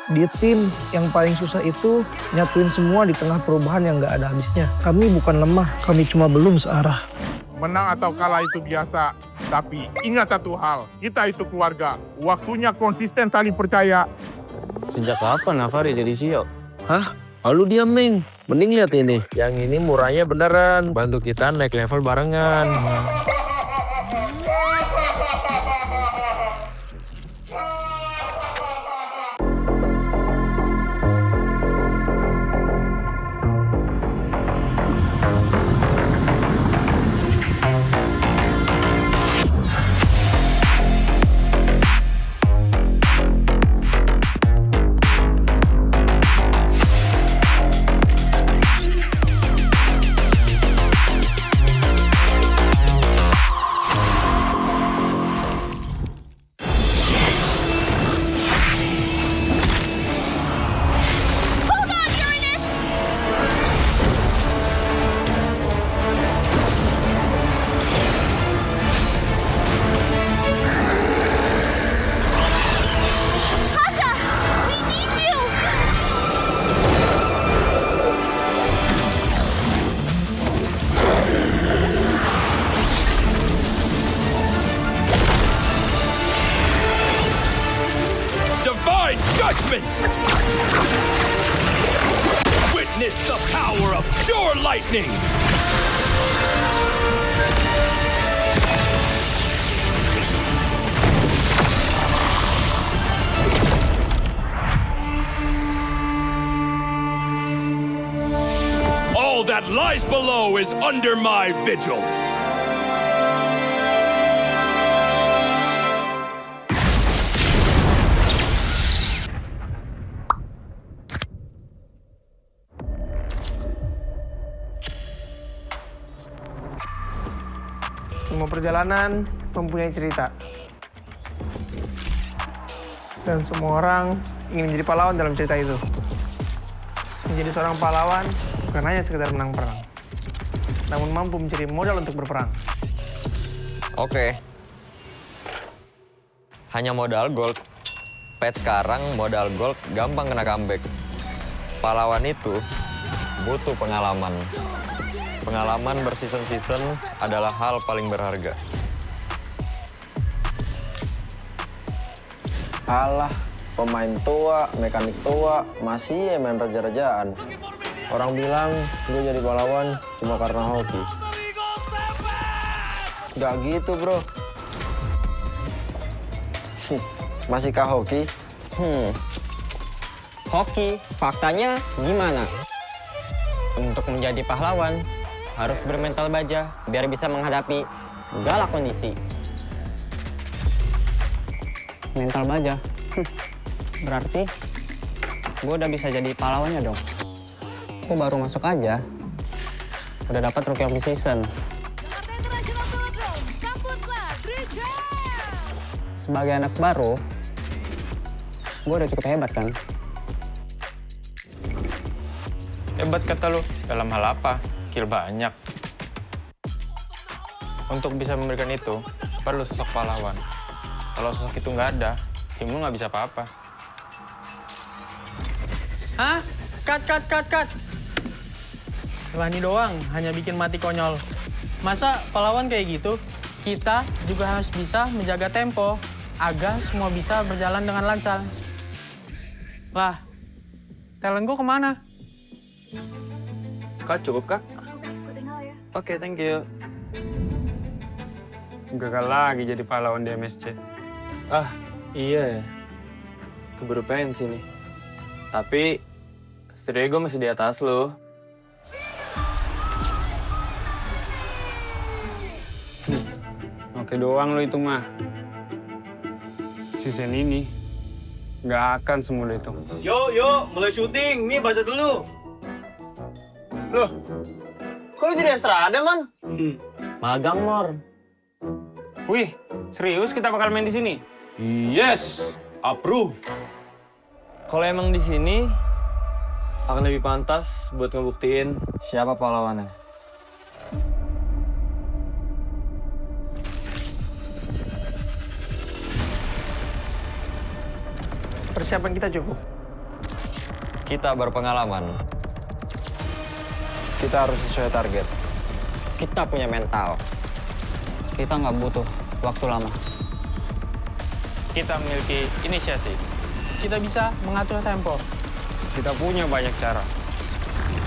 Di tim yang paling susah itu nyatuin semua di tengah perubahan yang nggak ada habisnya. Kami bukan lemah, kami cuma belum searah. Menang atau kalah itu biasa, tapi ingat satu hal, kita itu keluarga. Waktunya konsisten saling percaya. Sejak kapan Navari jadi CEO? Hah? Lalu diam, Ming. Mending lihat ini. Yang ini murahnya beneran. Bantu kita naik level barengan. Divine judgment! Witness the power of pure lightning! All that lies below is under my vigil. Semua perjalanan mempunyai cerita. Dan semua orang ingin menjadi pahlawan dalam cerita itu. Menjadi seorang pahlawan bukan hanya sekedar menang perang, namun mampu mencari modal untuk berperang. Oke. Hanya modal gold. Pet sekarang modal gold gampang kena comeback. Pahlawan itu butuh pengalaman. Pengalaman berseason-season adalah hal paling berharga. Alah, pemain tua, mekanik tua, masih main raja-rajaan. Orang bilang gue jadi pahlawan cuma karena hoki. Gak gitu, bro. Masihkah hoki? Hoki, faktanya gimana? Untuk menjadi pahlawan, harus bermental baja biar bisa menghadapi segala kondisi. Mental baja? Berarti gue udah bisa jadi pahlawannya dong. Gue baru masuk aja, udah dapat Rookie of the Season. Sebagai anak baru, gue udah cukup hebat kan? Hebat kata lu, dalam hal apa? Kill banyak. Untuk bisa memberikan itu, perlu sosok pahlawan. Kalau sosok itu nggak ada, tim lu nggak bisa apa-apa. Hah? Cut! Rani doang, hanya bikin mati konyol. Masa pahlawan kayak gitu? Kita juga harus bisa menjaga tempo, agar semua bisa berjalan dengan lancar. Lah, talent gue kemana? Kak, cukup kak? Oke, thank you. Gagal lagi jadi pahlawan di MSC. Ah, iya ya. Keburu pensi nih. Tapi, setidaknya gue masih di atas lo. Oke doang lo itu mah. Season ini nggak akan semudah itu. Yuk, mulai syuting. Nih, baca dulu. Loh, kok lu jadi Estrada, Man? Magang, Mor. Wih, serius kita bakal main di sini? Yes, approve. Kalau emang di sini akan lebih pantas buat ngebuktiin siapa pahlawannya. Persiapan kita cukup. Kita berpengalaman. Kita harus sesuai target. Kita punya mental. Kita nggak butuh waktu lama. Kita memiliki inisiasi. Kita bisa mengatur tempo. Kita punya banyak cara.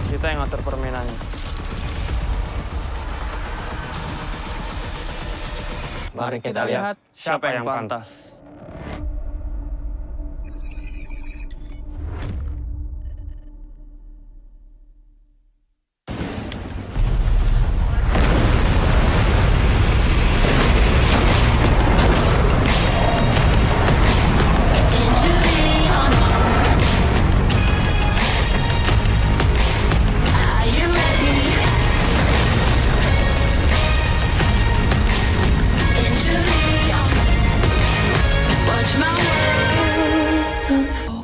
Kita yang ngatur permainannya. Mari kita lihat Siapa yang pantas. Watch my world unfold.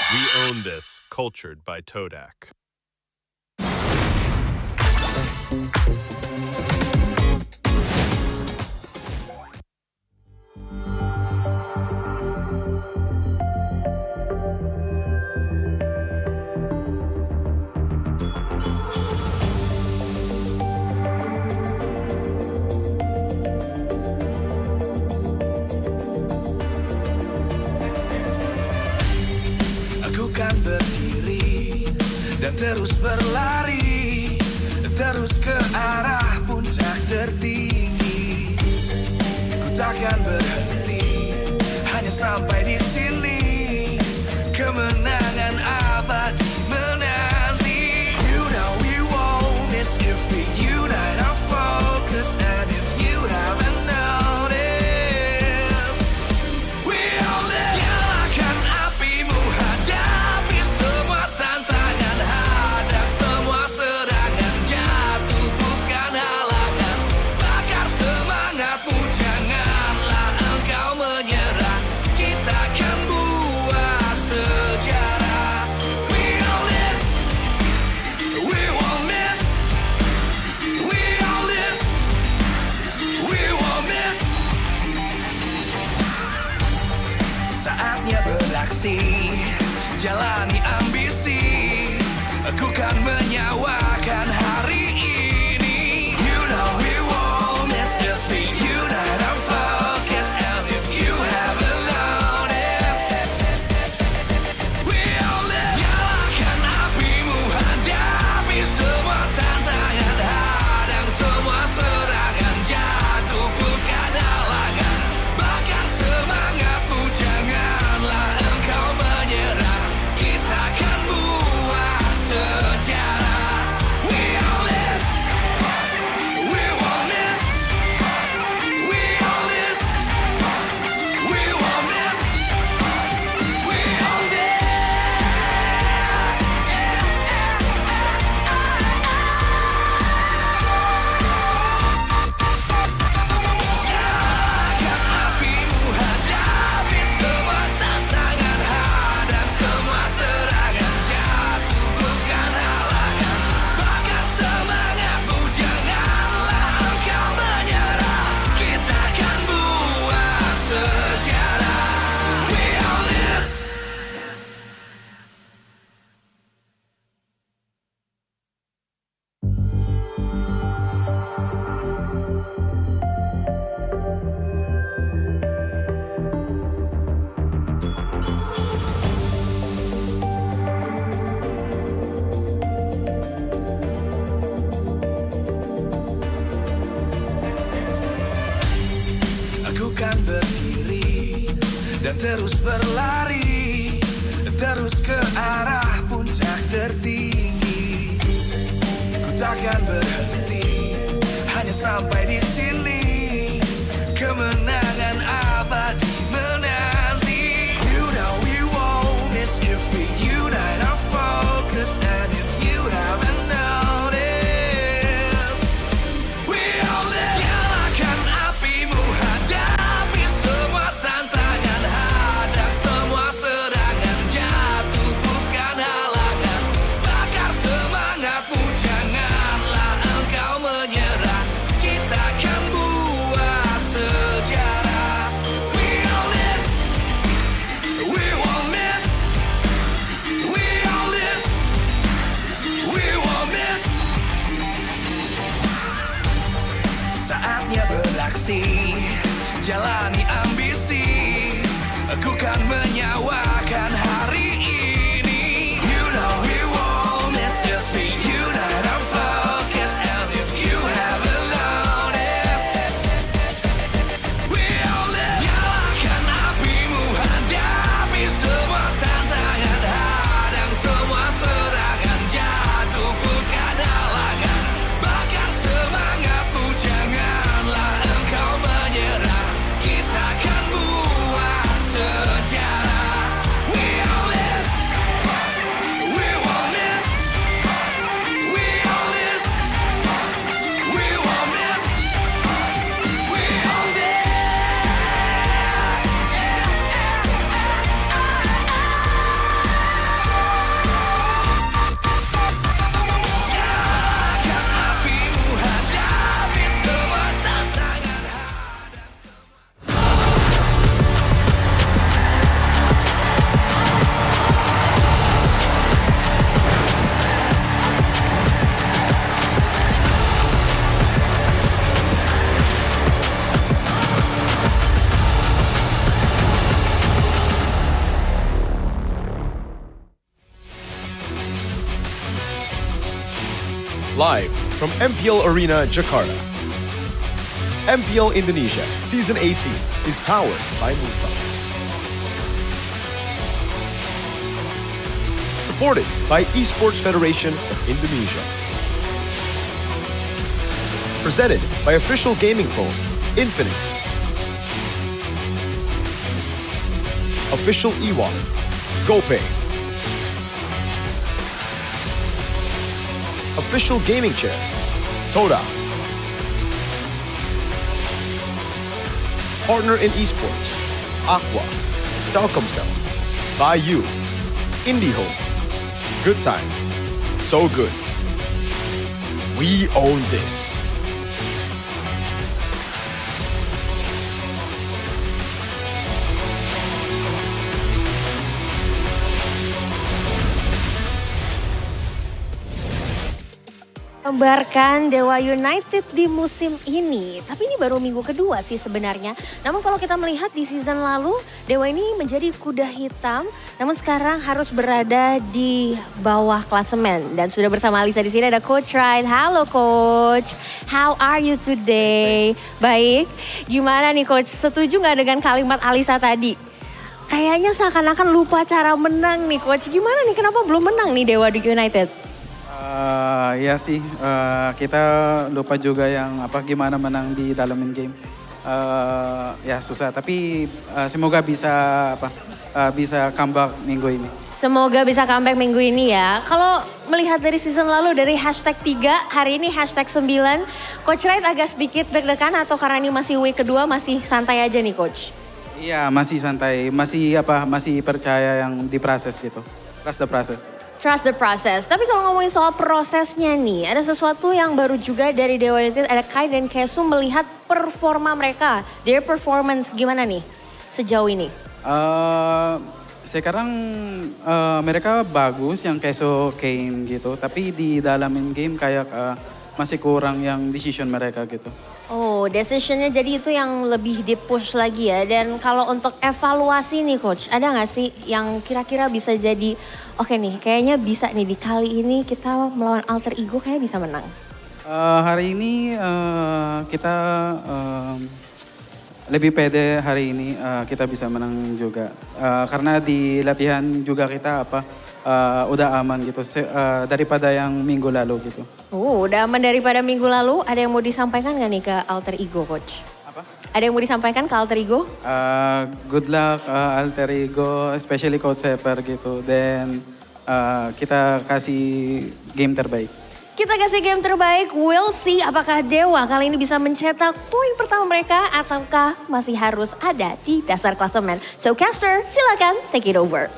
We own this, cultured by Todak. Aku kan berdiri dan terus berlari, terus ke arah puncak tertinggi. Ku takkan berhenti, hanya sampai di sini. Kemenangan abadi menanti. You know we won't miss if we unite our focus. And if you haven't noticed, we all live. Nyalakan apimu, hadapi semua tantangan, hadang semua serangan, jatuh bukan halangan. Bakar semangatmu, janganlah engkau menyerah. Kita akan buat sejarah. We all this, we won't miss. We all this, we won't miss. Saatnya beraksi, jalani ambisi. Aku kan menyawakan hari ini. You know we won't miss if we unite our focus. And if you haven't noticed, we all live. Nyalakan apimu, hadapi semua tantangan, hadang semua serangan, jatuh bukan halangan. Bakar semangatmu, janganlah engkau menyerah. Kita akan buat sejarah. dan terus berlari, terus ke arah puncak tertinggi. Ku takkan berhenti, hanya sampai di sini. Kemenangan abadi menanti. You know we won't miss if we unite our focus. And if you haven't noticed, we all live. Nyalakan apimu, hadapi semua tantangan, hadang semua serangan, jatuh bukan halangan. Bakar semangatmu, janganlah engkau menyerah. Kita akan buat sejarah. We all this, we won't miss. We all this, we won't miss. Saatnya beraksi, jalani ambisi. Aku kan menyawakan hari ini. You know we won't miss if we unite our focus. And if you haven't noticed, we all live. Nyalakan apimu, hadapi semua tantangan, hadang semua serangan, jatuh bukan halangan. Bakar semangatmu, janganlah engkau menyerah. Kita akan buat sejarah. We all this, we won't miss. We all this, we won't miss. We all this. Nyalakan apimu, hadapi semua tantangan. Live from MPL Arena, Jakarta. MPL Indonesia Season 18 is powered by Muta. Supported by Esports Federation of Indonesia. Presented by official gaming phone, Infinix. Official e-wallet, GoPay. Official gaming chair, Toda. Partner in esports, Aqua, Telkomsel, By You, IndyHome. Good time, so good. We own this. Gambarkan Dewa United di musim ini. Tapi ini baru minggu kedua sih sebenarnya. Namun kalau kita melihat di season lalu, Dewa ini menjadi kuda hitam. Namun sekarang harus berada di bawah klasemen. Dan sudah bersama Alisa di sini ada Coach Ryan. Halo Coach, how are you today? Baik, gimana nih Coach? Setuju nggak dengan kalimat Alisa tadi? Kayaknya seakan-akan lupa cara menang nih Coach. Gimana nih, kenapa belum menang nih Dewa United? Ya sih, kita lupa juga yang gimana menang di dalam game. Ya susah, tapi semoga bisa bisa comeback minggu ini. Semoga bisa comeback minggu ini ya. Kalau melihat dari season lalu dari #3, hari ini #9, Coach Wright agak sedikit deg-degan atau karena ini masih week kedua masih santai aja nih Coach? Iya, masih santai, masih percaya yang di proses gitu. Trust the process. Trust the process. Tapi kalau ngomongin soal prosesnya nih, ada sesuatu yang baru juga dari Dewa United, ada Kai dan Kesu melihat performa mereka. Their performance gimana nih sejauh ini? Sekarang mereka bagus yang Kesu Kane gitu. Tapi di dalam game kayak masih kurang yang decision mereka gitu. Oh, decisionnya jadi itu yang lebih di-push lagi ya. Dan kalau untuk evaluasi nih Coach, ada gak sih yang kira-kira bisa jadi, oke nih kayaknya bisa nih di kali ini kita melawan alter ego kayaknya bisa menang. Hari ini kita lebih pede hari ini kita bisa menang juga. Karena di latihan juga kita udah aman gitu daripada yang minggu lalu gitu. Udah aman daripada minggu lalu. Ada yang mau disampaikan nggak nih ke alter ego, coach? Apa? Ada yang mau disampaikan ke alter ego? Good luck alter ego, especially Coach Seper gitu. Dan kita kasih game terbaik. Kita kasih game terbaik, we'll see apakah Dewa kali ini bisa mencetak poin pertama mereka ataukah masih harus ada di dasar klasemen. So caster, silakan take it over.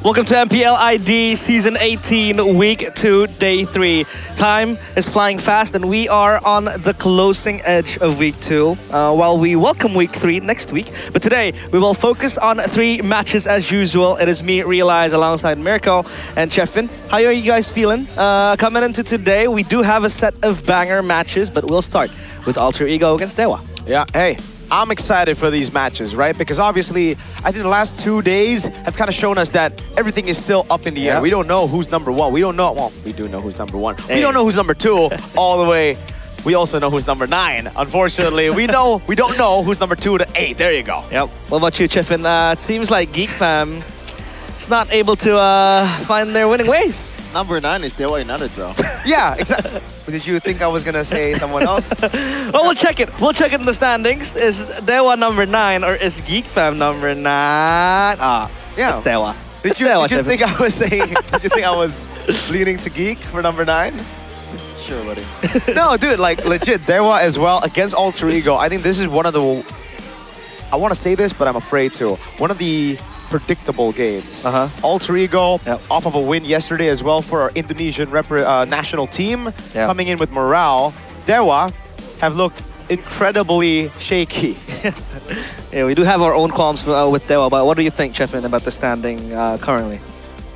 Welcome to MPL ID Season 18, Week 2, Day 3. Time is flying fast and we are on the closing edge of Week 2 while we welcome Week 3 next week. But today, we will focus on 3 matches as usual. It is me, Realize, alongside Mirko and Chefin. How are you guys feeling? Coming into today, we do have a set of banger matches, but we'll start with Alter Ego against Dewa. Yeah, hey. I'm excited for these matches, right? Because obviously, I think the last 2 days have kind of shown us that everything is still up in the air. We don't know who's number 1. We don't know, well, we do know who's number 1. Hey. We don't know who's number 2 all the way. We also know who's number 9. Unfortunately, we don't know who's number 2 to 8. There you go. Yep. What about you, Chefin? It seems like Geek Fam is not able to find their winning ways. Number 9 is Dewa United, bro. Yeah, exactly. Did you think I was going to say someone else? Well, we'll check it. We'll check it in the standings. Is Dewa number 9 or is Geek Fam number 9? Yeah. It's Dewa. Did you think I was saying, did you think I was leaning to Geek for number 9? Sure, buddy. No, dude, like legit, Dewa as well against Alter Ego. I think this is one of the, I want to say this, but I'm afraid to. One of the predictable games. Alter Ego off of a win yesterday as well for our Indonesian national team, coming in with morale. Dewa have looked incredibly shaky. Yeah, we do have our own qualms with Dewa, but what do you think, Chefin, about the standing currently?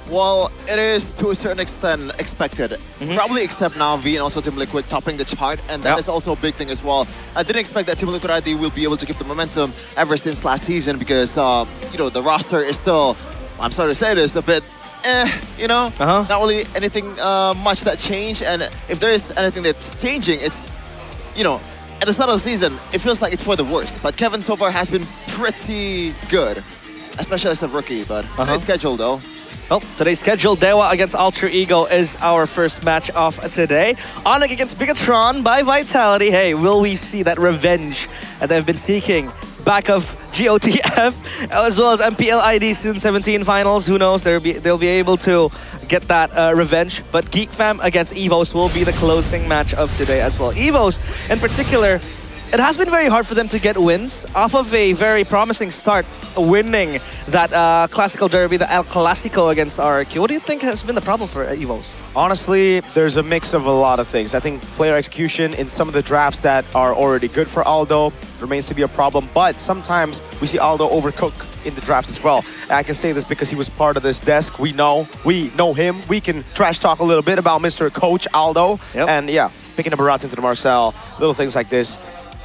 Well, it is to a certain extent expected. Probably except Navi and also Team Liquid topping the chart, and that is also a big thing as well. I didn't expect that Team Liquid ID will be able to keep the momentum ever since last season because, you know, the roster is still, I'm sorry to say this, a bit you know, not really anything much that changed, and if there is anything that's changing, it's, you know, at the start of the season, it feels like it's for the worst, but Kevin so far has been pretty good, especially as a rookie, but today's schedule though. Well, today's schedule, Dewa against Alter Ego is our first match of today. Onyx against Bigatron by Vitality. Hey, will we see that revenge that they've been seeking? Back of GOTF, as well as MPL ID Season 17 finals. Who knows, they'll be able to get that revenge. But Geek Fam against EVOS will be the closing match of today as well. EVOS, in particular, it has been very hard for them to get wins off of a very promising start, winning that classical derby, the El Clasico against RRQ. What do you think has been the problem for EVOS? Honestly, there's a mix of a lot of things. I think player execution in some of the drafts that are already good for Aldo remains to be a problem, but sometimes we see Aldo overcook in the drafts as well. And I can say this because he was part of this desk. We know him. We can trash talk a little bit about Mr. Coach Aldo. And yeah, picking up a route into the Marcel, little things like this.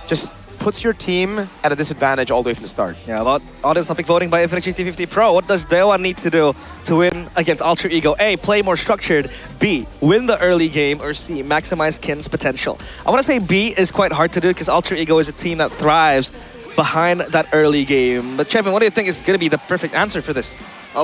Just puts your team at a disadvantage all the way from the start. Yeah, about audience topic voting by Infinite GT50 Pro. What does Dewa need to do to win against Alter Ego? A, play more structured. B, win the early game. Or C, maximize Kin's potential. I want to say B is quite hard to do because Alter Ego is a team that thrives behind that early game. But Chevin, what do you think is going to be the perfect answer for this?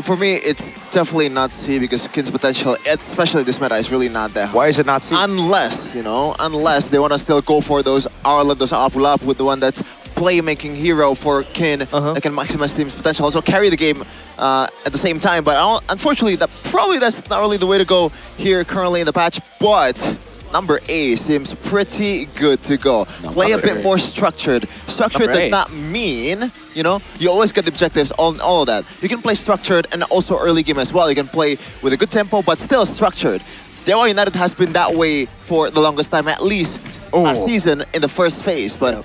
For me, it's definitely not C because Kin's potential, especially this meta, is really not there. Why is it not C? Unless, you know, unless they want to still go for those Arla, those Apulap with the one that's playmaking hero for Kin that can maximize team's potential, also carry the game at the same time. But unfortunately, that's not really the way to go here currently in the patch. But number A seems pretty good to go. Play a bit more structured. Structured does not mean, you know, you always get the objectives, all of that. You can play structured and also early game as well. You can play with a good tempo, but still structured. Dewa United has been that way for the longest time, at least last season in the first phase, but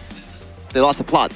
they lost the plot.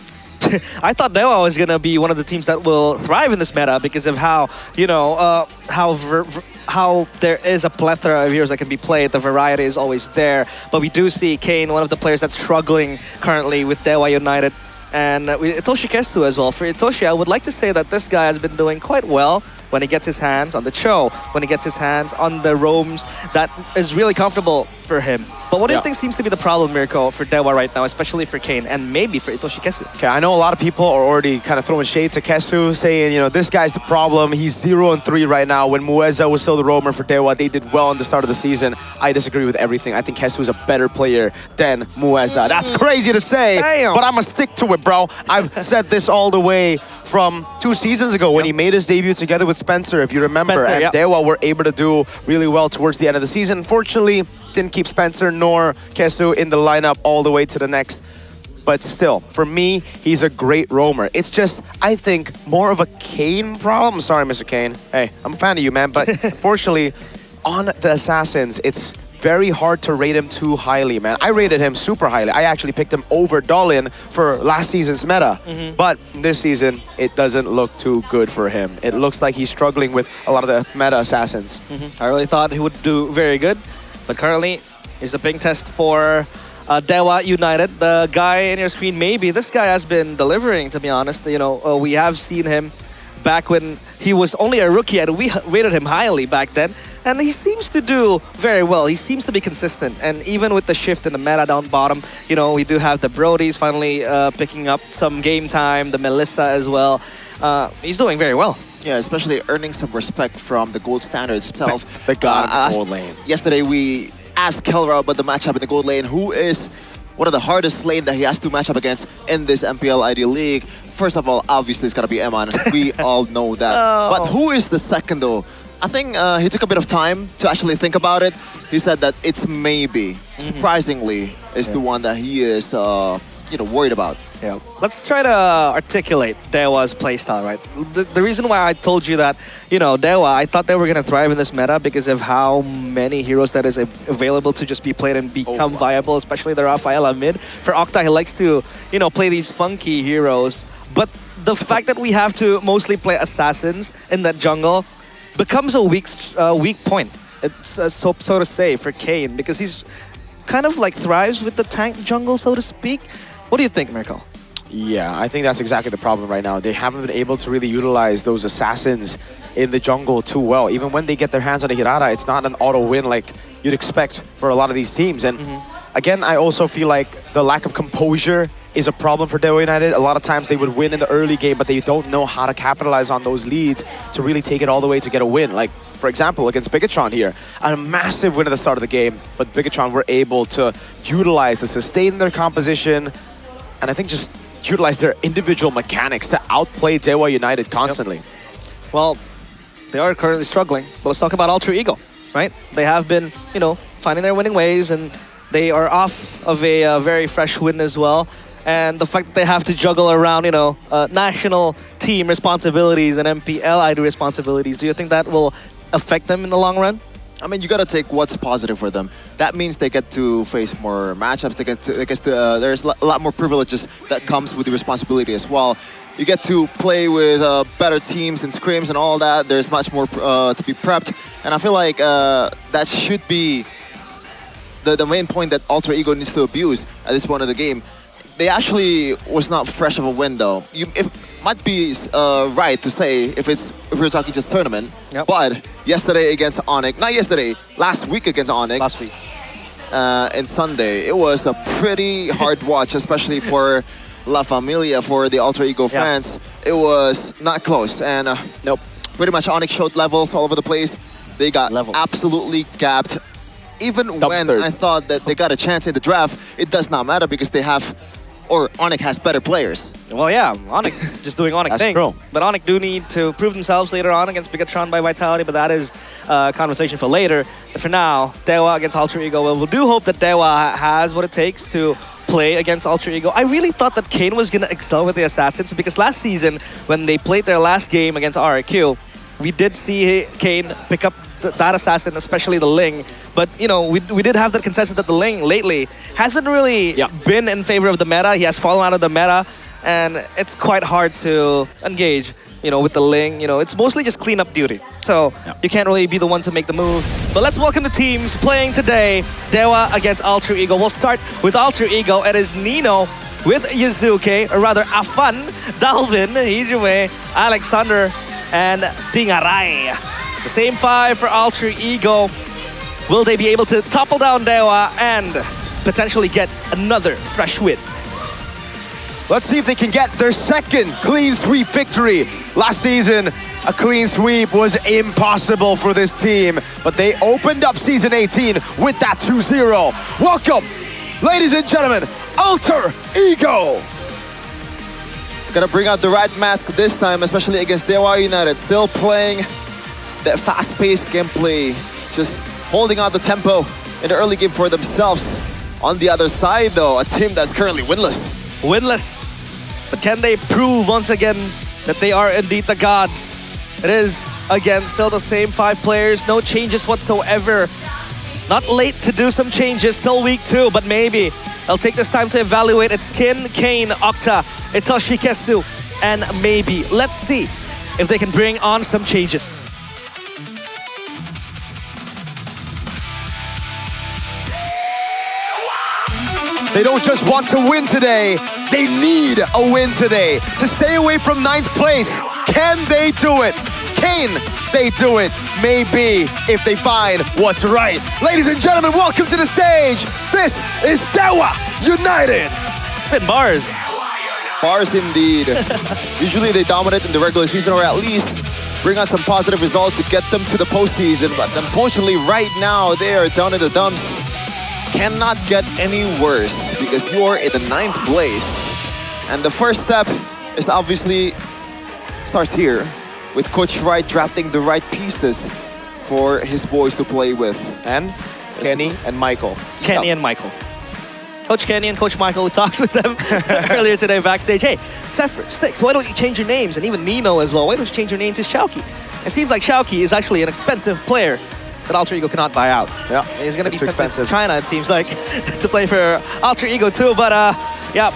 I thought Dewa was going to be one of the teams that will thrive in this meta because of how, you know, how there is a plethora of heroes that can be played. The variety is always there. But we do see Kane, one of the players that's struggling currently with Dewa United. And Itoshi Kestu as well. For Itoshi, I would like to say that this guy has been doing quite well when he gets his hands on the Cho, when he gets his hands on the roams that is really comfortable for him. But what do you think seems to be the problem, Mirko, for Dewa right now, especially for Kane and maybe for Itoshi Kesu? Okay, I know a lot of people are already kind of throwing shade to Kesu, saying, you know, this guy's the problem. He's 0-3 right now. When Mueza was still the roamer for Dewa, they did well in the start of the season. I disagree with everything. I think Kesu is a better player than Mueza. That's crazy to say, but I'm going to stick to it, bro. I've said this all the way from 2 seasons ago when he made his debut together with Spencer, if you remember. And Dewa were able to do really well towards the end of the season. Unfortunately, didn't keep Spencer nor Kesu in the lineup all the way to the next. But still, for me, he's a great roamer. It's just, I think, more of a Kane problem. Sorry, Mr. Kane. Hey, I'm a fan of you, man. But unfortunately, on the Assassins, it's very hard to rate him too highly, man. I rated him super highly. I actually picked him over Dolin for last season's meta. But this season, it doesn't look too good for him. It looks like he's struggling with a lot of the meta Assassins. I really thought he would do very good. But currently, it's a big test for Dewa United. The guy in your screen, maybe, this guy has been delivering, to be honest. You know, we have seen him back when he was only a rookie, and we rated him highly back then. And he seems to do very well. He seems to be consistent. And even with the shift in the meta down bottom, you know, we do have the Brodies finally picking up some game time, the Melissa as well. He's doing very well. Yeah, especially earning some respect from the gold standard itself. The god gold lane. Yesterday we asked Kelra about the matchup in the gold lane. Who is one of the hardest lane that he has to match up against in this MPL ID League? First of all, obviously it's gotta be Eman. We all know that. But who is the second though? I think he took a bit of time to actually think about it. He said that it's maybe, surprisingly, is the one that he is you know, worried about. Yeah. Let's try to articulate Dewa's playstyle, right? The reason why I told you that, you know, Dewa, I thought they were going to thrive in this meta because of how many heroes that is available to just be played and become viable, especially the Rafaela mid. For Octa, he likes to, you know, play these funky heroes. But the fact that we have to mostly play assassins in that jungle becomes a weak point, it's so to say, for Kane, because he's kind of like thrives with the tank jungle, so to speak. What do you think, Mirko? Yeah, I think that's exactly the problem right now. They haven't been able to really utilize those assassins in the jungle too well. Even when they get their hands on the Hirara, it's not an auto win like you'd expect for a lot of these teams. And again, I also feel like the lack of composure is a problem for Dewa United. A lot of times they would win in the early game, but they don't know how to capitalize on those leads to really take it all the way to get a win. Like, for example, against Bigatron here, a massive win at the start of the game, but Bigatron were able to utilize the sustain their composition, and I think just utilize their individual mechanics to outplay Dewa United constantly. Well, they are currently struggling, but let's talk about Alter Ego, right? They have been, you know, finding their winning ways, and they are off of a very fresh win as well. And the fact that they have to juggle around, you know, national team responsibilities and MPL ID responsibilities, do you think that will affect them in the long run? I mean, you gotta take what's positive for them. That means they get to face more matchups. There's a lot more privileges that comes with the responsibility as well. You get to play with better teams and scrims and all that. There's much more to be prepped, and I feel like that should be the main point that Alter Ego needs to abuse at this point of the game. They actually was not fresh of a win though. It might be right to say if we're talking just tournament, but yesterday against Onyx, not yesterday, last week against Onyx. Last week. And Sunday, it was a pretty hard watch, especially for La Familia, for the Alter Ego fans. It was not close, and pretty much Onyx showed levels all over the place. They got absolutely gapped. Even when I thought that they got a chance in the draft, it does not matter because they have, or Onyx has better players. Well, yeah, Onyx just doing Onyx thing. True. But Onyx do need to prove themselves later on against Bigatron by Vitality, but that is a conversation for later. But for now, Dewa against Alter Ego. Well, we do hope that Dewa has what it takes to play against Alter Ego. I really thought that Kane was going to excel with the Assassins because last season, when they played their last game against RRQ, we did see Kane pick up that assassin, especially the Ling. But, you know, we did have that consensus that the Ling lately hasn't really been in favor of the meta. He has fallen out of the meta, and it's quite hard to engage, you know, with the Ling. You know, it's mostly just cleanup duty. So you can't really be the one to make the move. But let's welcome the teams playing today. Dewa against Alter Ego. We'll start with Alter Ego. It is Nino with Yuzuke, or rather Afan, Dalvin, Hijime, Alexander, and Dingarai. The same 5 for Alter Ego. Will they be able to topple down Dewa and potentially get another fresh win? Let's see if they can get their second clean sweep victory. Last season, a clean sweep was impossible for this team, but they opened up Season 18 with that 2-0. Welcome, ladies and gentlemen, Alter Ego! Gonna bring out the right mask this time, especially against Dewa United. Still playing that fast-paced gameplay, just holding out the tempo in the early game for themselves. On the other side, though, a team that's currently winless. Winless. But can they prove once again that they are indeed the gods? It is, again, still the same 5 players, no changes whatsoever. Not late to do some changes, still week 2, but maybe they'll take this time to evaluate. It's Kin, Kane, Octa, Itoshi Kesu, and maybe. Let's see if they can bring on some changes. They don't just want to win today, they need a win today to stay away from 9th place. Can they do it? Can they do it? Maybe, if they find what's right. Ladies and gentlemen, welcome to the stage. This is Dewa United. Spin bars. Bars indeed. Usually they dominate in the regular season, or at least bring out some positive result to get them to the postseason. But unfortunately, right now, they are down in the dumps. Cannot get any worse because you're in the 9th place. And the first step is obviously starts here with Coach Wright drafting the right pieces for his boys to play with. And Kenny and Michael. Kenny and Michael. Coach Kenny and Coach Michael, we talked with them earlier today backstage. Hey, Sephiroth, Styx, why don't you change your names? And even Nino as well, why don't you change your name to Xiaoqi? It seems like Xiaoqi is actually an expensive player that Alter Ego cannot buy out. Yeah, he's going to be sent to China, it seems like, to play for Alter Ego too. But yeah,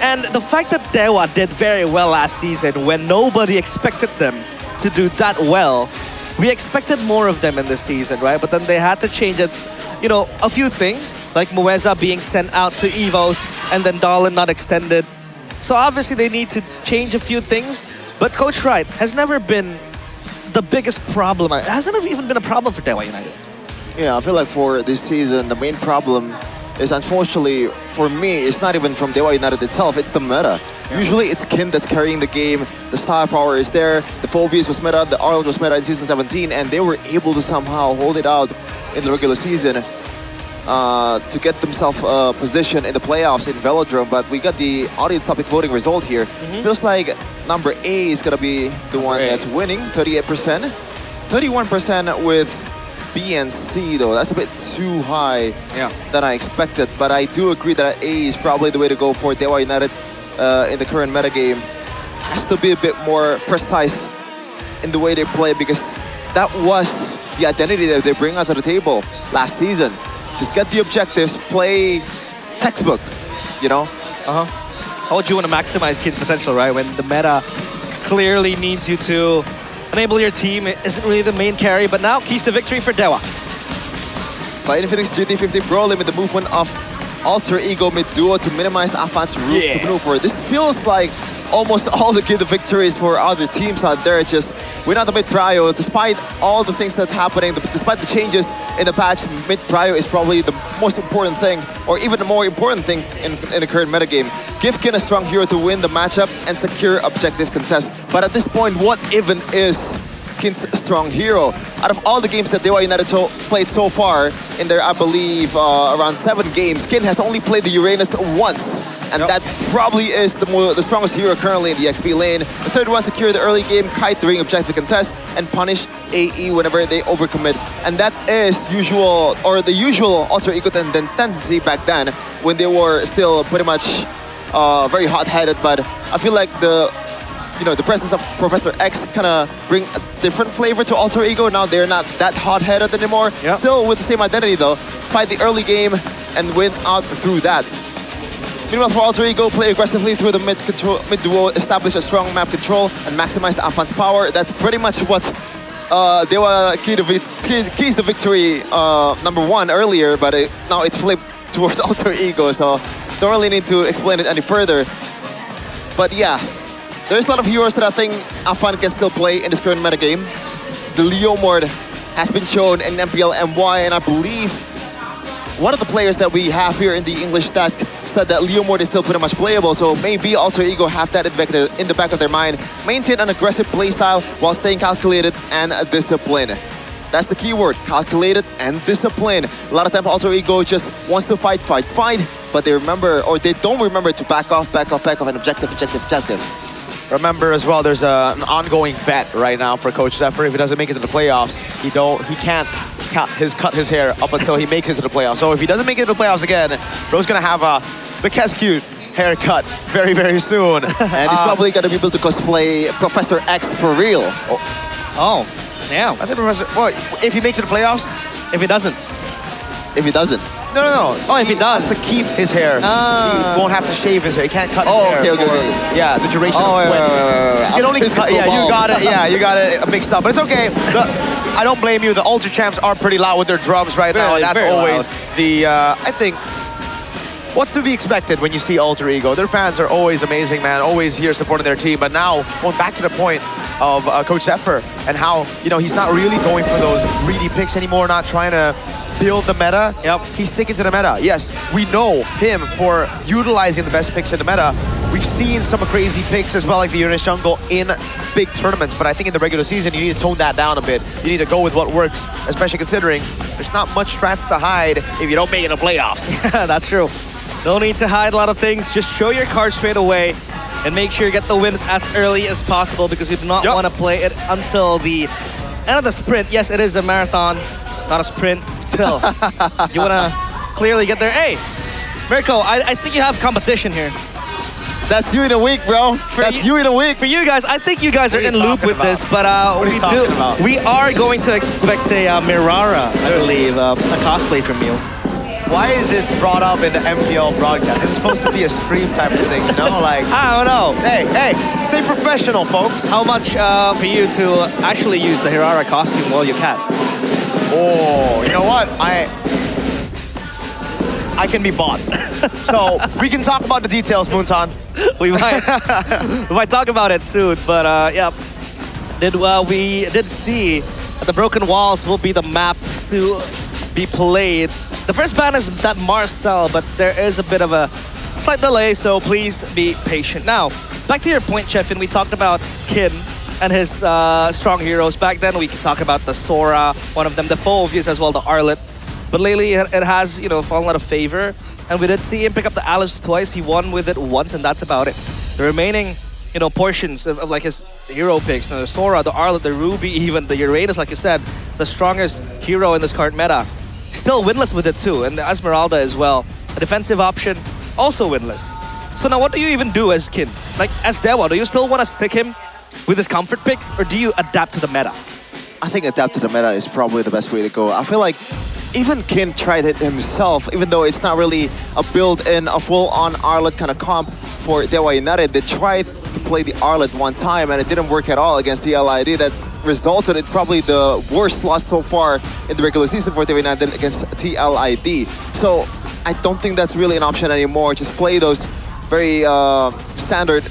and the fact that Dewa did very well last season when nobody expected them to do that well, we expected more of them in this season, right? But then they had to change it, you know, a few things, like Mueza being sent out to Evos and then Dahlin not extended. So obviously they need to change a few things, but Coach Wright has never been the biggest problem. It hasn't even been a problem for Dewa United. Yeah, I feel like for this season, the main problem is, unfortunately, for me, it's not even from Dewa United itself, it's the meta. Yeah. Usually it's Kin that's carrying the game, the star power is there, the Phobius was meta, the Arnold was meta in Season 17, and they were able to somehow hold it out in the regular season to get themselves a position in the playoffs in Velodrome. But we got the audience topic voting result here. Feels like number A is gonna be the one that's winning, 38%. 31% with B and C though. That's a bit too high than I expected. But I do agree that A is probably the way to go for Dewa United in the current metagame. Has to be a bit more precise in the way they play, because that was the identity that they bring onto the table last season. Just get the objectives, play textbook, you know? How would you want to maximize Kin's potential, right? When the meta clearly needs you to enable your team. It isn't really the main carry, but now keys to victory for Dewa. By Infinix GT50 Pro limit the movement of Alter Ego mid-duo to minimize Afan's route to maneuver. This feels like almost all the key to victories for other teams out there. Just we're not the mid-prio, despite all the things that's happening, despite the changes in the patch, mid-prio is probably the most important thing, or even the more important thing in the current metagame. Give Kin a strong hero to win the matchup and secure objective contest. But at this point, what even is Kin's strong hero? Out of all the games that Dewa United played so far, in their, I believe, around 7 games, Kin has only played the Uranus once. And that probably is the strongest hero currently in the XP lane. The third one, secure the early game, kite during objective contest, and punish AE whenever they overcommit. And that is usual, or the usual Alter Ego tendency back then, when they were still pretty much very hot-headed. But I feel like the presence of Professor X kind of bring a different flavor to Alter Ego. Now they're not that hot-headed anymore. Still with the same identity though. Fight the early game and win out through that. Meanwhile, for Alter Ego, play aggressively through the mid-duo, establish a strong map control, and maximize the Afan's power. That's pretty much what Dewa keys the victory #1 earlier, but now it's flipped towards Alter Ego, so don't really need to explain it any further. But yeah, there's a lot of heroes that I think Afan can still play in this current metagame. The Leomord has been shown in MPL MY, and I believe one of the players that we have here in the English desk said that Leomord is still pretty much playable, so maybe Alter Ego have that in the back of their mind. Maintain an aggressive playstyle while staying calculated and disciplined. That's the key word, calculated and disciplined. A lot of times Alter Ego just wants to fight, but they don't remember to back off, and objective. Remember as well, there's an ongoing bet right now for Coach Zephyr. If he doesn't make it to the playoffs, he can't cut his hair up until he makes it to the playoffs. So if he doesn't make it to the playoffs again, bro's gonna have the Kescute haircut very, very soon. And he's probably gonna be able to cosplay Professor X for real. Oh, damn. I think Professor, if he makes it to the playoffs? If he doesn't. If he doesn't. No. Oh, if he does. Has to keep his hair. He won't have to shave his hair. He can't cut his hair. Okay. Yeah, the duration of wait. You can only cut, you got it. Yeah, you got it mixed up. But it's okay. I don't blame you. The Ultra Champs are pretty loud with their drums right now. And that's always the, I think, what's to be expected when you see Alter Ego. Their fans are always amazing, man. Always here supporting their team. But now, going back to the point of Coach Zephyr and how, he's not really going for those greedy picks anymore, not trying to build the meta. Yep. He's sticking to the meta. Yes, we know him for utilizing the best picks in the meta. We've seen some crazy picks as well, like the Uranus Jungle in big tournaments, but I think in the regular season, you need to tone that down a bit. You need to go with what works, especially considering there's not much strats to hide if you don't make it to playoffs. Yeah, that's true. No need to hide a lot of things. Just show your cards straight away and make sure you get the wins as early as possible because you do not want to play it until the end of the sprint. Yes, it is a marathon, not a sprint. Still, you want to clearly get there. Hey, Mirko, I think you have competition here. That's you in a week, bro. You in a week. For you guys, I think you guys are in loop with this, but we are going to expect a Mirara, I believe, a cosplay from you. Why is it brought up in the MPL broadcast? This is supposed to be a stream type of thing, Like, I don't know. Hey, stay professional, folks. How much for you to actually use the Hirara costume while you cast? Oh, you know what? I can be bought. So we can talk about the details, Moonton. we might talk about it soon, but yeah. We did see that the Broken Walls will be the map to be played. The first ban is that Marcel, but there is a bit of a slight delay, so please be patient. Now, back to your point, Chefin, we talked about Kin and his strong heroes. Back then, we could talk about the Sora, one of them, the Phobias as well, the Arlet. But lately, it has, fallen out of favor. And we did see him pick up the Alice twice. He won with it once, and that's about it. The remaining, portions of like his hero picks, the Sora, the Arlet, the Ruby, even the Uranus, like you said, the strongest hero in this card meta. Still winless with it too, and the Esmeralda as well. A defensive option, also winless. So now what do you even do as Kin? Like, as Dewa, do you still want to stick him with his comfort picks, or do you adapt to the meta? I think adapt to the meta is probably the best way to go. I feel like even Kin tried it himself, even though it's not really a build-in, a full-on Arlet kind of comp for Dewa United. They tried to play the Arlet one time, and it didn't work at all against the LID. That resulted in probably the worst loss so far in the regular season for Dewa United against TLID. So I don't think that's really an option anymore. Just play those very standard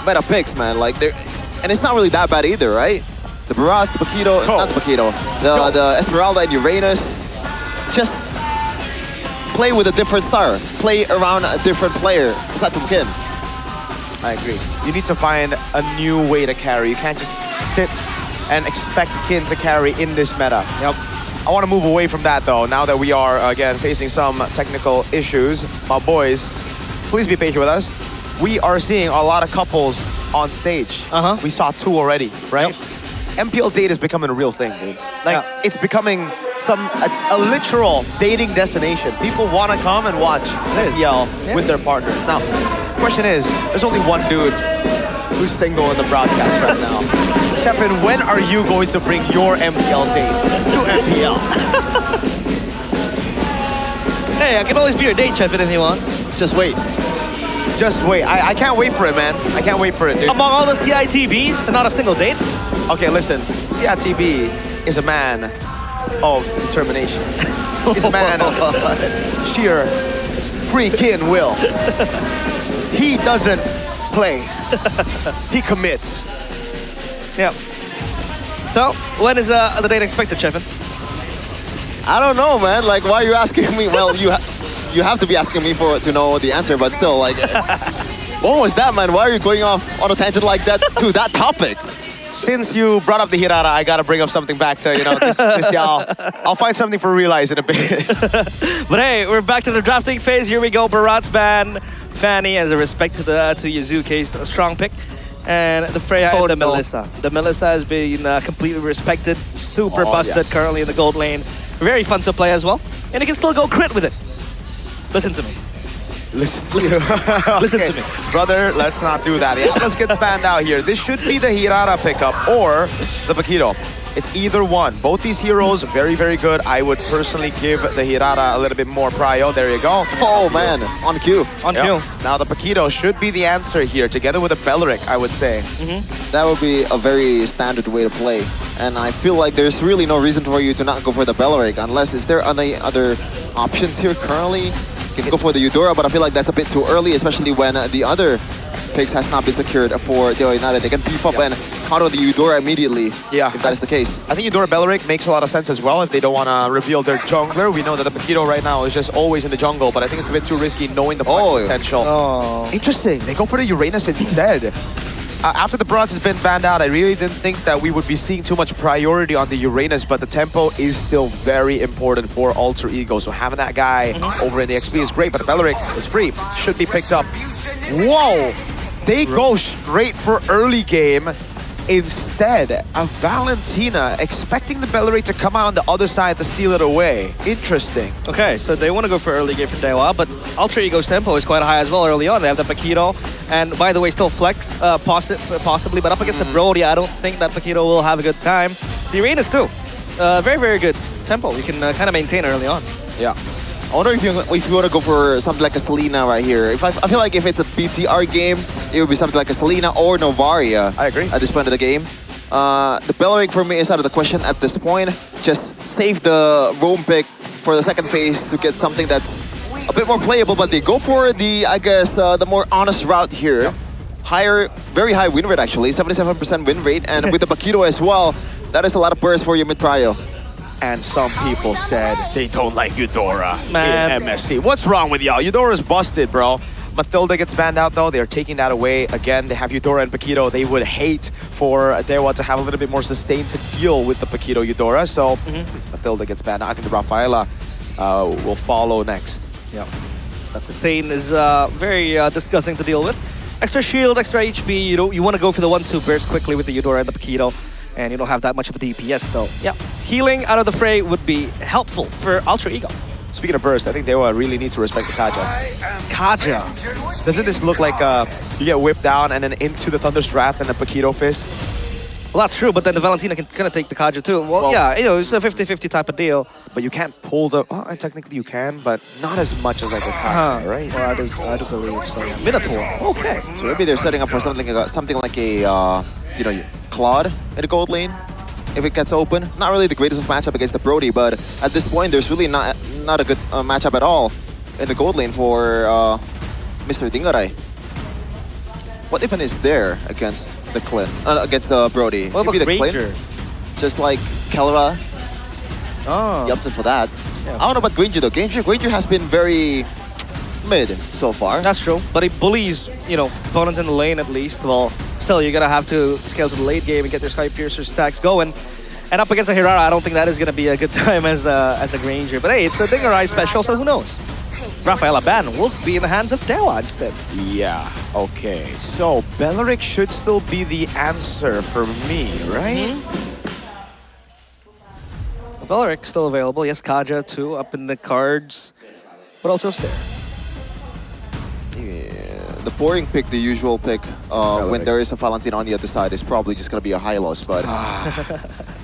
meta picks, man. And it's not really that bad either, right? The Barras, the Paquito, not the Paquito, the Esmeralda and Uranus. Just play with a different star. Play around a different player, aside from Kin. I agree. You need to find a new way to carry. You can't just sit and expect Kin to carry in this meta. Yep. I want to move away from that though, now that we are, again, facing some technical issues. My boys, please be patient with us. We are seeing a lot of couples on stage. We saw 2 already, right? Yep. MPL date is becoming a real thing, dude. It's becoming a literal dating destination. People want to come and watch MPL with their partners. Now, the question is, there's only one dude who's single in the broadcast right now. Kevin, when are you going to bring your MPL date to MPL? Hey, I can always be your date, Kevin, if you want. Just wait. Just wait. I can't wait for it, man. I can't wait for it, dude. Among all the CITBs and not a single date? Okay, listen. CITB is a man of determination. He's a man of sheer freaking will. He doesn't play. He commits. Yeah. So, when is the date expected, Chefin? I don't know, man. Like, why are you asking me? Well, you have to be asking me to know the answer, but still, like, what was that, man? Why are you going off on a tangent like that to that topic? Since you brought up the Hirara, I gotta bring up something back to, this y'all. I'll find something for Realize in a bit. But hey, we're back to the drafting phase. Here we go. Barat's ban Fanny as a respect to Yuzuke's strong pick. And the Freya and the Melissa. The Melissa has been completely respected, super busted currently in the gold lane. Very fun to play as well. And you can still go crit with it. Listen to me. Listen to you. Listen to me. Brother, let's not do that. Yeah, let's get spanned out here. This should be the Hirara pickup or the Paquito. It's either one. Both these heroes, very, very good. I would personally give the Hirara a little bit more prio. There you go. Oh, man. On cue. On cue. Now the Paquito should be the answer here, together with a Beleric, I would say. That would be a very standard way to play. And I feel like there's really no reason for you to not go for the Beleric, unless, is there any other options here currently? You can go for the Eudora, but I feel like that's a bit too early, especially when the other picks has not been secured for Dewa United. They can beef up and counter the Eudora immediately, if that is the case. I think Eudora Beleric makes a lot of sense as well if they don't want to reveal their jungler. We know that the Paquito right now is just always in the jungle, but I think it's a bit too risky knowing the flex potential. Interesting. They go for the Uranus instead. After the bronze has been banned out, I really didn't think that we would be seeing too much priority on the Uranus, but the tempo is still very important for Alter Ego. So having that guy over in the XP is great, but the Beleric is free. Should be picked up. Whoa! They go straight for early game. Instead, a Valentina expecting the Beleric to come out on the other side to steal it away. Interesting. Okay, so they want to go for early game for Dewa, but Alter Ego's tempo is quite high as well early on. They have the Paquito, and by the way, still Flex, possibly, but up against the Brody, I don't think that Paquito will have a good time. The Uranus too. Very, very good tempo. You can kind of maintain early on. Yeah. I wonder if you want to go for something like a Selena right here. I feel like if it's a BTR game, it would be something like a Selena or Novaria. I agree. At this point of the game. The Beleric for me is out of the question at this point. Just save the roam pick for the second phase to get something that's a bit more playable, but they go for the, I guess, the more honest route here. Higher, very high win rate actually, 77% win rate, and with the Paquito as well, that is a lot of burst for you mid-prio. And some people said they don't like Eudora Man. in MSC. What's wrong with y'all? Eudora's busted, bro. Mathilda gets banned out though. They're taking that away. Again, they have Eudora and Paquito. They would hate for Dewa to have a little bit more sustain to deal with the Paquito Eudora. So Mathilda gets banned out. I think the Rafaela will follow next. Yeah. That sustain is very disgusting to deal with. Extra shield, extra HP. You want to go for the 1-2 burst quickly with the Eudora and the Paquito. And you don't have that much of a DPS, so yeah. Healing out of the fray would be helpful for Alter Ego. Speaking of burst, I think they really need to respect the Kaja. Kaja. Doesn't this look like you get whipped down and then into the Thunder's Wrath and the Paquito Fist? Well, that's true, but then the Valentina can kind of take the Kaja too. Well, yeah, it's a 50-50 type of deal. But you can't pull the... Well, technically you can, but not as much as like a Kaja, right? Well, I do believe so. Yeah. Minotaur. Okay. So maybe they're setting up for something like a, Claude in the gold lane. If it gets open, not really the greatest of matchup against the Brody, but at this point, there's really not a good matchup at all in the gold lane for Mr. Dingaray. What even is there against the Clint? Against the Brody? What about the Ranger? Clint, just like Kelra. Oh. He opted for that. Yeah. I don't know about Granger though. Granger has been very mid so far. That's true, but he bullies, opponents in the lane at least. Well, still, you're gonna have to scale to the late game and get their Sky Piercer stacks going. And up against a Hirara, I don't think that is gonna be a good time as a Granger. But hey, it's a Dingarai special, so who knows? Rafaela ban will be in the hands of Dewa instead. Yeah, okay. So, Beleric should still be the answer for me, right? Beleric still available. Yes, Kaja too, up in the cards. But also Stair. Yeah, the boring pick, the usual pick, when there is a Valentina on the other side, is probably just going to be a high loss, but...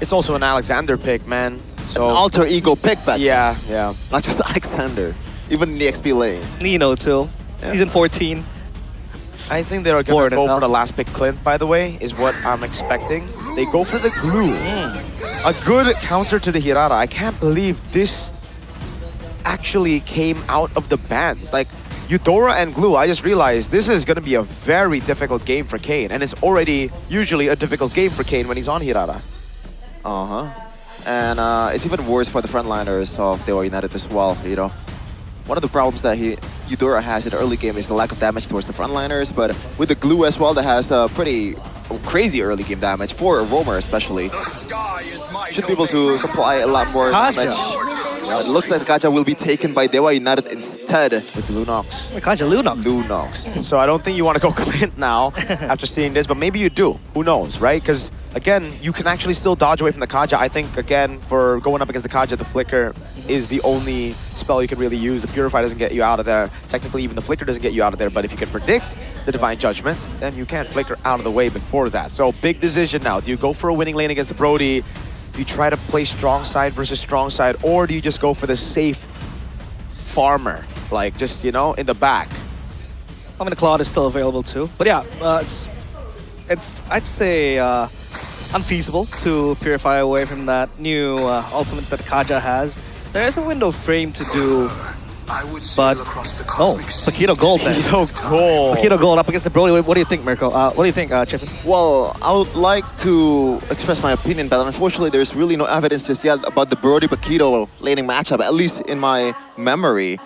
It's also an Alexander pick, man. So an Alter Ego pick back. Yeah, yeah. Not just Alexander, even in the XP lane. Nino too. Yeah. Season 14. I think they're going to go for the last pick, Clint, by the way, is what I'm expecting. They go for the glue. A good counter to the Hirara. I can't believe this actually came out of the bans. Like, Eudora and Glue, I just realized this is going to be a very difficult game for Kane, and it's already usually a difficult game for Kane when he's on Hirara. And it's even worse for the frontliners of Dewa United as well, you know. One of the problems that Eudora has in the early game is the lack of damage towards the frontliners, but with the Glue as well, that has a pretty crazy early game damage for a roamer especially. Should be able to supply a lot more damage. It looks like Kaja will be taken by Dewa United instead. With Lunox. Kaja Lunox. Lunox. So I don't think you want to go Clint now after seeing this, but maybe you do. Who knows, right? Because again, you can actually still dodge away from the Kaja. I think, again, for going up against the Kaja, the Flicker is the only spell you can really use. The Purify doesn't get you out of there. Technically, even the Flicker doesn't get you out of there, but if you can predict the Divine Judgment, then you can Flicker out of the way before that. So big decision now. Do you go for a winning lane against the Brody? Do you try to play strong side versus strong side, or do you just go for the safe farmer? Like, just, you know, in the back. I mean, the Claude is still available too. But yeah, it's I'd say, unfeasible to purify away from that new ultimate that Kaja has. There is a window of frame to do, but Paquito Gold then. Paquito Gold. Paquito Gold up against the Brody. What do you think, Mirko? What do you think, Chiffin? Well, I would like to express my opinion, but unfortunately there's really no evidence just yet about the Brody-Paquito laning matchup, at least in my memory.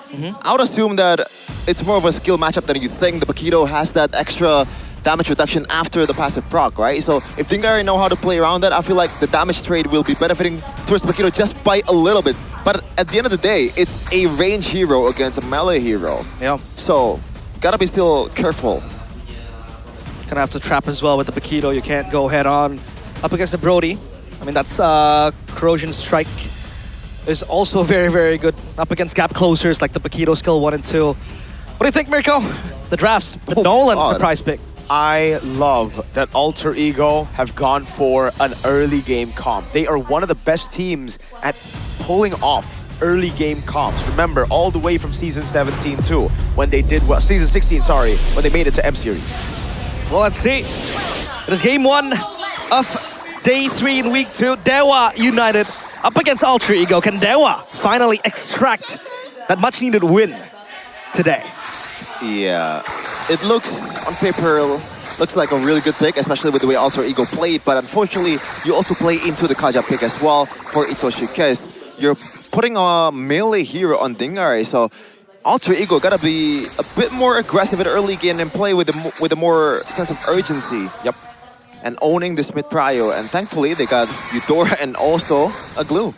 I would assume that it's more of a skill matchup than you think. The Paquito has that extra damage reduction after the passive proc, right? So if Dingari know how to play around that, I feel like the damage trade will be benefiting towards Paquito just by a little bit. But at the end of the day, it's a range hero against a melee hero. Yeah. So, gotta be still careful. Gonna have to trap as well with the Paquito. You can't go head on up against the Brody. I mean, that's Corrosion Strike is also very, very good up against gap closers like the Paquito skill 1 and 2. What do you think, Mirko? The drafts, the Nolan, the prize pick. I love that Alter Ego have gone for an early game comp. They are one of the best teams at pulling off early game comps. Remember, all the way from Season 17 too, when they did, well, Season 16, sorry, when they made it to M-Series. Well, let's see. It is game 1 of day 3 in week 2. Dewa United up against Alter Ego. Can Dewa finally extract that much needed win today? Yeah, it looks on paper looks like a really good pick, especially with the way Alter Ego played. But unfortunately, you also play into the Kaja pick as well for Itoshi, because you're putting a melee hero on Dingari. So Alter Ego gotta be a bit more aggressive in the early game and play with a more sense of urgency. Yep. And owning this mid prio. And thankfully, they got Eudora and also a Glue.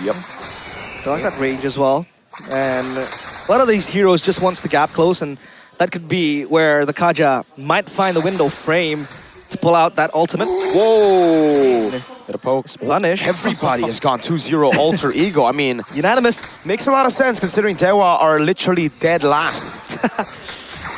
Yep. I like that range as well. And a lot of these heroes just wants to gap close, and that could be where the Kaja might find the window frame to pull out that ultimate. Whoa! Bit of pokes. Punish. Everybody has gone 2-0 Alter Ego. I mean, unanimous. Makes a lot of sense considering Dewa are literally dead last.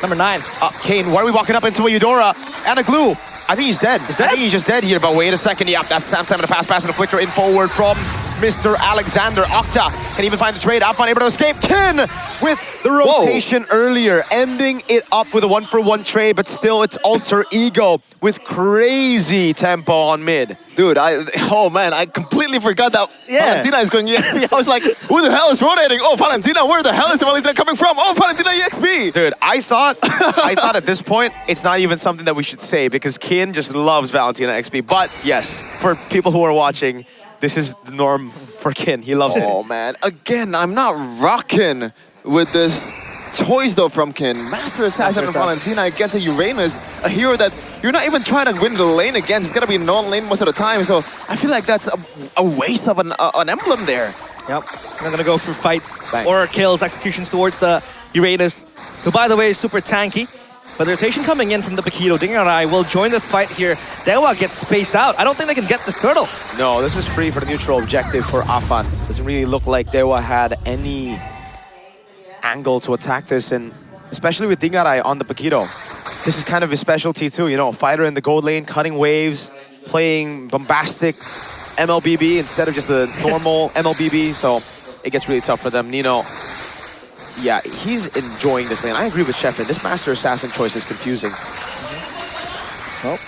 Number 9. Kane, why are we walking up into a Eudora and a Glue? I think he's dead. I think he's just dead here, but wait a second. Yep, that's Sam to pass and a flicker in forward from Mr. Alexander. Octa can even find the trade. Up unable to escape. Kin with the rotation earlier, ending it up with a 1-for-1 trade, but still it's Alter Ego with crazy tempo on mid. Dude, oh man, I completely forgot that Valentina is going EXP. I was like, who the hell is rotating? Oh, Valentina, where the hell is the Valentina coming from? Oh, Valentina EXP! Dude, I thought at this point, it's not even something that we should say because Kin just loves Valentina XP. But yes, for people who are watching, this is the norm for Kin. He loves it. Oh man, again, I'm not rocking with this choice though from Kin. Master Assassin and Valentina against a Uranus, a hero that you're not even trying to win the lane against. It's gonna be non-lane most of the time, so I feel like that's a waste of an emblem there. Yep, they're gonna go for fights or kills, executions towards the Uranus, who by the way is super tanky. But the rotation coming in from the Paquito. Dingarai will join the fight here. Dewa gets spaced out. I don't think they can get this turtle. No, this is free for the neutral objective for Afan. Doesn't really look like Dewa had any angle to attack this, and especially with Dingarai on the Paquito. This is kind of his specialty too, you know, fighter in the gold lane, cutting waves, playing bombastic MLBB instead of just the normal MLBB, so it gets really tough for them. Nino, yeah, he's enjoying this lane. I agree with Sheffin. This Master Assassin choice is confusing. Well,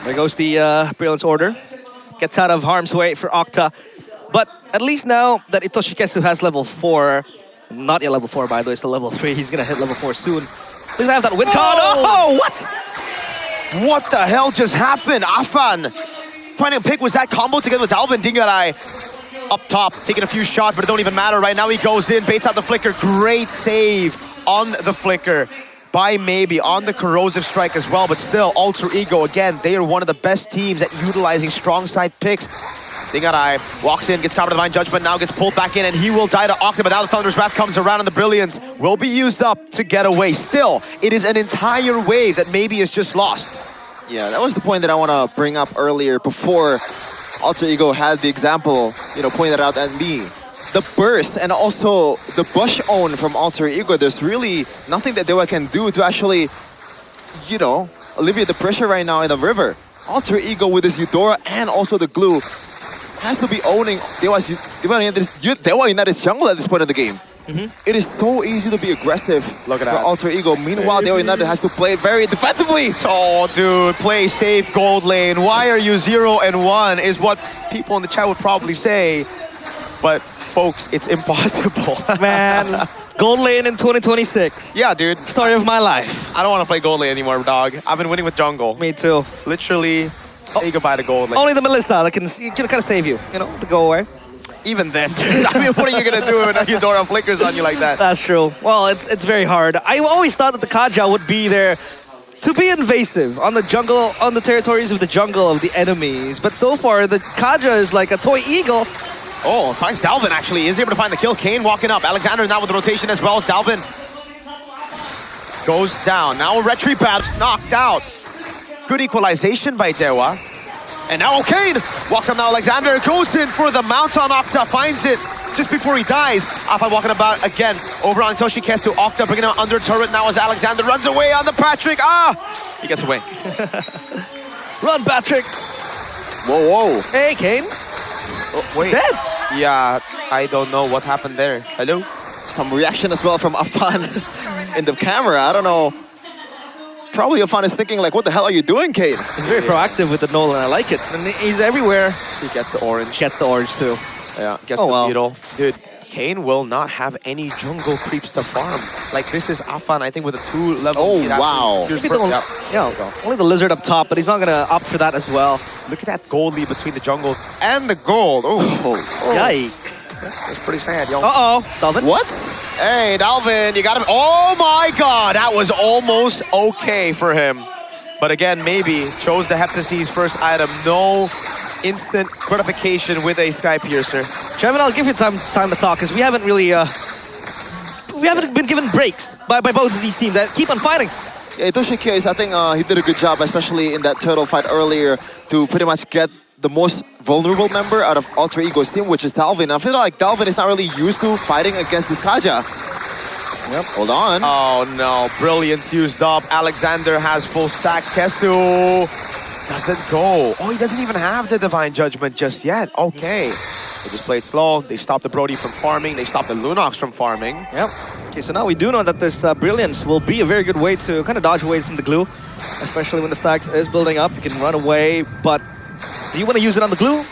there goes the Brilliance Order. Gets out of harm's way for Octa. But at least now that Itoshi Kesu has level 4, Not yet level 4, by the way, still level 3. He's gonna hit level 4 soon. He's gonna have that win con. Oh, what? What the hell just happened? Afan trying to pick was that combo together with Dalvin. Dingarai up top, taking a few shots, but it don't even matter right now. He goes in, baits out the flicker. Great save on the flicker by Maybe, on the corrosive strike as well, but still, Alter Ego, again, they are one of the best teams at utilizing strong side picks. Dingarai walks in, gets covered Divine Judgment, now gets pulled back in, and he will die to Octa, but now the Thunder's Wrath comes around, and the Brilliance will be used up to get away. Still, it is an entire wave that Maybe is just lost. Yeah, that was the point that I want to bring up earlier before Alter Ego had the example, pointed out at me. The burst and also the bush own from Alter Ego, there's really nothing that Dewa can do to actually, alleviate the pressure right now in the river. Alter Ego with his Eudora and also the glue has to be owning Dewa United's jungle at this point of the game. It is so easy to be aggressive for Alter Ego. Meanwhile, Dewa United has to play very defensively. Oh, dude, play safe gold lane. Why are you 0-1 is what people in the chat would probably say. But folks, it's impossible. Man, gold lane in 2026. Yeah, dude. Story of my life. I don't want to play gold lane anymore, dog. I've been winning with jungle. Me too. Literally, say goodbye to gold lane. Only the Melissa that can kind of save you, to go away. Even then, I mean, what are you going to do when Eudora flickers on you like that? That's true. Well, it's very hard. I always thought that the Kaja would be there to be invasive on the jungle, on the territories of the jungle of the enemies. But so far, the Kaja is like a toy eagle. Oh, finds Dalvin actually. Is able to find the kill. Kane walking up. Alexander now with the rotation as well as Dalvin. Goes down. Now a retreat bat knocked out. Good equalization by Dewa. And now Kane walks up now. Alexander goes in for the mount on Octa. Finds it just before he dies. Afan walking about again. Over on Toshi Kestu. Octa bringing him under turret now as Alexander runs away on the Patrick. He gets away. Run, Patrick. Whoa. Hey, Kane. Oh, wait. He's dead. Yeah, I don't know what happened there. Hello? Some reaction as well from Afan in the camera. I don't know. Probably Afan is thinking like, what the hell are you doing, Kane? He's very proactive with the Nolan. I like it. And he's everywhere. He gets the orange. Gets the orange too. Yeah, gets the beetle. Dude, Kane will not have any jungle creeps to farm. Like, this is Afan, I think, with a 2-level. Oh, wow. Only the lizard up top, but he's not going to opt for that as well. Look at that gold lead between the jungles and the gold. Oh. Yikes. That's pretty sad, yo. Uh-oh. Dalvin? What? Hey, Dalvin, you got him. Oh, my God. That was almost okay for him. But again, Maybe chose the Heptasies first item. No instant gratification with a Sky Piercer. Trevin, I'll give you time to talk, because we haven't really... we haven't been given breaks by both of these teams that keep on fighting. Yeah, Itoshi Case, I think he did a good job, especially in that turtle fight earlier, to pretty much get the most vulnerable member out of Alter Ego's team, which is Dalvin. And I feel like Dalvin is not really used to fighting against this Kaja. Yep, hold on. Oh no, Brilliance used up. Alexander has full stack. Kesu doesn't go. Oh, he doesn't even have the Divine Judgment just yet. Okay. They just played slow. They stopped the Brody from farming. They stopped the Lunox from farming. Yep. Okay, so now we do know that this Brilliance will be a very good way to kind of dodge away from the glue, especially when the stacks is building up. You can run away, but do you want to use it on the glue?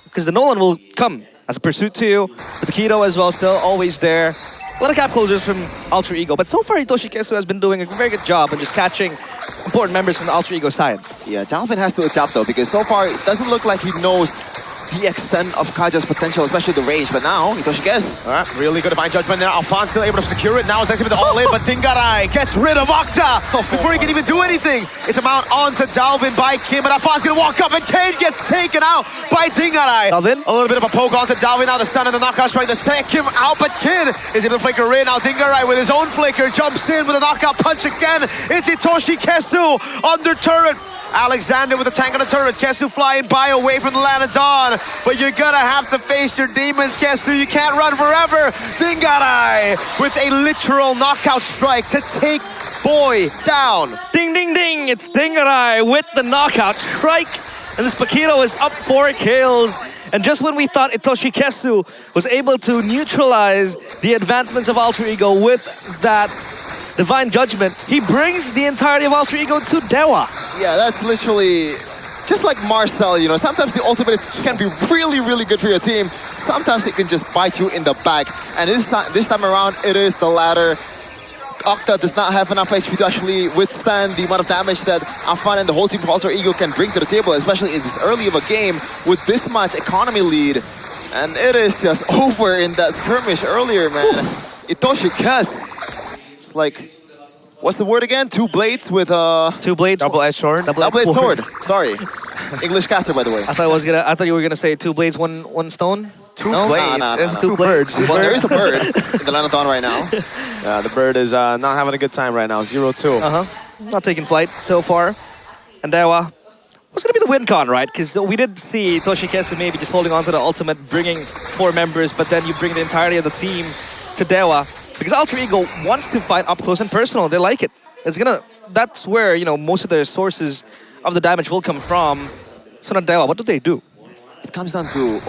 Because the Nolan will come as a pursuit to you. The Paquito as well, still always there. A lot of cap closures from Alter Ego, but so far Hitoshi Kesu has been doing a very good job in just catching important members from the Alter Ego side. Yeah, Dalvin has to adapt though, because so far it doesn't look like he knows the extent of Kaja's potential, especially the range. But now, Hitoshi Kesu. All right, really good Divine Judgment there. Alphonse still able to secure it. Now it's next to the all-in, but Dingarai gets rid of Octa before he can even do anything. It's a mount onto Dalvin by Kim, but Alphonse gonna walk up, and Kane gets taken out by Dingarai. Dalvin? A little bit of a poke onto Dalvin. Now the stun and the knockout strike to take him out, but Kid is able to flicker in. Now Dingarai with his own flicker jumps in with a knockout punch again. It's Hitoshi Kesu under turret. Alexander with a tank on the turret. Kesu flying by away from the land of dawn. But you're gonna have to face your demons, Kesu. You can't run forever. Dingarai with a literal knockout strike to take Boy down. Ding, ding, ding. It's Dingarai with the knockout strike. And this Paquito is up 4 kills. And just when we thought Hitoshi Kesu was able to neutralize the advancements of Alter Ego with that Divine Judgment, he brings the entirety of Alter Ego to Dewa. Yeah, that's literally just like Marcel, you know, sometimes the ultimate can be really, really good for your team. sometimes it can just bite you in the back. And this time around, it is the latter. Octa does not have enough HP to actually withstand the amount of damage that Afan and the whole team of Alter Ego can bring to the table, especially in this early of a game with this much economy lead. And it is just over in that skirmish earlier, man. Itoshi Kes. It's like, what's the word again? Two blades with Two blades. Double-edged sword. Double-edged sword. Sorry. English caster, by the way. I thought you were gonna say two blades, one stone. Two blades. There's two birds. Well, there is a bird in the land of Dawn right now. Yeah, the bird is not having a good time right now. 0-2. Not taking flight so far. And Dewa, what's gonna be the win con, right? Because we did see Toshikesu maybe just holding on to the ultimate, bringing 4 members, but then you bring the entirety of the team to Dewa. Because Alter Ego wants to fight up close and personal. They like it. That's where, you know, most of their sources of the damage will come from. So now Dewa, what do they do? It comes down to,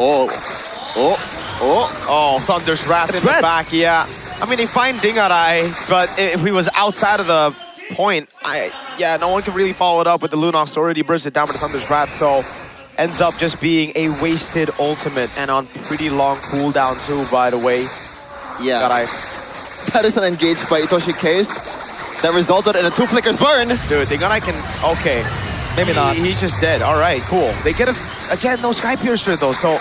Thunder's Wrath in the back, yeah. I mean, they find Dingarai, but if he was outside of the point, no one can really follow it up with the Lunox already bursted down with the Thunder's Wrath, so ends up just being a wasted ultimate and on pretty long cooldown too, by the way. Yeah. That is an engage by Itoshi Case that resulted in a 2 flickers burn. Dude, Dingarai can, okay. Maybe not. He's just dead. All right, cool. They get again, no Sky Piercer though, so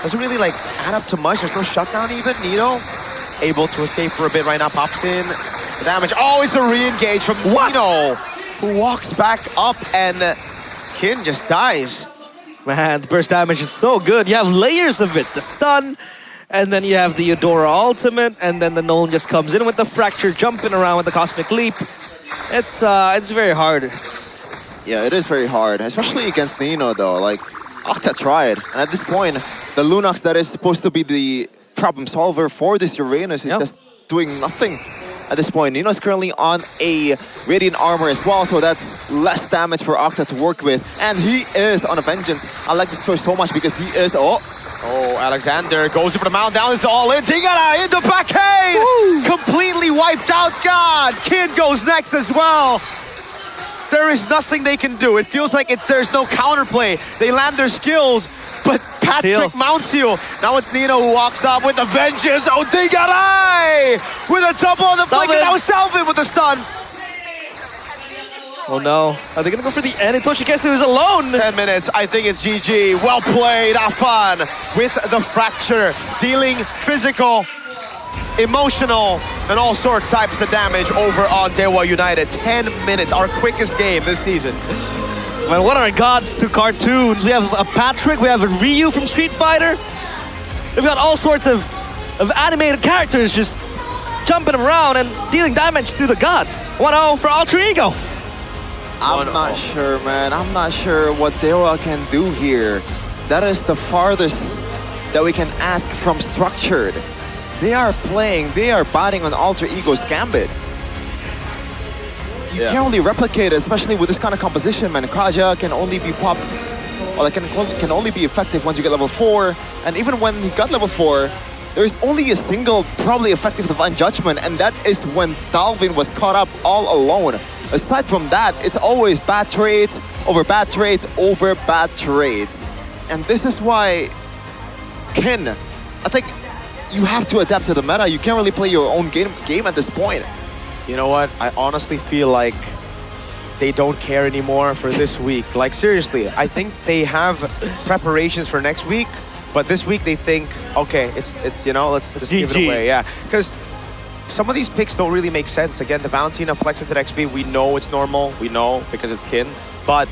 doesn't really like add up to much. There's no shutdown even. Nino able to escape for a bit right now. Pops in. The damage. Oh, it's a re-engage from Nino, who walks back up and Kin just dies. Man, the burst damage is so good. You have layers of it. The stun, and then you have the Eudora ultimate, and then the Nolan just comes in with the fracture, jumping around with the Cosmic Leap. It's very hard. Yeah, it is very hard, especially against Nino though. Like, Octa tried, and at this point, the Lunox that is supposed to be the problem solver for this Uranus is just doing nothing. At this point, Nino's currently on a Radiant Armor as well, so that's less damage for Octa to work with. And he is on a Vengeance. I like this choice so much because he is... Oh, Alexander goes in for the mount down. It's all in. Tingara in the backhand! Completely wiped out. God! Kid goes next as well. There is nothing they can do. It feels like there's no counterplay. They land their skills, but Patrick mounts you. Now it's Nino who walks up with the vengeance. Oh, Dingarai! With a double on the flank, and now Salvin with the stun. Oh no, are they gonna go for the end? Toshikesu is alone. 10 minutes, I think it's GG. Well played, Afan, with the fracture, dealing physical, emotional, and all sorts types of damage over on Dewa United. 10 minutes, our quickest game this season. Man, what are gods to cartoons? We have a Patrick, we have a Ryu from Street Fighter. We've got all sorts of animated characters just jumping around and dealing damage to the gods. 1-0 for Alter Ego. I'm not sure, man. I'm not sure what Dewa can do here. That is the farthest that we can ask from Structured. They are batting on Alter Ego's Gambit. You can't really replicate it, especially with this kind of composition, man. Kaja can only be popped, or can only be effective once you get level 4. And even when he got level 4, there's only a single probably effective Divine Judgment, and that is when Dalvin was caught up all alone. Aside from that, it's always bad trades over bad trades over bad trades. And this is why, Ken, I think you have to adapt to the meta. You can't really play your own game at this point. You know what? I honestly feel like they don't care anymore for this week. Like, seriously, I think they have preparations for next week, but this week they think, okay, it's you know, let's just give it away. Yeah, because some of these picks don't really make sense. Again, the Valentina flex into the XP, we know it's normal. We know because it's Kin. But,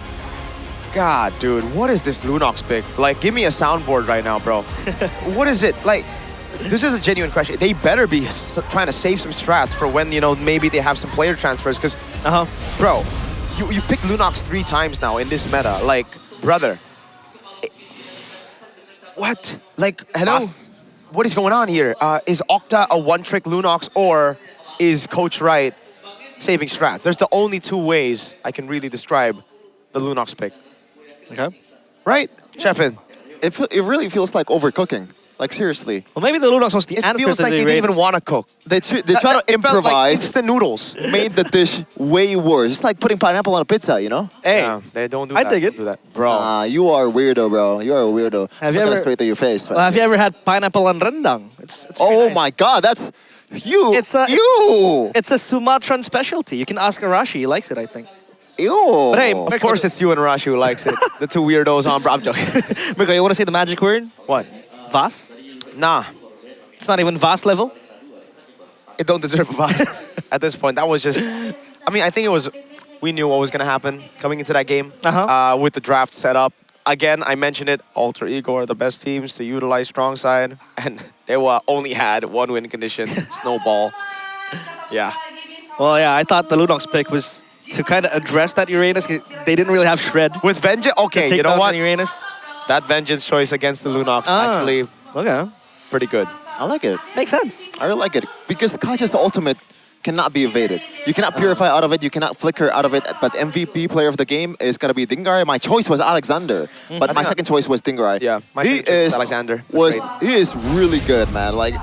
God, dude, what is this Lunox pick? Like, give me a soundboard right now, bro. What is it? Like, this is a genuine question. They better be trying to save some strats for when, you know, maybe they have some player transfers. Because, bro, you picked Lunox 3 times now in this meta. Like, brother. What? Like, hello? What is going on here? Is Octa a one-trick Lunox, or is Coach Wright saving strats? There's the only 2 ways I can really describe the Lunox pick. Okay. Right, Chefin? It really feels like overcooking. Like, seriously. Well, maybe the Lunox was the It answer feels to like the they didn't even Raiders. want to cook. They try to It felt like improvise. instant noodles. Made the dish way worse. It's like putting pineapple on a pizza, you know? Hey, Yeah, they don't do I that. dig it. Don't do that. Bro. You are a weirdo, bro. You are a weirdo. Have you Look at ever- it straight to your face. Well, have you ever had pineapple on rendang? It's Oh my God, that's you. It's a you. It's a Sumatran specialty. You can ask Arashi. He likes it, I think. Ew. But hey, Of course it's you and Rashi who likes it. The two weirdos on... I'm joking. Mirko, you want to say the magic word? What? Vas? Nah. It's not even Vas level. It don't deserve a Vas. At this point, that was just... I mean, I think it was... We knew what was going to happen coming into that game with the draft setup. Again, I mentioned it, Alter Ego are the best teams to utilize strong side, and they only had one win condition, Snowball. Yeah. Well, yeah, I thought the Lunox pick was to kind of address that Uranus. They didn't really have Shred. With Vengeance, okay, take you know down what? Uranus. That Vengeance choice against the Lunox actually Okay. pretty good. I like it. Makes sense. I really like it. Because Kaja's ultimate cannot be evaded. You cannot purify out of it, you cannot flicker out of it, but MVP player of the game is gonna be Dingarai. My choice was Alexander, but my second choice was Dingarai. Yeah, my he second choice was is Alexander. he is really good, man. Like,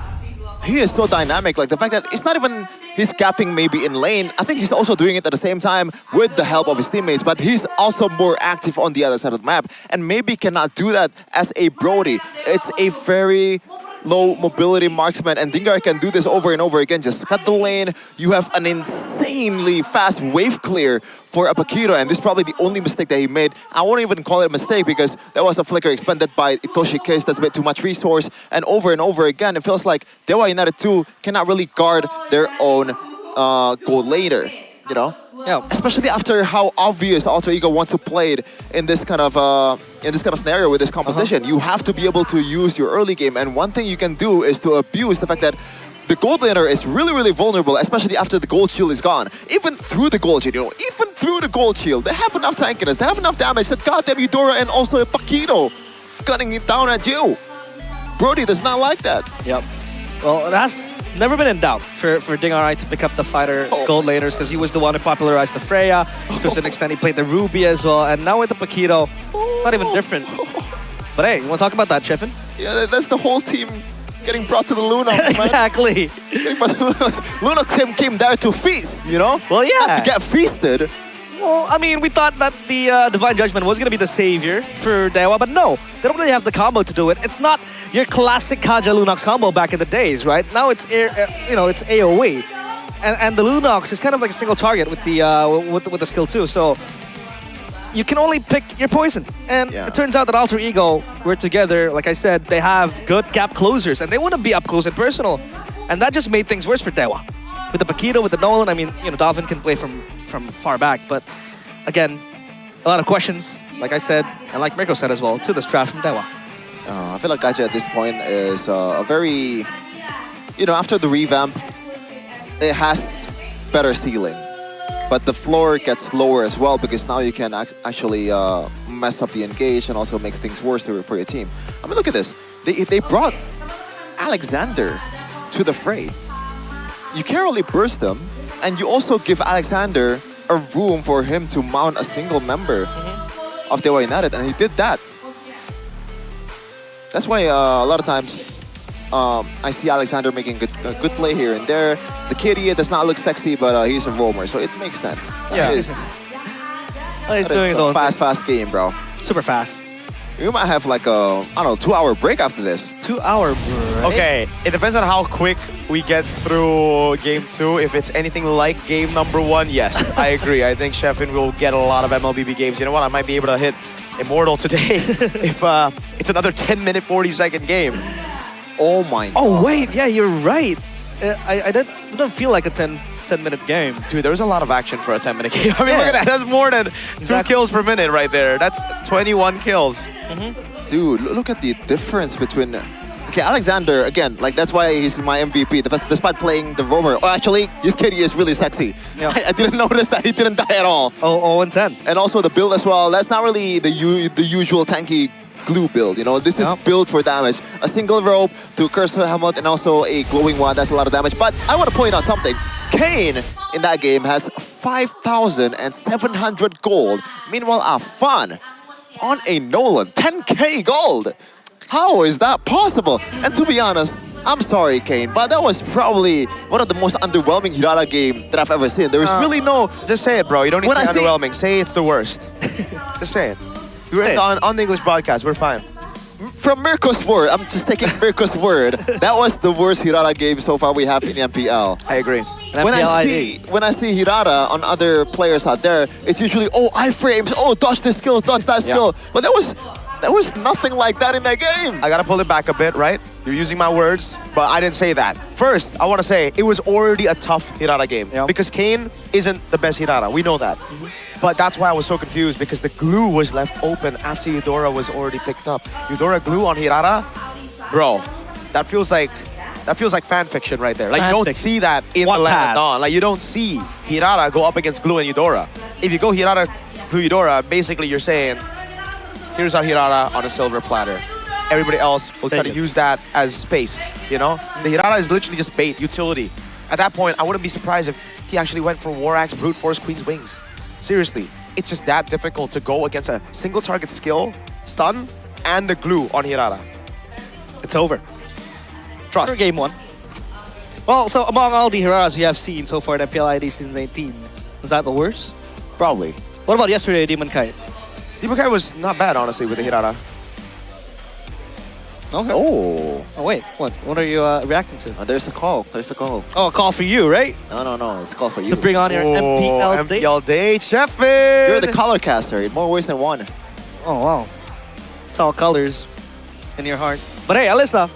he is so dynamic. Like, the fact that it's not even he's capping maybe in lane. I think he's also doing it at the same time with the help of his teammates, but he's also more active on the other side of the map, and maybe cannot do that as a Brody. It's a very low mobility marksman, and Dingarai can do this over and over again. Just cut the lane. You have an insanely fast wave clear for a Paquito, and this is probably the only mistake that he made. I won't even call it a mistake because there was a flicker expended by Itoshi Case. That's a bit too much resource, and over again, it feels like Dewa United 2 cannot really guard their own goal later, you know? Yeah. Especially after how obvious Alter Ego wants to play it in this kind of scenario with this composition. You have to be able to use your early game, and one thing you can do is to abuse the fact that the gold laner is really, really vulnerable, especially after the gold shield is gone. Even through the gold shield, even through the gold shield, they have enough tankiness, they have enough damage that goddamn Eudora and also a Paquito gunning it down at you. Brody does not like that. Yep. Well, it has never been in doubt for Dingarai to pick up the fighter gold laners because he was the one who popularized the Freya. To an extent, he played the Ruby as well, and now with the Paquito, not even different. But hey, you want to talk about that, Chefin? Yeah, that's the whole team getting brought to the Lunox, man. Exactly. Getting brought to the Lunox. Lunox team came there to feast, you know? Well, yeah. Not to get feasted. Well, I mean, we thought that the Divine Judgment was going to be the savior for Dewa, but no, they don't really have the combo to do it. It's not your classic Kaja Lunox combo back in the days, right? Now it's it's AoE, and the Lunox is kind of like a single target with the with the skill too. So you can only pick your poison, and it turns out that Alter Ego were together. Like I said, they have good gap closers, and they want to be up close and personal, and that just made things worse for Dewa. With the Paquito, with the Nolan, I mean, Dolphin can play from far back, but again, a lot of questions, like I said, and like Mirko said as well, to this draft from Dewa. I feel like Gacha at this point is a very, after the revamp, it has better ceiling, but the floor gets lower as well because now you can actually mess up the engage and also makes things worse for your team. I mean, look at this. They brought Alexander to the fray. You can't really burst them, and you also give Alexander a room for him to mount a single member of Dewa United, and he did that. That's why a lot of times I see Alexander making a good play here and there. The kitty does not look sexy, but he's a roamer, so it makes sense. Yeah. He's doing his own fast game, bro. Super fast. You might have like a, 2-hour break after this. 2-hour break? Okay, it depends on how quick we get through game 2. If it's anything like game number 1, yes, I agree. I think Sheffin will get a lot of MLBB games. You know what? I might be able to hit Immortal today if it's another 10-minute, 40-second game. Oh my god. Oh wait, yeah, you're right. I don't feel like a 10-minute game. Dude, there was a lot of action for a 10-minute game. I mean, look at that. That's more than 2 kills per minute right there. That's 21 kills. Dude, look at the difference between... Okay, Alexander, again, like that's why he's my MVP, despite playing the roamer. Oh, actually, his kitty is really sexy. Yeah. I didn't notice that he didn't die at all. Oh, and 10. And also the build as well. That's not really the usual tanky glue build, This is built for damage. A single rope to curse her helmet and also a glowing one. That's a lot of damage. But I want to point out something. Kane in that game has 5,700 gold. Meanwhile, Afan on a Nolan, 10k gold. How is that possible? And to be honest, I'm sorry, Kane, but that was probably one of the most underwhelming Hirata game that I've ever seen. There was really no... Just say it, bro. You don't need to be underwhelming. Say it's the worst. Just say it. We're on the English broadcast. We're fine. From Mirko's word, I'm just taking Mirko's word. That was the worst Hirata game so far we have in MPL. I agree. When I see Hirata on other players out there, it's usually, oh, iframes, oh, dodge this skill, dodge that skill. But there was nothing like that in that game. I gotta pull it back a bit, right? You're using my words, but I didn't say that. First, I want to say it was already a tough Hirata game because Kane isn't the best Hirata. We know that. But that's why I was so confused because the glue was left open after Eudora was already picked up. Eudora glue on Hirata, bro, that feels like fan fiction right there. Like, you don't see that in the Land of Dawn. Like, you don't see Hirata go up against glue and Eudora. If you go Hirata glue Eudora, basically you're saying, here's our Hirata on a silver platter. Everybody else will try to use that as space, you know? The Hirata is literally just bait, utility. At that point, I wouldn't be surprised if he actually went for War Axe, Brute Force, Queen's Wings. Seriously, it's just that difficult to go against a single target skill, stun, and the glue on Hirata. It's over. Trust. For game 1. Well, so among all the Hiratas you have seen so far in MPL ID Season 18, was that the worst? Probably. What about yesterday, Demon Kite? Demon Kite was not bad, honestly, with the Hirata. Okay. Oh, wait, what are you reacting to? There's a call. There's a call. Oh, a call for you, right? No. It's a call for you. To bring on your MPL date? MPL date, Sheffield! You're the color caster in more ways than one. Oh, wow. It's all colors in your heart. But hey, Alyssa,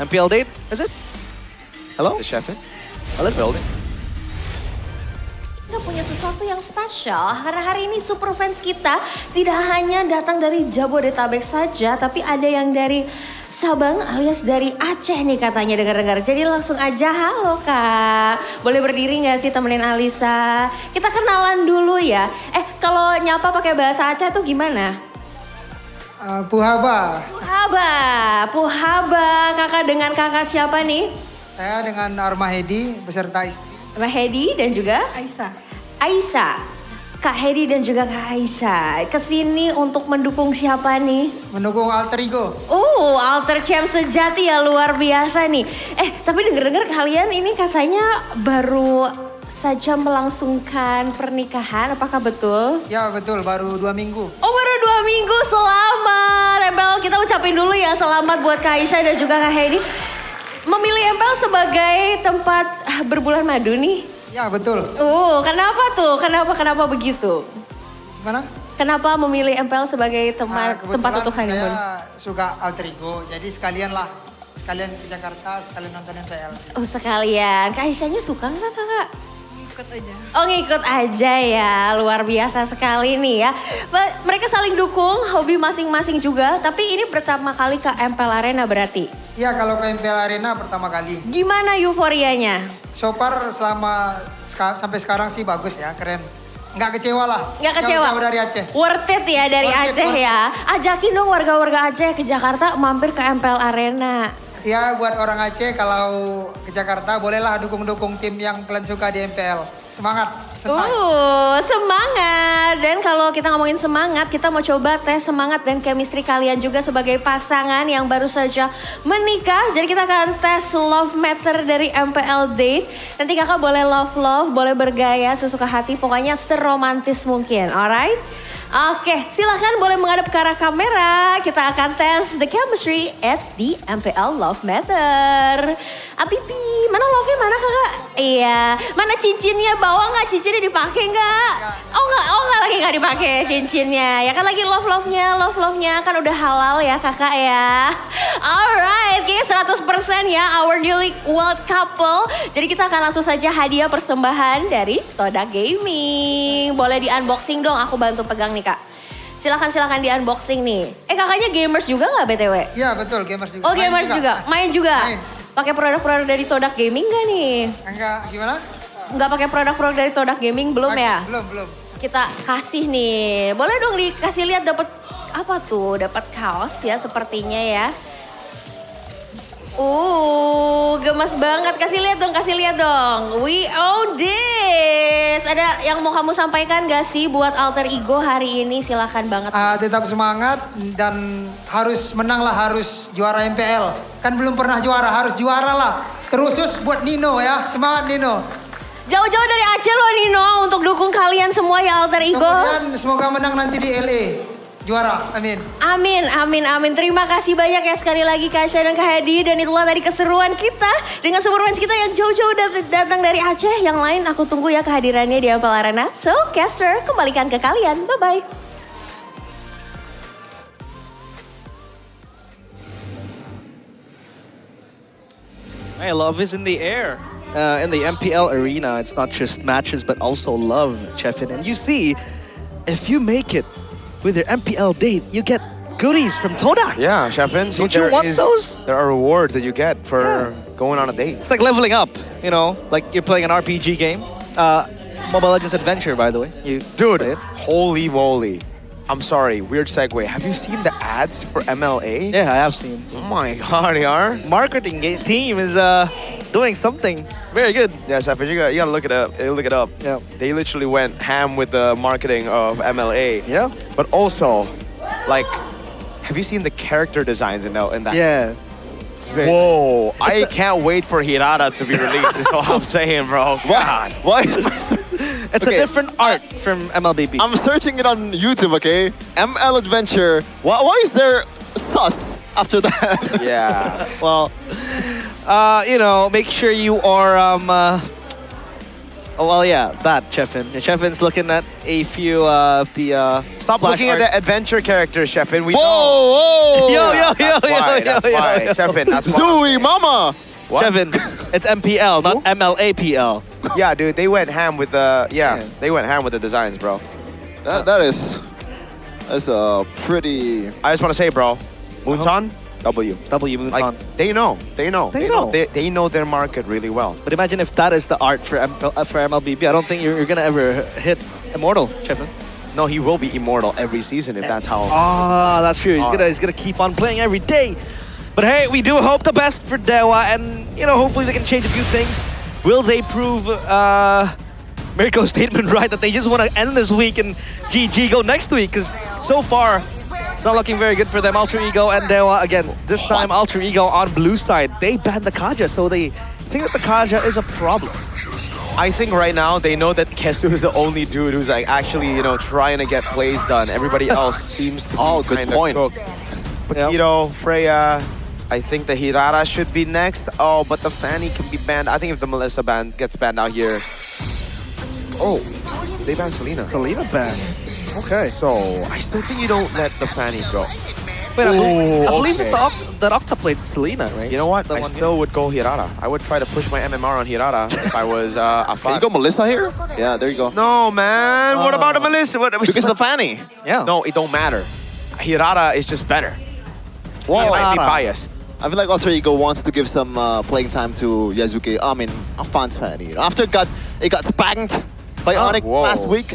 MPL date, is it? Hello? The Sheffield? Alyssa. Kita punya sesuatu yang spesial, karena hari ini super fans kita tidak hanya datang dari Jabodetabek saja, tapi ada yang dari Sabang alias dari Aceh nih katanya dengar-dengar. Jadi langsung aja, halo Kak. Boleh berdiri nggak sih temenin Alisa? Kita kenalan dulu ya. Kalau nyapa pakai bahasa Aceh tuh gimana? Puhaba. Puhaba. Kakak dengan kakak siapa nih? Saya dengan Arma Hedi beserta istri. Arma Hedi dan juga? Aisyah. Kak Hedi dan juga Kak Aisyah kesini untuk mendukung siapa nih? Mendukung Alter Ego. Oh, Alter Champ sejati ya, luar biasa nih. Tapi denger-denger kalian ini katanya baru saja melangsungkan pernikahan, apakah betul? Ya betul, baru 2 minggu. Oh, baru 2 minggu, selamat. MPL kita ucapin dulu ya selamat buat Kak Aisyah dan juga Kak Hedi. Memilih MPL sebagai tempat berbulan madu nih? Ya betul. Kenapa tuh? Kenapa begitu? Gimana? Kenapa memilih MPL sebagai tempat untuk honeymoon? Saya suka Alter Ego, jadi sekalian ke Jakarta, sekalian nonton MPL. Oh sekalian, Kak Aisyahnya suka nggak kakak? Ngikut aja. Oh ngikut aja ya, luar biasa sekali nih ya. Mereka saling dukung, hobi masing-masing juga, tapi ini pertama kali ke MPL Arena berarti? Iya, kalau ke MPL Arena pertama kali. Gimana euforianya? So far sampai sekarang sih bagus ya, keren. Nggak kecewa lah. Nggak kecewa? Jauh dari Aceh. Worth it ya dari Aceh ya. Ajakin dong warga-warga Aceh ke Jakarta mampir ke MPL Arena. Ya buat orang Aceh kalau ke Jakarta bolehlah dukung-dukung tim yang kalian suka di MPL. Semangat. Semangat. Dan kalau kita ngomongin semangat, kita mau coba tes semangat dan chemistry kalian juga sebagai pasangan yang baru saja menikah. Jadi kita akan tes love meter dari MPL Date. Nanti kakak boleh love, boleh bergaya sesuka hati, pokoknya seromantis mungkin, alright? Oke, silahkan boleh menghadap ke arah kamera. Kita akan tes the chemistry at the MPL Love Meter. Apipi, mana love-nya mana kakak? Iya, mana cincinnya? Bawa nggak cincinnya dipakai nggak? Oh nggak lagi nggak dipakai cincinnya. Ya kan lagi love-nya kan udah halal ya kakak ya. Alright, kayaknya 100% ya our newly world couple. Jadi kita akan langsung saja hadiah persembahan dari Todak Gaming. Boleh di unboxing dong, aku bantu pegang nih kak. Silakan di unboxing nih. Kakaknya gamers juga nggak BTW? Iya betul, gamers juga. Oh gamers juga, main juga. Pakai produk-produk dari Todak Gaming nggak nih? Enggak, gimana? Nggak pakai produk-produk dari Todak Gaming belum ya? Belum. Kita kasih nih, boleh dong dikasih lihat dapat apa tuh? Dapat kaos ya sepertinya ya. Gemas banget. Kasih lihat dong. We own this. Ada yang mau kamu sampaikan gak sih buat alter ego hari ini? Silahkan banget. Tetap semangat dan harus menang lah, harus juara MPL. Kan belum pernah juara, harus juara lah. Terusus buat Nino ya, semangat Nino. Jauh-jauh dari Aceh loh Nino untuk dukung kalian semua ya alter ego. Kemudian semoga menang nanti di LA. Juara, amin. Amin. Terima kasih banyak ya sekali lagi Kak Asya dan Kak Hedi. Dan itulah tadi keseruan kita dengan super fans kita yang jauh-jauh datang dari Aceh. Yang lain aku tunggu ya kehadirannya di MPL Arena. So, caster, kembalikan ke kalian. Bye-bye. Hey, love is in the air. In the MPL arena, it's not just matches, but also love, Chefin. And you see, if you make it with your MPL date, you get goodies from Todak. Yeah, Chefin. Don't you want those? There are rewards that you get for going on a date. It's like leveling up, you know, like you're playing an RPG game. Mobile Legends Adventure, by the way. Dude, holy moly. I'm sorry, weird segue. Have you seen the ads for MLA? Yeah, I have seen. Oh my god, they are. Marketing team is doing something very good. Yeah, Safir, you gotta look it up. Look it up. Yeah. They literally went ham with the marketing of MLA. Yeah. But also, like, have you seen the character designs in that? Yeah. Whoa! I can't wait for Hirata to be released. Is what I'm saying, bro. What? Why is It's a different art from MLBB. I'm searching it on YouTube, okay? ML Adventure. Why is there sus after that? Yeah. Well, you know, make sure you are, that, Chefin. Chefin's looking at a few of the, Stop looking at the adventure characters, Chefin. We Whoa! That's why, Chefin, that's why. Zooey Mama! What? Chefin, it's MPL, not MLAPL. Yeah, dude, they went ham with the, they went ham with the designs, bro. That's a pretty... I just want to say, bro, Moonton, W. Moonton. Like, they know. They know their market really well. But imagine if that is the art for MLBB. I don't think you're gonna ever hit Immortal, Chefin. No, he will be immortal every season if that's how. That's true. He's gonna keep on playing every day. But hey, we do hope the best for Dewa, and you know, hopefully they can change a few things. Will they prove Mirko's statement right that they just want to end this week and GG go next week? Because so far, it's not looking very good for them. Alter Ego and Dewa again. This time, Alter Ego on blue side. They banned the Kaja, so they think that the Kaja is a problem. I think right now they know that Kesu is the only dude who's like actually, you know, trying to get plays done. Everybody else seems to be good point. But you know, Freya, I think the Hirara should be next. Oh, but the Fanny can be banned. I think if the Melissa gets banned out here. Oh, they banned Selena. Selena banned. Okay. So, I still think you don't let the Fanny go. Wait, I believe that Octa played Selena, right? You know what? I still would go Hirata. I would try to push my MMR on Hirata if I was Afan. Can you go Melissa here? Yeah, there you go. No, man. What about the Melissa? Because the Fanny. Yeah. No, it don't matter. Hirata is just better. Whoa. I might be biased. I feel like Alter Ego wants to give some playing time to Yazuki. I mean, Afan's Fanny. After it got spanked by Onyx last week.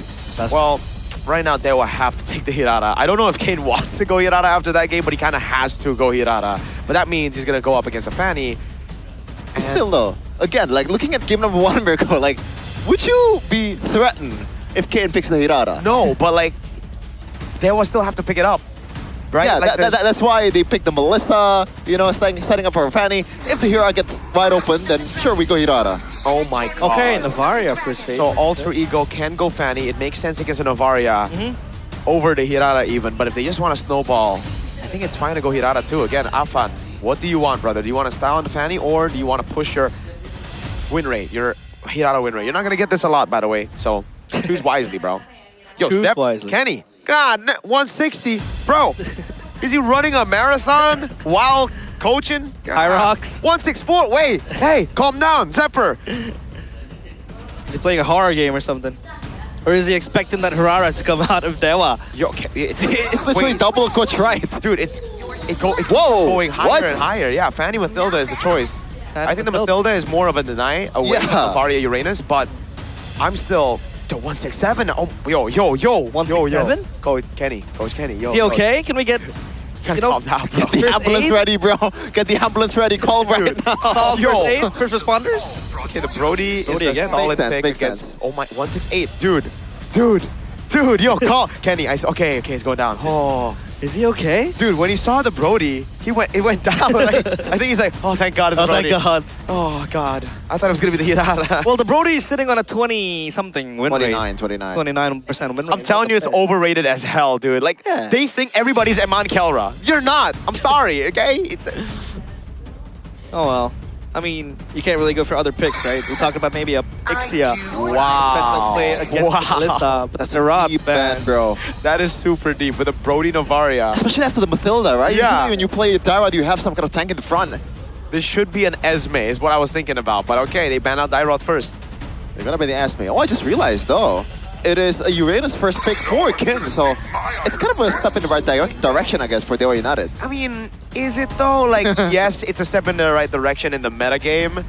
Well, right now they will have to take the Hirata. I don't know if Kane wants to go Hirata after that game, but he kind of has to go Hirata. But that means he's going to go up against a Fanny. Still though, again, like looking at game number 1, Mirko, like, would you be threatened if Kane picks the Hirata? No, but like, they will still have to pick it up. Right? Yeah, like that's why they picked the Melissa, you know, setting up for a Fanny. If the Hirata gets wide open, then sure, we go Hirata. Oh my god. Okay, Navaria first phase. So Alter Ego can go Fanny. It makes sense against a Navaria over the Hirata even. But if they just want to snowball, I think it's fine to go Hirata too. Again, Afan, what do you want, brother? Do you want to style on the Fanny or do you want to push your win rate, your Hirata win rate? You're not going to get this a lot, by the way. So choose wisely, bro. Yo, Choose wisely. Kenny. God, 160. Bro, is he running a marathon while coaching? Hyrox. 164. Wait, hey, calm down, Zephyr. Is he playing a horror game or something? Or is he expecting that Harara to come out of Dewa? Yo, it's literally double Coach right. Dude, it's going higher and higher. Yeah, Fanny Mathilda is the choice. I think the Mathilda is more of a deny away from Varia Uranus, but I'm still... 167. Oh, yo. 167? Coach Kenny, yo. Is he okay? Can we get Gotta calm down, bro. Get the ambulance ready, bro. Get the ambulance ready. Call right now. Call first aid, first responders. Okay, the Brody is Brody a again. solid Makes sense, pick makes against. sense. Oh my, 168, dude, yo, call Kenny. Okay, he's going down. Oh, is he okay? Dude, when he saw the Brody, it went down. Like, I think he's like, oh, thank God, it's a Brody. Thank God. Oh God, I thought it was gonna be the Hirara. Well, the Brody is sitting on a 20-something win rate. 29. 29% win rate. I'm telling you, it's overrated as hell, dude. Like, they think everybody's Eman Kelra. You're not. I'm sorry, okay? It's... Oh well. I mean, you can't really go for other picks, right? We talked about maybe a Ixia. Wow. Play against Kalista, but that's a rock, Deep band, bro. That is super deep with a Brody Novaria. Especially after the Mathilda, right? Yeah. Usually when you play Dyrod, you have some kind of tank in the front. This should be an Esme, is what I was thinking about. But okay, they ban out Dyrod first. They're gonna be the Esme. Oh, I just realized, though. It is a Uranus first pick for Kin, so it's kind of a step in the right direction, I guess, for Dewa United. I mean, is it though? Like, yes, it's a step in the right direction in the meta game,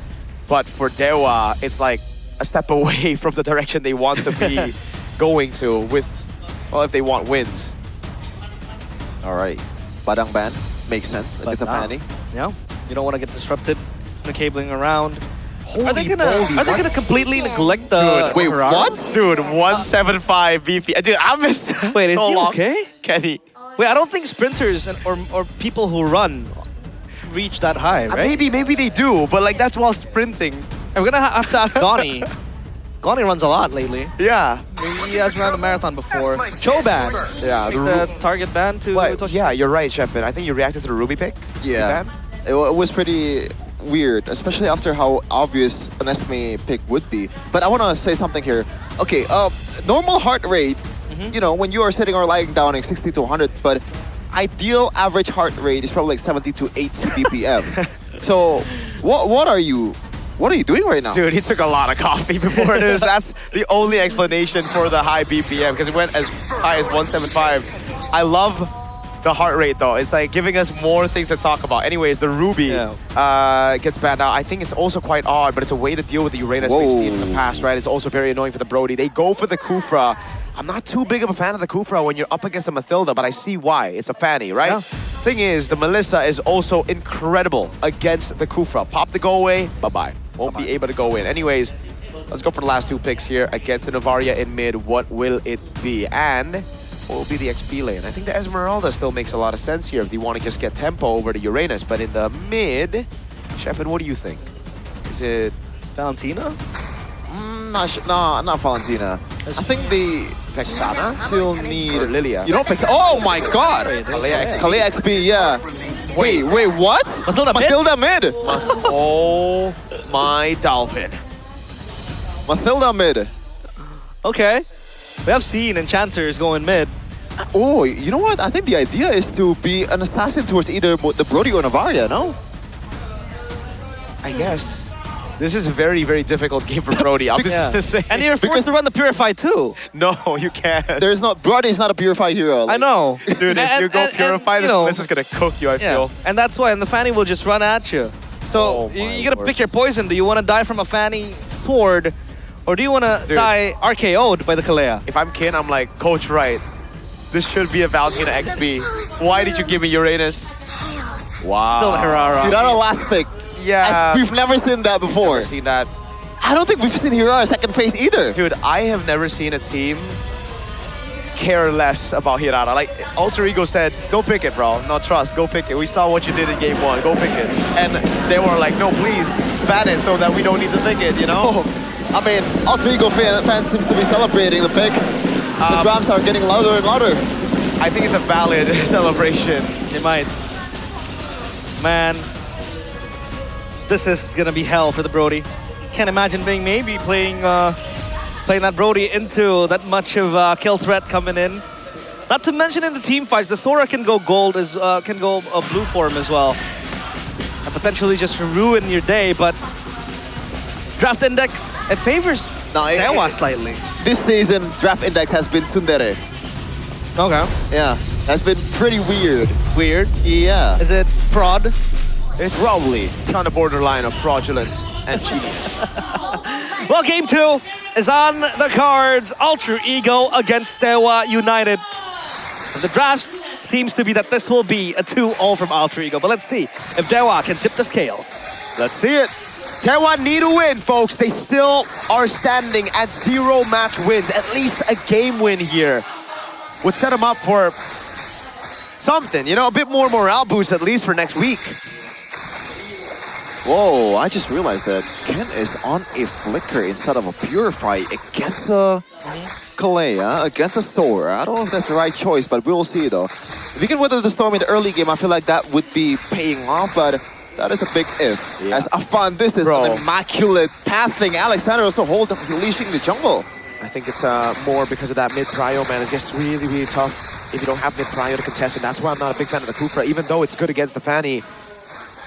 but for Dewa, it's like a step away from the direction they want to be going to with, well, if they want wins. All right. Badang ban. Makes sense. It's a fanny. Yeah. You don't want to get disrupted. The cabling around. Holy are they gonna completely neglect the... Wait, what? Dude, 175 BP. Dude, I missed Wait, is so he long. okay? Kenny. Wait, I don't think sprinters or people who run reach that high, right? Maybe they do, but like that's while sprinting. And we're gonna have to ask Gani. Gani runs a lot lately. Yeah. Maybe he has run a marathon before. Choban. Yeah, the target ban to... Yeah, you're right, Sheffin. I think you reacted to the Ruby pick. Yeah. It was pretty weird, especially after how obvious an Esme pick would be. But I want to say something here. Okay, normal heart rate, you know, when you are sitting or lying down, like 60 to 100, but ideal average heart rate is probably like 70 to 80 BPM. So, what are you doing right now? Dude, he took a lot of coffee before this. That's the only explanation for the high BPM, because it went as high as 175. I love the heart rate, though. It's like giving us more things to talk about. Anyways, the Ruby gets banned out. I think it's also quite odd, but it's a way to deal with the Uranus we've seen in the past, right? It's also very annoying for the Brody. They go for the Kufra. I'm not too big of a fan of the Kufra when you're up against the Mathilda, but I see why. It's a fanny, right? Yeah. Thing is, the Melissa is also incredible against the Kufra. Pop the go away, bye-bye. Won't be able to go in. Anyways, let's go for the last two picks here against the Novaria in mid. What will it be? And what will be the XP lane? I think the Esmeralda still makes a lot of sense here if you want to just get tempo over to Uranus. But in the mid, Sheffin, what do you think? Is it Valentina? Not Valentina. I think the Vexana still need Lilia. You know Vexana? Oh my God! Kalea XP, yeah. Wait, what? Mathilda mid. Oh my Dolphin. Mathilda mid. Okay. We have seen enchanters going mid. Oh, you know what? I think the idea is to be an assassin towards either the Brody or Novaria, no? I guess. This is a very, very difficult game for Brody. I'm just saying. And you're forced to run the Purify too. No, you can't. Brody is not a Purify hero. I know. Dude, if you go Purify, this is gonna cook you, I feel. And that's why, and the Fanny will just run at you. So you gotta pick your poison. Do you wanna die from a Fanny sword? Or do you want to die RKO'd by the Kalea? If I'm Kin, I'm like, Coach Wright, this should be a Valentina XP. Why did you give me Uranus? Wow. Still Hirara. Hirara last pick. Yeah. We've never seen that before. Never seen that. I don't think we've seen Hirara second phase either. Dude, I have never seen a team care less about Hirara. Like, Alter Ego said, go pick it, bro. No, trust, go pick it. We saw what you did in game 1. Go pick it. And they were like, no, please, ban it so that we don't need to pick it, you know? I mean, Alter Ego fans seems to be celebrating the pick. The drums are getting louder and louder. I think it's a valid celebration. It might. Man, this is gonna be hell for the Brody. Can't imagine being maybe playing that Brody into that much of kill threat coming in. Not to mention in the team fights, the Sora can go gold, can go blue form as well, and potentially just ruin your day. But draft index, it favors Dewa slightly. This season, draft index has been tsundere. Okay. Yeah, that's been pretty weird. Weird? Yeah. Is it fraud? It's probably. It's on the borderline of fraudulent and cheating. Well, game 2 is on the cards. Alter Ego against Dewa United. And the draft seems to be that this will be a 2-0 from Alter Ego. But let's see if Dewa can tip the scales. Let's see it. Dewa need a win, folks. They still are standing at 0 match wins. At least a game win here would set them up for something, you know, a bit more morale boost at least for next week. Whoa, I just realized that Ken is on a Flicker instead of a Purify against a Kalea, against a Sora. I don't know if that's the right choice, but we'll see though. If you can weather the storm in the early game, I feel like that would be paying off, but that is a big if. Yeah. As Afan, this is an immaculate pathing. Alexander also leashing the jungle. I think it's more because of that mid-prio, man. It gets really, really tough if you don't have mid-prio to contest, and that's why I'm not a big fan of the Kufra. Even though it's good against the Fanny,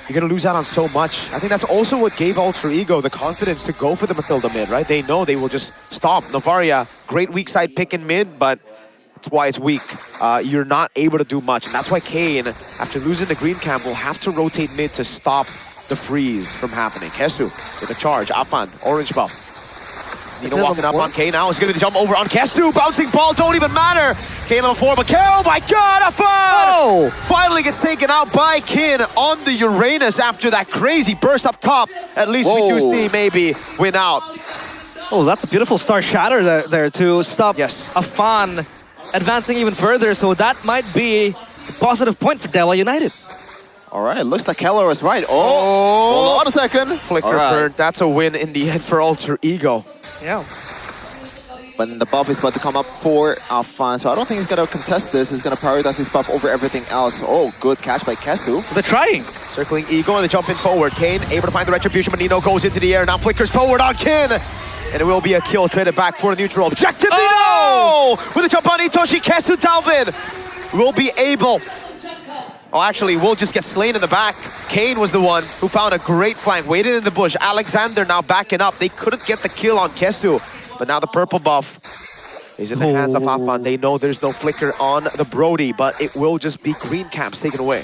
you're going to lose out on so much. I think that's also what gave Alter Ego the confidence to go for the Mathilda mid, right? They know they will just stomp. Novaria, great weak side pick in mid, but that's why it's weak. You're not able to do much, and that's why Kane, after losing the green camp, will have to rotate mid to stop the freeze from happening. Kestu with a charge. Afan, orange buff. Nino walking up on Kane now. He's going to jump over on Kestu. Bouncing ball, don't even matter. Kane level 4, but oh my god, Afan! Finally gets taken out by Kin on the Uranus after that crazy burst up top. At least we do see maybe win out. Oh, that's a beautiful Star Shatter there to stop Afan advancing even further. So that might be a positive point for Dewa United. All right, looks like Keller was right. Hold on a second. Flicker burn. That's a win in the end for Alter Ego. Yeah. But the buff is about to come up for Afan, so I don't think he's going to contest this. He's going to prioritize his buff over everything else. Oh, good catch by Kestu. They're trying. Circling Ego and they jump in forward. Kane able to find the retribution, but Nino goes into the air. Now flickers forward on Kin. And it will be a kill. Traded back for the neutral. Objective Nino! With a jump on Itoshi, Kestu Dalvin will be able... Oh, actually, we'll just get slain in the back. Kane was the one who found a great flank, waited in the bush. Alexander now backing up. They couldn't get the kill on Kestu, but now the purple buff is in the hands of Afan. They know there's no flicker on the Brody, but it will just be green caps taken away.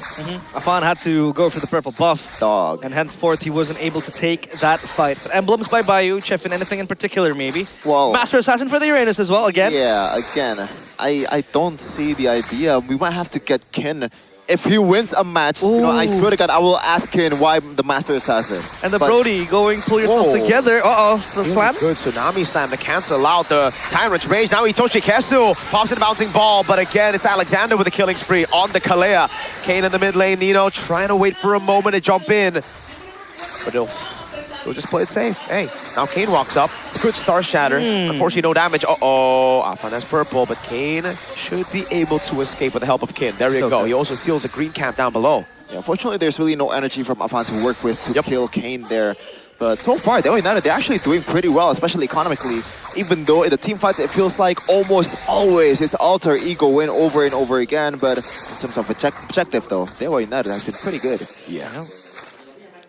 Afan had to go for the purple buff. Dog. And henceforth, he wasn't able to take that fight. But emblems by Bayou, Chefin, anything in particular, maybe? Well, Master Assassin for the Uranus as well, again. Yeah, again, I don't see the idea. We might have to get Ken. If he wins a match, you know, I swear to God, I will ask him why the Master Assassin. And the Brody going, pull yourself together. The slam. Good tsunami slam to cancel out the Tyrant's Rage. Now Itoshi Kestu pops in the bouncing ball, but again, it's Alexander with a killing spree on the Kalea. Kane in the mid lane, Nino trying to wait for a moment to jump in. But he'll just play it safe. Hey, now Kane walks up. Good Star Shatter. Unfortunately, no damage. Afan has purple, but Kane should be able to escape with the help of Kin. There you go. He also steals a green camp down below. Yeah, unfortunately, there's really no energy from Afan to work with to kill Kane there. But so far, they're actually doing pretty well, especially economically. Even though in the team fights, it feels like almost always it's Alter Ego win over and over again. But in terms of objective, though, Dewa United has been pretty good. Yeah,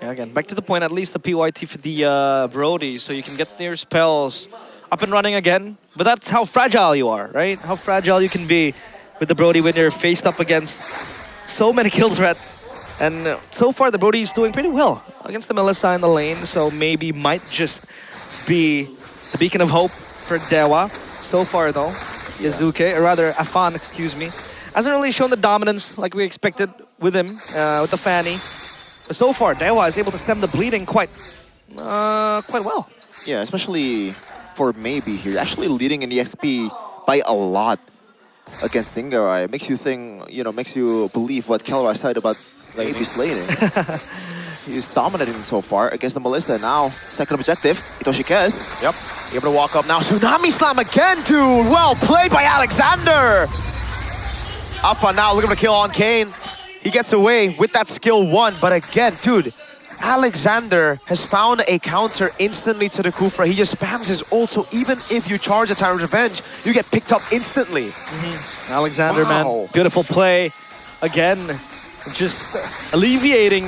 again, back to the point, at least the PYT for the Brody, so you can get your spells up and running again. But that's how fragile you are, right? How fragile you can be with the Brody when you're faced up against so many kill threats. And so far, the Brody is doing pretty well against the Melissa in the lane, so maybe might just be the beacon of hope for Dewa. So far, though, Yazuke, or rather Afan, excuse me, hasn't really shown the dominance like we expected with him, with the Fanny. But so far, Dewa is able to stem the bleeding quite well. Yeah, especially for Maybe here. Actually leading in the XP by a lot against Dingarai. It makes you think, you know, makes you believe what Kelra said about Maybe's laning. He's dominating so far against the Melissa. Now, second objective, Itoshi Kes. Yep, able to walk up now. Tsunami Slam again, dude! Well played by Alexander! Afan now looking for a kill on Kane. He gets away with that skill 1, but again, dude, Alexander has found a counter instantly to the Kufra. He just spams his ult, so even if you charge a Tyrant's Revenge, you get picked up instantly. Alexander, man, beautiful play. Again, just alleviating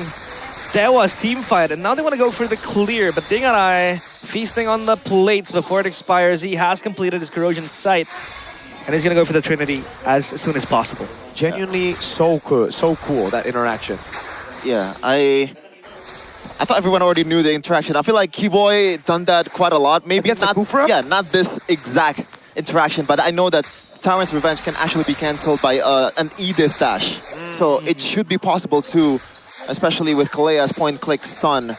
Dewa's team fight, and now they want to go for the clear, but Dingarai feasting on the plates before it expires. He has completed his Corrosion Sight, and he's going to go for the Trinity as soon as possible. Genuinely so cool, that interaction. Yeah, I thought everyone already knew the interaction. I feel like Keyboy done that quite a lot. Maybe not, not this exact interaction, but I know that Tyrant's Revenge can actually be cancelled by an Edith dash. So it should be possible too, especially with Kalea's point-click stun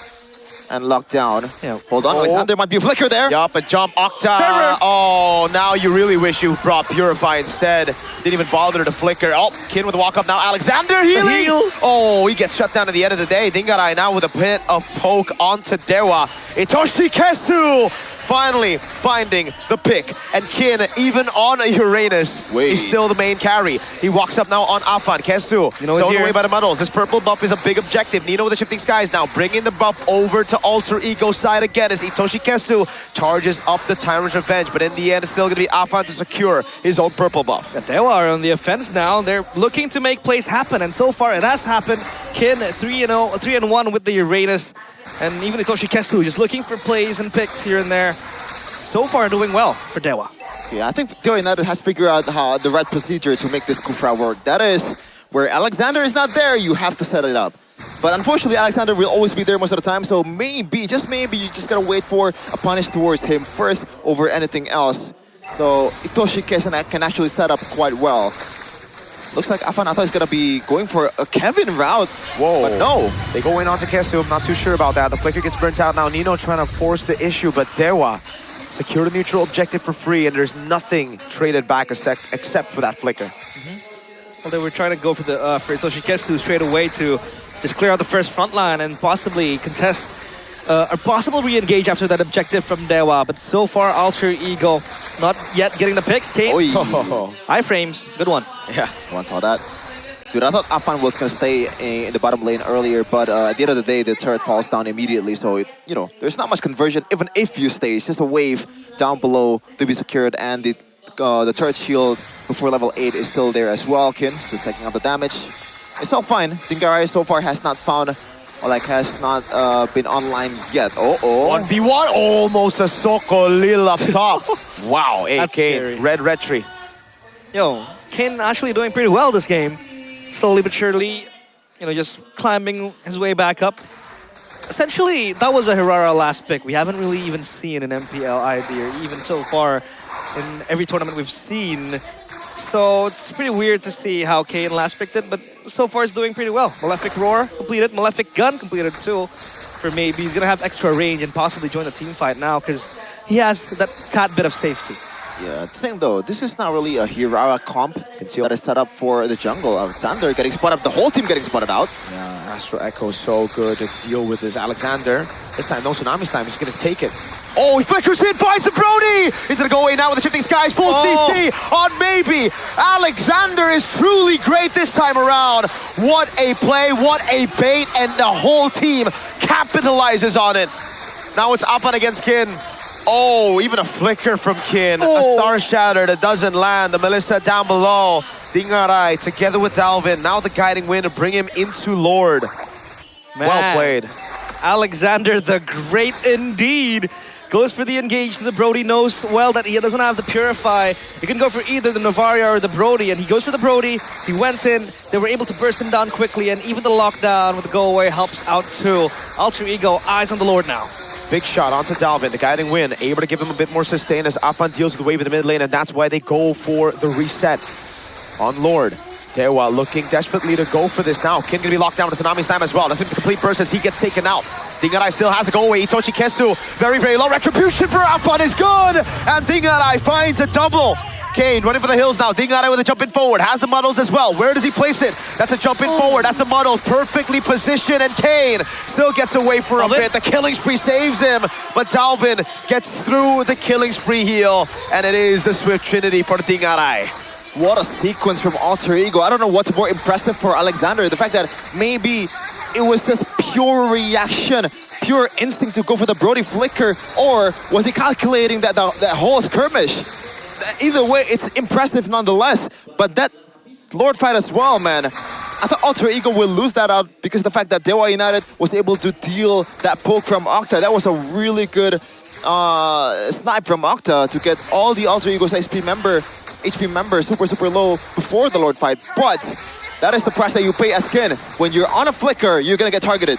and lockdown. Yeah. Hold on, Alexander might be a flicker there. Yup, a jump, Octa. Oh, now you really wish you brought Purify instead. Didn't even bother to flicker. Oh, Kin with the walk up now. Alexander healing. Oh, he gets shut down at the end of the day. Dingarai now with a bit of poke onto Dewa. Itoshi Kesu finally finding the pick. And Kin, even on a Uranus, is still the main carry. He walks up now on Afan. Kesu, thrown away by the muddles. This purple buff is a big objective. Nino with the shifting skies now, bringing the buff over to Alter Ego side again as Itoshi Kesu charges up the Tyrant's Revenge. But in the end, it's still going to be Afan to secure his own purple buff. Dewa are on the offense now. They're looking to make plays happen, and so far it has happened. Kin 3-1 with the Uranus, and even Itoshi Kesu just looking for plays and picks here and there. So far doing well for Dewa. Yeah, I think Dewa United has figured out how the right procedure to make this Kufra work. That is, where Alexander is not there, you have to set it up. But unfortunately, Alexander will always be there most of the time, so maybe, just maybe, you just gotta wait for a punish towards him first over anything else. So Itoshi Kesu can actually set up quite well. Looks like Afan, I thought he's gonna be going for a Kevin route. Whoa. But no. They go in onto Kesu. I'm not too sure about that. The flicker gets burnt out now. Nino trying to force the issue, but Dewa secure the neutral objective for free, and there's nothing traded back except for that flicker. Well, they were trying to go for the for Itoshi Kesu straight away to just clear out the first front line and possibly contest a possible re-engage after that objective from Dewa. But so far, Alter Ego not yet getting the picks. Kane. Iframes, good one. Yeah, one saw that. Dude, I thought Afan was going to stay in the bottom lane earlier, but at the end of the day, the turret falls down immediately. So, there's not much conversion. Even if you stay, it's just a wave down below to be secured. And the turret shield before level 8 is still there as well. Kin just taking out the damage. It's all fine. Dingarai so far has not found, or has not been online yet. 1v1, almost a Soko Lil up top. Wow, AK, red tree. Yo, Kin actually doing pretty well this game. Slowly but surely, just climbing his way back up. Essentially, that was a Hirara last pick. We haven't really even seen an MPL ID, or even so far in every tournament we've seen. So it's pretty weird to see how Kane last picked it, but so far it's doing pretty well. Malefic Roar completed, Malefic Gun completed too. For maybe he's gonna have extra range and possibly join the team fight now because he has that tad bit of safety. Yeah, the thing though, this is not really a Hirara comp that is set up for the jungle. Alexander getting spotted up, the whole team getting spotted out. Yeah, Astro Echo so good to deal with this Alexander. This time, no Tsunami's time, he's gonna take it. Oh, he flickers in, finds the Brody! He's gonna go away now with the shifting skies, full CC on maybe. Alexander is truly great this time around. What a play, what a bait, and the whole team capitalizes on it. Now it's Apan against Kin. Oh, even a flicker from Kin. A Star Shatter that doesn't land. The Melissa down below. Dingarai together with Dalvin. Now the guiding wind to bring him into Lord. Man. Well played. Alexander the Great indeed. Goes for the engage. The Brody knows well that he doesn't have the Purify. He can go for either the Novaria or the Brody, and he goes for the Brody. He went in. They were able to burst him down quickly, and even the lockdown with the go away helps out too. Alter Ego, eyes on the Lord now. Big shot onto Dalvin, the guiding win, able to give him a bit more sustain as Afan deals with the wave in the mid lane, and that's why they go for the reset on Lord. Dewa looking desperately to go for this now. Kin gonna be locked down with Tsunami's time as well. That's gonna be the complete burst as he gets taken out. Dingarai still has a go away. Itoshi Kesu, very, very low. Retribution for Afan is good! And Dingarai finds a double. Kane running for the hills now. Dingarai with a jump in forward. Has the muddles as well. Where does he place it? That's a jump in forward. That's the muddles. Perfectly positioned. And Kane still gets away for a bit. The killing spree saves him. But Dalvin gets through the killing spree heal. And it is the Swift Trinity for Dingarai. What a sequence from Alter Ego. I don't know what's more impressive for Alexander. The fact that maybe it was just pure reaction, pure instinct to go for the Brody flicker, or was he calculating that whole skirmish? Either way, it's impressive nonetheless. But that Lord fight as well, man. I thought Alter Ego will lose that out because of the fact that Dewa United was able to deal that poke from Octa. That was a really good snipe from Octa to get all the Alter Ego's HP member super low before the Lord fight. But that is the price that you pay as Kin. When you're on a flicker, you're gonna get targeted.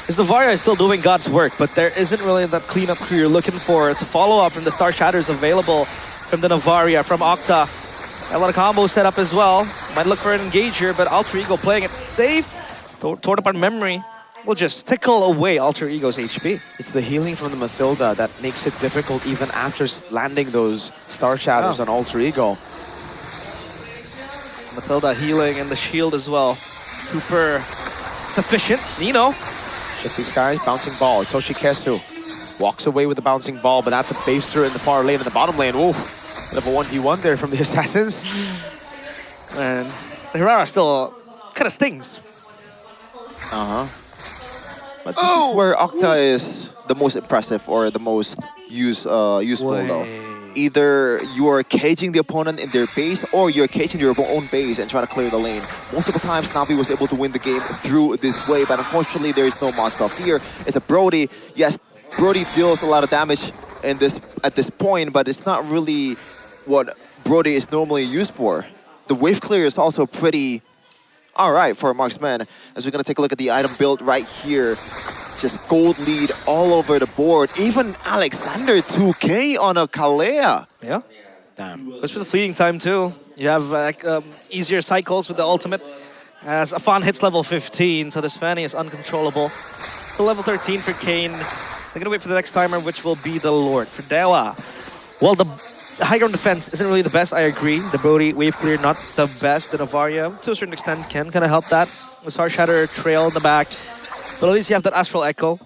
His Novaria is still doing God's work, but there isn't really that cleanup crew you're looking for to follow up from the Star Shatters available. from the Navaria, from Octa. A lot of combos set up as well. Might look for an engager, but Alter Ego playing it safe. Torn apart memory will just tickle away Alter Ego's HP. It's the healing from the Mathilda that makes it difficult even after landing those Star Shadows on Alter Ego. Mathilda healing and the shield as well. Super sufficient. Nino. Shifty Skies, bouncing ball. Toshikesu walks away with the bouncing ball, but that's a baster in the far lane. In the bottom lane, whoa. Bit of a 1v1 there from the Assassins. And the Hirara still kind of stings. But this is where Octa is the most impressive or the most useful though. Either you are caging the opponent in their base or you're caging your own base and trying to clear the lane. Multiple times Navi was able to win the game through this way, but unfortunately there is no Moskov here. It's a Brody. Yes, Brody deals a lot of damage in this at this point, but it's not really what Brody is normally used for. The wave clear is also pretty alright for Marksman, as we're gonna take a look at the item build right here. Just gold lead all over the board. Even Alexander 2K on a Kalea. Yeah. Damn. Goes for the fleeting time too. You have easier cycles with the ultimate. As Afan hits level 15, so this Fanny is uncontrollable. So level 13 for Kane. They're gonna wait for the next timer, which will be the Lord. For Dewa, well, the high ground defense isn't really the best, I agree. The Brody wave clear, not the best. The Navaria, to a certain extent, can kind of help that. The Star Shatter trail in the back. But at least you have that Astral Echo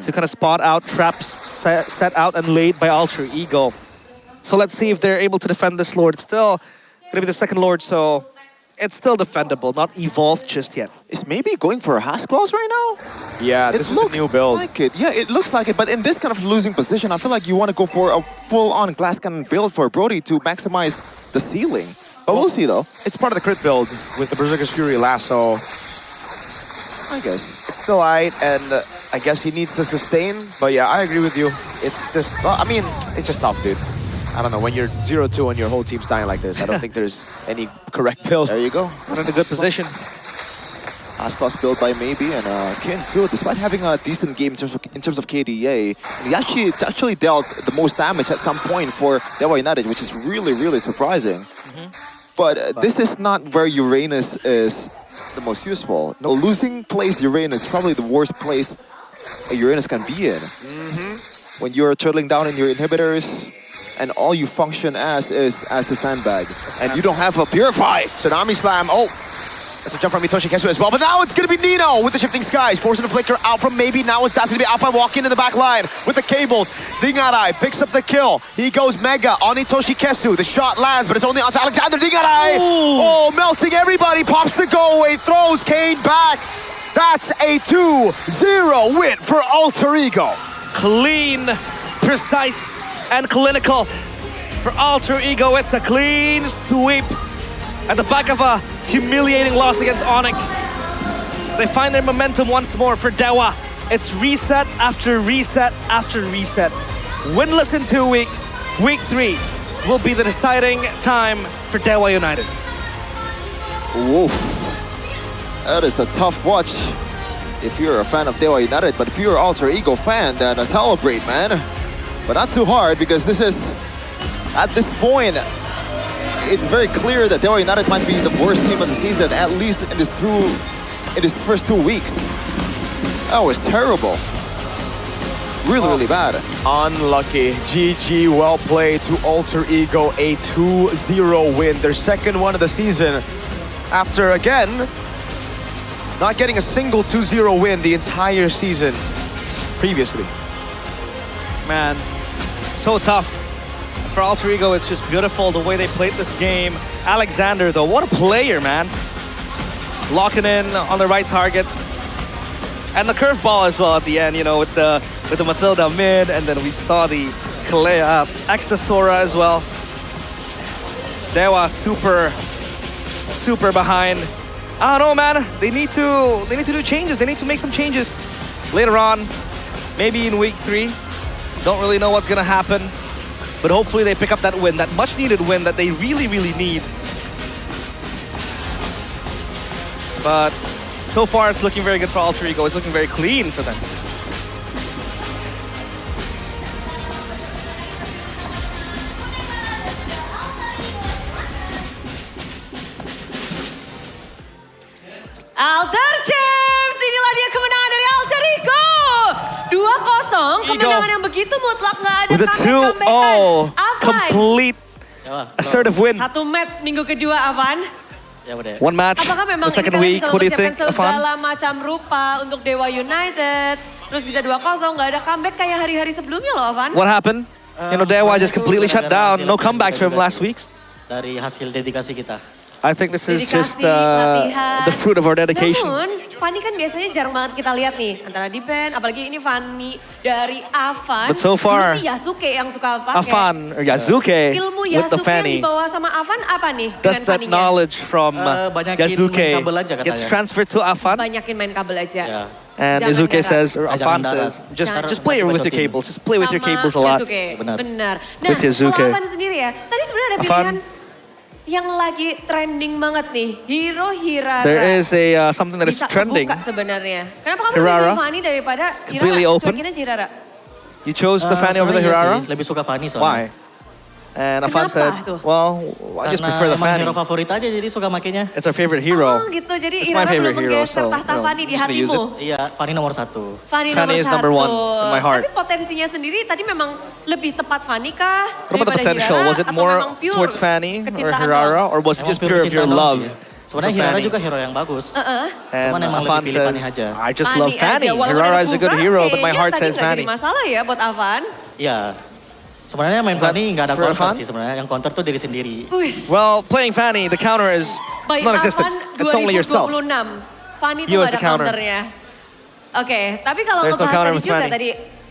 to kind of spot out traps set out and laid by Alter Ego. So let's see if they're able to defend this Lord. It's still going to be the second Lord, so it's still defendable, not evolved just yet. Is maybe going for a Has Claws right now? Yeah, this is a new build. Like it. Yeah, it looks like it, but in this kind of losing position, I feel like you want to go for a full-on glass cannon build for Brody to maximize the ceiling. But we'll see though. It's part of the crit build with the Berserker's Fury lasso. I guess. It's still alright, and I guess he needs to sustain. But yeah, I agree with you. It's just, well, I mean, it's just tough, dude. I don't know, when you're 0-2 and your whole team's dying like this, I don't think there's any correct build. There you go. Not in a good position. Has Claws built by Maybe and Kin too, despite having a decent game in terms of KDA. He actually dealt the most damage at some point for Dewa United, which is really, really surprising. But this is not where Uranus is the most useful. No, losing place Uranus is probably the worst place a Uranus can be in. When you're turtling down in your inhibitors and all you function as is as the sandbag. And you don't have a Purify. Tsunami Slam, oh. That's a jump from Toshikesu as well. But now it's going to be Nino with the Shifting Skies. Forcing the Flicker out from Maybe. Now it's going to be Alpha walking in the back line with the cables. Dingarai picks up the kill. He goes Mega on Toshikesu. The shot lands, but it's only onto Alexander Dingarai. Oh, melting everybody. Pops the go away. Throws Kane back. That's a 2-0 win for Alter Ego. Clean, precise, and clinical. For Alter Ego, it's a clean sweep. At the back of a humiliating loss against Onyx. They find their momentum once more for Dewa. It's reset after reset after reset. Winless in 2 weeks. Week 3 will be the deciding time for Dewa United. Woof. That is a tough watch if you're a fan of Dewa United, but if you're an Alter Ego fan, then celebrate, man. But not too hard, because this is, at this point, it's very clear that Dewa United might be the worst team of the season, at least in this first 2 weeks. That was terrible. Really, really bad. Unlucky. GG, well played to Alter Ego. A 2-0 win. Their second one of the season. After, again, not getting a single 2-0 win the entire season previously. Man, so tough. For Alter Ego, it's just beautiful the way they played this game. Alexander, though, what a player, man. Locking in on the right target. And the curveball as well at the end, you know, with the Mathilda mid, and then we saw the Kalea extra Sora as well. Dewa super behind. I don't know, man. They need to do changes. They need to make some changes later on, maybe in week 3. Don't really know what's gonna happen. But hopefully they pick up that win, that much-needed win that they really, really need. But so far, it's looking very good for Alter Ego. It's looking very clean for them. Alter Champs, inilah dia kemenangan dari Alter Ego. 2-0, kemenangan yang begitu mutlak, nggak ada With a 2-0, complete assertive win. Satu match minggu kedua, Avan. One match, Apakah memang the second ini week, kalian what do bisa you think, mempersiapkan Afan? segala macam rupa untuk Dewa United? Terus bisa 2-0, nggak ada comeback kayak hari-hari sebelumnya loh, Avan. What happened? Dewa just completely shut down. No comebacks from last week. Dari hasil dedikasi kita. I think this is just latihan. the fruit of our dedication. Namun, Fanny kan biasanya jarang banget kita lihat nih. Antara Dipen, apalagi ini Fanny dari Avan. But so far, dulu sih Yasuke yang suka pakai. Afan or Yazuke Ilmu with the Yasuke yang Fanny. dibawa sama Avan apa nih Does dengan that Fanny-nya? knowledge from banyakin Yazuke main kabel aja katanya. gets transferred to Afan? Banyakin main kabel aja. And Jangan Yazuke darat. says, or Afan darat. says, just Jangan- play with your cables. Just play with your Sama cables a lot. Yasuke. Benar. Benar. Nah, With Yasuke. kalau Avan sendiri ya, tadi sebenarnya ada Avan. pilihan yang lagi trending banget nih, Hiro Hirara. There is a something that is Bisa trending. kebuka sebenarnya. Kenapa kamu Hirara. lebih Fanny daripada Completely Hirara? open. Cuekin aja Hirara. You chose the Fanny over the Hirara? Lebih suka Fanny soalnya. Why? And Afan Kenapa said, tuh? well, I just prefer the emang Fanny. hero favorit aja jadi suka makainya. It's our favorite hero. Oh gitu, jadi It's my Hirara favorite belum hero, menggeser so, tahta you know, Fanny di just gonna use hatimu. Iya, Fanny nomor 1. Fanny Fanny nomor is number 1 in my heart. Tapi potensinya sendiri tadi memang lebih tepat Fanny kah? What about the daripada potential? Hirara? Was it Atau more memang pure towards Fanny or kecintaan Hirara, lo? or was it Emang just pure pure of your kecintaan love? doang sih ya. Sebenarnya for Hirara Fanny? juga hero yang bagus. And Cuman emang Afan lebih pilih says, Fanny aja. I just Fanny love Fanny. aja, walaupun Hirara ada is a good Kufra, hero, but my kayaknya heart tadi says nggak Fanny. jadi masalah ya buat Avan. Iya. Sebenarnya main Is that Fanny nggak ada for counter Afan? sih sebenarnya. Yang counter tuh diri sendiri. Wih. Well, playing Fanny, the counter is By non-existent. Avan It's only yourself. 2026. Fanny You tuh as gak the ada counter. counternya. Oke, tapi kalau There's no ngebahas counter tadi with juga Fanny. tadi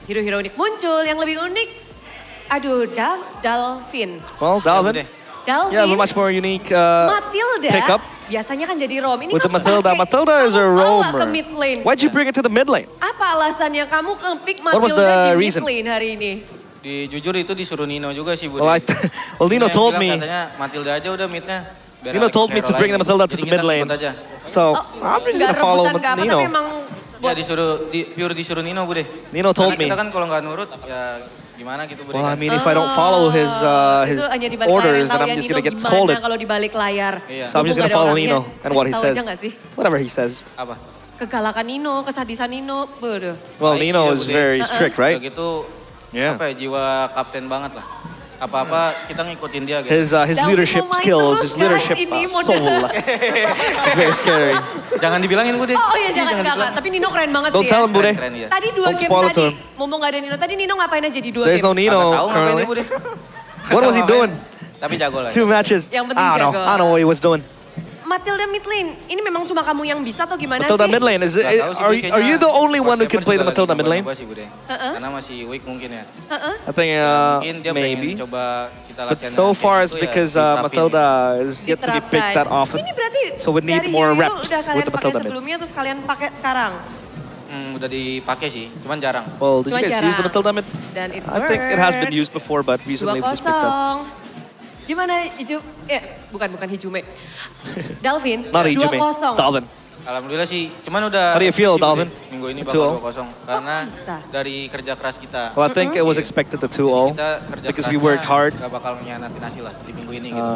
hero-hero unik muncul. Yang lebih unik, aduh Dalvin. Well, Dalvin. Dalvin, Yeah, but much more unique Matilda, pickup. biasanya kan jadi roam. Ini With the kamu Matilda. pakai- Matilda is a kamu bawa ke roamer. mid lane. Why'd you bring it to the mid lane? Apa alasannya kamu ke-pick What was Matilda the di reason? mid lane hari ini? Jujur itu disuruh Nino juga sih, Budi. Well, well, Nino Yang told bilang me. Katanya Matilda aja udah midnya. biar Nino Alex told me hero to bring the lain. Matilda to Jadi the kita mid lane. ikut aja. So, I'm just Nggak gonna follow rebutan, nggak apa, Nino. tapi emang Ya pure disuruh Nino, Bude. Nino told Karena me. kita kan kalau nggak nurut, ya gimana gitu, Bude. Well, I kan? mean, if I don't follow his itu hanya di balik layar orders, yang then tahu I'm ya just Nino gonna get gimana scolded. kalau di balik layar. Iya. So I'm just Mumpung gonna nggak ada follow orangnya. Nino and what he Tahu says. aja nggak sih? Whatever he says. Apa? Kegalakan Nino, kesadisan Nino, bodoh. Well, Baik Nino sih, is Bude. very strict, right? Udah gitu, Yeah. apa ya, jiwa kapten banget lah. Apa-apa kita ngikutin dia gitu. His Dalvin leadership mau main skills, terus, his guys. leadership Ini soul. modal. It's very scary. Jangan dibilangin, Bude. Oh iya jangan. Tapi Nino keren banget Don't sih tell ya. him, Bude. Keren, ya. Tadi 2 Don't game spoil it to tadi, him. mumpung gak ada Nino. Tadi Nino ngapain aja di 2 There's game? no Nino Nggak tahu ngapain currently. dia, Bude. What was he doing? Tapi jago lah. 2 matches. Yang penting I don't jago. know what he was doing. Matilda mid lane, ini memang cuma kamu yang bisa atau gimana Matilda sih? mid lane, Nggak tahu sih, are you the only one who can play the Matilda mid lane? Gua sih, Bude. Karena masih weak mungkin ya. I think Mungkin dia maybe. pengen coba kita But latihan. so dengan far kayak it's gitu ya, because diterapin Matilda is yet to be picked that often. Ini berarti So we need dari more hero reps udah with kalian the pakai Matilda mid. sebelumnya terus kalian pakai sekarang. Udah dipakai sih, cuman jarang. Well, did Cuma you guys use the jarang. Matilda mid? Dan it I think it has been works. used before, but recently we just picked up. 2-0. Gimana bukan Hijume. Dalvin, Not Ijume, 2-0. Dalvin. Alhamdulillah sih, cuman udah... How do you feel, sih, Bude. Dalvin? Minggu ini Betul. bakal 2-0. Karena bisa? dari kerja keras kita. Well, I think it was expected to 2-0 Kita kerja because we kerasnya worked hard. Gak bakal ngianatin hasil lah di minggu ini gitu.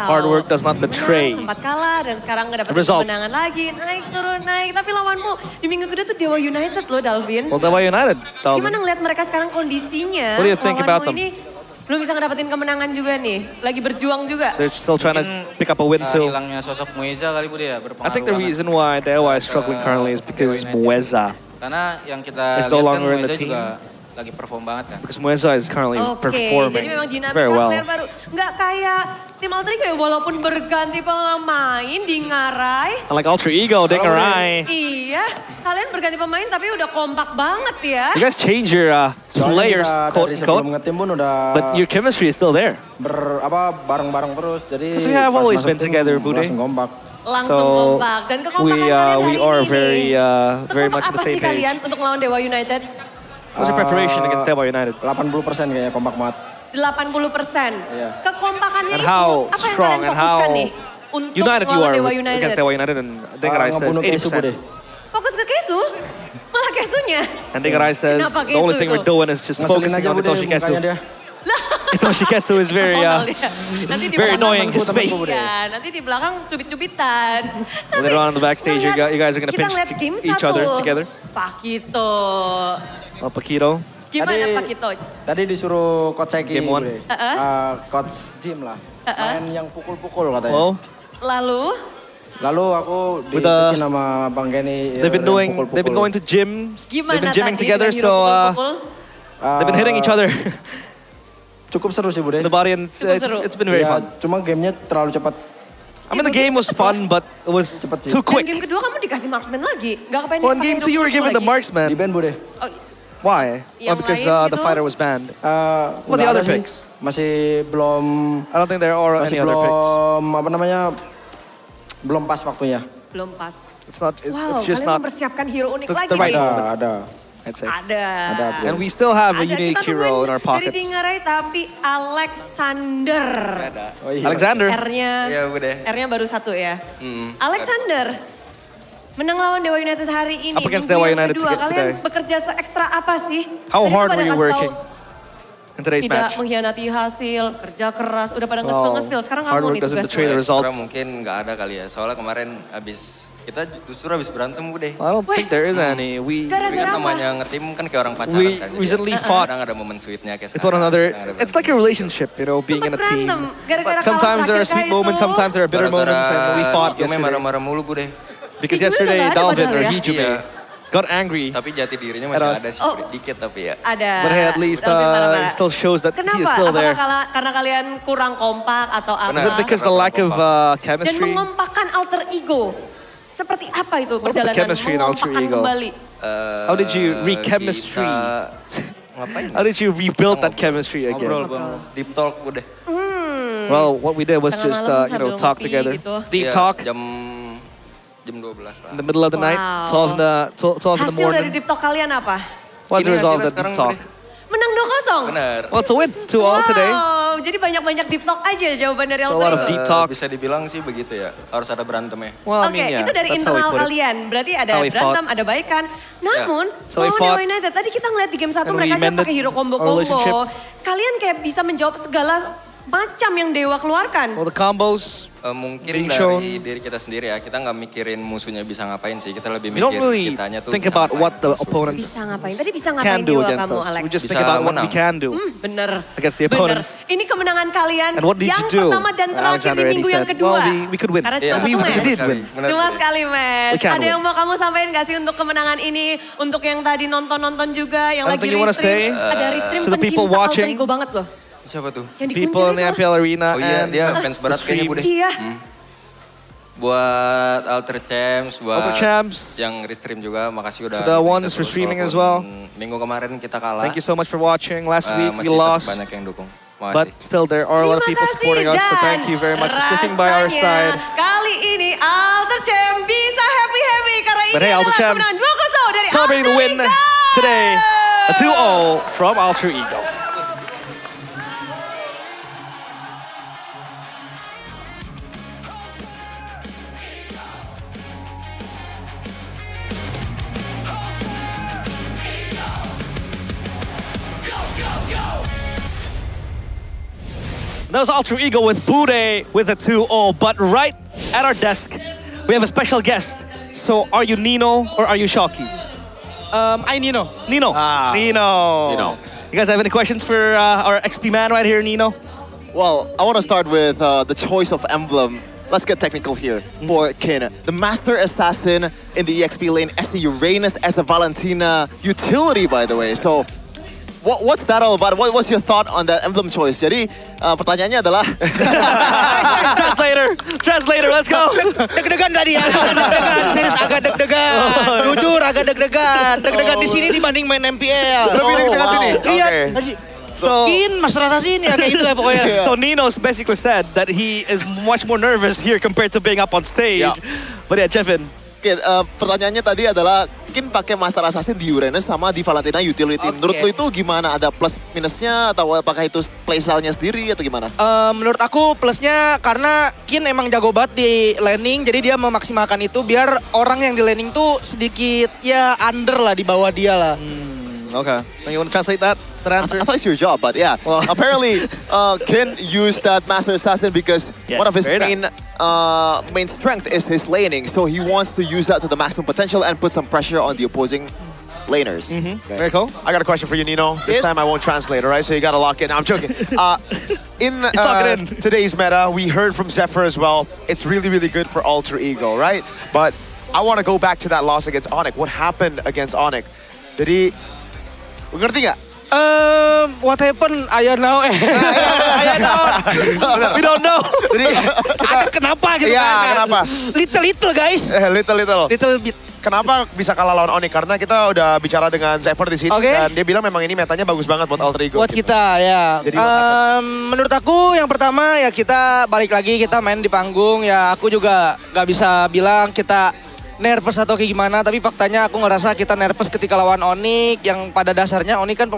Hard work does not betray. Menang, sempat kalah dan sekarang ngedapetin Results. kemenangan lagi. Naik turun naik. Tapi lawanmu di minggu kedua tuh Dewa United loh Dalvin. Well, Dewa United, Dalvin. Gimana ngeliat mereka sekarang kondisinya? What do you think about Lawanmu them? ini belum bisa ngedapetin kemenangan juga nih. Lagi berjuang juga. They're still trying to pick up a win too. Hilangnya sosok Mueza kali, Bude ya, berpengaruh I think the banget. reason why Dewa is struggling currently is because Mueza. Karena yang kita Is lihat no kan longer in the Mueza team. juga lagi perform banget kan. Because Mueza is currently Oke, jadi performing memang dinamika very well. player baru. Nggak kayak tim Alter Ego ya, walaupun berganti pemain di ngarai. Unlike Ultra Ego, Dengarai. Iya, kalian berganti pemain tapi udah kompak banget ya. You guys change your players, quote dari unquote, sebelum ngetim pun udah but your chemistry is still there. bareng-bareng terus. Jadi Because we have pas always masuk been tim together, Bude. langsung kompak. Langsung So, kompak. Dan kekompakan kalian we hari are ini very nih. very much Sekompak on apa the sih same page. kalian untuk melawan Dewa United? What's your preparation against Dewa United? 80% kayaknya kompak banget. 80%. Iya. Kekompakannya And itu how apa yang strong kalian and fokuskan how nih? Untuk united you melawan are Dewa United. against Dewa United, and Dengarai says ngebunuh Kesu, Bude. 80%. Fokus ke Kesu? Malah Kesunya? And Dengarai says Kenapa the only Kesu thing we're tuh? doing is just Ngeselin focusing aja on Bude Toshi Kesu. mukanya dia. Toshikesu is very, Personal dia. Nanti di very belakang- annoying. His face. Iya, nanti di belakang cubit-cubitan. Later on in the backstage, you guys are gonna Kita pinch ngeliat game each other satu. together. Pakito. Oh, Paquito. Gimana Pakito? Tadi disuruh coach Seki, Game one. Bre. Coach Jim lah. Main yang pukul-pukul katanya. Oh. Lalu? Lalu aku With the- dibikin sama Bang Kenny. They've been going to gym. Gimana They've been gymming tadi together, dengan so hero pukul-pukul? they've been hitting each other. Cukup seru sih, Bude. The body and it's been very fun. Cuma gamenya terlalu cepat. I mean, the game was fun, but it was too Dan quick. game kedua kamu dikasih marksman lagi. Gak kepengen Well, in game 2, you were given the marksman. Di band, Bude. Why? Yang Because lain the gitu? fighter was banned. Well, the Nggak other ada sih. picks. Masih belum. I don't think there are Masih any other picks. belum apa namanya? Belum pas waktunya. Belum pas. It's not. It's, Wow, it's just kalian not mempersiapkan hero unik the lagi right nih. moment. Ada. I'd say. Ada. And we still have a Ada. unique Kita hero in tungguin our pockets. Dari Dingerai tapi Alexander. Oh, iya. Alexander. R-nya, Iya, Bude. R-nya baru satu ya. Alexander. Menang lawan Dewa United hari ini. Up against minggu Dewa yang United kedua. Kalian today. bekerja ekstra apa sih? How Tadi tuh hard pada were you kasih tahu working in today's tidak match? mengkhianati hasil, kerja keras, udah pada Wow. ngespil-ngespil. Sekarang Hard kamu work nih doesn't tugas betray the results. Ekstra mungkin nggak ada kali ya. Soalnya kemarin kita justru habis berantem Bude. I don't think there is any. We Gara-gara Kan apa? namanya ngetim kan kayak orang pacaran We kan. recently fought Kadang ada momen sweetnya kayak with one sekarang, another. kadang ada It's like a relationship, you know, being in a team. Berantem. Gara-gara Sometimes there are kalah sweet terakhir moments, itu. sometimes there are bitter moments, and we fought Jume yesterday. marah-marah mulu Bude. Because Hijume yesterday, udah nggak ada Dalvin or padahal ya? Hijume Iya. got angry. Tapi jati dirinya At masih us. ada sih Oh. dikit tapi ya. Ada. But hey, at least Dalvin marah-marah. it still shows that he is Kenapa? still there. Apakah karena kalian kurang kompak atau apa? Is it because the lack of Dan chemistry? mengompakkan alter ego. Seperti apa itu What about the perjalanan chemistry in alter mengompakkan ego? kembali? How did you re-chemistry? Ngapain? How did you rebuild that chemistry Ngobrol, again? Bang. Deep talk Bude. Well, what we did was Tengah just, malam you know, sambil talk ngopi together. gitu. Deep Iya, talk jam 12 lah. in the middle of the night, Wow. 12 in the Hasil dari morning. deep talk kalian apa? What's the Ini result of hasilnya that sekarang, deep talk? Menang 2-0. Benar. Well, it's a win, 2-all today. Wow, jadi banyak-banyak deep talk aja jawaban dari So a alter lot of ego. deep talks. Bisa dibilang sih begitu ya. Harus ada berantemnya. Well, I Oke, mean, yeah, itu dari that's how we internal put it. kalian. Berarti ada How we berantem, fought. ada baikan. Namun, So we lawan fought. Dewa United, tadi kita ngeliat di game 1 And we mereka aja mended pakai hero our combo-combo. relationship. Kalian kayak bisa menjawab segala macam yang Dewa keluarkan. Well, the combos, Mungkin being dari shown. diri kita sendiri ya. Kita nggak mikirin musuhnya bisa ngapain sih. Kita lebih we don't mikir really kitanya tuh think bisa about ngapain. what the opponent Bisa ngapain? Tadi bisa can ngapain do Dewa against kamu, us. Alex? We just Bisa think about what we menang. can do Bener. against the Bener. opponents. Ini kemenangan kalian And what did yang you do? pertama dan terakhir Alexander di already minggu yang said, kedua. well, we could win. Karena Iya, cuma satu we match. did win. Benar, Cuma benar. sekali match. We can Ada win. yang mau kamu sampaikan gak sih untuk kemenangan ini? Untuk yang tadi nonton-nonton juga, yang lagi Anything you wanna restream. say, Ada restream to the people pencinta alter watching? ego banget loh. Siapa tuh? Yang People in the dikuncir itu. MPL Arena Oh iya, and dia fans berat kayaknya Bude. Iya. Buat Alter Champs, buat Alter Champs. yang restream juga, makasih udah. To the kita ones terus for streaming as walaupun well. Minggu kemarin kita kalah. Thank you so much for watching. Last week we masih tetap lost, banyak yang dukung. but Makasih. still there are a lot of people supporting us. So thank you very much for sticking by our Rasanya side. kali ini Alter Champ bisa happy-happy karena But ini hey, Alter adalah Champs kemenangan 2-0 dari celebrating the Alter win Ego. today, a 2-0 from Alter Ego. That was Alter Ego with Bude with a 2-0. But right at our desk, we have a special guest. So are you Nino or are you Shocky? I Nino. Nino. Nino. Nino. You guys have any questions for our XP man right here, Nino? Well, I want to start with the choice of emblem. Let's get technical here for Kin. The Master Assassin in the EXP lane as a Uranus, as a Valentina utility, by the way. So, what's that all about? What was your thought on that emblem choice? Jadi, pertanyaannya adalah... Translator, let's go. Deg-degan tadi ya, deg-degan, serius agak deg-degan. Jujur agak deg-degan. Deg-degan di sini dibanding main MPL. Lebih deg-degan sini? Iya. Okay. So, Kin, Master Assassin ya kayak gitu lah pokoknya. So Nino's basically said that he is much more nervous here compared to being up on stage. Yeah. But yeah, Jevin. Oke, pertanyaannya tadi adalah Kin pakai Master Assassin di Uranus sama di Valentina utility. Menurut lo itu gimana? Ada plus minusnya atau apakah itu playstyle-nya sendiri atau gimana? Menurut aku plusnya karena Kin emang jago banget di laning, jadi dia memaksimalkan itu biar orang yang di laning tuh sedikit ya under lah, di bawah dia lah. Okay. You want to translate that answer? I thought it's your job, but yeah. Well. Apparently, Ken used that Master Assassin because one of his main strength is his laning. So he wants to use that to the maximum potential and put some pressure on the opposing laners. Very cool. I got a question for you, Nino. This time I won't translate, all right? So you got to lock in. I'm joking. In today's meta, we heard from Zephyr as well. It's really, really good for Alter Ego, right? But I want to go back to that loss against Onyx. What happened against Onyx? Jadi, ngerti nggak? What happened? I don't know. We don't know. Jadi, kenapa gitu kan? Kenapa? Little guys. Little bit. Kenapa bisa kalah lawan Onyx? Karena kita udah bicara dengan Zephyr di sini dan dia bilang memang ini metanya bagus banget buat Alter Ego. Buat kita ya. Jadi, menurut aku yang pertama ya kita balik lagi kita main di panggung ya aku juga nggak bisa bilang kita nervous atau kayak gimana, tapi faktanya aku ngerasa kita nervous ketika lawan Onyx yang pada dasarnya Onyx kan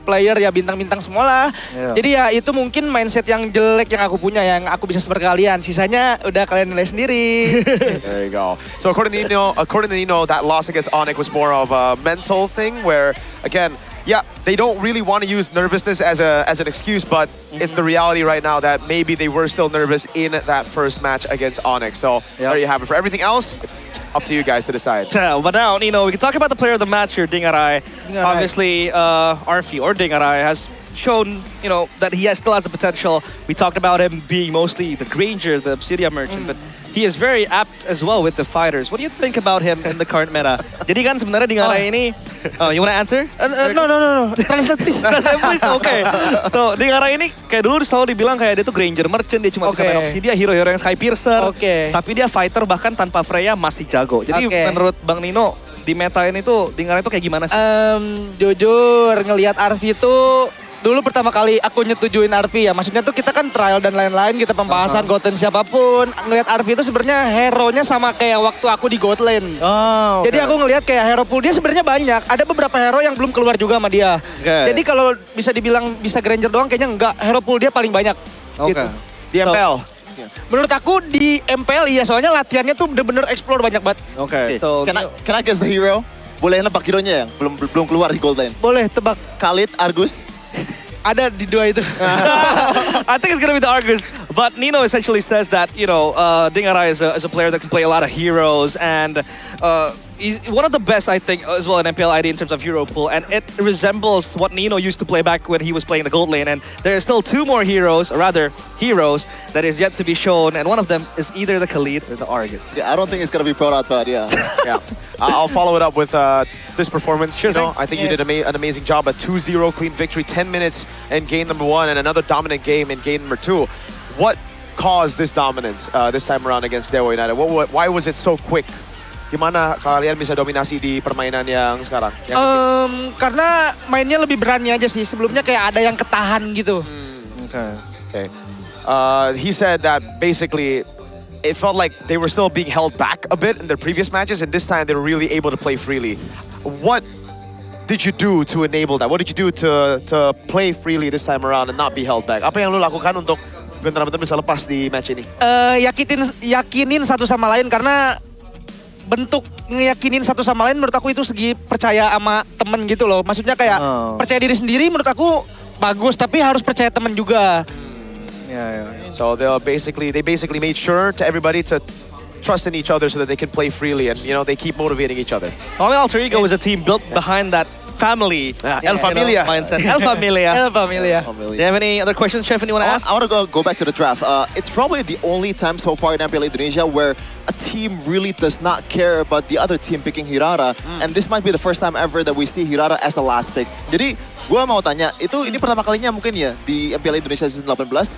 player ya bintang-bintang semua lah. Jadi ya itu mungkin mindset yang jelek yang aku punya yang aku bisa sebar kalian. Sisanya udah kalian nilai sendiri. There you go. So according to Nino, that loss against Onyx was more of a mental thing where, again, yeah, they don't really want to use nervousness as an excuse, but it's the reality right now that maybe they were still nervous in that first match against Onyx. So there you have it. For everything else, it's up to you guys to decide. But now, Nino, we can talk about the player of the match here, Dingarai. Obviously, Arfi or Dingarai has shown, that he still has the potential. We talked about him being mostly the Granger, the Obsidian merchant, but he is very apt as well with the fighters. What do you think about him in the current meta? Jadi kan sebenarnya Dingarai ini, you want to answer? No. Translate please. Translate please. Okay. So Dingarai ini kayak dulu selalu dibilang kayak dia tuh Granger merchant, dia cuma bisa main Obsidian, hero-hero yang Skypiercer. Tapi dia fighter bahkan tanpa Freya masih jago. Jadi menurut Bang Nino, di meta ini tuh Dingarai itu kayak gimana sih? Jujur ngelihat Arfi tuh dulu pertama kali aku nyetujuin Arfi ya, maksudnya tuh kita kan trial dan lain-lain, kita pembahasan God Lane siapapun. Ngelihat Arfi itu sebenarnya hero-nya sama kayak waktu aku di God Lane. Jadi aku ngelihat kayak hero pool dia sebenarnya banyak. Ada beberapa hero yang belum keluar juga sama dia. Jadi kalau bisa dibilang bisa Granger doang kayaknya enggak. Hero pool dia paling banyak. Gitu. Di MPL? Menurut aku di MPL iya, soalnya latihannya tuh bener-bener explore banyak banget. So, can I guess the hero? Boleh nebak hero-nya yang belum keluar di Gold Lane? Boleh tebak. Khalid, Argus? Ada di dua itu. I think it's going to be the Argus. But Nino essentially says that, Dingarai is a player that can play a lot of heroes. And he's one of the best, I think, as well in MPL ID in terms of hero pool. And it resembles what Nino used to play back when he was playing the gold lane. And there are still two more heroes, or rather, heroes, that is yet to be shown. And one of them is either the Khalid or the Argus. Yeah, I don't think it's going to be pro out, but yeah. I'll follow it up with this performance. I think you did an amazing job. A 2-0 clean victory, 10 minutes in game number 1, and another dominant game in game number 2. What caused this dominance this time around against Dewa United? Why was it so quick? Gimana kalian bisa dominasi di permainan yang sekarang? Karena mainnya lebih berani aja sih. Sebelumnya kayak ada yang ketahan gitu. Okay. He said that basically it felt like they were still being held back a bit in their previous matches, and this time they were really able to play freely. What did you do to enable that? What did you do to play freely this time around and not be held back? Apa yang lu lakukan untuk benar-benar bisa lepas di match ini? Yakinin satu sama lain, karena bentuk ngeyakinin satu sama lain menurut aku itu segi percaya sama temen gitu loh. Maksudnya kayak percaya diri sendiri menurut aku bagus, tapi harus percaya temen juga. So they basically made sure to everybody to trust in each other so that they can play freely, and they keep motivating each other. Alter Ego is a team built behind that family. El Familia. Mindset. El Familia. El Familia. Do you have any other questions, Chef, you want to ask? I want to go back to the draft. It's probably the only time so far in MPL Indonesia where a team really does not care about the other team picking Hirara. And this might be the first time ever that we see Hirara as the last pick. Jadi, gue mau tanya, ini pertama kalinya mungkin ya di MPL Indonesia season 18.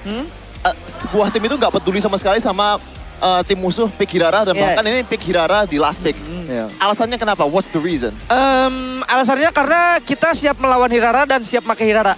Sebuah tim itu nggak peduli sama sekali sama tim musuh pick Hirara, dan bahkan ini pick Hirara di last pick. Alasannya kenapa? What's the reason? Alasannya karena kita siap melawan Hirara dan siap pakai Hirara.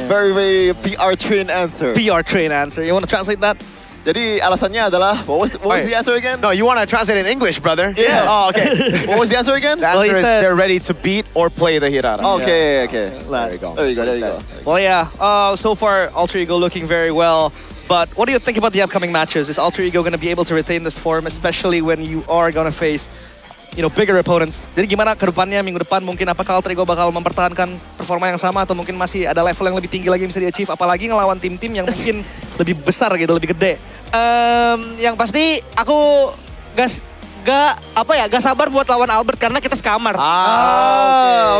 Very, very PR trained answer. PR trained answer. You want to translate that? Jadi alasannya adalah, what was the answer again? No, you want to translate in English, brother. Yeah. Oh, okay. What was the answer again? The answer is they're ready to beat or play the Hirara. Okay. There you go. There you go. Well, yeah. So far, Alter Ego looking very well. But what do you think about the upcoming matches? Is Alter Ego going to be able to retain this form, especially when you are going to face bigger opponents. Jadi gimana ke depannya minggu depan mungkin apakah Alter Ego bakal mempertahankan performa yang sama atau mungkin masih ada level yang lebih tinggi lagi yang bisa di-achieve apalagi ngelawan tim-tim yang mungkin lebih besar gitu, lebih gede. Yang pasti aku gak sabar buat lawan Albert karena kita sekamar.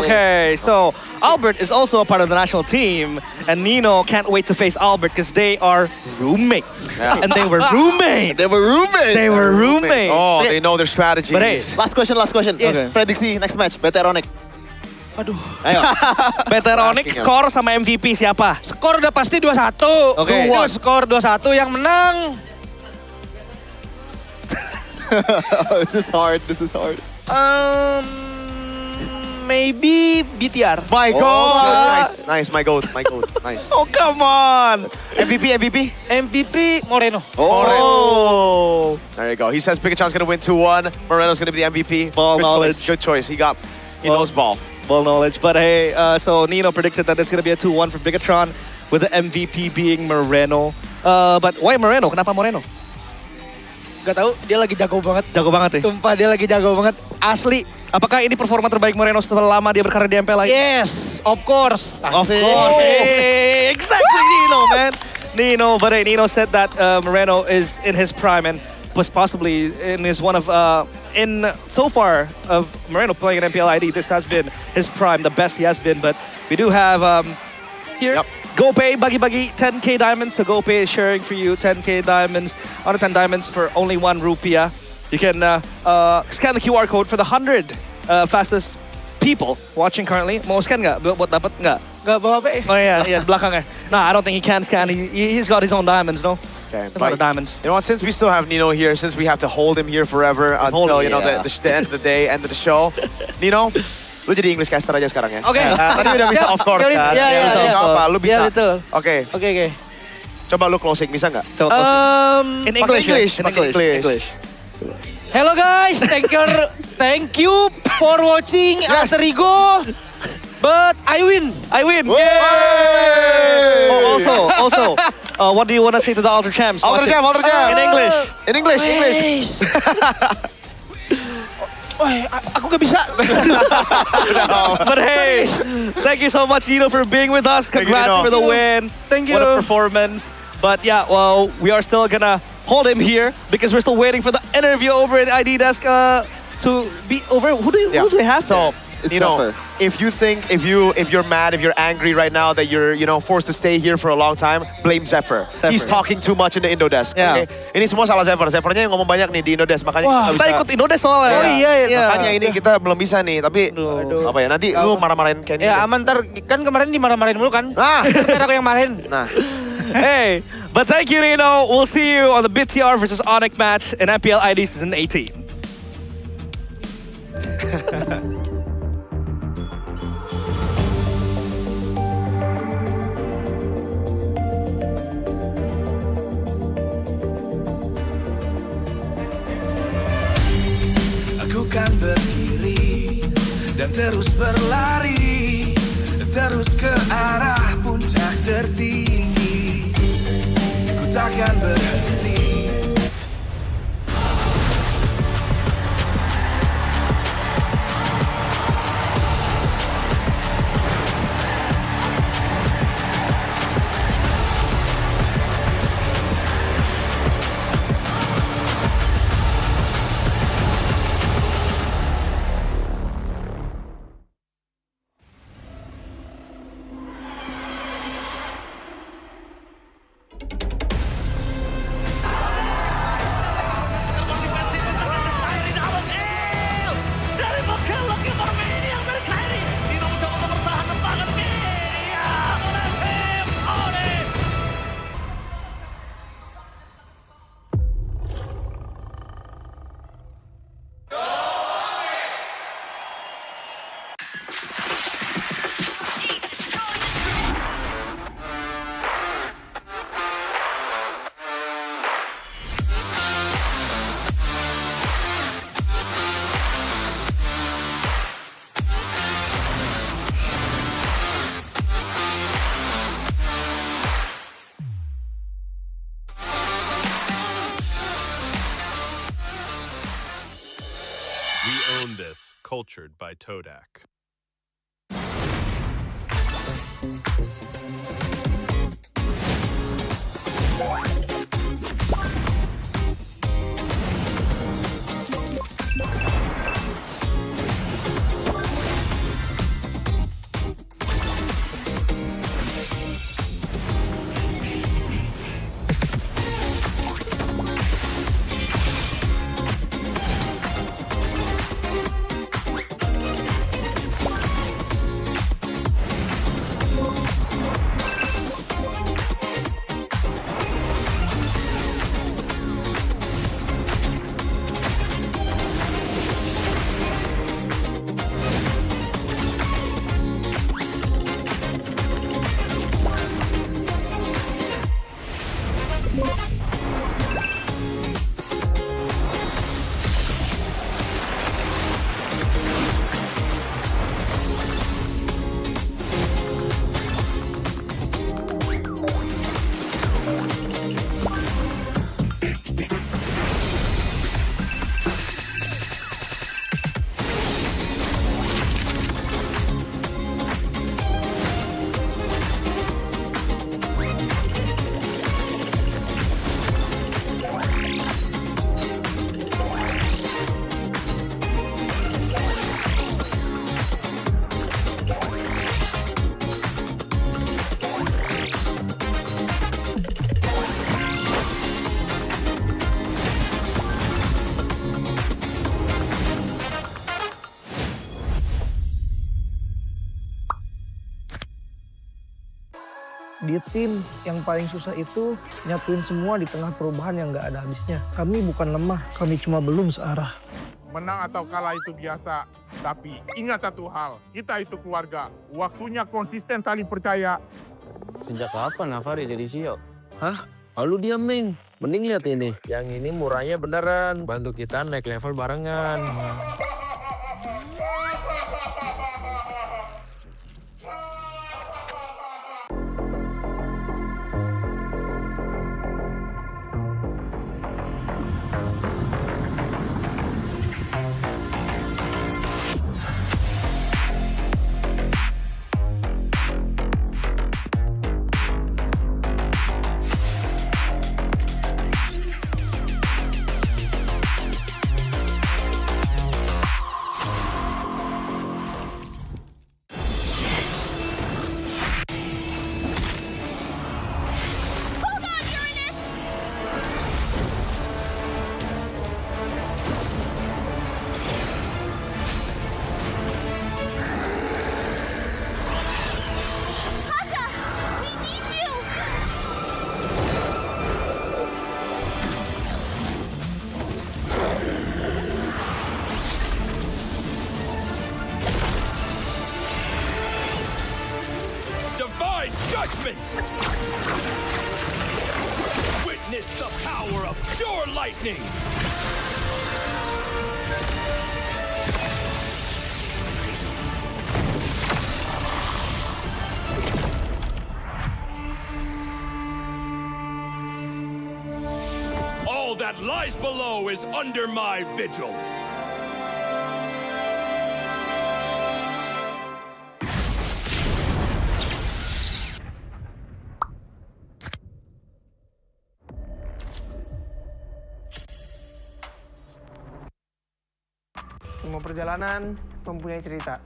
Okay. So Albert is also a part of the national team, and Nino can't wait to face Albert because they are roommates. Yeah. And they were roommates. They were roommates. Oh, they know their strategies. But hey, Last question. Yes. Okay. Prediksi next match, Veteronic. Aduh. Ayo. Veteronic skor sama MVP siapa? Skor udah pasti 2-1. Oke. Itu skor 2-1 yang menang. This is hard. Maybe BTR. My God. Nice, my goat. Nice. Oh, come on. MVP Moreno. Oh. There you go. He says Pikachu's going to win 2-1. Moreno's going to be the MVP. Ball Good knowledge. Good choice. He knows ball. Ball knowledge. But hey, so Nino predicted that it's going to be a 2-1 for Bigatron with the MVP being Moreno. But why Moreno? Kenapa Moreno? Gak tahu, dia lagi jago banget. Jago banget ya? Sumpah dia lagi jago banget. Asli. Apakah ini performa terbaik Moreno setelah lama dia berkarir di MPL ID? Yes, of course. Of course. Hey, exactly, Nino, man. Nino said that Moreno is in his prime and was possibly so far of Moreno playing at MPL ID, this has been his prime, the best he has been. But we do have here. Yep. GoPay, bagi-bagi 10k diamonds. So GoPay is sharing for you 10k diamonds, on 10 diamonds for only 1 rupiah. You can scan the QR code for the 100 fastest people watching currently. Mau scan nggak? Buat dapat nggak? Nggak bawa HP. Oh iya, belakangnya. No, I don't think he can scan. He's got his own diamonds, no? Okay, That's a lot of diamonds. You know what, since we still have Nino here, since we have to hold him here forever until, the end of the day, end of the show. Nino, lu jadi English caster aja sekarang ya. Oke. Tadi udah bisa of course kan. Iya. Apa? Lu bisa. Iya, betul. Oke. Coba lu closing, bisa nggak? In English. English. Hello guys, thank you for watching Alter Ego. But I win. Also, what do you want to say to the Alter Champs? Alter Champ. In English. Aku gak bisa. But hey, thank you so much, Nino, for being with us. Congrats for the win. Thank you. What a performance. But yeah, well, we are still gonna hold him here because we're still waiting for the interview over at ID Desk to be over. Who do they have so, It's you know, tougher. if you're mad, if you're angry right now that you're forced to stay here for a long time, blame Zephyr. He's talking too much in the Indodesk. Yeah. Okay? Ini semua salah Zephyr. Zephyrnya yang ngomong banyak nih di Indodesk, makanya kita kita ikut Indodesk soalnya. Oh iya. Makanya ini kita belum bisa nih, tapi apa ya, nanti lu marah-marahin Kenny. Ya aman, ntar kan kemarin dimarah-marahin mulu kan. Nah. Biar aku yang marahin. Nah. Hey, but thank you, Nino. We'll see you on the BTR versus Onyx match in MPL ID Season 18. Aku kan berdiri dan terus berlari, terus ke arah puncak tertinggi. Ku takkan berhenti. Own this, cultured by Todak. Di tim yang paling susah itu nyatuin semua di tengah perubahan yang nggak ada habisnya. Kami bukan lemah, kami cuma belum searah. Menang atau kalah itu biasa, tapi ingat satu hal, kita itu keluarga. Waktunya konsisten saling percaya. Sejak kapan Navari jadi CEO? Hah? Lalu diam, Ming. Mending lihat ini. Yang ini murahnya beneran. Bantu kita naik level barengan. Divine judgment! Witness the power of pure lightning! All that lies below is under my vigil. Semua perjalanan mempunyai cerita.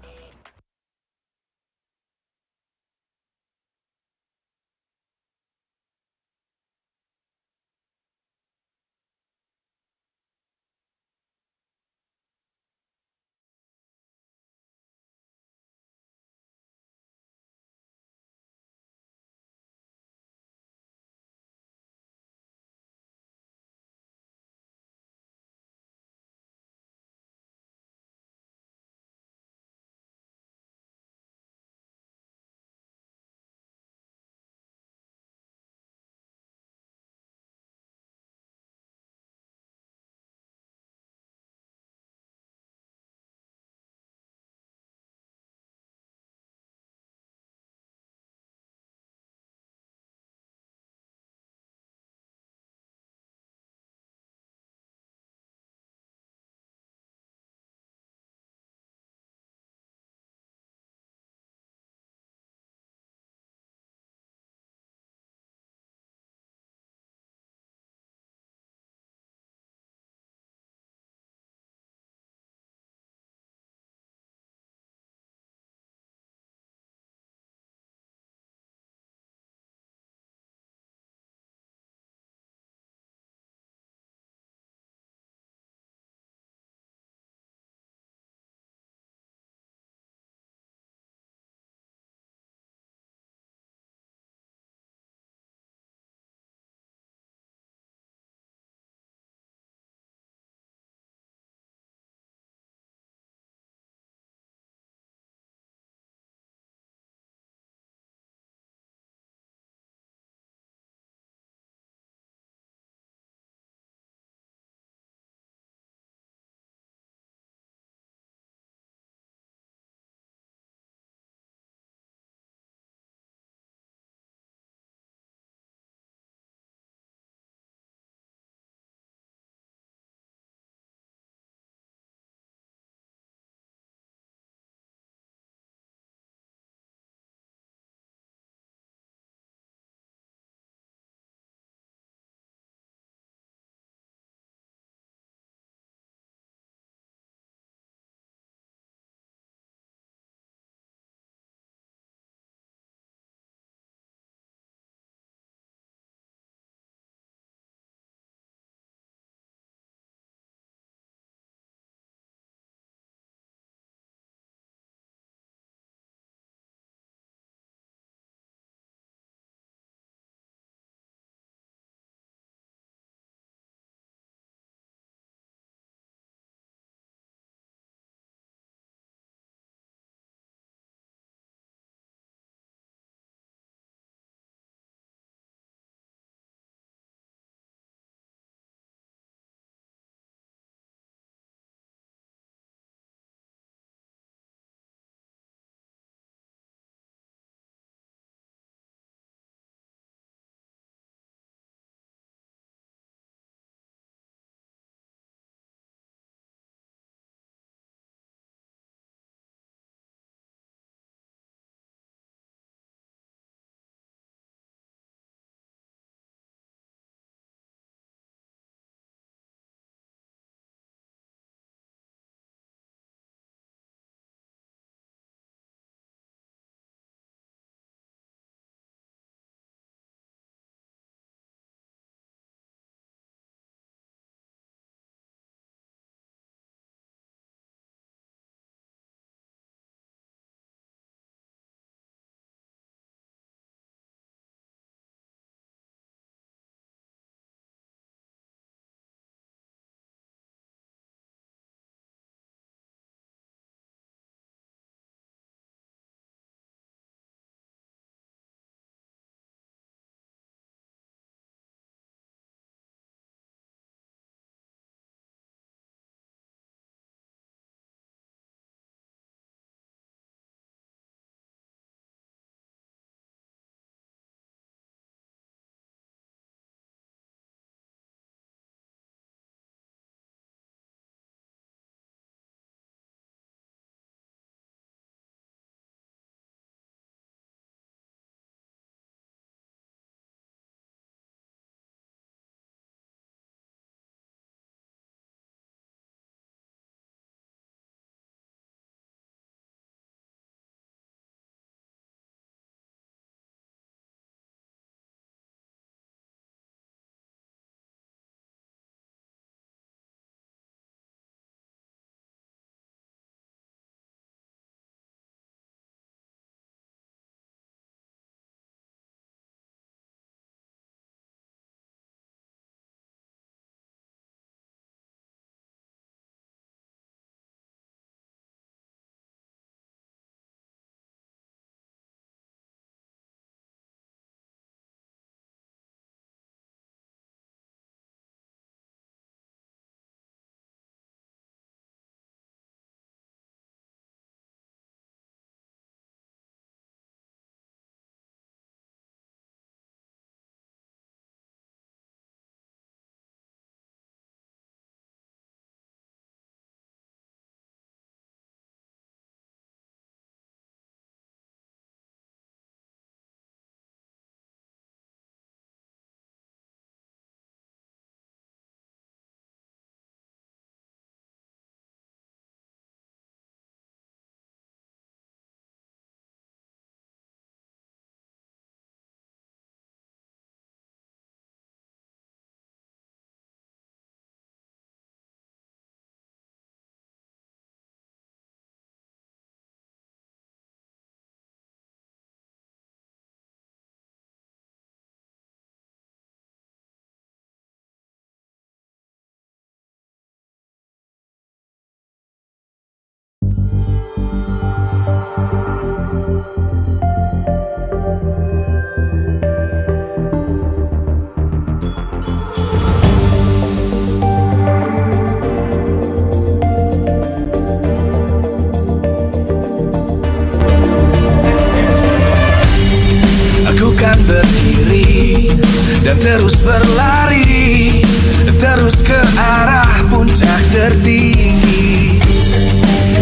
arah puncak tertinggi.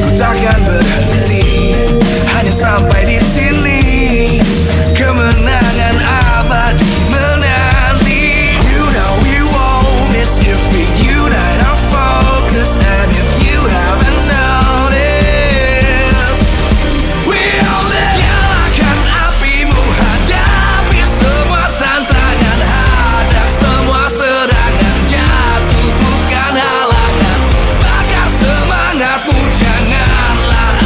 Ku takkan berhenti hanya sampai di sini. Kemenangan abadi menanti. You know we won't miss if we unite our focus. And if you haven't noticed, we'll nyalakan apimu, hadapi semua tantangan, hadap semua serangan, jatuh bukan halangan. Bakar semangatmu, janganlah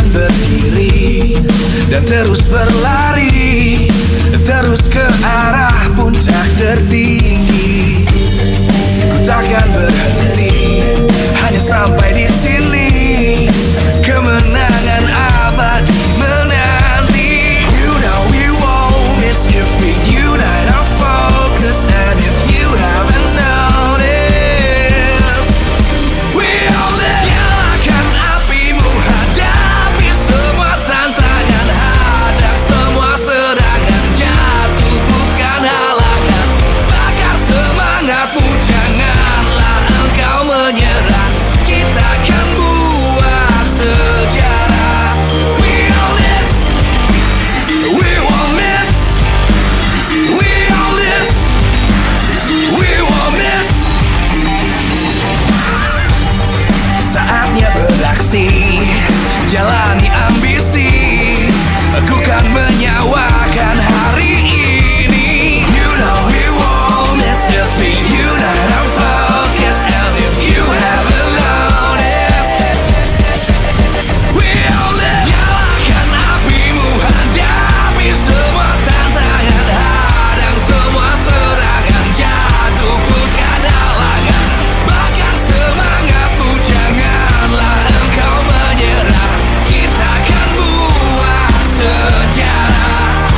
akan berdiri dan terus berlari, terus ke arah puncak tertinggi. Ku takkan berhenti, hanya sampai di sini. Kemenangan abadi menanti. You know we won't miss if we unite our focus. And if you haven't noticed, we'll nyalakan apimu, hadapi semua tantangan, hadang semua serangan, jatuh bukan halangan. Bakar semangatmu, janganlah engkau menyerah. Kita akan buat sejarah. We all miss, we won't miss, we all miss, we won't miss. Saatnya beraksi, jalani ambisi. Aku kan menyawakan hari ini. You know we won't miss if we unite our focus. And if you haven't noticed, we'll nyalakan apimu, hadapi semua tantangan, hadang semua serangan, jatuh bukan halangan. Bakar semangatmu, janganlah engkau menyerah. Kita akan buat sejarah.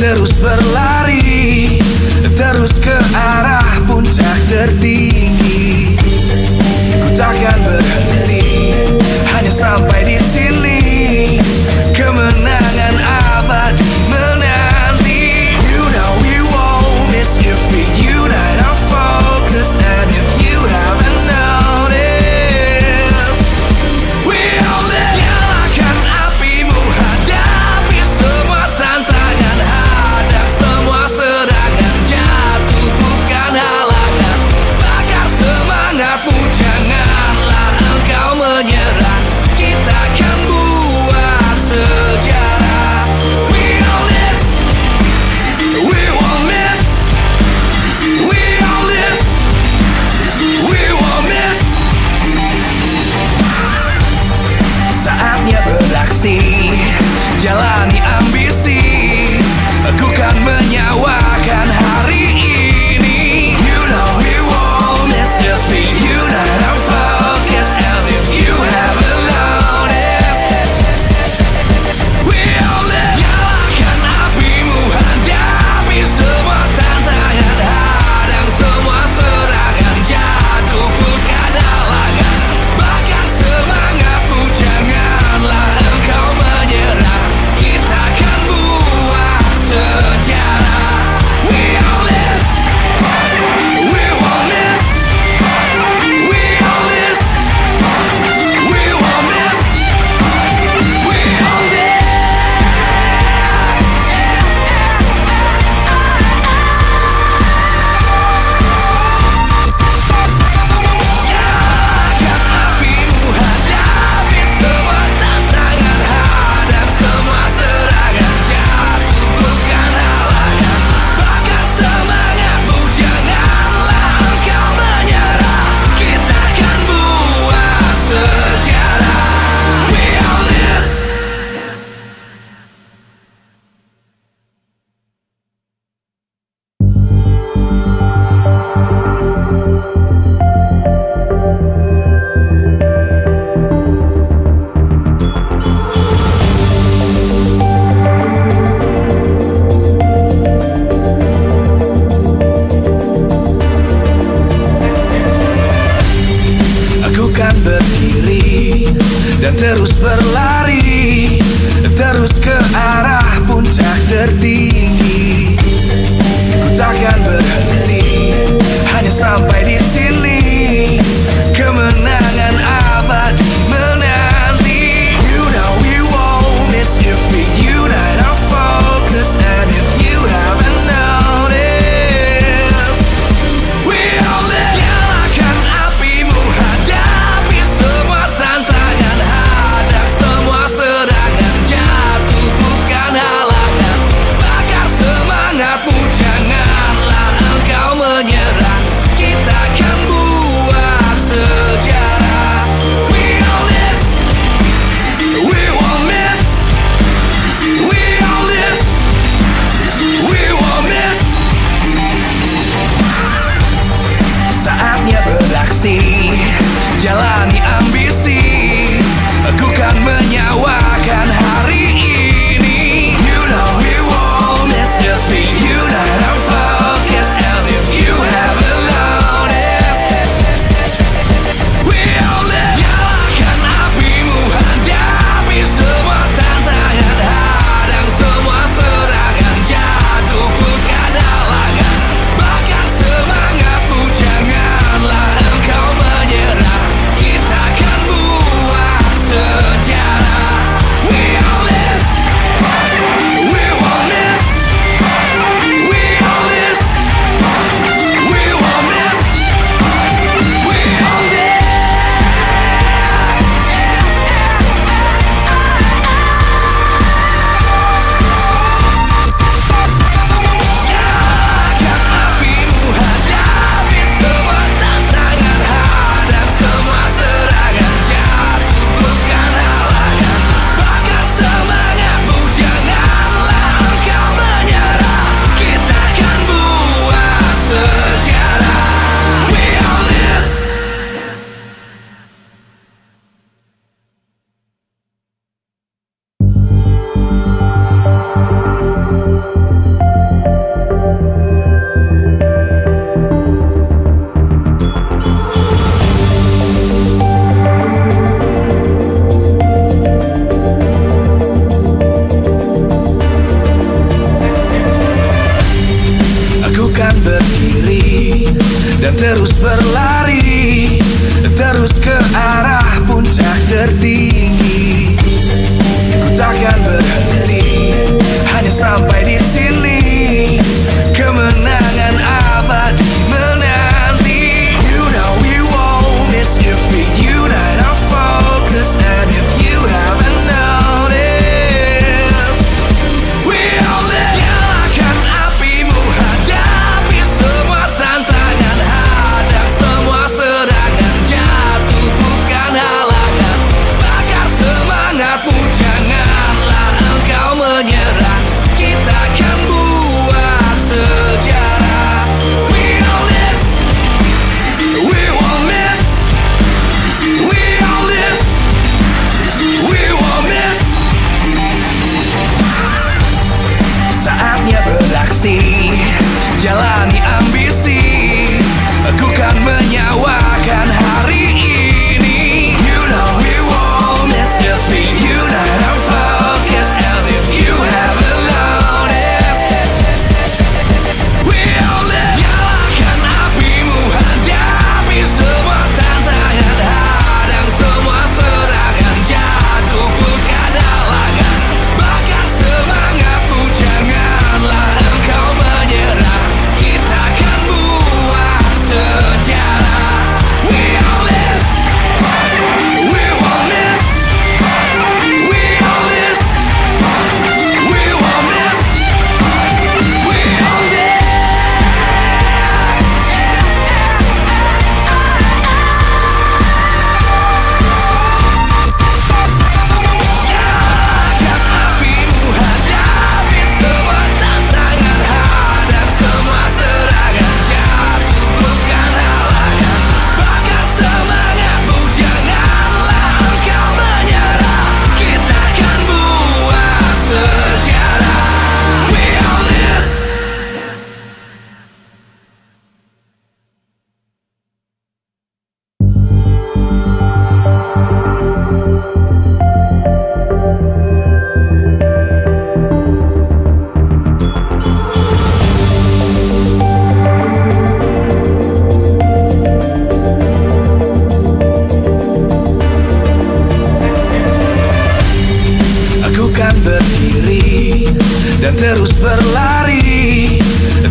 terus berlari, terus ke arah puncak tertinggi. Ku takkan berhenti, hanya sampai di sini. Kemenangan abadi menanti. You know we won't miss if we unite our focus. And if you haven't noticed, we all live. Nyalakan apimu, hadapi semua tantangan, hadang semua serangan, jatuh bukan halangan. Bakar semangatmu, janganlah engkau menyerah. Kita akan buat sejarah. We all miss, we won't miss, we all miss, we won't miss. Saatnya beraksi, jalani ambisi. Aku kan menyawakan hari ini. You know we won't miss if we unite our focus. And if you haven't noticed, we all live. Nyalakan apimu, hadapi semua tantangan, hadang semua serangan, jatuh bukan halangan. Bakar semangatmu, janganlah engkau menyerah. Kita akan buat sejarah. We all miss, we won't miss, we all miss, we won't miss, we all miss. Nyalakan apimu, hadapi semua tantangan, hadang semua serangan, jatuh bukan halangan. Bakar semangatmu, janganlah engkau menyerah. Kita akan buat sejarah. We all miss. Aku kan berdiri dan terus berlari, terus ke arah puncak tertinggi. Ku takkan berhenti, hanya sampai di sini. Kemenangan abadi menanti. You know we won't miss if we unite our focus. And if you haven't noticed, we all live. Nyalakan apimu, hadapi semua tantangan, hadang semua serangan, jatuh bukan halangan. Bakar semangatmu, janganlah engkau menyerah. Kita akan buat terus berlari, terus ke arah puncak tertinggi. Ku takkan berhenti, hanya sampai di sini. Kemenangan abadi menanti. You know we won't miss if we unite our focus. And if you haven't noticed, we all live. Nyalakan apimu, hadapi semua tantangan, hadang semua serangan, jatuh bukan halangan. Bakar semangatmu, janganlah engkau menyerah. Kita akan buat sejarah. We all miss, we won't miss, we all miss, we won't miss. Saatnya beraksi, jalani ambisi. Aku kan menyawakan hari ini. You know we won't miss if we unite our focus. And if you haven't noticed, we all live. Nyalakan apimu, hadapi semua tantangan, hadang semua serangan, jatuh bukan halangan. Bakar semangatmu, janganlah engkau menyerah. Kita akan buat sejarah. We all miss, we won't miss, we all miss, we won't miss, we all miss. Nyalakan apimu, hadapi semua tantangan, hadang semua serangan, jatuh bukan halangan. Bakar semangatmu, janganlah engkau menyerah. Kita akan buat sejarah. We all miss. Aku kan berdiri dan terus berlari,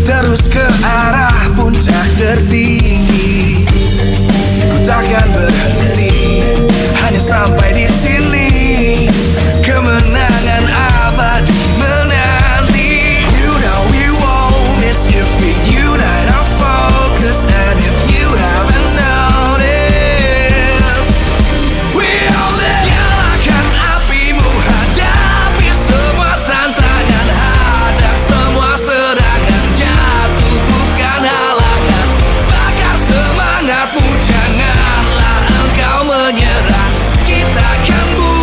terus ke arah puncak tertinggi. Ku takkan berhenti, hanya sampai di sini. Kemenangan abadi menanti. You know we won't miss if we unite our focus. And if you haven't noticed, we all live. Nyalakan apimu, hadapi semua tantangan, hadang semua serangan, jatuh bukan halangan. Bakar semangatmu, janganlah engkau menyerah. Kita akan buat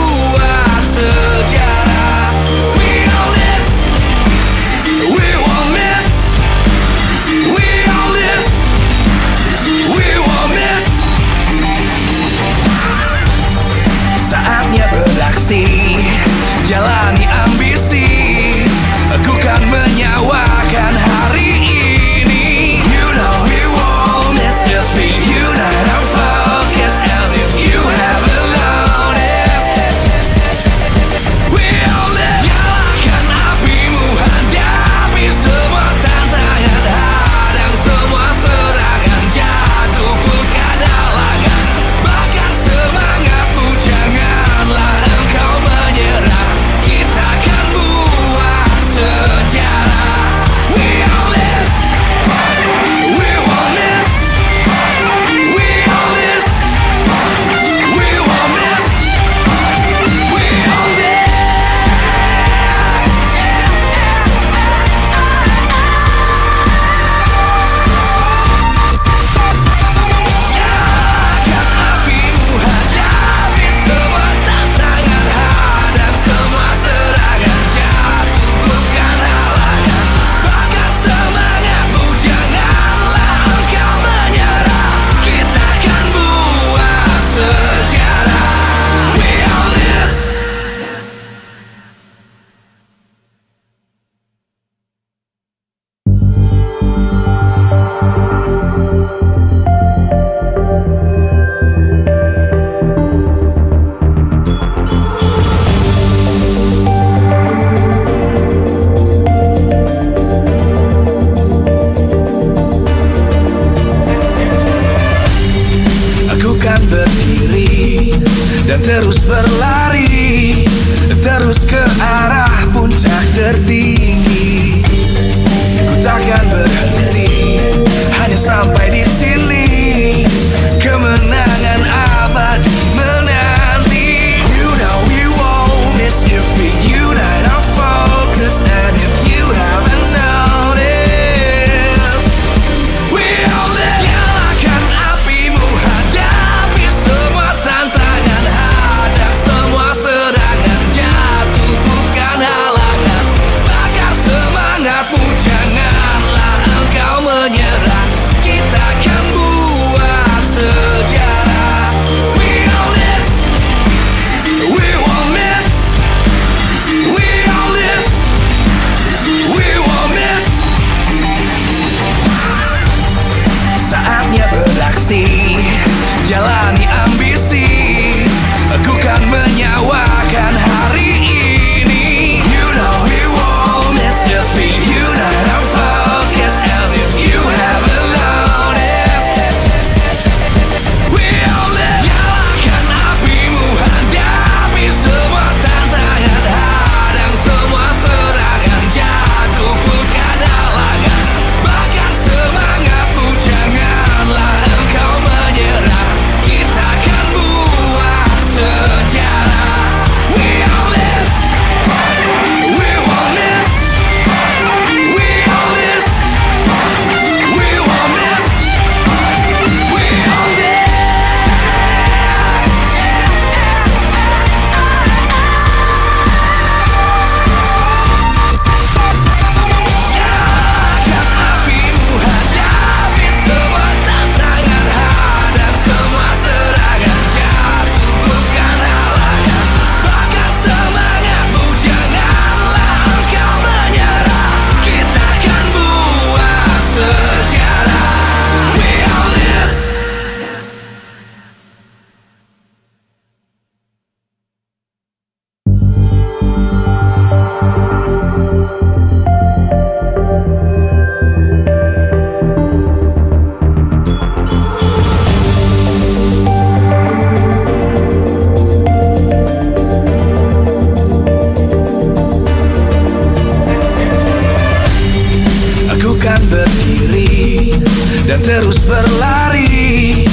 terus berlari,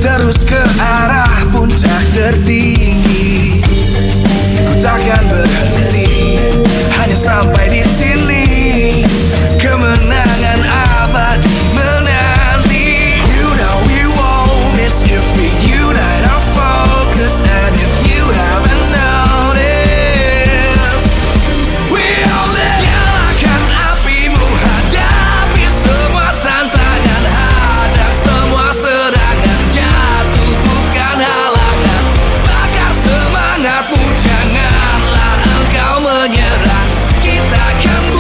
terus ke arah puncak tertinggi. Ku takkan berhenti, hanya sampai di sini. Kemenangan abadi menanti. You know we won't miss if we unite our focus. And if you haven't noticed, we'll nyalakan apimu, hadapi semua tantangan, hadang semua serangan, jatuh bukan halangan. Bakar semangatmu, janganlah engkau menyerah. Kita akan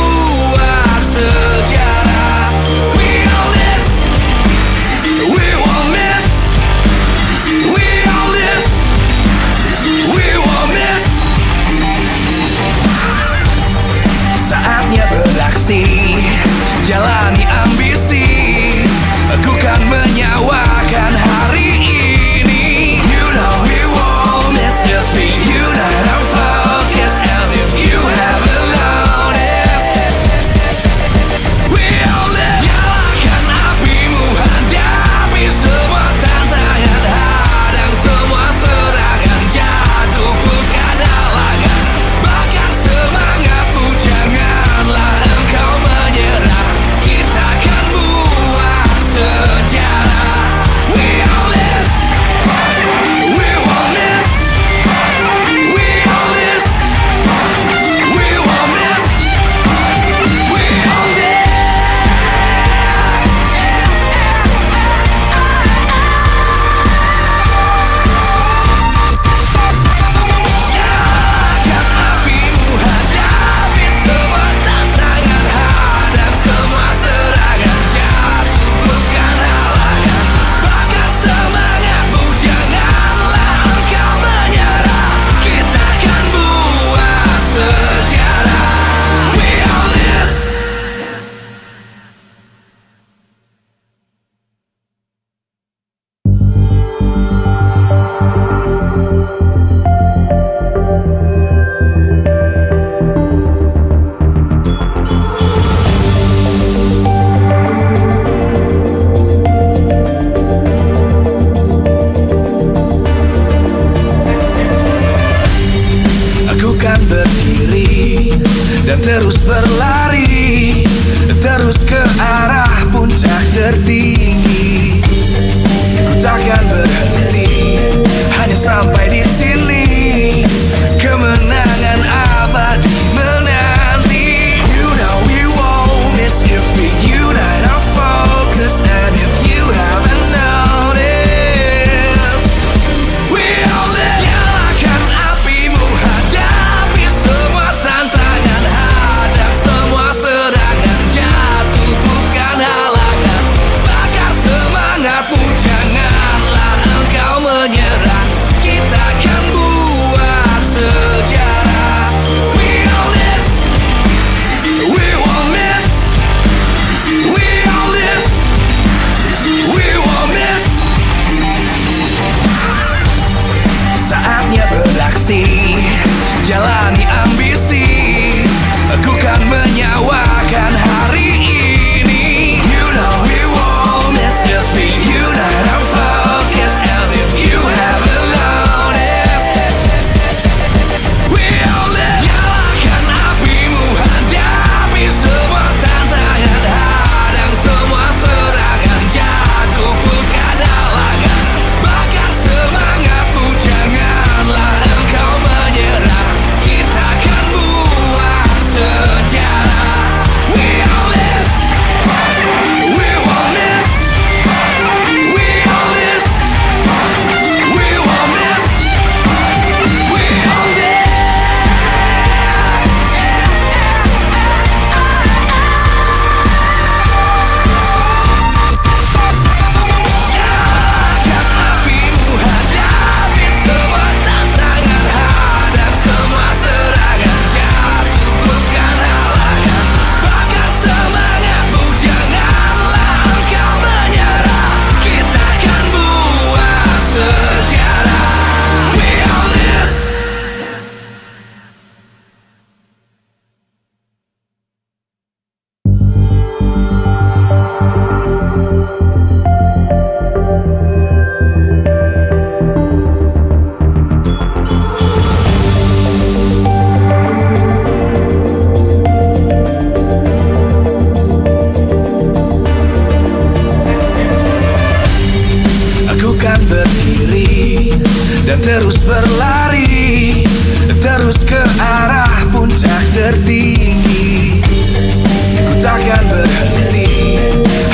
berhenti,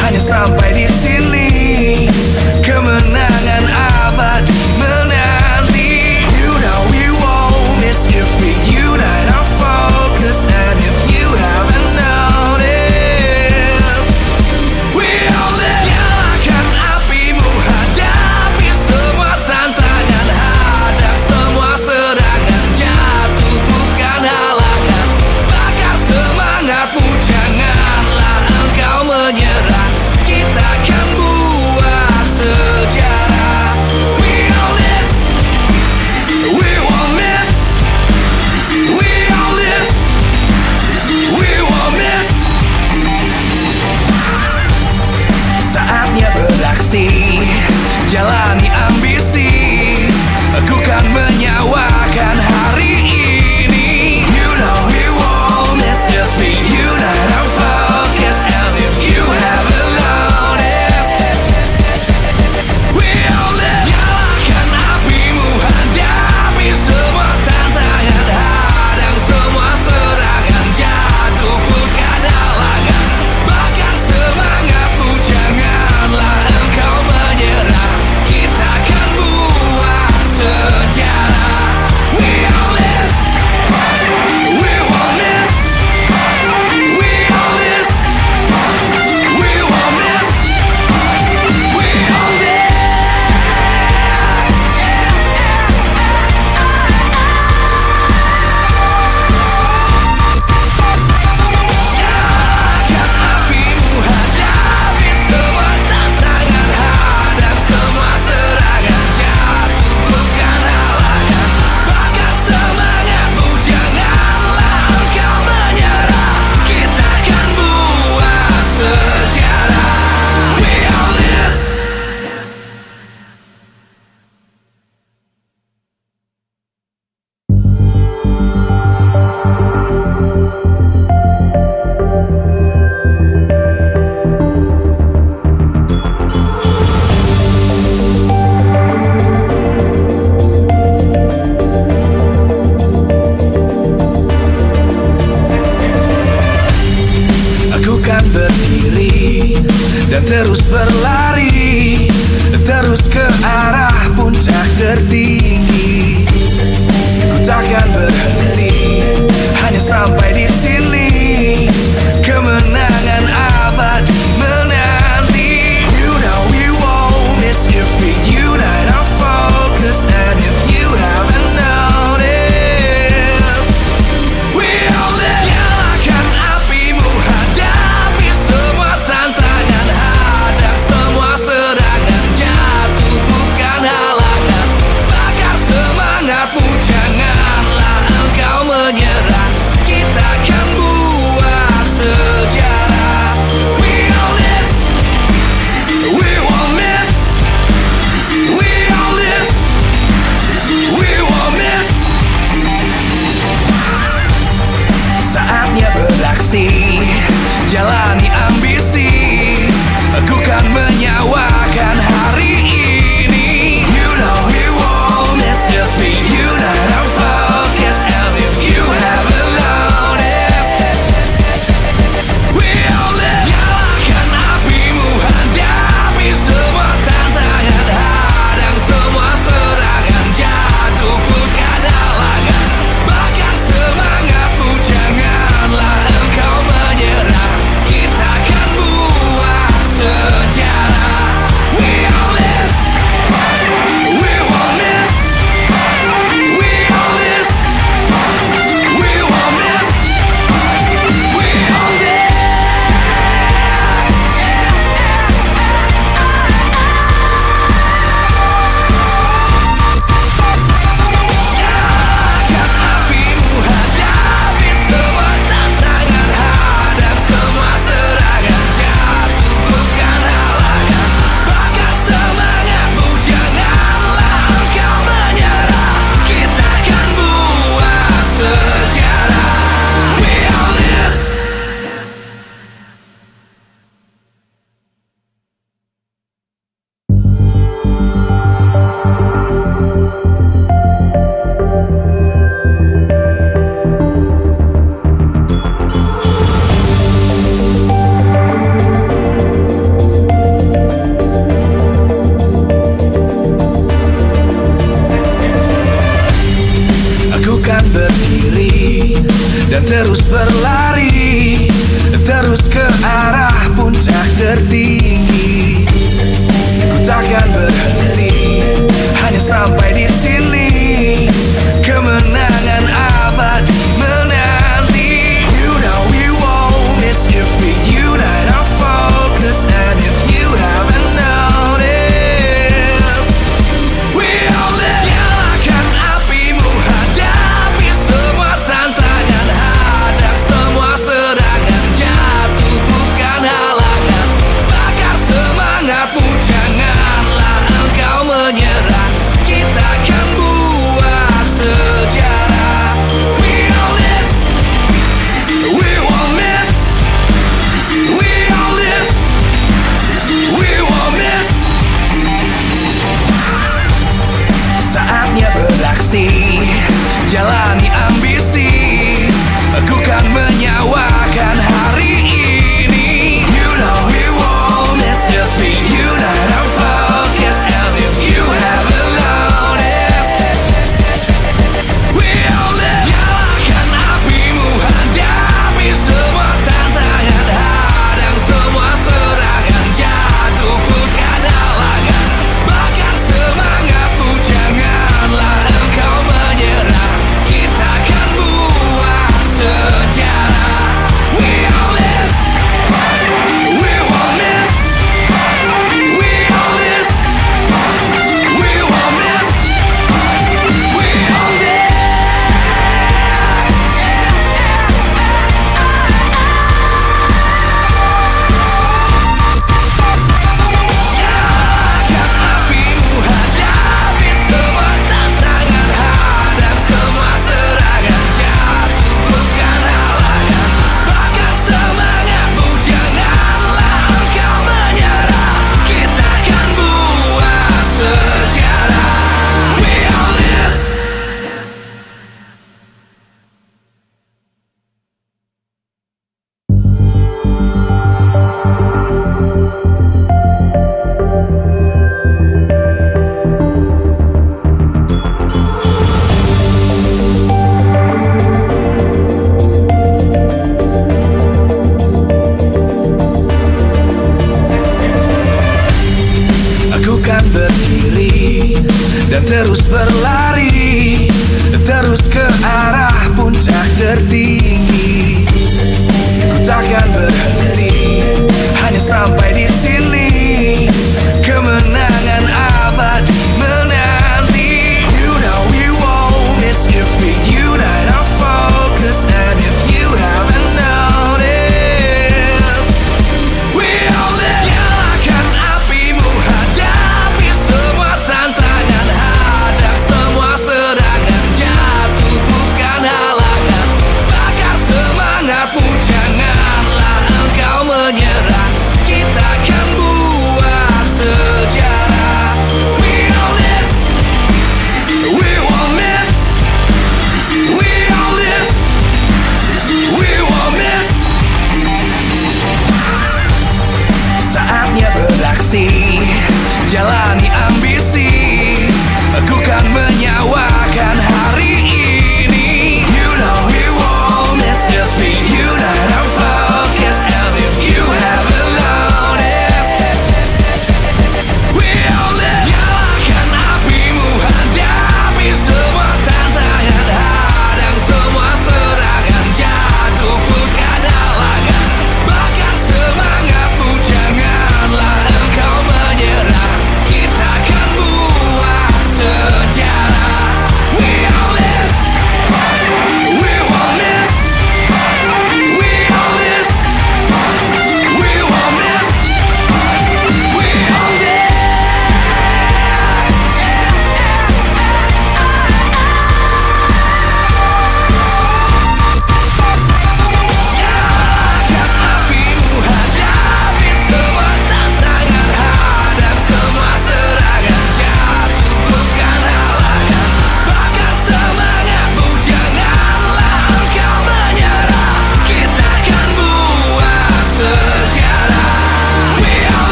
hanya sampai di sini. Kemenangan abadi menanti. You know we won't miss if we unite our focus. And if you haven't noticed, we all live. Nyalakan apimu, hadapi semua tantangan, hadang semua serangan, jatuh bukan halangan. Bakar semangatmu, janganlah engkau menyerah. Kita akan buat sejarah. We all this, we won't miss. We all this, we won't miss. Saatnya beraksi, jalani ambisi. Aku kan menyawakan hari ini. You know we won't miss if we unite our focus. And if you haven't noticed, we all live. Nyalakan apimu, hadapi semua tantangan, hadang semua serangan, jatuh bukan halangan. Bakar semangatmu, janganlah engkau menyerah. Kita akan buat sejarah. We all this, we won't miss. We all this, we won't miss. We all this. Nyalakan apimu, hadapi semua tantangan, hadang semua serangan, jatuh bukan halangan. Bakar semangatmu, janganlah engkau menyerah. Kita akan buat sejarah. We all this. Aku kan berdiri dan terus berlari, terus ke arah puncak tertinggi. Ku takkan berhenti, hanya sampai di sini. Kemenangan abadi menanti. You know we won't miss if we unite our focus. And if you haven't noticed, we all live. Nyalakan apimu, hadapi semua tantangan, hadang semua serangan, jatuh bukan halangan. Bakar semangatmu, janganlah engkau menyerah. Kita akan tertinggi. Ku takkan berhenti hanya sampai di sini. Kemenangan abadi menanti. You know we won't miss if we unite our focus. And if you haven't noticed, we'll nyalakan apimu, hadapi semua tantangan, hadang semua serangan, jatuh bukan halangan.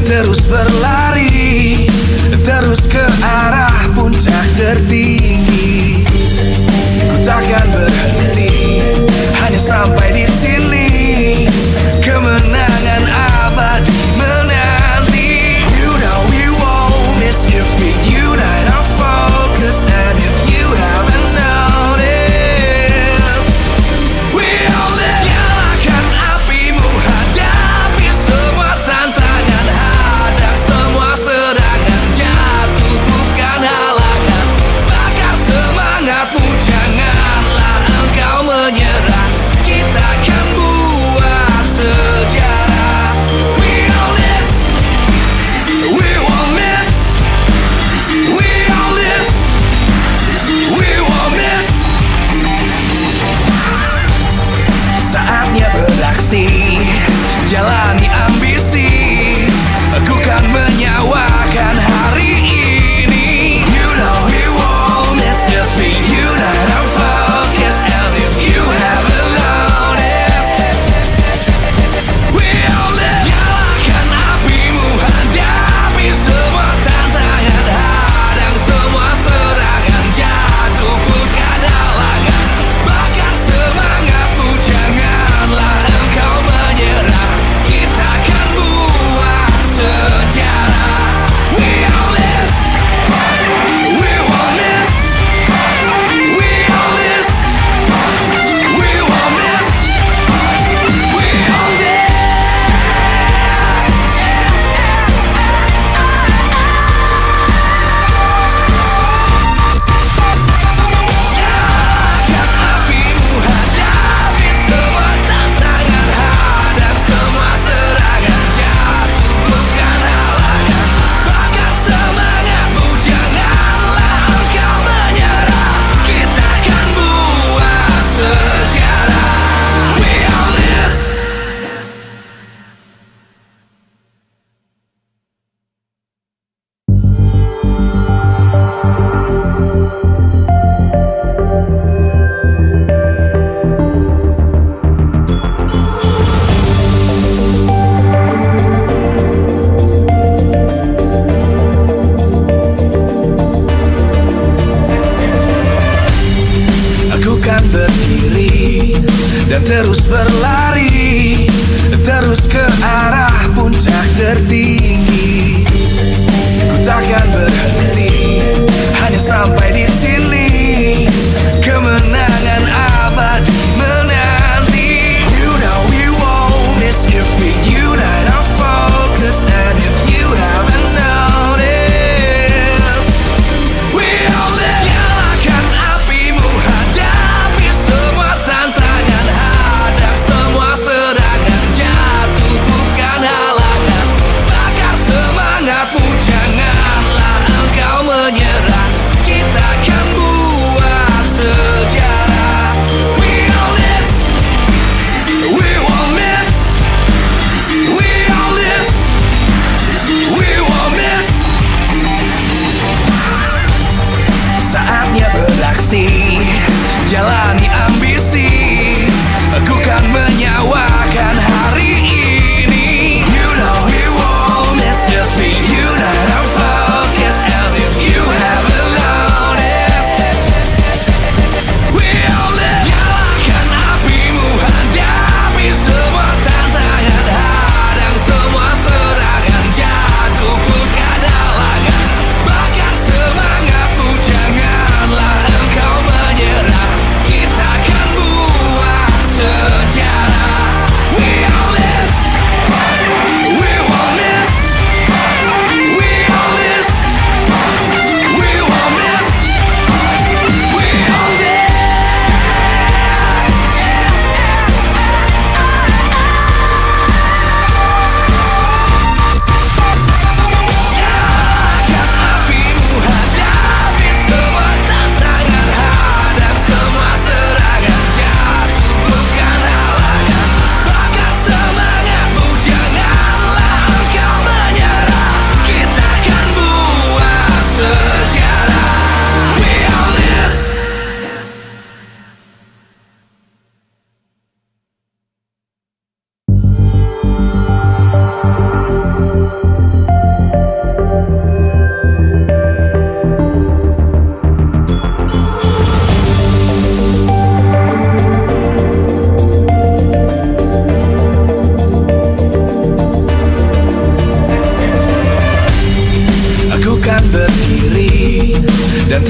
terus berlari, terus ke arah puncak tertinggi. Ku takkan berhenti, hanya sampai di sini. Kemenangan abadi menanti. You know we won't miss if we unite our focus. And if you haven't noticed, we'll nyalakan apimu, hadapi semua tantangan, hadang semua serangan, jatuh bukan halangan. Bakar semangatmu, janganlah engkau menyerah. Kita akan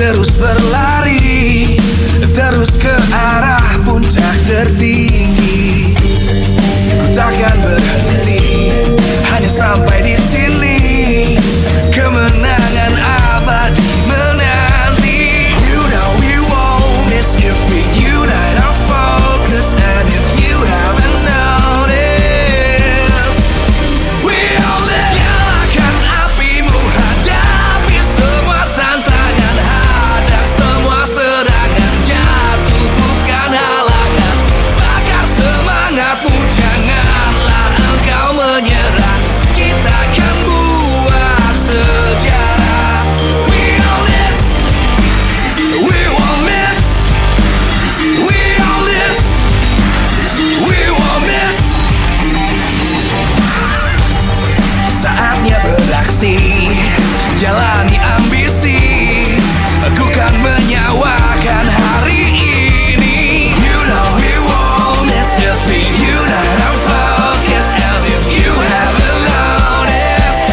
terus berlari, terus ke arah puncak tertinggi. Ku takkan berhenti, hanya sampai di sini. Kemenangan abadi menanti. You know we won't miss if we unite our focus. And if you haven't noticed, we all live. Nyalakan apimu, hadapi semua tantangan, hadang semua serangan, jatuh bukan halangan. Bakar semangatmu, janganlah engkau menyerah. Kita akan buat sejarah. We all this, we won't miss. We all this, we won't miss. Saatnya beraksi, jalani ambisi. Aku kan menyawakan hari ini. You know we won't miss if we unite our focus. And if you haven't noticed,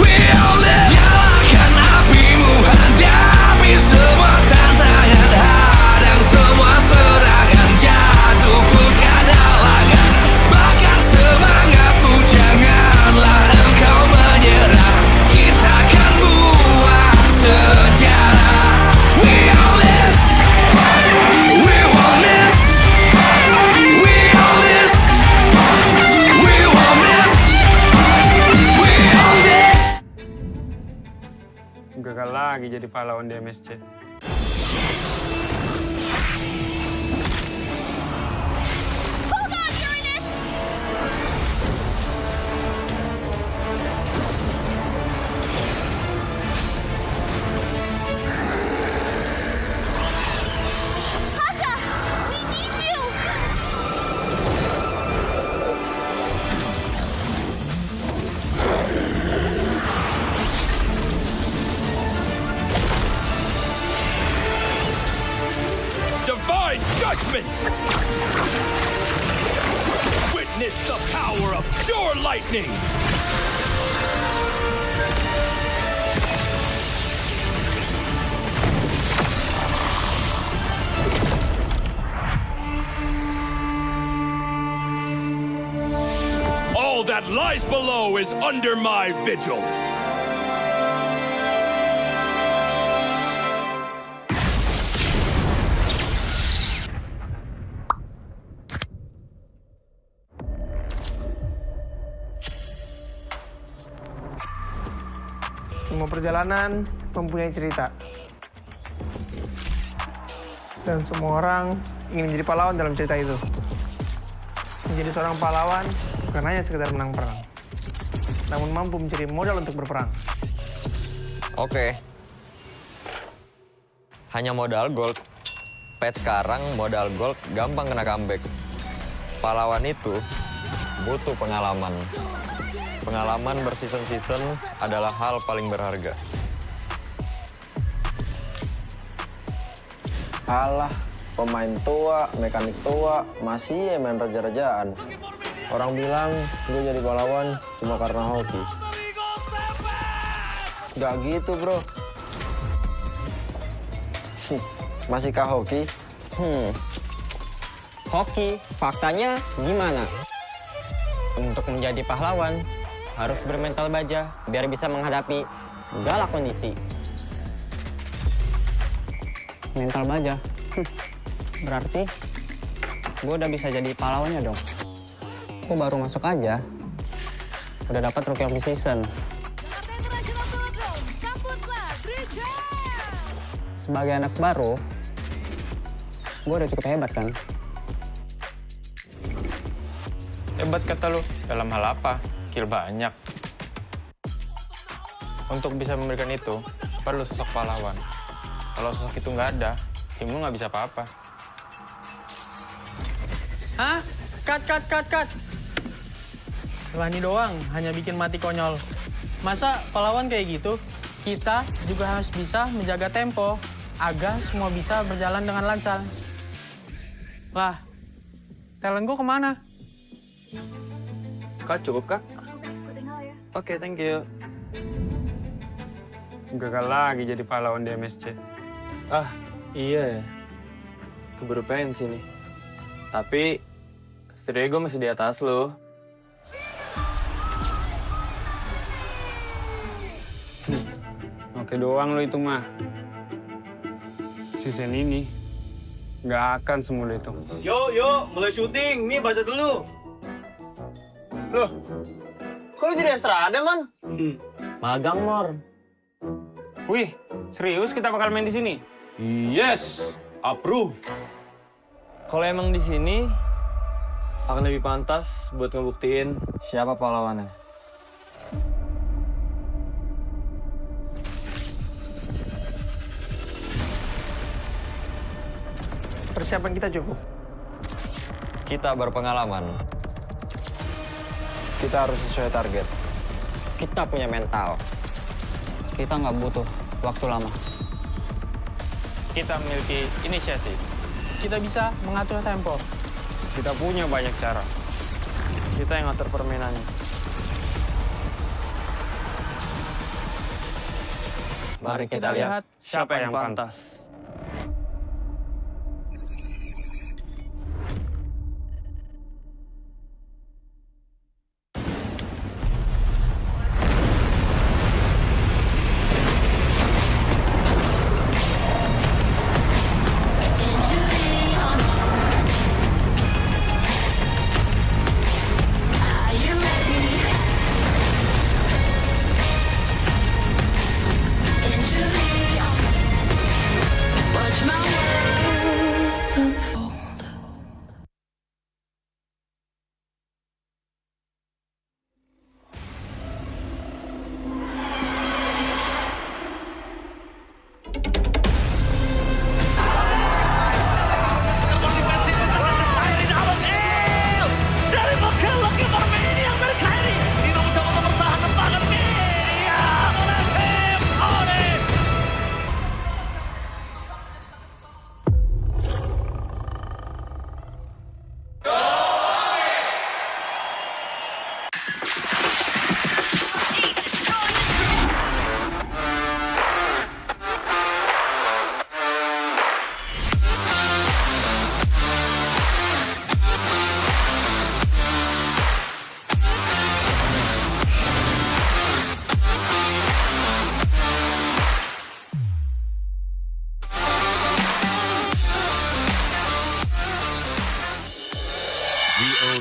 we all live. Nyalakan apimu, hadapi semua tantangan, hadang semua serangan, jatuh bukan halangan. Bakar semangatmu, janganlah engkau menyerah. Kita akan buat sejarah. We all this, we won't miss. We all this, we won't miss. We all this. Gagal lagi jadi pahlawan di MSC. Divine judgment! Witness the power of pure lightning! All that lies below is under my vigil. Semua perjalanan mempunyai cerita. Dan semua orang ingin menjadi pahlawan dalam cerita itu. Menjadi seorang pahlawan bukan hanya sekedar menang perang, namun mampu mencari modal untuk berperang. Oke. Hanya modal gold. Patch sekarang modal gold gampang kena comeback. Pahlawan itu butuh pengalaman. Pengalaman berseason-season adalah hal paling berharga. Alah, pemain tua, mekanik tua, masih ya main raja-rajaan. Orang bilang gue jadi pahlawan cuma karena hoki. Gak gitu, bro. Masihkah hoki? Hoki, faktanya gimana? Untuk menjadi pahlawan, harus bermental baja biar bisa menghadapi segala kondisi. Mental baja? Berarti gue udah bisa jadi pahlawannya dong. Gue baru masuk aja, udah dapat Rookie of the Season. Sebagai anak baru, gue udah cukup hebat kan? Hebat kata lu, dalam hal apa? Kill banyak. Untuk bisa memberikan itu, perlu sosok pahlawan. Kalau sosok itu nggak ada, tim lu nggak bisa apa-apa. Hah? Cut. Rani doang, hanya bikin mati konyol. Masa pahlawan kayak gitu? Kita juga harus bisa menjaga tempo agar semua bisa berjalan dengan lancar. Lah, talent gue kemana? Kak, cukup kak? Oke, thank you. gagal lagi jadi pahlawan di MSC. Ah, iya ya. Keburu pensi nih. Tapi, setidaknya gue masih di atas lo. Oke doang lo itu mah. Season ini nggak akan semudah itu. Yuk, mulai syuting. Mi, baca dulu. Loh, kok lu jadi extra ada, Man? Magang, Mor. Wih, serius kita bakal main di sini? Yes, approve. Kalau emang di sini akan lebih pantas buat ngebuktiin siapa pahlawannya. Persiapan kita cukup. Kita berpengalaman. Kita harus sesuai target. Kita punya mental. Kita nggak butuh waktu lama. Kita memiliki inisiasi. Kita bisa mengatur tempo. Kita punya banyak cara. Kita yang ngatur permainannya. Mari kita lihat siapa yang pantas.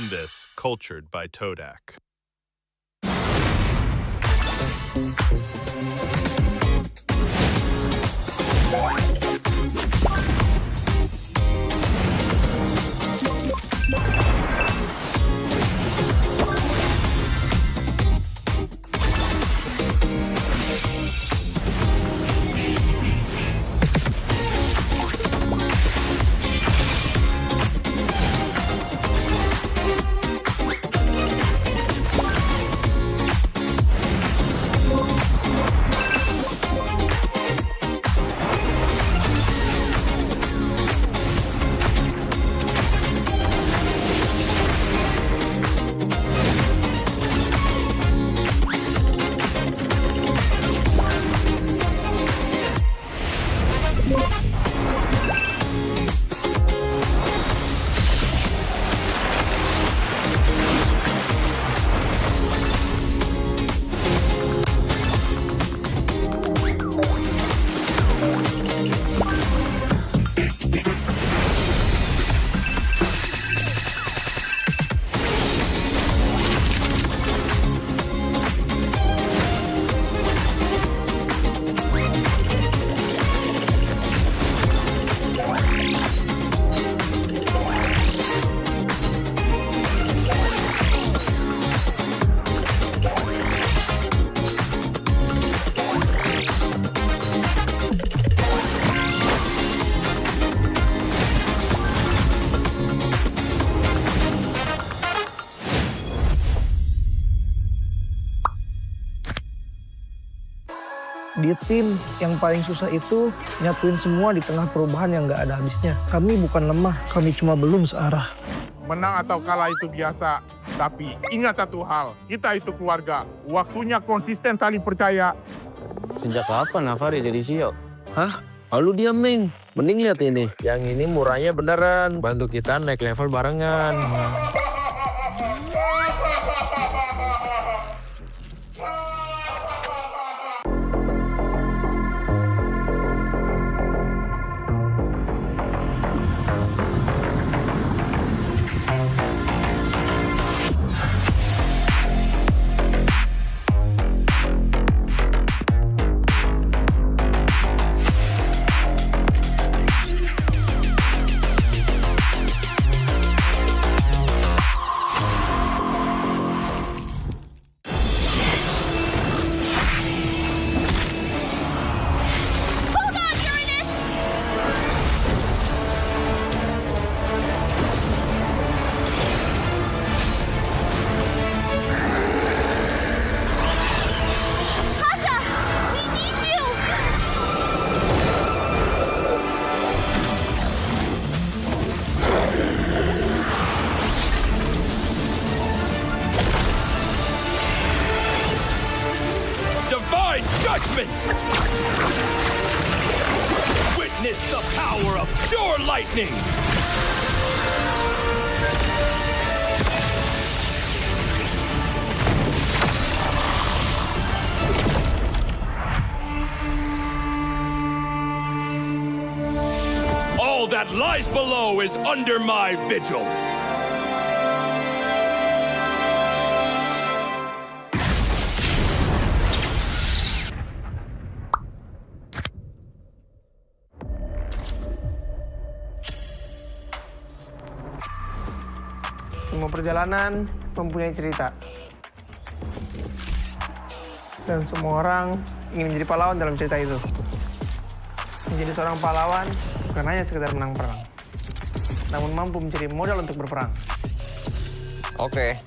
This, cultured by Todak. Di tim yang paling susah itu nyatuin semua di tengah perubahan yang nggak ada habisnya. Kami bukan lemah, kami cuma belum searah. Menang atau kalah itu biasa, tapi ingat satu hal, kita itu keluarga. Waktunya konsisten saling percaya Sejak kapan Navari jadi CEO? Hah? Lalu diam, Ming. Mending lihat ini. Yang ini murahnya beneran. Bantu kita naik level barengan. Divine judgment! Witness the power of pure lightning! All that lies below is under my vigil. Semua perjalanan mempunyai cerita. Dan semua orang ingin menjadi pahlawan dalam cerita itu. Menjadi seorang pahlawan bukan hanya sekedar menang perang, namun mampu mencari modal untuk berperang. Oke.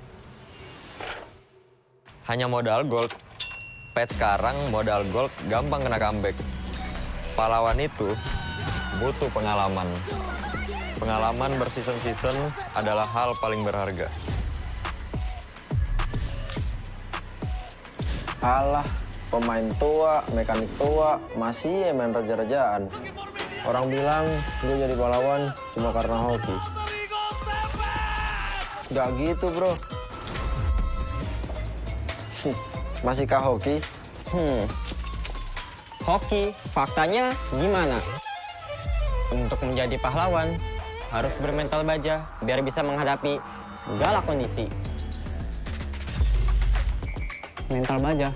Hanya modal gold. Patch sekarang modal gold gampang kena comeback. Pahlawan itu butuh pengalaman. Pengalaman berseason-season adalah hal paling berharga. Alah, pemain tua, mekanik tua, masih main raja-rajaan. Orang bilang gue jadi pahlawan cuma karena hoki. Gak gitu, bro. Masihkah hoki? Hoki, faktanya gimana? Untuk menjadi pahlawan, harus bermental baja biar bisa menghadapi segala kondisi. Mental baja?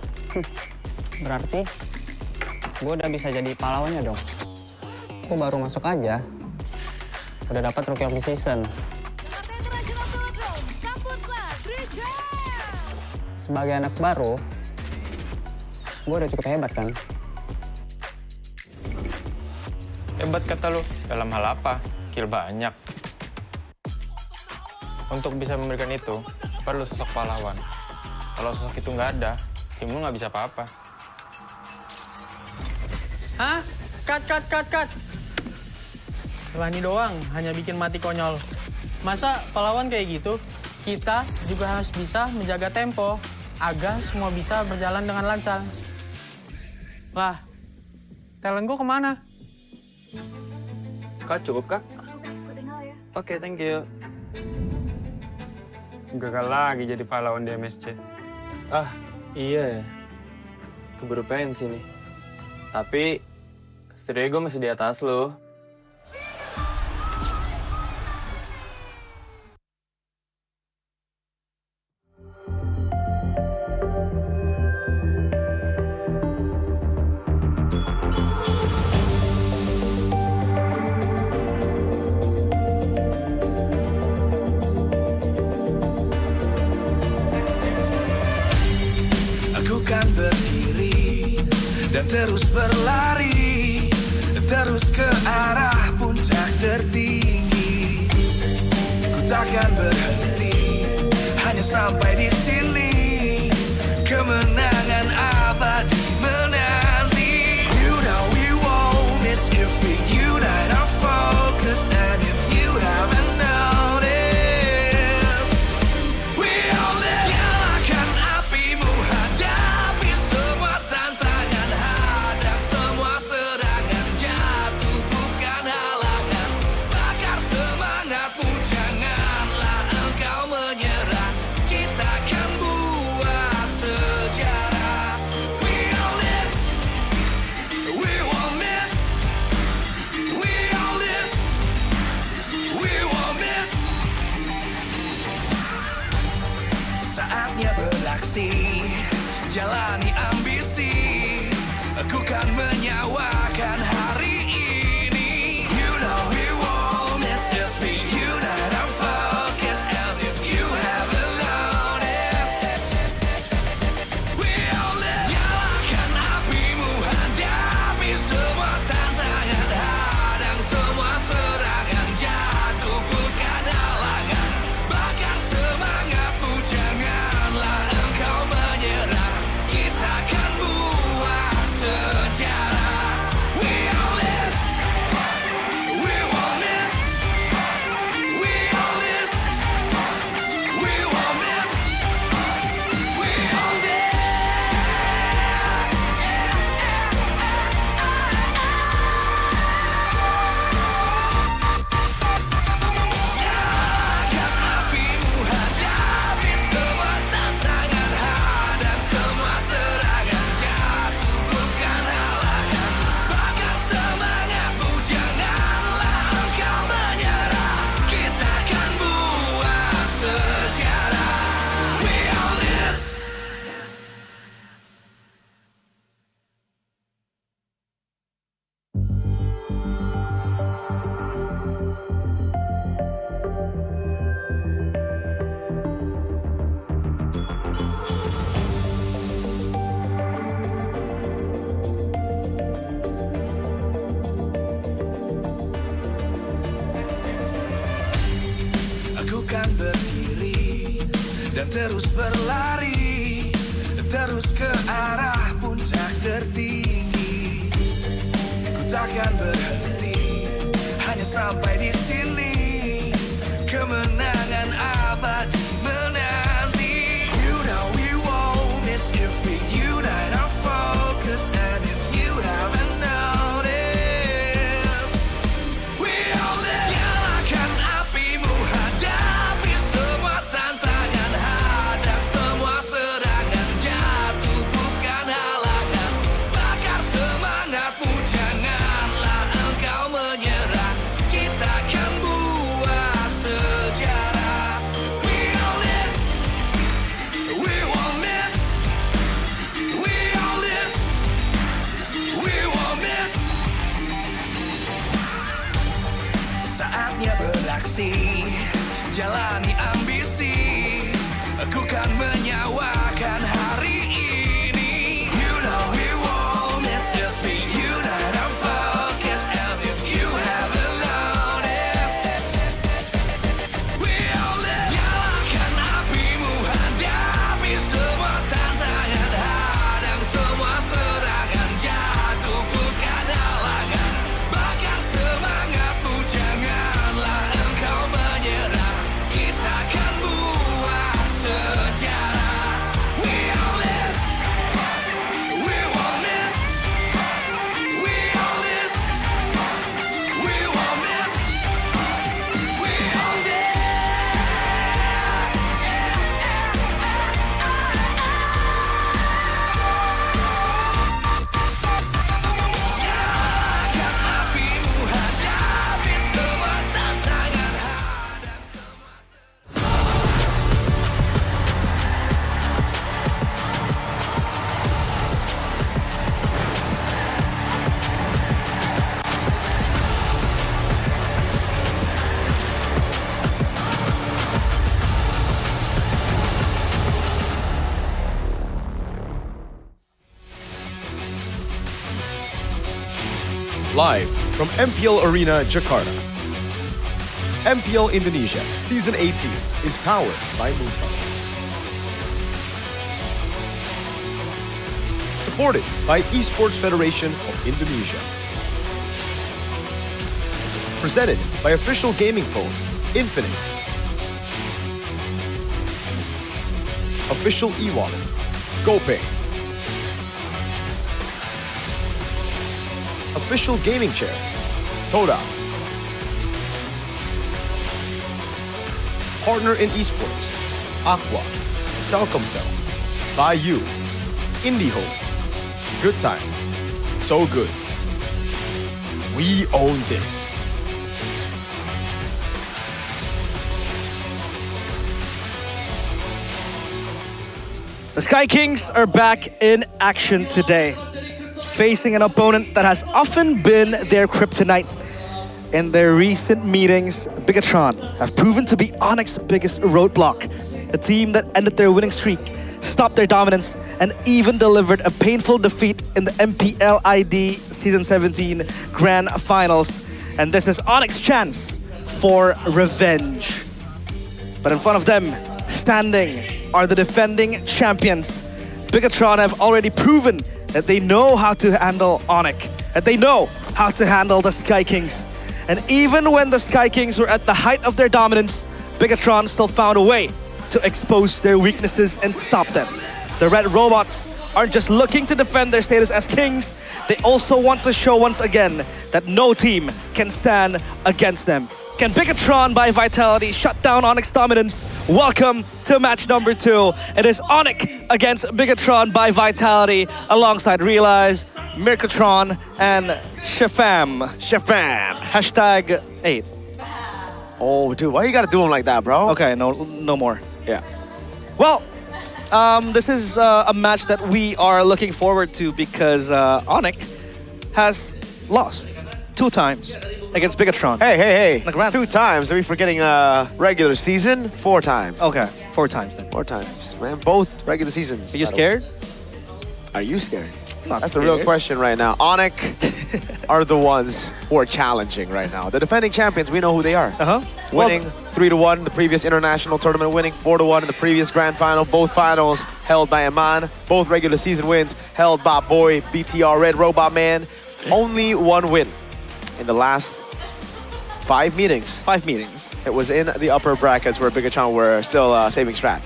Berarti gue udah bisa jadi pahlawannya dong. Gue baru masuk aja, udah dapat Rookie of the Season. Sebagai anak baru, gue udah cukup hebat kan? Hebat kata lu, dalam hal apa? Kill banyak. Untuk bisa memberikan itu, perlu sosok pahlawan. Kalau sosok itu nggak ada, tim lu nggak bisa apa-apa. Hah? Cut. Rani doang, hanya bikin mati konyol. Masa pahlawan kayak gitu? Kita juga harus bisa menjaga tempo, agar semua bisa berjalan dengan lancar. Lah, talent gue kemana? Kak, cukup kak? Oke, thank you. Gagal lagi jadi pahlawan di MSC. Ah, iya ya. Keburu pensi nih. Tapi, setidaknya gue masih di atas lo. Kan berdiri dan terus berlari, terus ke arah puncak tertinggi. Ku takkan berhenti, hanya sampai di sini. Kemenangan abadi menanti. You know we won't miss if we unite our focus. And if you haven't noticed, we all live. Nyalakan apimu, hadapi semua tantangan. beraksi, jalani ambisi. Aku kan menyawakan hari ini. You know we won't miss if we unite our focus. And if you haven't noticed, we all live. Nyalakan apimu, hadapi semua tantangan, hadang semua serangan, jatuh bukan halangan. Bakar semangatmu, janganlah engkau menyerah. Kita akan buat sejarah. We all this, we won't miss. We all this, we won't miss. We all this. Nyalakan apimu, hadapi semua tantangan, hadang semua serangan, jatuh bukan halangan. Bakar semangatmu, janganlah engkau menyerah. Kita akan buat sejarah. We all this. Aku kan berdiri dan terus berlari, terus ke arah puncak tertinggi. Ku takkan berhenti, hanya sampai di sini. Kemenangan abadi menanti. You know we won't miss if we unite our focus. And if you haven't noticed, we all live. Nyalakan apimu, hadapi semua tantangan, hadang semua serangan, jatuh bukan halangan. Bakar semangatmu, janganlah engkau menyerah. Kita akan buat sejarah. We all this, we won't miss. We all this, we won't miss. Saatnya beraksi, jalani ambisi. Aku kan menyawakan hari ini. You know we won't miss if we unite our focus. And if you haven't noticed, we all live. Nyalakan apimu, hadapi semua tantangan, hadang semua serangan, jatuh bukan halangan. Bakar semangatmu, janganlah engkau menyerah. Kita akan buat sejarah. We all this, we won't miss. We all this, we won't miss. We all this. Nyalakan apimu, hadapi semua tantangan, hadang semua Live from MPL Arena, Jakarta. MPL Indonesia Season 18 is powered by Muntah. Supported by Esports Federation of Indonesia. Presented by official gaming phone, Infinix. Official e-wallet, GoPay. Official gaming chair, Toda. Partner in esports, Aqua, Telkomsel, By You, IndyHome. Good time, so good. We own this. The Sky Kings are back in action today, facing an opponent that has often been their kryptonite. In their recent meetings, Bigatron have proven to be Onyx's biggest roadblock. A team that ended their winning streak, stopped their dominance, and even delivered a painful defeat in the MPL ID Season 17 Grand Finals. And this is Onyx's chance for revenge. But in front of them, standing, are the defending champions. Bigatron have already proven that they know how to handle Onyx, that they know how to handle the Sky Kings. And even when the Sky Kings were at the height of their dominance, Bigatron still found a way to expose their weaknesses and stop them. The Red Robots aren't just looking to defend their status as kings, they also want to show once again that no team can stand against them. Can Bigatron by Vitality shut down Onyx dominance? Welcome to match number 2. It is Onyx against Bigatron by Vitality alongside Realize, Mirkotron, and Shafam. Hashtag 8. Oh, dude, why you gotta do him like that, bro? Okay, no more. Yeah. Well, this is a match that we are looking forward to because Onyx has lost 2 times against Bigatron. Hey. 2 times? Are we forgetting regular season? 4 times. Okay, 4 times then. 4 times, man. Both regular seasons. Are you scared? Are you scared? Not That's scared. the real question right now. Onyx are the ones who are challenging right now. The defending champions, we know who they are. Winning 3-1 the previous international tournament, winning 4-1 in the previous grand final. Both finals held by Aman. Both regular season wins held by boy BTR Red Robot Man. Only 1 win in the last 5 meetings. 5 meetings. It was in the upper brackets where Bigatron were still saving strat.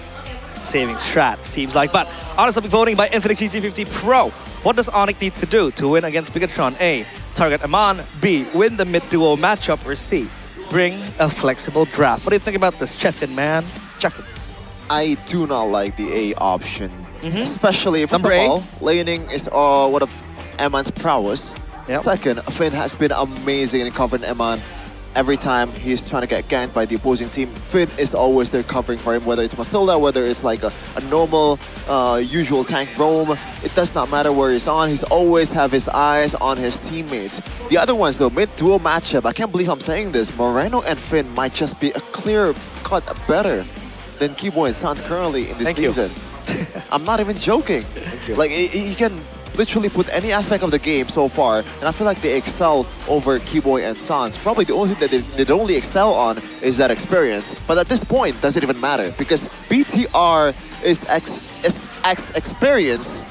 Saving strat, seems like. But honestly, voting by Infinix GT50 Pro. What does Onyx need to do to win against Bigatron? A, target Aman. B, win the mid-duo matchup. Or C, bring a flexible draft. What do you think about this, Chefin, man? Chefin. I do not like the A option. Especially, first Number of A? all, laning is one of Eman's prowess. Yep. Second, Finn has been amazing in covering Eman. Every time he's trying to get ganked by the opposing team, Finn is always there covering for him, whether it's Mathilda, whether it's like a normal, usual tank roam. It does not matter where he's on, he's always have his eyes on his teammates. The other ones though, mid-duo matchup, I can't believe I'm saying this, Moreno and Finn might just be a clear cut better than Kibo and Sans currently in this season. I'm not even joking. Like, he can literally put any aspect of the game so far, and I feel like they excel over Keyboy and Sans. Probably the only thing that they only excel on is that experience. But at this point, does it even matter? Because BTR is as experienced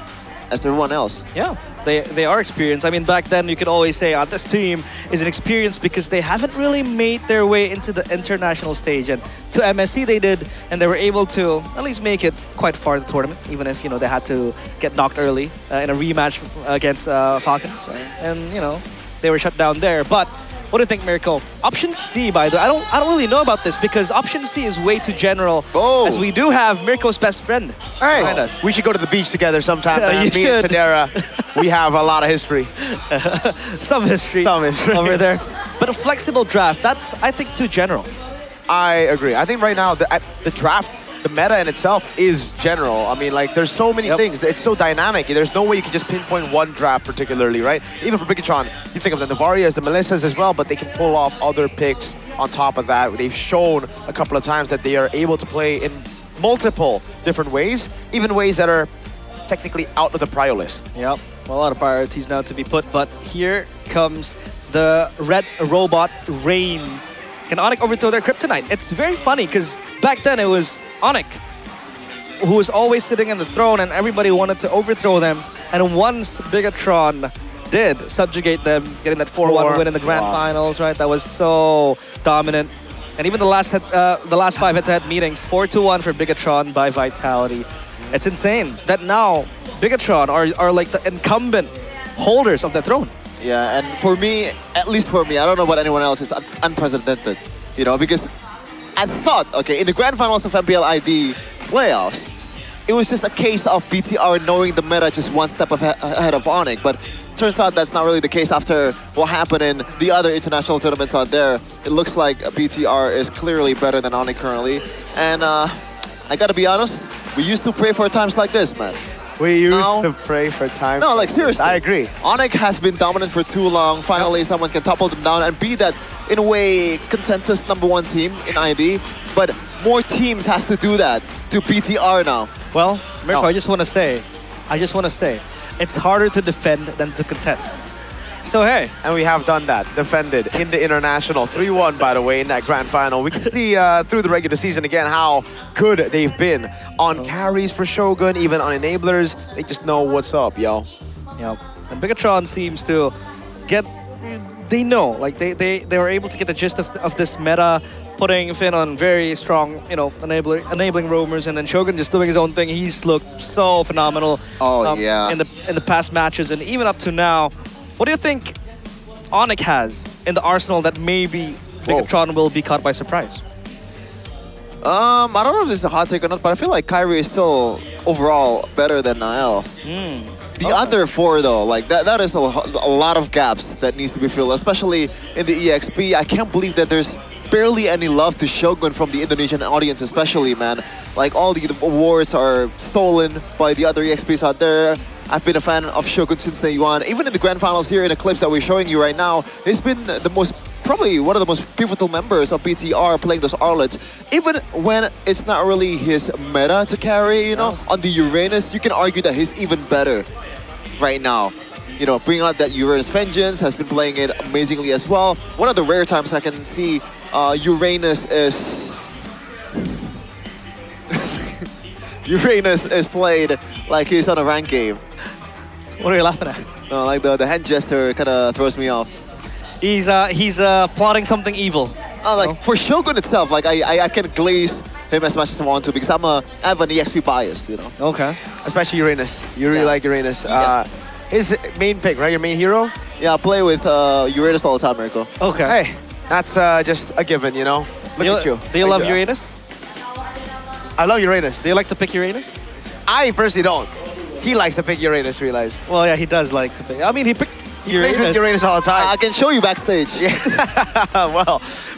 as everyone else. Yeah, they are experienced. I mean, back then you could always say, this team is an experience because they haven't really made their way into the international stage. And to MSC they did, and they were able to at least make it quite far in the tournament, even if, they had to get knocked early in a rematch against Falcons. Right? And, they were shut down there. But what do you think, Miracle? Option C, by the way, I don't really know about this because option C is way too general. As we do have Mirko's best friend behind us. We should go to the beach together sometime, man. You Me and Panera, we have a lot of history. Some history over there. But a flexible draft, that's, I think, too general. I agree. I think right now, the draft, the meta in itself is general. I mean, like, there's so many things. It's so dynamic. There's no way you can just pinpoint one draft particularly, right? Even for Bigatron, you think of the Navarias, the Melissas as well, but they can pull off other picks on top of that. They've shown a couple of times that they are able to play in multiple different ways, even ways that are technically out of the prio list. Yep. Well, a lot of priorities now to be put, but here comes the Red Robot reigns. Can Onyx overthrow their kryptonite? It's very funny because back then it was Onyx who was always sitting in the throne and everybody wanted to overthrow them. And once Bigatron did subjugate them, getting that 4-1 win in the grand finals, right? That was so dominant. And even the last 5 head-to-head meetings, 4-1 for Bigatron by Vitality. It's insane that now Bigatron are like the incumbent holders of the throne. Yeah, and for me, at least for me, I don't know about anyone else, it's unprecedented, because I thought, okay, in the grand finals of MPL ID playoffs, it was just a case of BTR knowing the meta just one step ahead of Onyx, but turns out that's not really the case after what happened in the other international tournaments out there. It looks like BTR is clearly better than Onyx currently, and I gotta be honest, We used to pray for times like this, man. We used Now- to pray for time. No, like seriously. I agree. Onyx has been dominant for too long. Finally, someone can topple them down and be that, in a way, consensus #1 team in ID. But more teams has to do that to BTR now. Well, Mirko, I just want to say, it's harder to defend than to contest. So hey. And we have done that, defended in the international. 3-1, by the way, in that grand final. We can see through the regular season again how good they've been on carries for Shogun, even on enablers. They just know what's up, yo. Yep. And Bigatron seems to get, they know, like they were able to get the gist of this meta, putting Finn on very strong, you know, enabling roamers, and then Shogun just doing his own thing. He's looked so phenomenal. Yeah. In the past matches and even up to now. What do you think Onyx has in the arsenal that maybe Bigatron will be caught by surprise? I don't know if this is a hot take or not, but I feel like Kyrie is still overall better than Niall. The other four, though, like that is a lot of gaps that needs to be filled, especially in the EXP. I can't believe that there's barely any love to Shogun from the Indonesian audience, especially, man. Like, all the awards are stolen by the other EXPs out there. I've been a fan of Shogun since day one. Even in the grand finals here, in the clips that we're showing you right now, he's been probably one of the most pivotal members of BTR playing those Arlets. Even when it's not really his meta to carry, you know, on the Uranus, you can argue that he's even better right now. You know, bring out that Uranus Vengeance, has been playing it amazingly as well. One of the rare times I can see Uranus is... Uranus is played like he's on a rank game. What are you laughing at? No, like the hand gesture kind of throws me off. He's plotting something evil. For Shogun itself, like I can glaze him as much as I want to because I have an EXP bias, you know. Okay. Especially Uranus. You really like Uranus. His main pick, right? Your main hero? Yeah, I play with Uranus all the time, Mirko. Okay. Hey, that's just a given, you know? Look at you. Do you love Uranus? I love Uranus. Do you like to pick Uranus? I personally don't. He likes to pick Uranus, realize. Well, yeah, he does like to pick. I mean, he picked plays with Uranus all the time. I can show you backstage.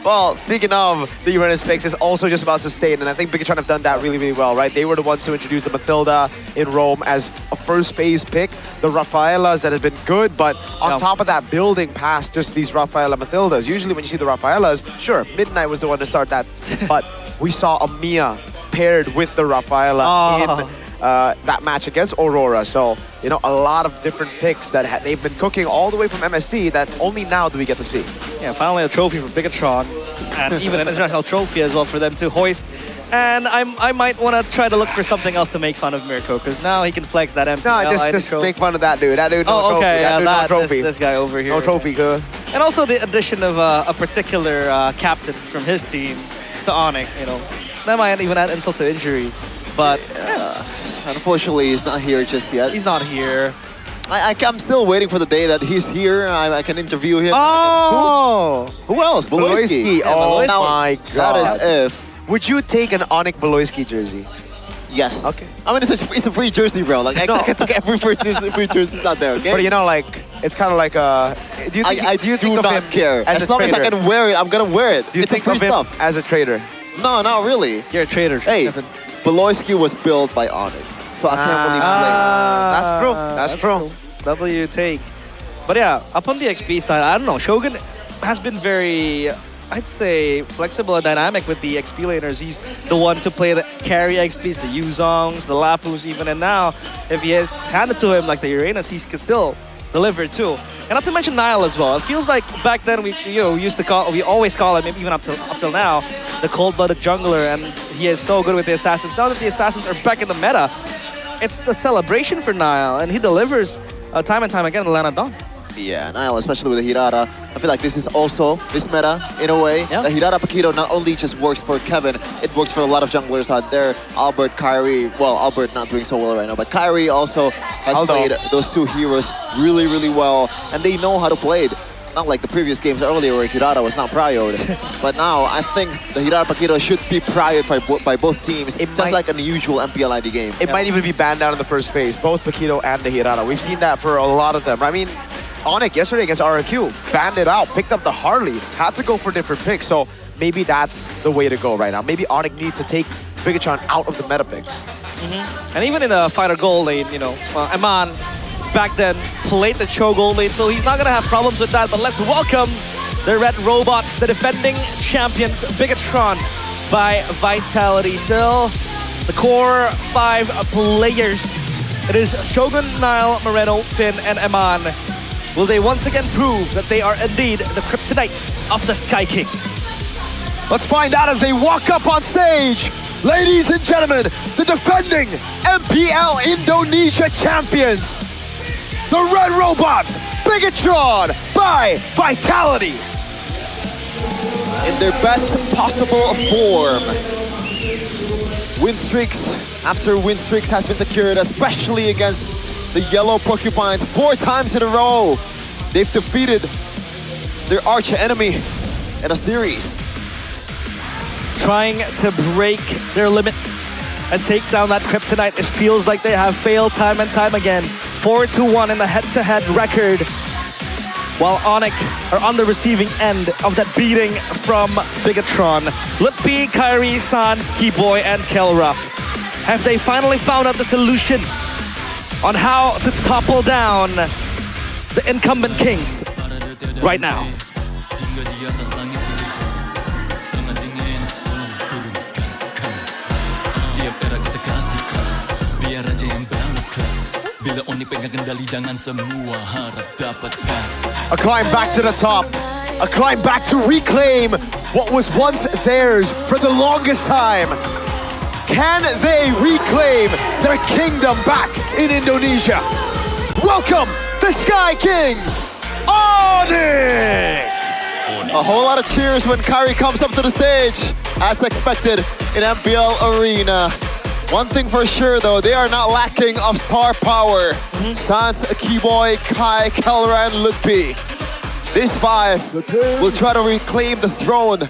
well, speaking of the Uranus picks, it's also just about sustain, and I think Bigatron have done that really, really well, right? They were the ones to introduce the Mathilda in Rome as a first phase pick. The Rafaelas that has been good, but on top of that, building past just these Rafaela Mathildas. Usually when you see the Rafaelas, sure, Midnight was the one to start that, but we saw a Mia paired with the Rafaela in that match against Aurora. So, you know, a lot of different picks that they've been cooking all the way from MSC that only now do we get to see. Yeah, finally a trophy for Bigatron, and even an international trophy as well for them to hoist. And I might want to try to look for something else to make fun of Mirko, because now he can flex that MPL No, just make fun of that dude. That dude, no trophy. Okay, that dude, no trophy. This guy over here. No trophy, good. And also the addition of a particular captain from his team to Onyx, you know, that might even add insult to injury. But unfortunately, he's not here just yet. He's not here. I'm still waiting for the day that he's here. I can interview him. Oh! Who else? Beloyski. Oh now, my God. That is if. Would you take an Onyx Beloyski jersey? Yes. Okay. I mean, it's a free jersey, bro. Like, I can take every free jersey out there, okay? But you know, like, it's kind of like a... Do not care. As long as I can wear it, I'm going to wear it. Do you think of him as a trader? No, not really. You're a trader. Hey, Beloyski was built by Onyx, so I can't really blame. That's true. W take. But yeah, up on the XP side, I don't know. Shogun has been very, I'd say, flexible and dynamic with the XP laners. He's the one to play the carry XPs, the Yuzongs, the Lapus even. And now, if he has handed to him like the Uranus, he can still deliver too. And not to mention Nile as well. It feels like back then we always call him, even up till now, the cold-blooded jungler, and he is so good with the assassins. Now that the assassins are back in the meta, it's a celebration for Nile, and he delivers time and time again in Lana Dawn. Yeah, Nile, especially with the Hirara. I feel like this is also this meta in a way. The Hirara Paquito not only just works for Kevin, it works for a lot of junglers out there. Albert, Kyrie, well, Albert not doing so well right now, but Kyrie also has played those two heroes really, really well, and they know how to play it. Not like the previous games earlier where Hirara was not prioed. But now I think the Hirara Paquito should be prioed by both teams, just like an usual MPL ID game. It might even be banned out in the first phase, both Paquito and the Hirara. We've seen that for a lot of them. I mean, Onyx yesterday against RRQ, banned it out, picked up the Harley, had to go for different picks. So maybe that's the way to go right now. Maybe Onyx needs to take Bigatron out of the meta picks. And even in the fighter gold lane, you know, Eman back then played the Cho gold lane, so he's not gonna have problems with that. But let's welcome the Red Robots, the defending champions, Bigatron by Vitality. Still, the core 5 players. It is Shogun, Nile, Moreno, Finn, and Eman. Will they once again prove that they are indeed the kryptonite of the Sky Kings? Let's find out as they walk up on stage. Ladies and gentlemen, the defending MPL Indonesia champions, the Red Robots, Bigatron by Vitality. In their best possible form. Win streaks after win streaks has been secured, especially against the Yellow Porcupines 4 times in a row. They've defeated their arch enemy in a series. Trying to break their limit and take down that kryptonite. It feels like they have failed time and time again. 4-1 in the head-to-head record, while Onyx are on the receiving end of that beating from Bigatron. Lutpi, Kyrie, Sans, Keyboy, and Kelra. Have they finally found out the solution on how to topple down the incumbent kings right now? A climb back to the top. A climb back to reclaim what was once theirs for the longest time. Can they reclaim their kingdom back in Indonesia? Welcome, the Sky Kings, Onyx! A whole lot of cheers when Kyrie comes up to the stage, as expected in MPL Arena. One thing for sure though, they are not lacking of star power. Sans, Keyboy, Kai, Kelra, and Lutpi. These 5 will try to reclaim the throne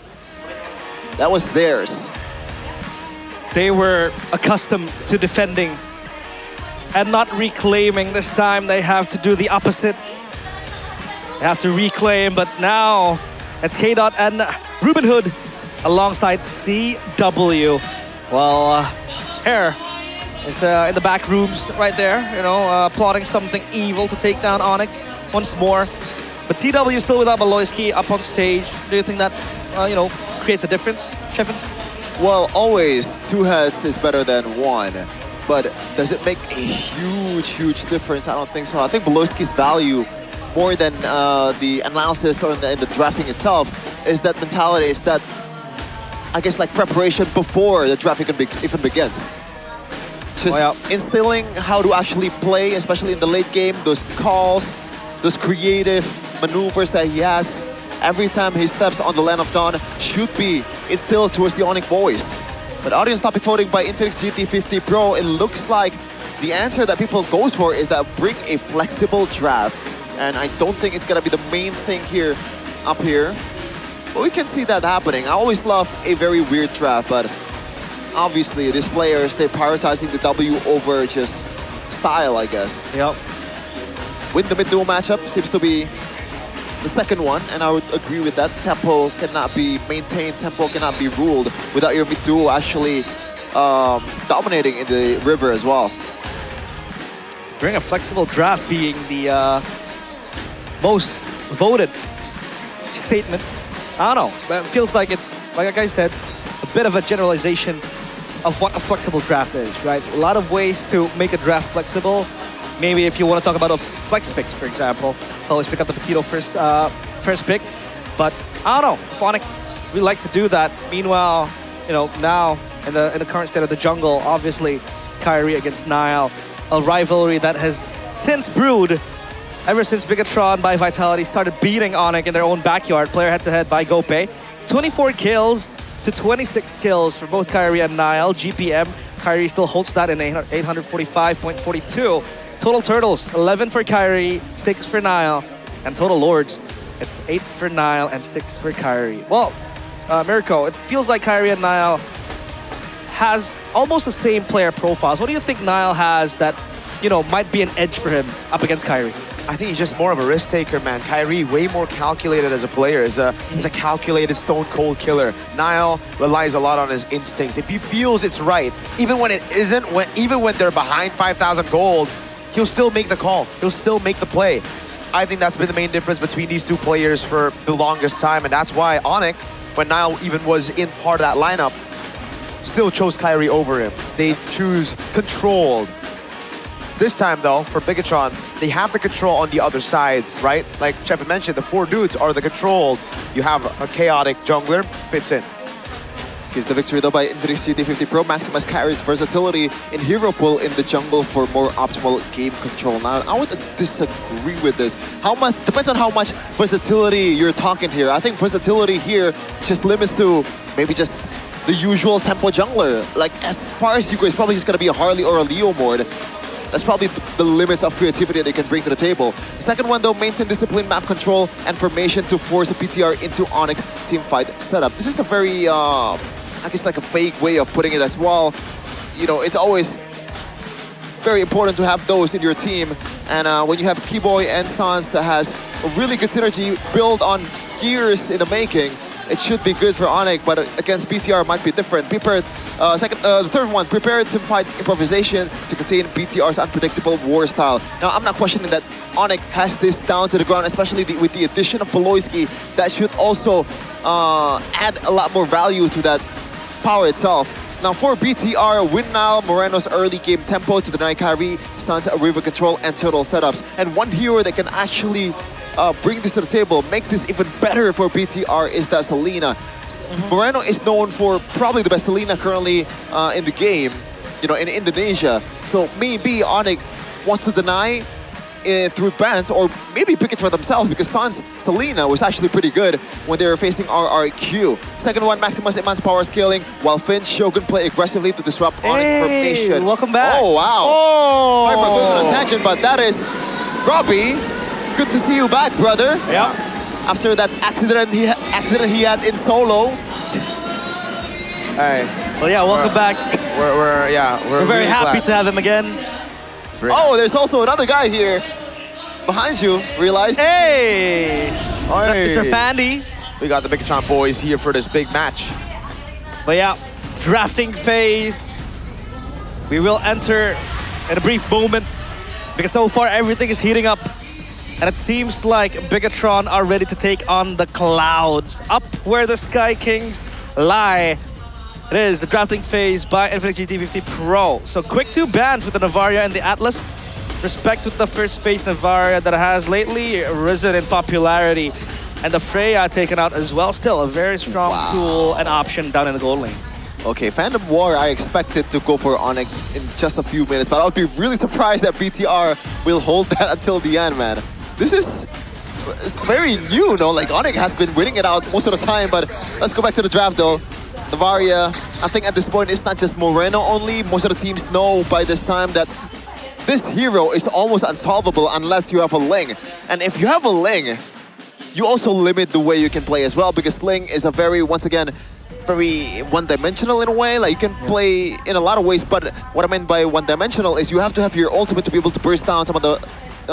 that was theirs. They were accustomed to defending and not reclaiming. This time they have to do the opposite. They have to reclaim, but now it's K-Dot and Ruben Hood alongside CW. Well, Hair is in the back rooms right there, you know, plotting something evil to take down Onyx once more. But CW still without Baloyski up on stage. Do you think that, you know, creates a difference, Chevin? Well, always 2 heads is better than 1. But does it make a huge difference? I don't think so. I think Baloyski's value, more than the analysis or in the drafting itself, is that mentality, is that, I guess, like preparation before the draft even begins. Just instilling how to actually play, especially in the late game, those calls, those creative maneuvers that he has every time he steps on the Land of Dawn should be instilled towards the Onyx boys. But audience topic voting by Infinix GT50 Pro, it looks like the answer that people goes for is that bring a flexible draft. And I don't think it's gonna be the main thing here, up here. But we can see that happening. I always love a very weird draft, but obviously these players, they're prioritizing the W over just style, I guess. Yep. Win the mid-duo matchup seems to be the second one, and I would agree with that. Tempo cannot be maintained, tempo cannot be ruled without your mid-duo actually dominating in the river as well. Bring a flexible draft being the most voted statement. I don't know, but it feels like it's, like I said, a bit of a generalization of what a flexible draft is, right? A lot of ways to make a draft flexible. Maybe if you want to talk about a flex picks, for example, always pick up the Petito first pick. But I don't know, Phonic really likes to do that. Meanwhile, you know, now in the current state of the jungle, obviously Kyrie against Nile, a rivalry that has since brewed ever since Bigatron by Vitality started beating Onyx in their own backyard, player head-to-head by Gope. 24 kills to 26 kills for both Kyrie and Nile. GPM, Kyrie still holds that in 845.42. Total Turtles, 11 for Kyrie, 6 for Nile. And total Lords, it's 8 for Nile and 6 for Kyrie. Well, Mirko, it feels like Kyrie and Nile has almost the same player profiles. What do you think Nile has that might be an edge for him up against Kyrie? I think he's just more of a risk taker, man. Kyrie, way more calculated as a player. He's a calculated stone cold killer. Niall relies a lot on his instincts. If he feels it's right, even when it isn't, even when they're behind 5,000 gold, he'll still make the call. He'll still make the play. I think that's been the main difference between these two players for the longest time, and that's why Onyx, when Niall even was in part of that lineup, still chose Kyrie over him. They choose controlled. This time, though, for Bigatron, they have the control on the other sides, right? Like Chef mentioned, the 4 dudes are the controlled. You have a chaotic jungler, fits in. Is the victory though by Infinix GT50 Pro. Maximize carries versatility in hero pool in the jungle for more optimal game control. Now, I would disagree with this. How much depends on how much versatility you're talking here. I think versatility here just limits to maybe just the usual tempo jungler. Like as far as you go, it's probably just gonna be a Harley or a Leo mode. That's probably the limits of creativity they can bring to the table. Second one though, maintain discipline, map control, and formation to force a PTR into Onyx teamfight setup. This is a very I guess like a fake way of putting it as well. You know, it's always very important to have those in your team. And when you have Keyboy and Sans that has a really good synergy built on years in the making, it should be good for Onyx, but against BTR it might be different. The third one, prepare teamfight improvisation to contain BTR's unpredictable war style. Now, I'm not questioning that Onyx has this down to the ground, especially with the addition of Poloisky. That should also add a lot more value to that power itself. Now for BTR, win Niall Moreno's early game tempo to deny Kyrie, stuns, river control, and total setups. And one hero that can actually bring this to the table, makes this even better for BTR, is that Selena. Moreno is known for probably the best Selena currently in the game, you know, in Indonesia. So maybe Onyx wants to deny through bans, or maybe pick it for themselves, because Sans Selena was actually pretty good when they were facing RRQ. Second one, maximize Iman's power scaling, while Finn Shogun play aggressively to disrupt Onyx formation. Welcome back. Oh, wow. Oh. Sorry for going on a tangent, but that is Robbie. Good to see you back, brother. Yeah. After that accident he had in solo. Hey. Well, yeah, welcome back. We're very really happy glad. to have him again. Oh, there's also another guy here behind you, realized. Hey! Mr. Fandy. We got the Bigatron boys here for this big match. But yeah, drafting phase. We will enter in a brief moment, because so far everything is heating up. And it seems like Bigatron are ready to take on the clouds. Up where the Sky Kings lie. It is the drafting phase by Infinix GT50 Pro. So quick 2 bans with the Navaria and the Atlas. Respect with the first phase Navaria that has lately risen in popularity. And the Freya taken out as well. Still a very strong tool and option down in the gold lane. Okay, Phantom War, I expected to go for Onyx in just a few minutes, but I would be really surprised that BTR will hold that until the end, man. This is very new, no? Like, Onyx has been winning it out most of the time, but let's go back to the draft, though. Navaria, I think at this point, it's not just Moreno only. Most of the teams know by this time that this hero is almost unsolvable unless you have a Ling. And if you have a Ling, you also limit the way you can play as well, because Ling is a very, once again, very one-dimensional in a way. Like, you can play in a lot of ways, but what I meant by one-dimensional is you have to have your ultimate to be able to burst down some of the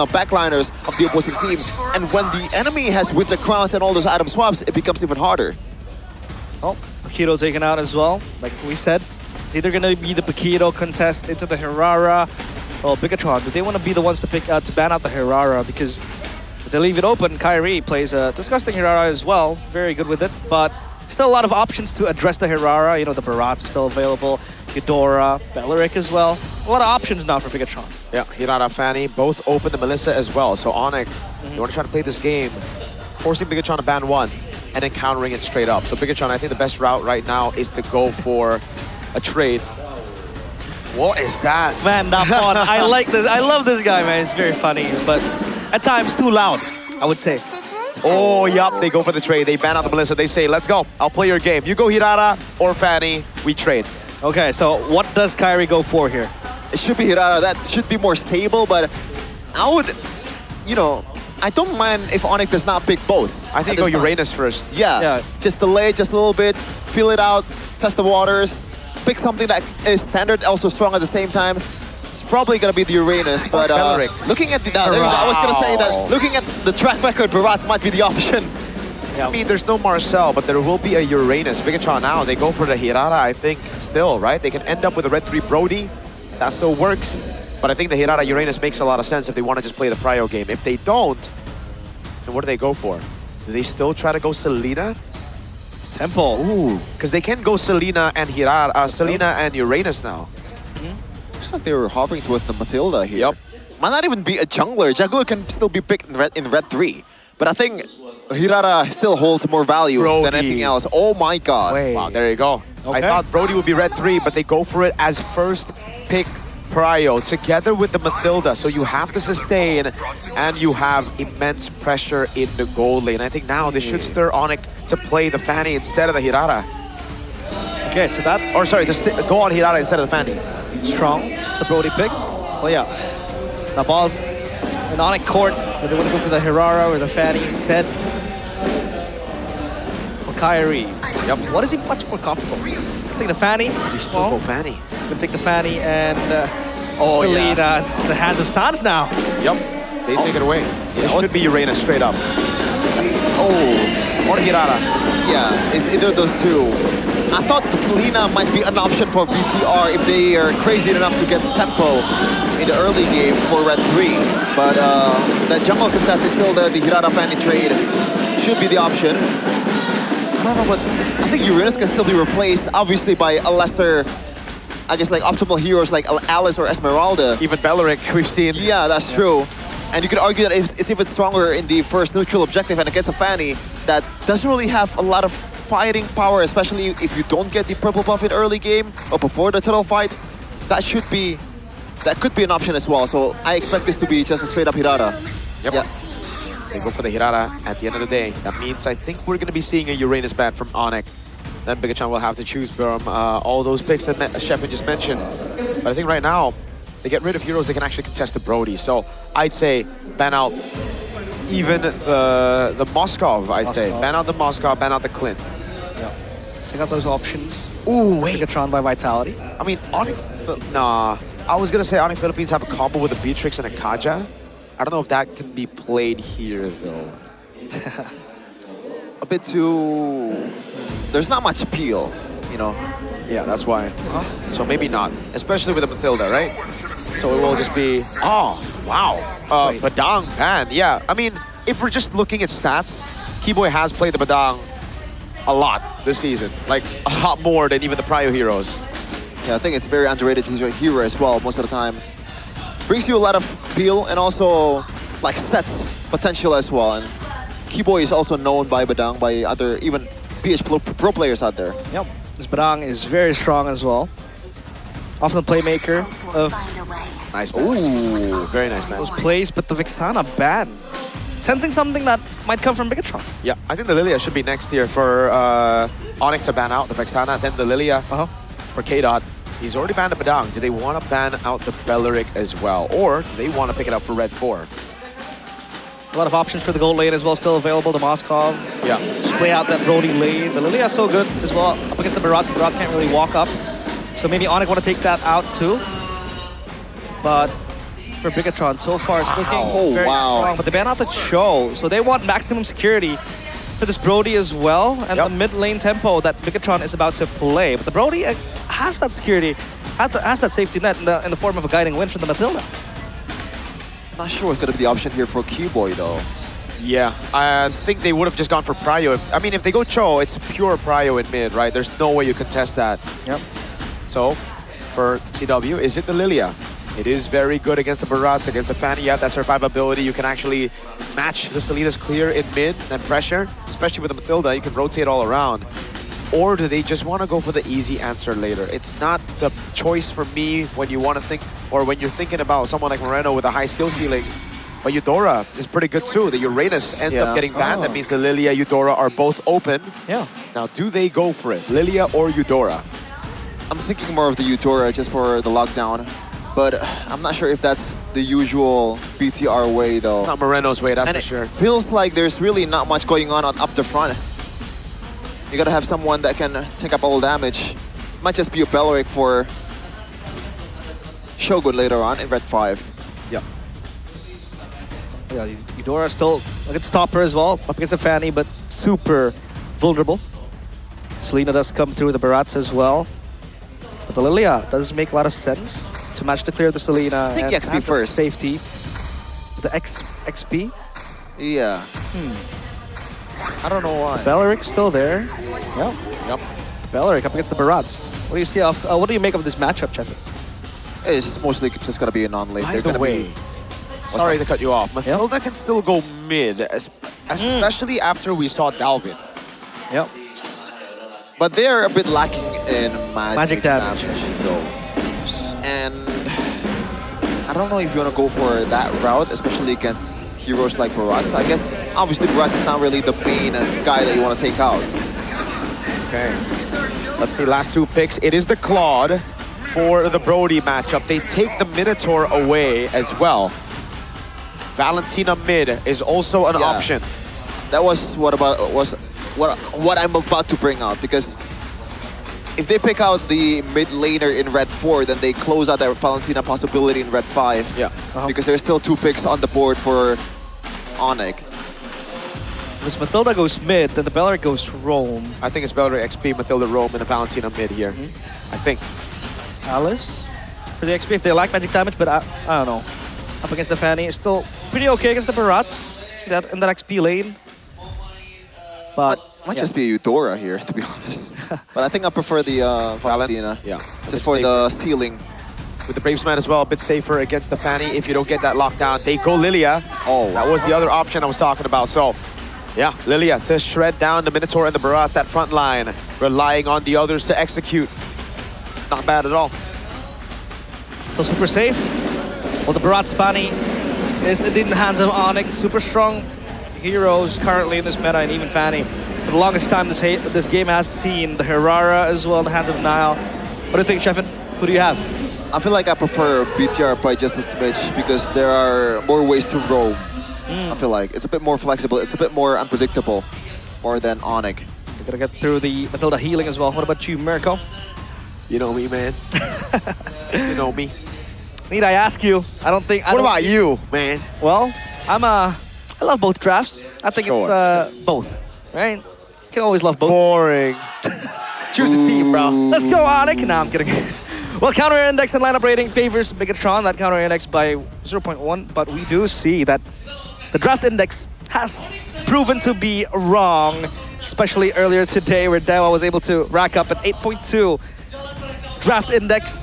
backliners of the opposing team. And when the enemy has Winter Crowns and all those item swaps, it becomes even harder. Oh, Paquito taken out as well. Like we said, it's either going to be the Paquito contest into the Hirara. Oh, Bigatron, do they want to be the ones to pick to ban out the Hirara? Because if they leave it open, Kyrie plays a disgusting Hirara as well. Very good with it, but still a lot of options to address the Hirara. You know, the Barats are still available. Eudora, Belleric as well. A lot of options now for Bigatron. Yeah, Hirara, Fanny, both open the Melissa as well. So Onyx, you want to try to play this game, forcing Bigatron to ban 1, and then countering it straight up. So Bigatron, I think the best route right now is to go for a trade. What is that? Man, that fun. I like this. I love this guy, man. It's very funny, but at times too loud, I would say. Oh, yup, they go for the trade. They ban out the Melissa. They say, let's go. I'll play your game. You go Hirara or Fanny, we trade. Okay, so what does Kyrie go for here? It should be Hirara. That should be more stable, but I would, you know, I don't mind if Onyx does not pick both. I think go Uranus first. Yeah, just delay just a little bit, feel it out, test the waters, pick something that is standard, also strong at the same time. It's probably gonna be the Uranus, but looking at the, there you go. I was gonna say that looking at the track record, Barat might be the option. I mean, there's no Marcel, but there will be a Uranus. Bigatron now, they go for the Hirara, I think, still, right? They can end up with a Red 3 Brody. That still works. But I think the Hirara Uranus makes a lot of sense if they want to just play the Prio game. If they don't, then what do they go for? Do they still try to go Selena? Tempo. Ooh, because they can go Selena and Hirara, Selena and Uranus now. Looks like they were hovering towards the Mathilda here. Yep. Might not even be a jungler. Jungler can still be picked in red 3. But I think Hirara still holds more value than anything else. Oh my god. Wow, there you go. I thought Brody would be red 3, but they go for it as first pick Prio together with the Mathilda. So you have to sustain and you have immense pressure in the gold lane. I think now this should stir Onyx to play the Fanny instead of the Hirara. Okay, so that's... Or sorry, to go on Hirara instead of the Fanny. Strong, the Brody pick. Well, yeah. The ball's in Onyx court, but they want to go for the Hirara or the Fanny instead. Well, Kyrie. Yep. What is he much more comfortable? Take the Fanny. He's still go Fanny. Gonna take the Fanny and Selena. It's the hands of Sans now. Yep. They take it away. It should be Uranus straight up. Or Hirara. Yeah, it's either of those two. I thought Selena might be an option for BTR if they are crazy enough to get tempo in the early game for Red 3. But the jungle contest is still the Hirara Fanny trade. Should be the option. I don't know what... I think Uranus can still be replaced, obviously, by a lesser, I guess, like optimal heroes like Alice or Esmeralda. Even Belleric, we've seen. Yeah, that's true. And you could argue that it's even stronger in the first neutral objective and against a Fanny that doesn't really have a lot of fighting power, especially if you don't get the purple buff in early game or before the turtle fight. That could be an option as well. So I expect this to be just a straight up Hirara. Yep. Yeah. They go for the Hirara at the end of the day. That means I think we're going to be seeing a Uranus ban from Onyx. Then Bigatron will have to choose from all those picks that Shepard just mentioned. But I think right now, they get rid of heroes, they can actually contest the Brody. So I'd say ban out even the Moskov, I'd say. Ban out the Moskov, ban out the Clint. Yeah. Take out those options. Ooh, wait. Bigatron by Vitality. I mean, Onyx... Nah. I was going to say Onyx Philippines have a combo with a Beatrix and a Kaja. I don't know if that can be played here, though. A bit too... There's not much appeal, you know? Yeah, that's why. So maybe not. Especially with the Mathilda, right? So it will just be... Oh, wow. Badang ban. Yeah, I mean, if we're just looking at stats, Keyboy has played the Badang a lot this season. Like, a lot more than even the Prio heroes. Yeah, I think it's very underrated hero as well most of the time. Brings you a lot of appeal and also like sets potential as well. And Keyboy is also known by Badang, by other even PH Pro players out there. Yep, this Badang is very strong as well. Often the playmaker of... Nice. Ooh, very nice, man. Those plays, but the Vixana bad. Sensing something that might come from Bigatron. Yeah, I think the Lilia should be next here for Onyx to ban out the Vexana, then the Lilia for K-Dot. He's already banned the Badang. Do they want to ban out the Belleric as well? Or do they want to pick it up for Red 4? A lot of options for the gold lane as well still available. The Moskov. Yeah. Just play out that Brody lane. The Lilia is so good as well. Up against the Barats. The Barats can't really walk up. So maybe Onyx want to take that out too. But for Bigatron, so far it's looking very strong. But they ban out the Cho. So they want maximum security for this Brody as well. And the mid lane tempo that Bigatron is about to play. But the Brody has that security, has that safety net in the form of a guiding wind from the Mathilda. Not sure what's going to be the option here for Keyboy though. Yeah, I think they would have just gone for Prio. If they go Cho, it's pure Prio in mid, right? There's no way you contest that. Yep. So, for CW, is it the Lilia? It is very good against the Barats, against the Fanny. You have that survivability. You can actually match the Salinas clear in mid and pressure, especially with the Mathilda. You can rotate all around. Or do they just want to go for the easy answer later? It's not the choice for me when you want to think, or when you're thinking about someone like Moreno with a high skill ceiling. But Eudora is pretty good too. The Uranus ends up getting banned. That means the Lilia, Eudora are both open. Yeah. Now, do they go for it? Lilia or Eudora? I'm thinking more of the Eudora just for the lockdown. But I'm not sure if that's the usual BTR way though. It's not Moreno's way, that's and for sure. It feels like there's really not much going on up the front. You gotta have someone that can take up all the damage. Might just be a Belleric for Shogun later on in red 5. Yeah. Yeah, Eudora still a good stopper as well, up against the Fanny, but super vulnerable. Selena does come through the Barats as well. But the Lilia does make a lot of sense to match to clear the Selena. I think and XP have the first. Safety. The XP? Yeah. I don't know why. Belleric still there. Yep. Belleric up against the Barats. What do you see of, what do you make of this matchup, Chef? It's mostly just gonna be a non-late. By the way, sorry to cut you off. Mathilda can still go mid, especially after we saw Dalvin. Yep. But they're a bit lacking in magic damage. though. And I don't know if you want to go for that route, especially against heroes like Barats. I guess, obviously, Barats is not really the main guy that you want to take out. Okay. Let's see, last 2 picks. It is the Claude for the Brody matchup. They take the Minotaur away as well. Valentina mid is also an option. That was what I'm about to bring out, because if they pick out the mid laner in red 4, then they close out their Valentina possibility in red 5. Yeah. Because there's still 2 picks on the board for Onyx. If Mathilda goes mid, then the Belleric goes roam. I think it's Belleric XP, Mathilda roam, and a Valentina mid here. I think. Alice for the XP if they lack magic damage, but I don't know. Up against the Fanny, it's still pretty okay against the Barats in that XP lane. But might just be a Eudora here, to be honest. But I think I prefer the Valentina. Yeah. Just for the ceiling. With the Bravesman as well, a bit safer against the Fanny. If you don't get that lockdown, they go Lilia. Oh, that was the other option I was talking about. So, yeah, Lilia to shred down the Minotaur and the Barats, that front line, relying on the others to execute. Not bad at all. So super safe. Well, the Barats Fanny is in the hands of Onyx. Super strong heroes currently in this meta, and even Fanny. For the longest time, this game has seen the Herrera as well in the hands of Nile. What do you think, Sheffin? Who do you have? I feel like I prefer BTR by just a smidge, because there are more ways to roam. I feel like it's a bit more flexible, it's a bit more unpredictable, more than Onyx. We're gonna get through the Mathilda healing as well. What about you, Mirko? You know me, man. You know me. Need I ask you? What about you, man? Well, I love both drafts. I think it's both, right? You can always love both. Boring. Choose a team, bro. Let's go, Onyx. Nah, I'm kidding. Well, counter index and lineup rating favors Bigatron, that counter index by 0.1, but we do see that the draft index has proven to be wrong, especially earlier today where Dewa was able to rack up an 8.2 draft index,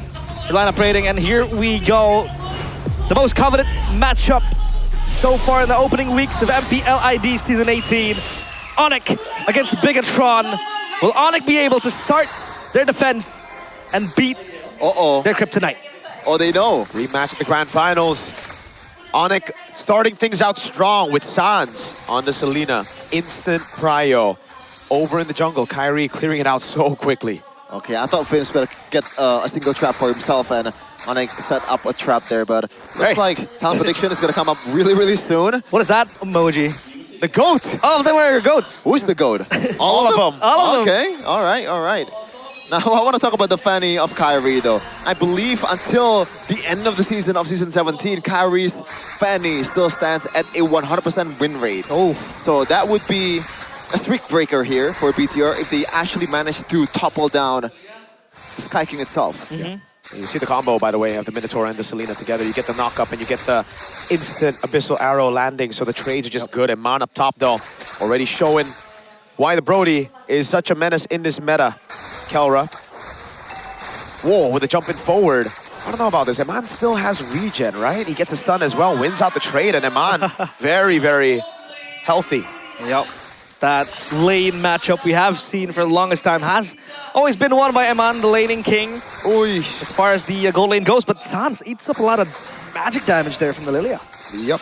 lineup rating, and here we go. The most coveted matchup so far in the opening weeks of MPL ID Season 18. Onyx against Bigatron. Will Onyx be able to start their defense and beat their kryptonite? Oh, they know. Rematch at the grand finals. Onyx starting things out strong with Sans on the Selena. Instant prio. Over in the jungle, Kyrie clearing it out so quickly. Okay, I thought Finns better get a single trap for himself, and Onyx set up a trap there, but looks like talent prediction is gonna come up really, really soon. What is that emoji? The goat! All of them are goats. Who's the goat? All of them. All of them. Okay, all right, all right. Now, I want to talk about the Fanny of Kyrie, though. I believe until the end of the season of Season 17, Kyrie's Fanny still stands at a 100% win rate. Oh. So that would be a streak breaker here for BTR if they actually manage to topple down the Sky King itself. You see the combo, by the way, of the Minotaur and the Selena together. You get the knock-up and you get the instant Abyssal Arrow landing, so the trades are just good. And Man up top, though, already showing why the Brody is such a menace in this meta. Kelra. Whoa, with a jump in forward. I don't know about this. Eman still has regen, right? He gets a stun as well, wins out the trade, and Eman very, very healthy. Yep. That lane matchup we have seen for the longest time has always been won by Eman, the laning king. Oy. As far as the gold lane goes, but Sans eats up a lot of magic damage there from the Lilia. Yep.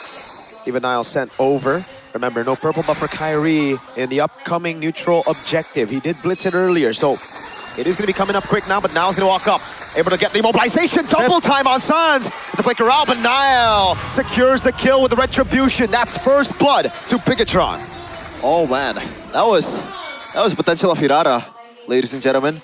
Even Nile sent over. Remember, no purple buff for Kyrie in the upcoming neutral objective. He did blitz it earlier, so it is going to be coming up quick now, but Nile's going to walk up. Able to get the immobilization. Double time on Sans. It's a flicker out, but Nile secures the kill with the retribution. That's first blood to Bigatron. Oh man, that was potential of Hirara, ladies and gentlemen.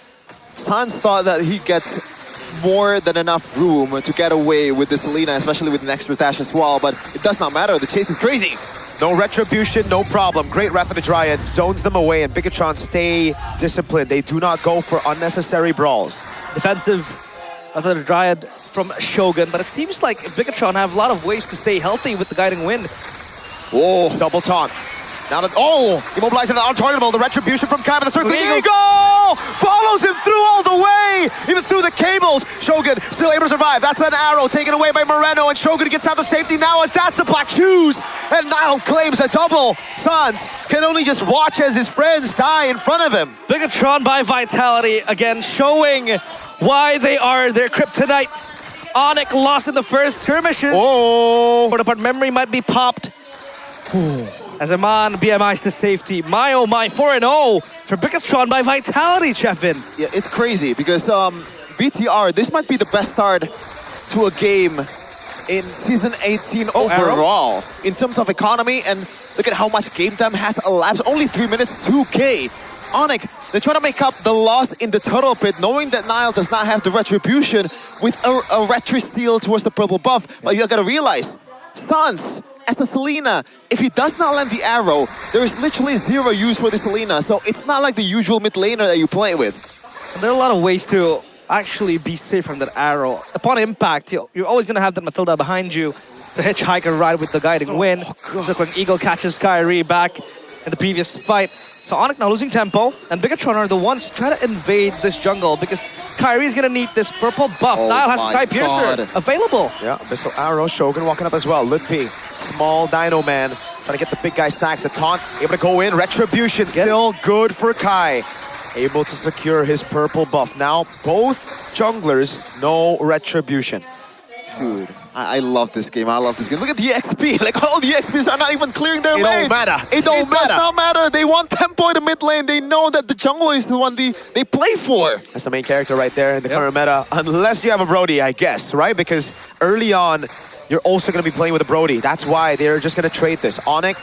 Sans thought that he gets more than enough room to get away with this Selena, especially with an extra dash as well, but it does not matter. The chase is crazy. No retribution, no problem. Great Wrath of the Dryad zones them away, and Bigatron stay disciplined. They do not go for unnecessary brawls. Defensive Wrath of the Dryad from Shogun, but it seems like Bigatron have a lot of ways to stay healthy with the Guiding Wind. Whoa, double taunt. Now that, immobilizing an untargetable, the retribution from Kai, but the circling eagle follows him through all the way, even through the cables. Shogun still able to survive. That's an arrow taken away by Moreno, and Shogun gets out the safety now as that's the black shoes, and Nile claims a double. Sans can only just watch as his friends die in front of him. Bigatron by Vitality again, showing why they are their kryptonite. Onyx lost in the first skirmishes. But memory might be popped. As Aman BMI's to safety. My oh my, 4-0 for Bigatron by Vitality, Chefin. Yeah, it's crazy because BTR, this might be the best start to a game in Season 18 overall. In terms of economy, and look at how much game time has elapsed. Only 3 minutes, 2K. Onyx, they're trying to make up the loss in the turtle pit, knowing that Nile does not have the retribution with a retri steal towards the purple buff. But you gotta realize, Sans, as the Selena, if he does not land the arrow, there is literally zero use for the Selena, so it's not like the usual mid laner that you play with. There are a lot of ways to actually be safe from that arrow. Upon impact, you're always going to have that Mathilda behind you to hitchhike and ride with the Guiding Wind. Look when Eagle catches Kyrie back in the previous fight. So Onyx now losing tempo, and Bigatron are the ones trying to invade this jungle because Kyrie's going to need this purple buff. Nile has Sky Piercer available. Yeah, Abyssal Arrow, Shogun walking up as well. Ludpi, small Dino Man, trying to get the big guy stacks. The taunt, able to go in. Retribution, still good for Kai. Able to secure his purple buff. Now, both junglers, no retribution. Dude, I love this game. I love this game. Look at the XP. Like, all the XPs are not even clearing their lane. It don't matter. It does not matter. They want tempo in the mid lane. They know that the jungle is the one they play for. That's the main character right there in the current meta. Unless you have a Brody, I guess, right? Because early on, you're also going to be playing with a Brody. That's why they're just going to trade this. Onyx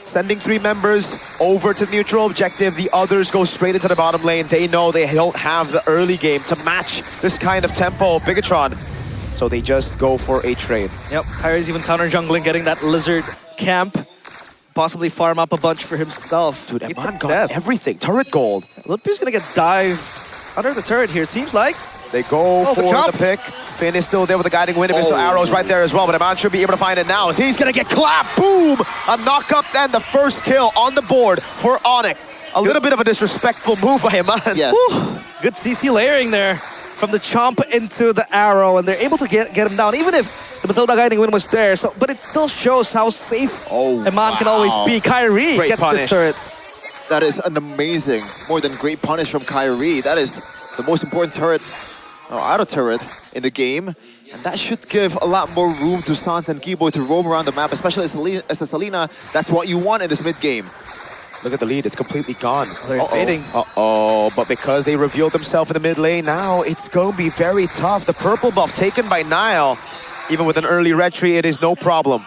sending 3 members over to neutral objective. The others go straight into the bottom lane. They know they don't have the early game to match this kind of tempo of Bigatron. So they just go for a trade. Yep, Kyrie's even counter-jungling, getting that lizard camp. Possibly farm up a bunch for himself. Dude, Eman got everything. Turret gold. Ludpi's gonna get dived under the turret here, it seems like. They go for the pick. Finn is still there with the Guiding Wind. Abyssal Arrows right there as well, but Eman should be able to find it now as he's gonna get clapped. Boom! A knock-up and the first kill on the board for Onyx. A little bit of a disrespectful move by Eman. Yeah. Good CC layering there. From the chomp into the arrow, and they're able to get him down, even if the Mathilda Guiding Wind was there. So, but it still shows how safe Eman can always be. Kyrie gets this turret. That is an amazing, more than great punish from Kyrie. That is the most important turret, auto turret in the game. And that should give a lot more room to Sans and Gibo to roam around the map, especially as a Selena. That's what you want in this mid game. Look at the lead, it's completely gone. They're invading. But because they revealed themselves in the mid lane, now it's going to be very tough. The purple buff taken by Nile. Even with an early retry, it is no problem.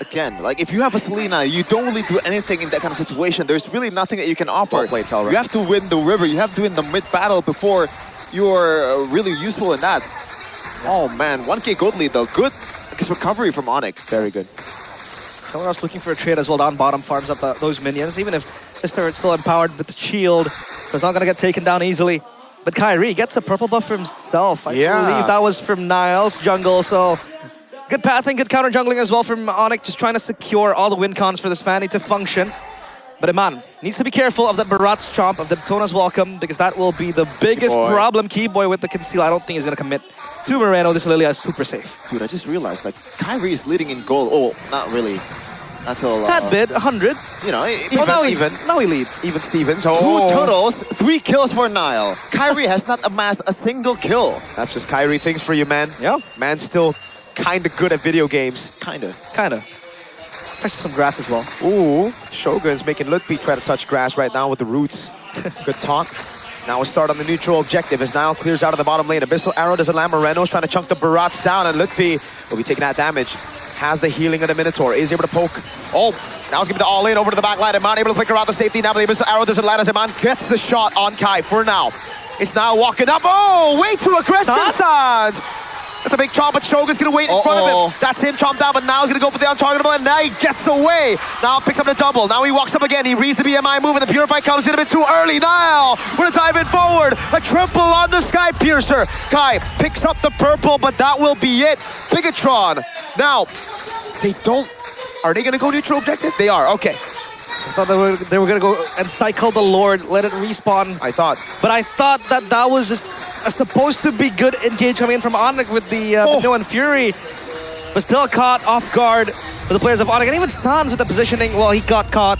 Again, like if you have a Selena, you don't really do anything in that kind of situation. There's really nothing that you can offer. Well played, Calra. You have to win the river, you have to win the mid battle before you're really useful in that. Oh man, 1K gold lead though. Good recovery from Onyx. Very good. Someone else looking for a trade as well. Down bottom farms up those minions. Even if this turret's still empowered with the shield, it's not going to get taken down easily. But Kyrie gets a purple buff for himself. I believe that was from Nile's jungle. So good pathing, good counter jungling as well from Onyx. Just trying to secure all the win cons for this Fanny to function. But Eman needs to be careful of that Barat's chomp, of the Tona's welcome, because that will be the biggest problem. Keyboy with the conceal, I don't think he's going to commit to Moreno. This Lilia is super safe. Dude, I just realized, like, Kyrie is leading in gold. Oh, not really. Until... that bit, 100. You know, now he leads. Even Stevens. 2 turtles, 3 kills for Nile. Kyrie has not amassed a single kill. That's just Kyrie things for you, man. Yeah. Man's still kind of good at video games. Kind of. Touch some grass as well. Ooh, Shogun's making Ludpi try to touch grass right now with the roots. Good taunt. Now a start on the neutral objective as Nile clears out of the bottom lane. Abyssal Arrow doesn't land. Moreno's trying to chunk the Barats down, and Ludpi will be taking that damage. Has the healing of the Minotaur. Is able to poke. Oh, now he's giving the all-in over to the back line. Eman able to flicker out the safety now, but the Abyssal Arrow doesn't land as Eman gets the shot on Kai for now. It's now walking up. Oh, way too aggressive, Sans. That's a big chomp, but Shogun's gonna wait in front of him. That's him chomped down, but now he's gonna go for the untargetable, and now he gets away. Now picks up the double. Now he walks up again. He reads the BMI move, and the Purify comes in a bit too early. Now we're gonna dive in forward. A triple on the Sky Piercer. Kai picks up the purple, but that will be it. Bigatron. Now, they don't... Are they gonna go neutral objective? They are, okay. I thought they were gonna go and cycle the Lord, let it respawn. I thought. But I thought that was a supposed to be good engage coming in from Onyx with the Mino and Fury. But still caught off guard with the players of Onyx. And even Sans with the positioning, well, he got caught.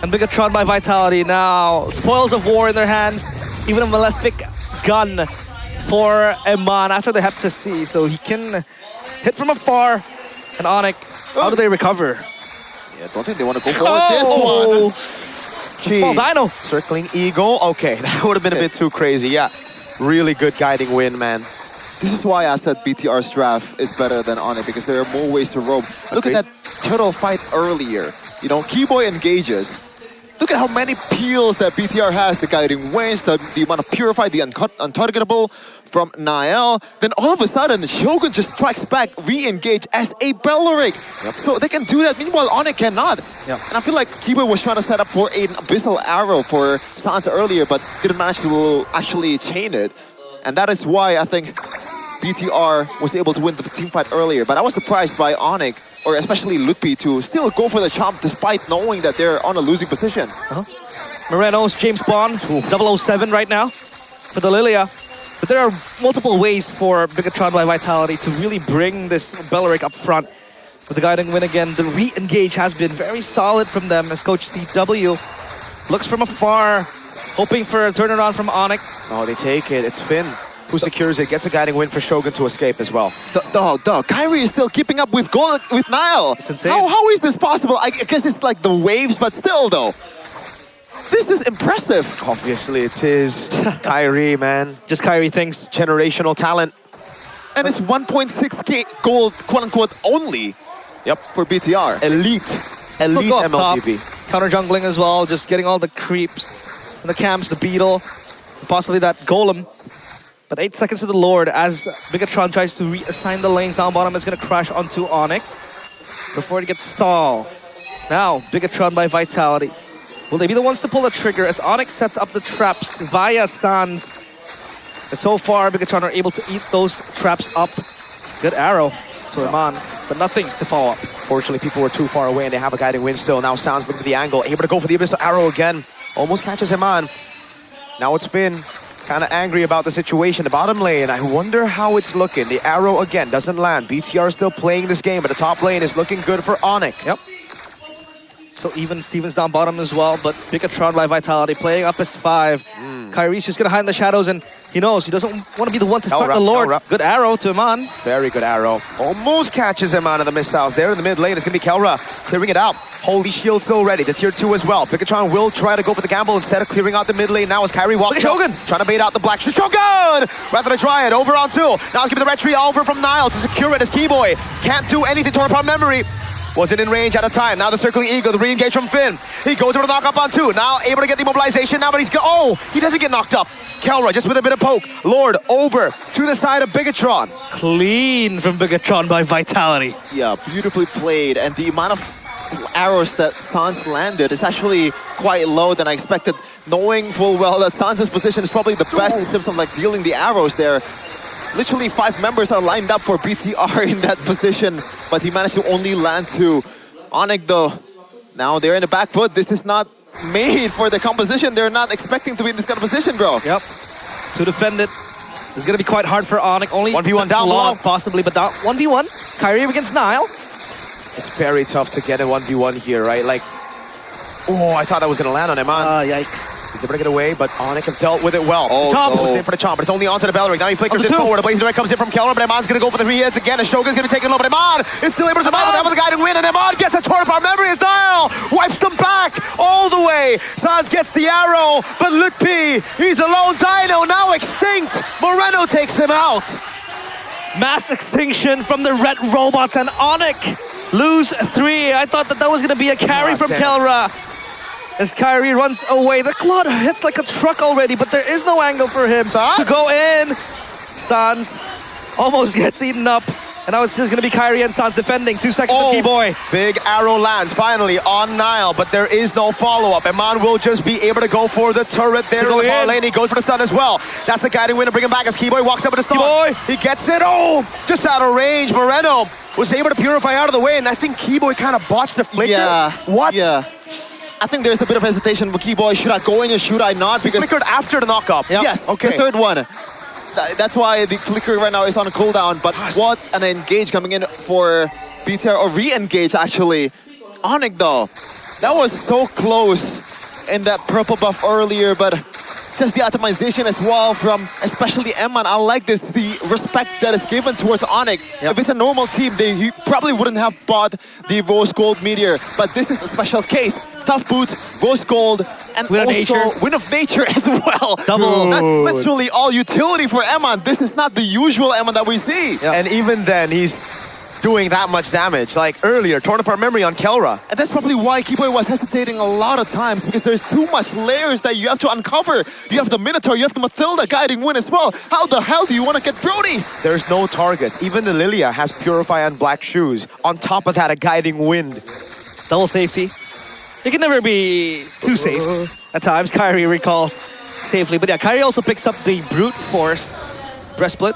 And Bigatron by Vitality now. Spoils of war in their hands. Even a malefic gun for Eman after the Hep to see. So he can hit from afar. And Onyx, how do they recover? Yeah, don't think they want to go for this one. Gee. Oh, Dino. Circling Eagle. Okay, that would have been a bit too crazy. Yeah, really good guiding win, man. This is why I said BTR's draft is better than Onyx, because there are more ways to roam. Look at that turtle fight earlier. You know, Keyboy engages. Look at how many peels that BTR has, the guiding winds, the amount of Purify, the untargetable from Niall. Then all of a sudden, Shogun just strikes back, re-engage as a Belleric. So they can do that, meanwhile Onyx cannot. And I feel like Keyboy was trying to set up for an Abyssal Arrow for Sans earlier, but didn't manage to actually chain it. And that is why I think BTR was able to win the team fight earlier. But I was surprised by Onyx, or especially Lutpi, to still go for the chomp despite knowing that they're on a losing position. Moreno's James Bond, 007 right now for the Lilia. But there are multiple ways for Bigatron by Vitality to really bring this Belleric up front. With the guiding win again, the re-engage has been very solid from them as Coach CW looks from afar, hoping for a turnaround from Onyx. Oh, they take it. It's Finn who secures it, gets a guiding win for Shogun to escape as well. Kyrie is still keeping up with Niall. It's insane. How is this possible? I guess it's like the waves, but still though. This is impressive. Obviously, it's his Kyrie, man. Just Kyrie things. Generational talent. And it's 1.6k gold, quote-unquote, only. Yep. For BTR. Elite MLTV. Counter jungling as well, just getting all the creeps. And the camps, the beetle, possibly that golem. But 8 seconds to the Lord as Bigatron tries to reassign the lanes down bottom. It's going to crash onto Onyx before it gets stalled. Now, Bigatron by Vitality. Will they be the ones to pull the trigger as Onyx sets up the traps via Sans? And so far, Bigatron are able to eat those traps up. Good arrow to Eman, but nothing to follow up. Fortunately, people were too far away and they have a guiding win still. Now Sans looking at the angle, able to go for the Abyssal Arrow again. Almost catches him on. Now it's Finn. Kind of angry about the situation. The bottom lane, I wonder how it's looking. The arrow again doesn't land. BTR still playing this game, but the top lane is looking good for Onyx. Yep. So even Stevens down bottom as well, but Bigatron by Vitality playing up as 5. Kyrie's just gonna hide in the shadows, and he knows he doesn't want to be the one to start the Lord. Good arrow to Eman. Very good arrow. Almost catches Eman in the missiles. There in the mid lane, it's gonna be Kelra clearing it out. Holy Shield still ready. The tier 2 as well. Bigatron will try to go for the gamble instead of clearing out the mid lane. Now as Kyrie walks Shogun trying to bait out the Black Shogun! Rather than try it. Over on 2. Now it's giving the retreat over from Niall to secure it as Keyboy. Can't do anything. Torn apart memory. Wasn't in range at the time. Now the circling eagle, the re-engage from Finn. He goes over the knock up on 2. Now able to get the immobilization. Now, but he doesn't get knocked up. Kelra just with a bit of poke. Lord over to the side of Bigatron. Clean from Bigatron by Vitality. Yeah, beautifully played. And the amount of arrows that Sans landed is actually quite low than I expected, knowing full well that Sans's position is probably the best in terms of like dealing the arrows there. Literally 5 members are lined up for BTR in that position, but he managed to only land 2. Onyx though, now they're in the back foot. This is not made for the composition. They're not expecting to be in this kind of position, bro. Yep. To defend it, it's going to be quite hard for Onyx. Only 1v1 down below. Possibly, but down 1v1. Kyrie against Niall. It's very tough to get a 1v1 here, right? Like, oh, I thought that was going to land on Eman. Yikes. He's able to get away, but Onyx have dealt with it well. Goes in for the chomp, but it's only onto the Belleric. Now he flickers it forward. The Blazing Direct comes in from Kelra, but Eman's going to go for the 3 hits again. And Shogun's going to take it low, but Eman is still able to survive with the guiding win, and Eman gets a torn apart memory as Niall wipes them back all the way. Sans gets the arrow, but Lutpi, he's alone. Dino now extinct. Moreno takes him out. Mass extinction from the red robots, and Onyx lose 3. I thought that was going to be a carry from Kelra. as Kyrie runs away. The Claude hits like a truck already, but there is no angle for him to go in. Sans almost gets eaten up. And now it's just going to be Kyrie and Sans defending. 2 seconds for Keyboy. Big arrow lands finally on Nile, but there is no follow-up. Eman will just be able to go for the turret there. The far lane, he goes for the stun as well. That's the guiding wind to bring him back as Keyboy walks up with the stun. He gets it. Oh, just out of range. Moreno was able to purify out of the way, and I think Keyboy kind of botched the flicker. Yeah. What? Yeah. I think there's a bit of hesitation with Keyboy. Should I go in or should I not? Because flickered after the knockup. Yep. Yes, Okay. the third one. That's why the flicker right now is on a cooldown. But what an engage coming in for BTR, or re-engage actually. Onyx though, that was so close in that purple buff earlier, but just the optimization as well from especially Eman. I like this, the respect that is given towards Onyx. If it's a normal team, he probably wouldn't have bought the Rose Gold Meteor, but this is a special case. Tough boots, Rose Gold, and also Wind of Nature as well. Double. That's literally all utility for Eman. This is not the usual Eman that we see. And even then, he's doing that much damage. Like earlier, torn apart memory on Kelra. And that's probably why Keyboy was hesitating a lot of times, because there's too much layers that you have to uncover. You have the Minotaur, you have the Mathilda guiding wind as well. How the hell do you want to get Brody? There's no targets. Even the Lilia has Purify and Black Shoes. On top of that, a guiding wind. Double safety. You can never be too safe. At times, Kyrie recalls safely. But yeah, Kyrie also picks up the Brute Force Breastplate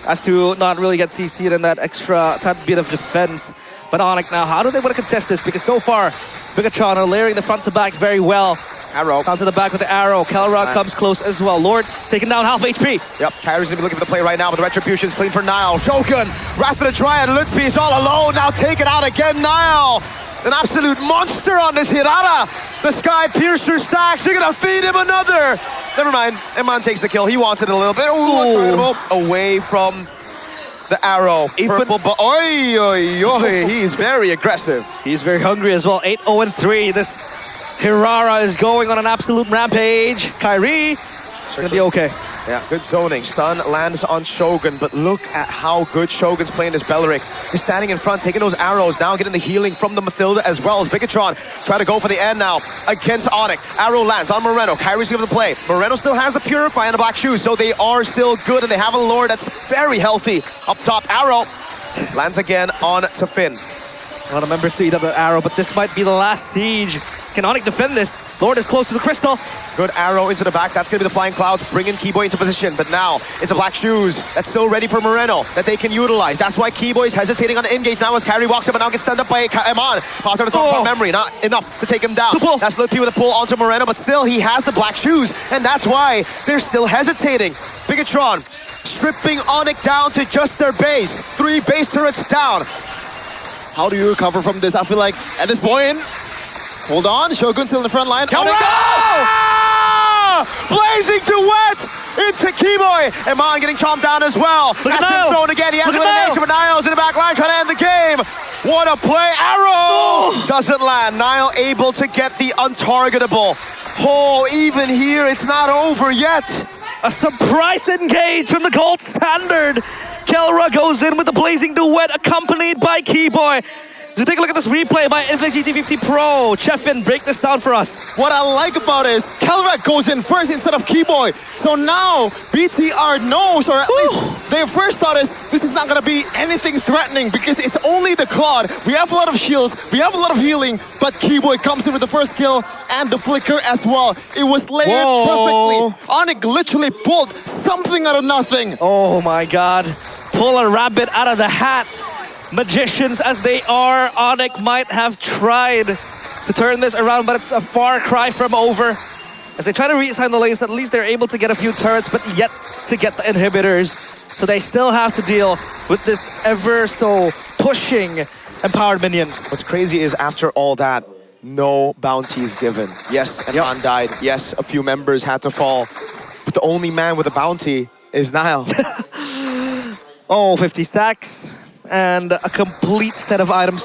as to not really get CC'd in that extra tad bit of defense. But Onyx now, how do they want to contest this? Because so far, Bigatron are layering the front to back very well. Arrow. Down to the back with the arrow. Kelra comes close as well. Lord taking down half HP. Yep, Kyrie's gonna be looking for the play right now, but the Retribution's clean for Nile. Shogun, Wrath of the Dryad, Lutfi is all alone. Now taken out again, Nile. An absolute monster on this Hirara. The Sky Piercer stacks. You're gonna feed him another. Never mind. Eman takes the kill. He wants it a little bit. Ooh, away from the arrow. Purple, but oi, oi, oi. He's very aggressive. He's very hungry as well. 8-0-3. This Hirara is going on an absolute rampage. Kyrie, it's gonna be okay. Yeah, good zoning. Stun lands on Shogun, but look at how good Shogun's playing this Belleric. He's standing in front, taking those arrows, now getting the healing from the Mathilda as well as Bigatron. Try to go for the end now against Onyx. Arrow lands on Moreno. Kyrie's giving the play. Moreno still has the Purify and the Black Shoes, so they are still good, and they have a Lord that's very healthy. Up top, arrow lands again on to Finn. A lot of members to eat up that arrow, but this might be the last siege. Can Onyx defend this? Lord is close to the crystal. Good arrow into the back. That's going to be the Flying Clouds, bringing Keyboy into position. But now, it's a Black Shoes that's still ready for Moreno that they can utilize. That's why Keyboy's hesitating on the in-gate now as Kyrie walks up and now gets stunned up by Eman. Potter to top memory, not enough to take him down. That's Lutfi with a pull onto Moreno, but still, he has the Black Shoes, and that's why they're still hesitating. Bigatron stripping Onyx down to just their base. 3 base turrets down. How do you recover from this? I feel like at this point, hold on, Shogun still in the front line. Can we go? Blazing duet into Keyboy. Eman getting chomped down as well. That's been thrown again. He has with an nature, but Nile's in the back line trying to end the game. What a play. Arrow doesn't land. Nile able to get the untargetable. Oh, even here, it's not over yet. A surprise engage from the gold standard. Kelra goes in with the blazing duet accompanied by Keyboy. So take a look at this replay by Infinix GT50 Pro. Chefin, break this down for us. What I like about it is Kelra goes in first instead of Keyboy. So now BTR knows, or at least their first thought is, this is not going to be anything threatening because it's only the Claude. We have a lot of shields, we have a lot of healing, but Keyboy comes in with the first kill and the flicker as well. It was layered perfectly. Onyx literally pulled something out of nothing. Oh my god. Pull a rabbit out of the hat. Magicians as they are, Onyx might have tried to turn this around, but it's a far cry from over. As they try to reassign the lanes, at least they're able to get a few turrets, but yet to get the inhibitors. So they still have to deal with this ever so pushing empowered minions. What's crazy is after all that, no bounties given. Yes, Eman died. Yes, a few members had to fall. But the only man with a bounty is Nile. Oh, 50 stacks. And a complete set of items.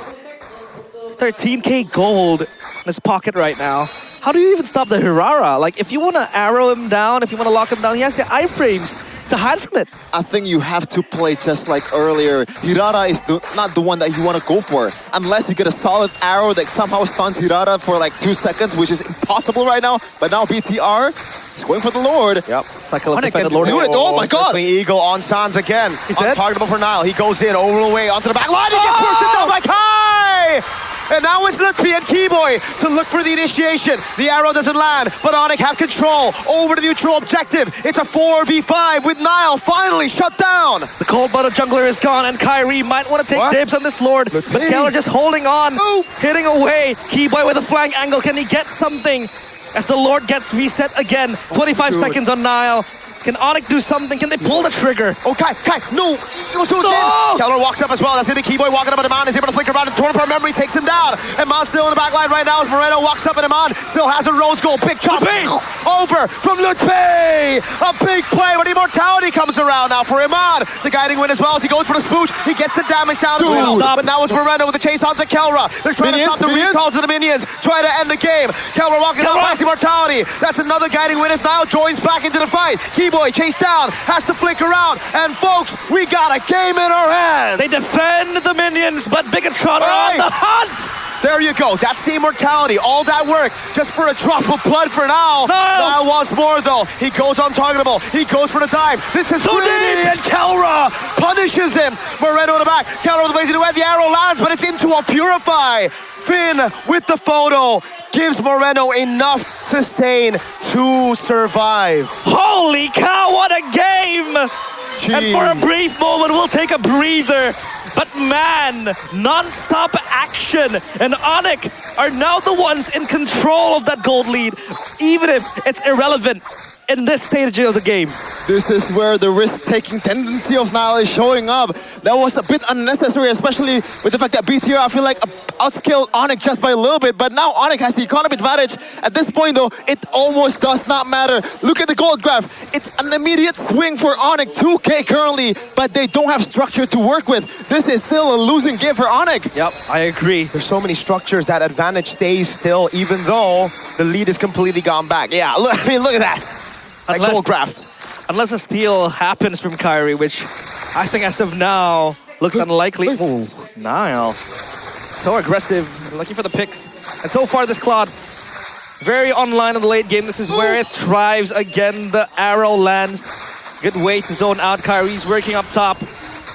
13k gold in his pocket right now. How do you even stop the Hirara? Like, if you want to arrow him down, if you want to lock him down, he has the iframes. to hide from it. I think you have to play just like earlier. Hirata is not the one that you want to go for. Unless you get a solid arrow that somehow stuns Hirata for like 2 seconds, which is impossible right now. But now BTR is going for the Lord. Yep. Onyx can do it. Oh my god! Eagle on Sans again. He's dead. Untargetable for Nile. He goes in, over the way, onto the back line. He gets bursted down by Kai! And now it's Lutfi and Keyboy to look for the initiation. The arrow doesn't land, but Onyx have control over the neutral objective. It's a 4v5 with Nile finally shut down. The cold-blooded jungler is gone, and Kyrie might want to take dibs on this Lord. But Keller just holding on, hitting away. Keyboy with a flank angle. Can he get something? As the Lord gets reset again. 25 seconds on Nile. Can Onyx do something? Can they pull the trigger? Oh, Kai, no! Eagle shoots in! Keller walks up as well. That's gonna be Keyboy walking up, and Iman is able to flick around, and Tornpar memory takes him down. Iman still in the back line right now as Moreno walks up, and Iman still has a rose goal. Big chop over from Lutfi! A big play, but Immortality comes around now for Iman. The guiding win as well as he goes for the spooch. He gets the damage down as well. But now it's Moreno with the chase onto Kelra. They're trying to stop the recalls of the minions, trying to end the game. Kelra walking out past Immortality. That's another guiding win as now joins back into the fight. Keyboy chased down, has to flick around, and folks, we got a game in our hands. They defend the minions, but Bigatron are on the hunt. There you go. That's the Immortality. All that work just for a drop of blood for now. Now wants more though. He goes untargetable. He goes for the dive. This is greedy, and Kelra punishes him. Moreno in the back. Kelra with the blazing away. The arrow lands, but it's into a Purify. Finn with the photo gives Moreno enough sustain to survive. Holy cow, what a game! And for a brief moment, we'll take a breather. But man, non-stop action. And Onyx are now the ones in control of that gold lead, even if it's irrelevant in this stage of the game. This is where the risk-taking tendency of Nile is showing up. That was a bit unnecessary, especially with the fact that BTR, I feel like, outscaled Onyx just by a little bit, but now Onyx has the economy advantage. At this point, though, it almost does not matter. Look at the gold graph. It's an immediate swing for Onyx, 2K currently, but they don't have structure to work with. This is still a losing game for Onyx. Yep, I agree. There's so many structures that advantage stays still, even though the lead is completely gone back. Yeah, look, I mean, look at that. That gold graph. Unless a steal happens from Kyrie, which I think as of now looks unlikely. Ooh, Nile. So aggressive, looking for the picks. And so far this Claude, very online in the late game. This is where it thrives again. The arrow lands. Good way to zone out. Kyrie's working up top.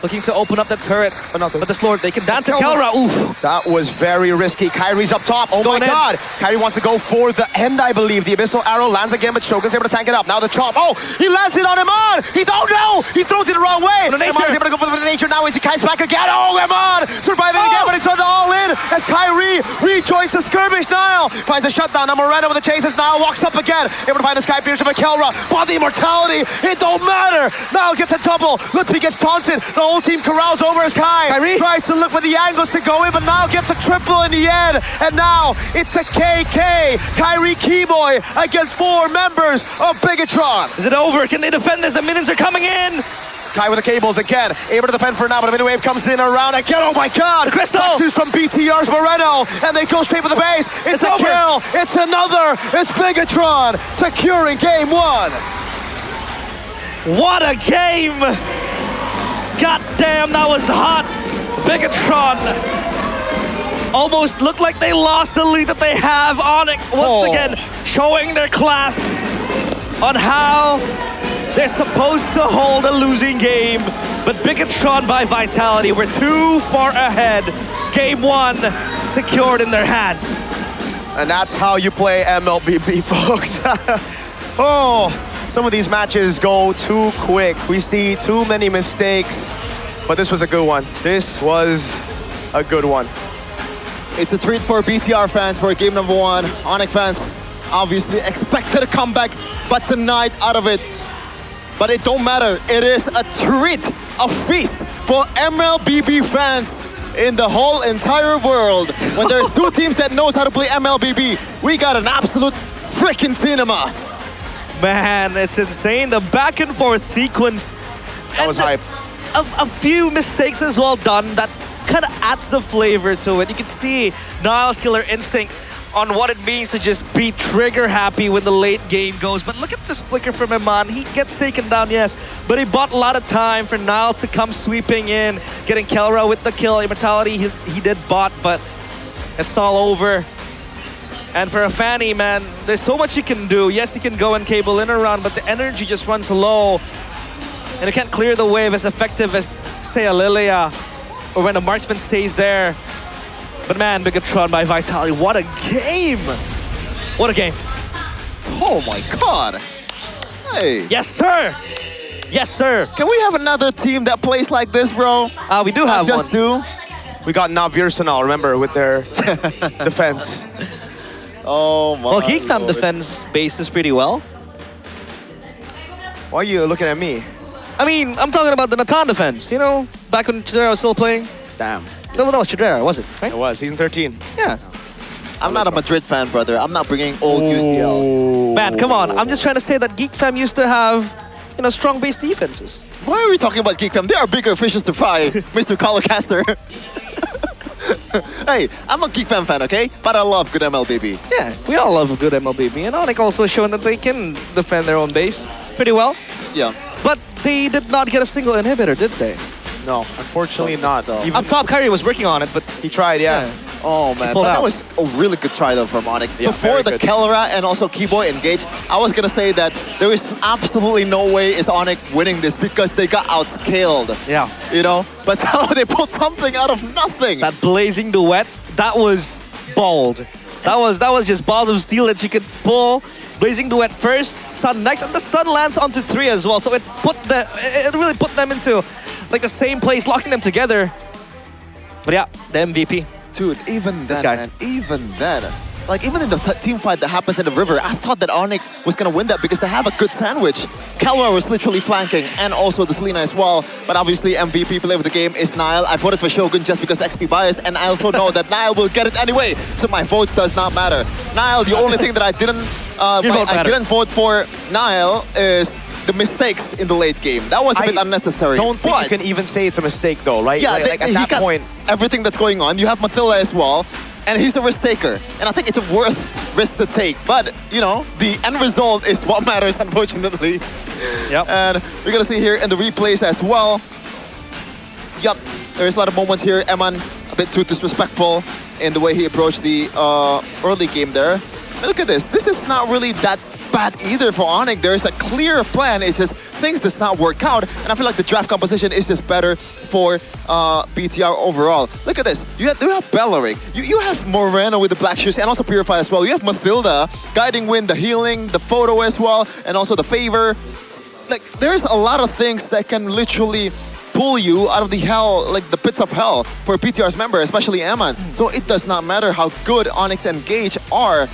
Looking to open up the turret. But this Lord, they can dance to Kelra. Oof. That was very risky. Kyrie's up top. Oh my god. Kyrie wants to go for the end, I believe. The Abyssal arrow lands again, but Shogun's able to tank it up. Now the chop. Oh, he lands it on Iman. He's, oh no! He throws it the wrong way. Iman's able to go for the nature. Now he kites back again. Oh, Iman surviving again, but it's on the all-in as Kyrie rejoins the skirmish. Nile finds a shutdown. Now Moreno with the chases. Now walks up again. Able to find the Sky Piercer for Kelra. But the Immortality, it don't matter. Nile gets a double. Lutfi gets taunted. The whole team corrals over as Kyrie tries to look for the angles to go in, but now gets a triple in the end. And now it's the KK, Kyrie Keyboy against 4 members of Bigatron. Is it over? Can they defend this? The minions are coming in. Kai with the cables again, able to defend for now, but a mini wave comes in around again. Oh my god! The Crystal! From BTR's Moreno, and they go straight for the base. It's a kill! It's another! It's Bigatron securing game 1. What a game! God damn, that was hot! Bigatron almost looked like they lost the lead that they have. Onyx once again showing their class on how they're supposed to hold a losing game. But Bigatron by Vitality were too far ahead. Game 1 secured in their hands. And that's how you play MLBB, folks. Oh, some of these matches go too quick. We see too many mistakes. But this was a good one. This was a good one. It's a treat for BTR fans for game number 1. Onyx fans obviously expected a comeback, but tonight out of it. But it don't matter. It is a treat, a feast for MLBB fans in the whole entire world. When there's 2 teams that knows how to play MLBB, we got an absolute freaking cinema. Man, it's insane. The back and forth sequence. That was hype. A few mistakes as well done that kind of adds the flavor to it. You can see Nile's killer instinct on what it means to just be trigger happy when the late game goes. But look at this flicker from Eman. He gets taken down, yes, but he bought a lot of time for Nile to come sweeping in, getting Kelra with the kill. Immortality, he did bot, but it's all over. And for a Fanny, man, there's so much you can do. Yes, you can go and cable in around, but the energy just runs low. And it can't clear the wave as effective as, say, a Lilia, or when a marksman stays there. But man, Bigatron by Vitality, what a game! What a game. Oh my god. Hey. Yes, sir! Yes, sir! Can we have another team that plays like this, bro? We do have just one. We got Navirsanal, remember, with their defense. Oh my Well, Geek Fam Lord. defends bases pretty well. Why are you looking at me? I mean, I'm talking about the Natan defense, you know? Back when Chidera was still playing. Damn. No, that was Chidera, was it? Right? It was, season 13. Yeah. I'm not a Madrid fan, brother. I'm not bringing old UCLs. Man, come on. I'm just trying to say that Geek Fam used to have, you know, strong base defenses. Why are we talking about Geek Fam? There are bigger fishes to fry, Mr. Colorcaster. Hey, I'm a Geek Fam fan, okay? But I love good MLBB. Yeah, we all love a good MLBB. And Onyx also shown that they can defend their own base pretty well. Yeah. But they did not get a single inhibitor, did they? No, unfortunately not. Even Up top, Kyrie was working on it, but he tried, yeah. Oh man, pulled but that out. was a really good try though from Onyx. Yeah, Before very the good. Kelra and also Keyboy engage, I was gonna say that there is absolutely no way is Onyx winning this because they got outscaled. Yeah. You know? But somehow they pulled something out of nothing. That blazing duet, that was bold. That was just balls of steel that you could pull. Blazing duet first, stun next, and the stun lands onto 3 as well. So it really put them into like the same place, locking them together. But yeah, the MVP. Dude, even This then, guy. man, even then. Like, even in the team fight that happens in the river, I thought that Onyx was gonna win that because they have a good sandwich. Kelra was literally flanking, and also the Selena as well. But obviously, MVP player of the game is Nile. I voted for Shogun just because XP bias, and I also know that Nile will get it anyway. So my vote does not matter. Nile, the only thing that I didn't vote for Nile is the mistakes in the late game. That was a bit unnecessary. Don't think But- you can even say it's a mistake though, right? yeah, like at he that got point. everything that's going on. You have Mathilda as well, and he's a risk taker. And I think it's a worth risk to take. But, you know, the end result is what matters, unfortunately. Yep. And we're going to see here in the replays as well. Yep, there's a lot of moments here. Eman, a bit too disrespectful in the way he approached the early game there. But look at this. This is not really that bad either for Onyx. There's a clear plan. It's just things does not work out. And I feel like the draft composition is just better for BTR overall. Look at this. You have Bellaric. You have Moreno with the black shoes and also Purify as well. You have Mathilda, Guiding Wind, the healing, the photo as well, and also the favor. Like, there's a lot of things that can literally pull you out of the hell, like the pits of hell for BTR's member, especially Eman. So it does not matter how good Onyx and Gage are,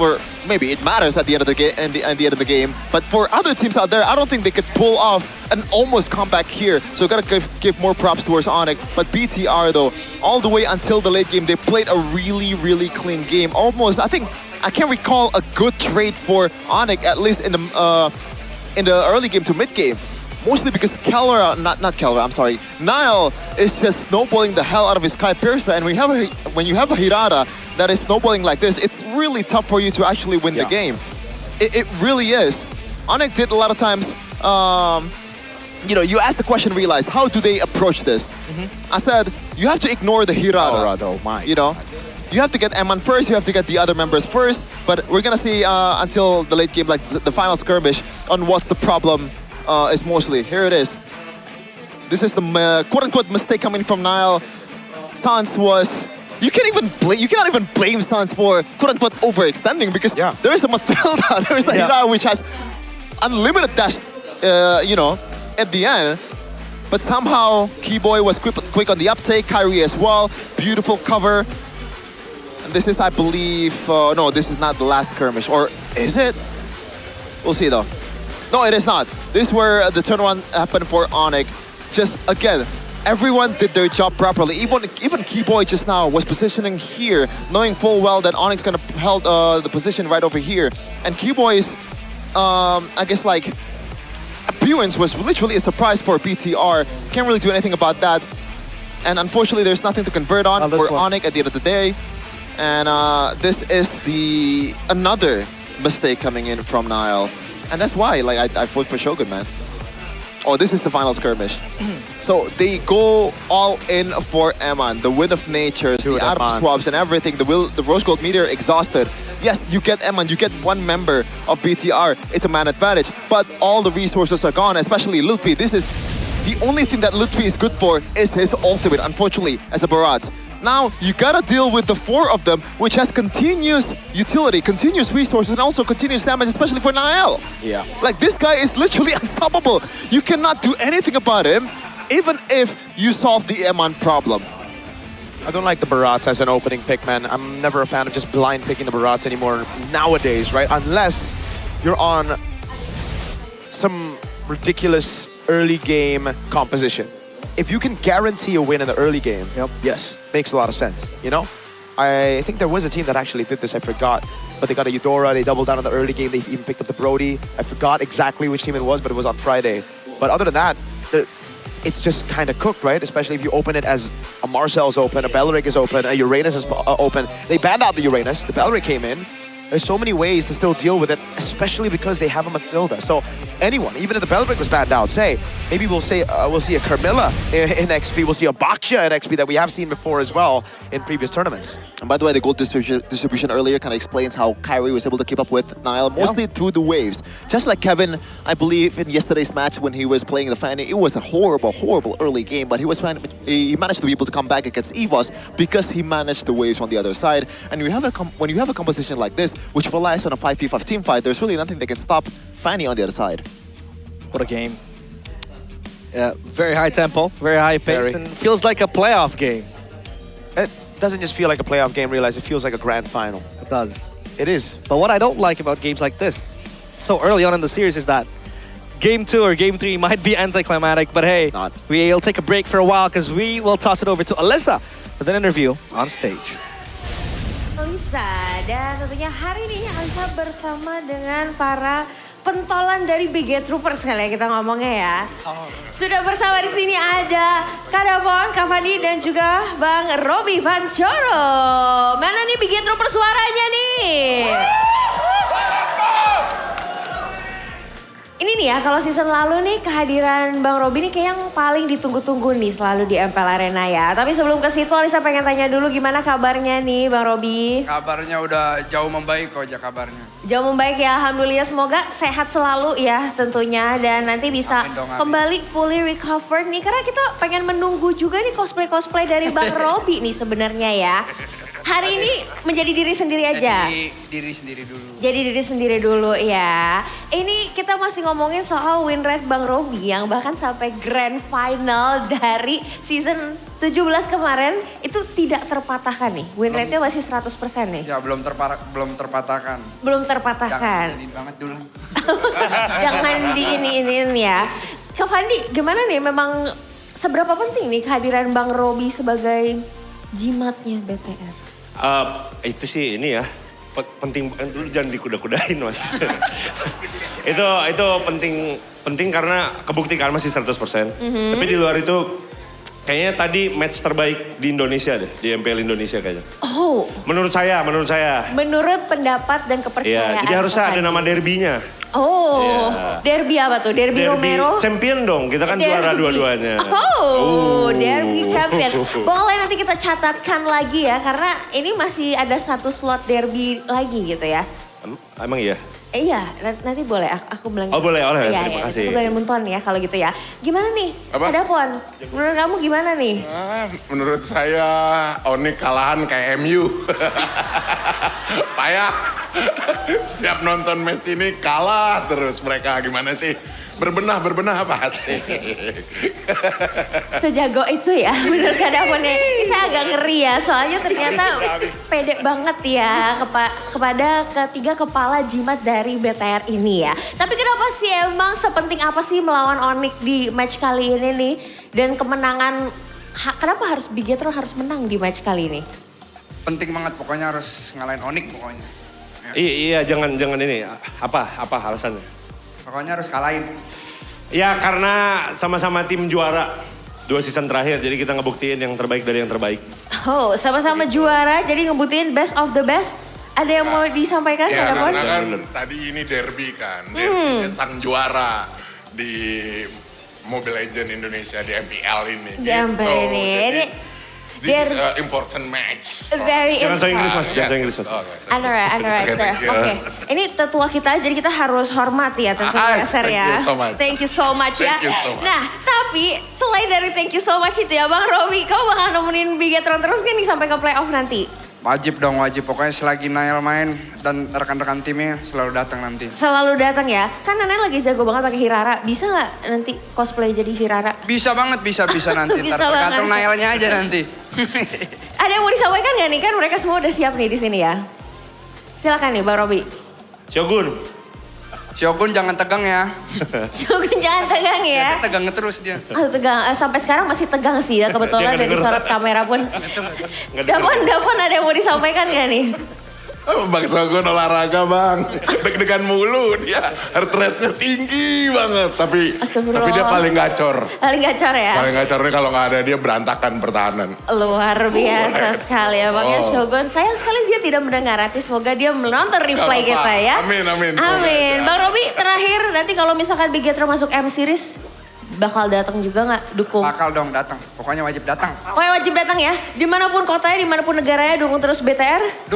or maybe it matters at the end of the game. At the end of the game, but for other teams out there, I don't think they could pull off an almost comeback here. So gotta give more props towards Onyx. But BTR though, all the way until the late game, they played a really clean game. Almost, I think I can't recall a good trade for Onyx, at least in the early game to mid game. Mostly because Nile is just snowballing the hell out of his Kai Piercer, and when you have a Hirata that is snowballing like this, it's really tough for you to actually win the game. It really is. Onyx did a lot of times, you know, you ask the question, realize, how do they approach this? I said, you have to ignore the Hirata. You know? You have to get Eman first, you have to get the other members first, but we're gonna see until the late game, like the final skirmish, on what's the problem is mostly. Here it is. This is the quote-unquote mistake coming from Nile. Sans was... You cannot even blame Sans for quote-unquote overextending because there is a Mathilda, there is a Hirata which has unlimited dash, you know, at the end. But somehow Keyboy was quick on the uptake, Kyrie as well. Beautiful cover. And this is, I believe, no, this is not the last skirmish, or is it? We'll see though. No, it is not. This is where the turn one happened for Onyx. Just, again, everyone did their job properly. Even Keyboy just now was positioning here, knowing full well that Onyx gonna hold the position right over here. And Keyboy's, I guess, like, appearance was literally a surprise for BTR. Can't really do anything about that. And unfortunately, there's nothing to convert on for Onyx at the end of the day. And this is another mistake coming in from Nile. And that's why, like, I vote for Shogun, man. Oh, this is the final skirmish. So they go all in for Eman. The Wind of Natures, the Atom Swabs and everything. The Rose Gold Meteor exhausted. Yes, you get Eman, you get one member of BTR. It's a man advantage, but all the resources are gone, especially Lutfi. This is the only thing that Lutfi is good for is his ultimate, unfortunately, as a Barat. Now, you gotta deal with the 4 of them, which has continuous utility, continuous resources, and also continuous damage, especially for Nael. Yeah. Like, this guy is literally unstoppable. You cannot do anything about him, even if you solve the Eman problem. I don't like the Barats as an opening pick, man. I'm never a fan of just blind picking the Barats anymore nowadays, right? Unless you're on some ridiculous early game composition. If you can guarantee a win in the early game, yes, makes a lot of sense, you know? I think there was a team that actually did this, I forgot. But they got a Eudora, they doubled down on the early game, they even picked up the Brody. I forgot exactly which team it was, but it was on Friday. But other than that, it's just kind of cooked, right? Especially if you open it as a Marcel's open, a Belleric is open, a Uranus is open. They banned out the Uranus, the Belleric came in. There's so many ways to still deal with it, especially because they have a Mathilda. So anyone, even if the Belleric was banned out, say, maybe we'll see a Carmilla in XP, we'll see a Baksha in XP that we have seen before as well in previous tournaments. And by the way, the gold distribution earlier kind of explains how Kyrie was able to keep up with Nile, mostly through the waves. Just like Kevin, I believe in yesterday's match when he was playing the Fanny, it was a horrible, horrible early game, but he managed to be able to come back against EVOS because he managed the waves on the other side. And when you have a composition like this, which relies on a 5v5 team fight, there's really nothing that can stop Fanny on the other side. What a game. Yeah, very high tempo, very high pace, and feels like a playoff game. It doesn't just feel like a playoff game, realize it feels like a grand final. It does. It is. But what I don't like about games like this, so early on in the series, is that Game 2 or Game 3 might be anticlimactic, but hey, we'll take a break for a while because we will toss it over to Alyssa with an interview on stage. Alisa, dan tentunya hari ini Alisa bersama dengan para pentolan dari BG Troopers kali ya kita ngomongnya ya. Sudah bersama di sini ada Kak Davon, Kak Fandi dan juga Bang Robi Vancoro. Mana nih BG Troopers suaranya nih? Ini nih ya, kalau season lalu nih kehadiran Bang Robi nih kayak yang paling ditunggu-tunggu nih selalu di MPL Arena ya. Tapi sebelum ke situ Alisa pengen tanya dulu gimana kabarnya nih Bang Robi? Kabarnya udah jauh membaik kok aja kabarnya. Jauh membaik ya, alhamdulillah semoga sehat selalu ya tentunya. Dan nanti bisa kembali fully recovered nih. Karena kita pengen menunggu juga nih cosplay-cosplay dari Bang Robi nih sebenarnya ya. Hari ini menjadi diri sendiri aja. Jadi diri sendiri dulu. Jadi diri sendiri dulu ya. Ini kita masih ngomongin soal win rate Bang Robi yang bahkan sampai grand final dari season 17 kemarin itu tidak terpatahkan nih. Win rate-nya masih 100% nih. Ya belum terpatahkan. Belum terpatahkan. Jangan banget dulu. Jangan diinin ya. Kak Fandi gimana nih memang seberapa penting nih kehadiran Bang Robi sebagai jimatnya BTR? Itu sih ini ya, penting dulu jangan dikuda-kudain mas. itu penting karena kebuktikan masih 100%. Tapi di luar itu kayaknya tadi match terbaik di Indonesia deh, di MPL Indonesia kayaknya. Oh. Menurut saya. Menurut pendapat dan kepercayaan. Iya, jadi harusnya ada nama derbynya. Oh, derby apa tuh? Derby Romero? Champion dong, kita kan juara dua-duanya. Derby champion. Boleh nanti kita catatkan lagi ya, karena ini masih ada satu slot derby lagi gitu ya. Emang iya? Iya, nanti boleh aku bilang. Oh boleh, iya, terima kasih. Aku bilang Munton ya kalau gitu ya. Gimana nih? Ada Pon? Menurut kamu gimana nih? Menurut saya Onyx kalahan kayak MU. Payah. Setiap nonton match ini kalah terus mereka, gimana sih? Berbenah apa sih? Sejago itu ya, bener Kak Davon ya. Ini saya agak ngeri ya, soalnya ternyata pede banget ya kepada ketiga kepala jimat dari BTR ini ya. Tapi kenapa sih emang sepenting apa sih melawan Onyx di match kali ini nih? Dan kemenangan, kenapa harus Bigetron harus menang di match kali ini? Penting banget, pokoknya harus ngalahin Onyx pokoknya. Iya, jangan ini. Apa alasannya? Pokoknya harus kalahin. Ya karena sama-sama tim juara 2 season terakhir, jadi kita ngebuktiin yang terbaik dari yang terbaik. Oh, sama-sama juara, jadi ngebutin best of the best. Ada yang mau disampaikan? Ya, Ada karena kan tadi ini derby kan, derby sang juara di Mobile Legends Indonesia di MPL ini. Di MPL ini. This is an important match. Very Jangan saya Inggris important. mas, jangan saya Inggris mas. Alright, sir. Oke, ini tetua kita, jadi kita harus hormati ya tentunya, sir ya. Thank you so much ya. Nah, tapi selain dari thank you so much itu ya, Bang Robi, kamu bakal nemenin Bigetron terus kan nih sampai ke playoff nanti? Wajib dong, wajib. Pokoknya selagi Nael main dan rekan-rekan timnya selalu datang nanti. Selalu datang ya. Kan Nenek lagi jago banget pakai Hirara. Bisa nggak nanti cosplay jadi Hirara? Bisa banget, bisa nanti. Bisa Ntar tergantung banget. Naelnya aja nanti. Ada yang mau disampaikan nggak nih? Kan mereka semua udah siap nih di sini ya. Silakan nih, Bang Robi. Shogun jangan tegang ya. Shogun jangan tegang ya. Tegang terus dia. Tegang. Sampai sekarang masih tegang sih ya. Kebetulan dari sorot kamera pun. Dapon ada yang mau disampaikan nggak nih? Bang Shogun olahraga bang, deg-degan mulu dia, heart rate-nya tinggi banget, tapi dia paling gacor. Paling gacor ya? Paling gacornya kalau nggak ada dia berantakan pertahanan. Luar biasa sekali ya Bang ya Shogun. Sayang sekali dia tidak mendengar, nanti semoga dia menonton replay kita ya. Amin. Bang Robi terakhir, nanti kalau misalkan Bigetron masuk M Series, bakal datang juga nggak dukung? Bakal dong datang, pokoknya wajib datang. Pokoknya wajib datang ya, dimanapun kotanya, dimanapun negaranya, dukung terus BTR.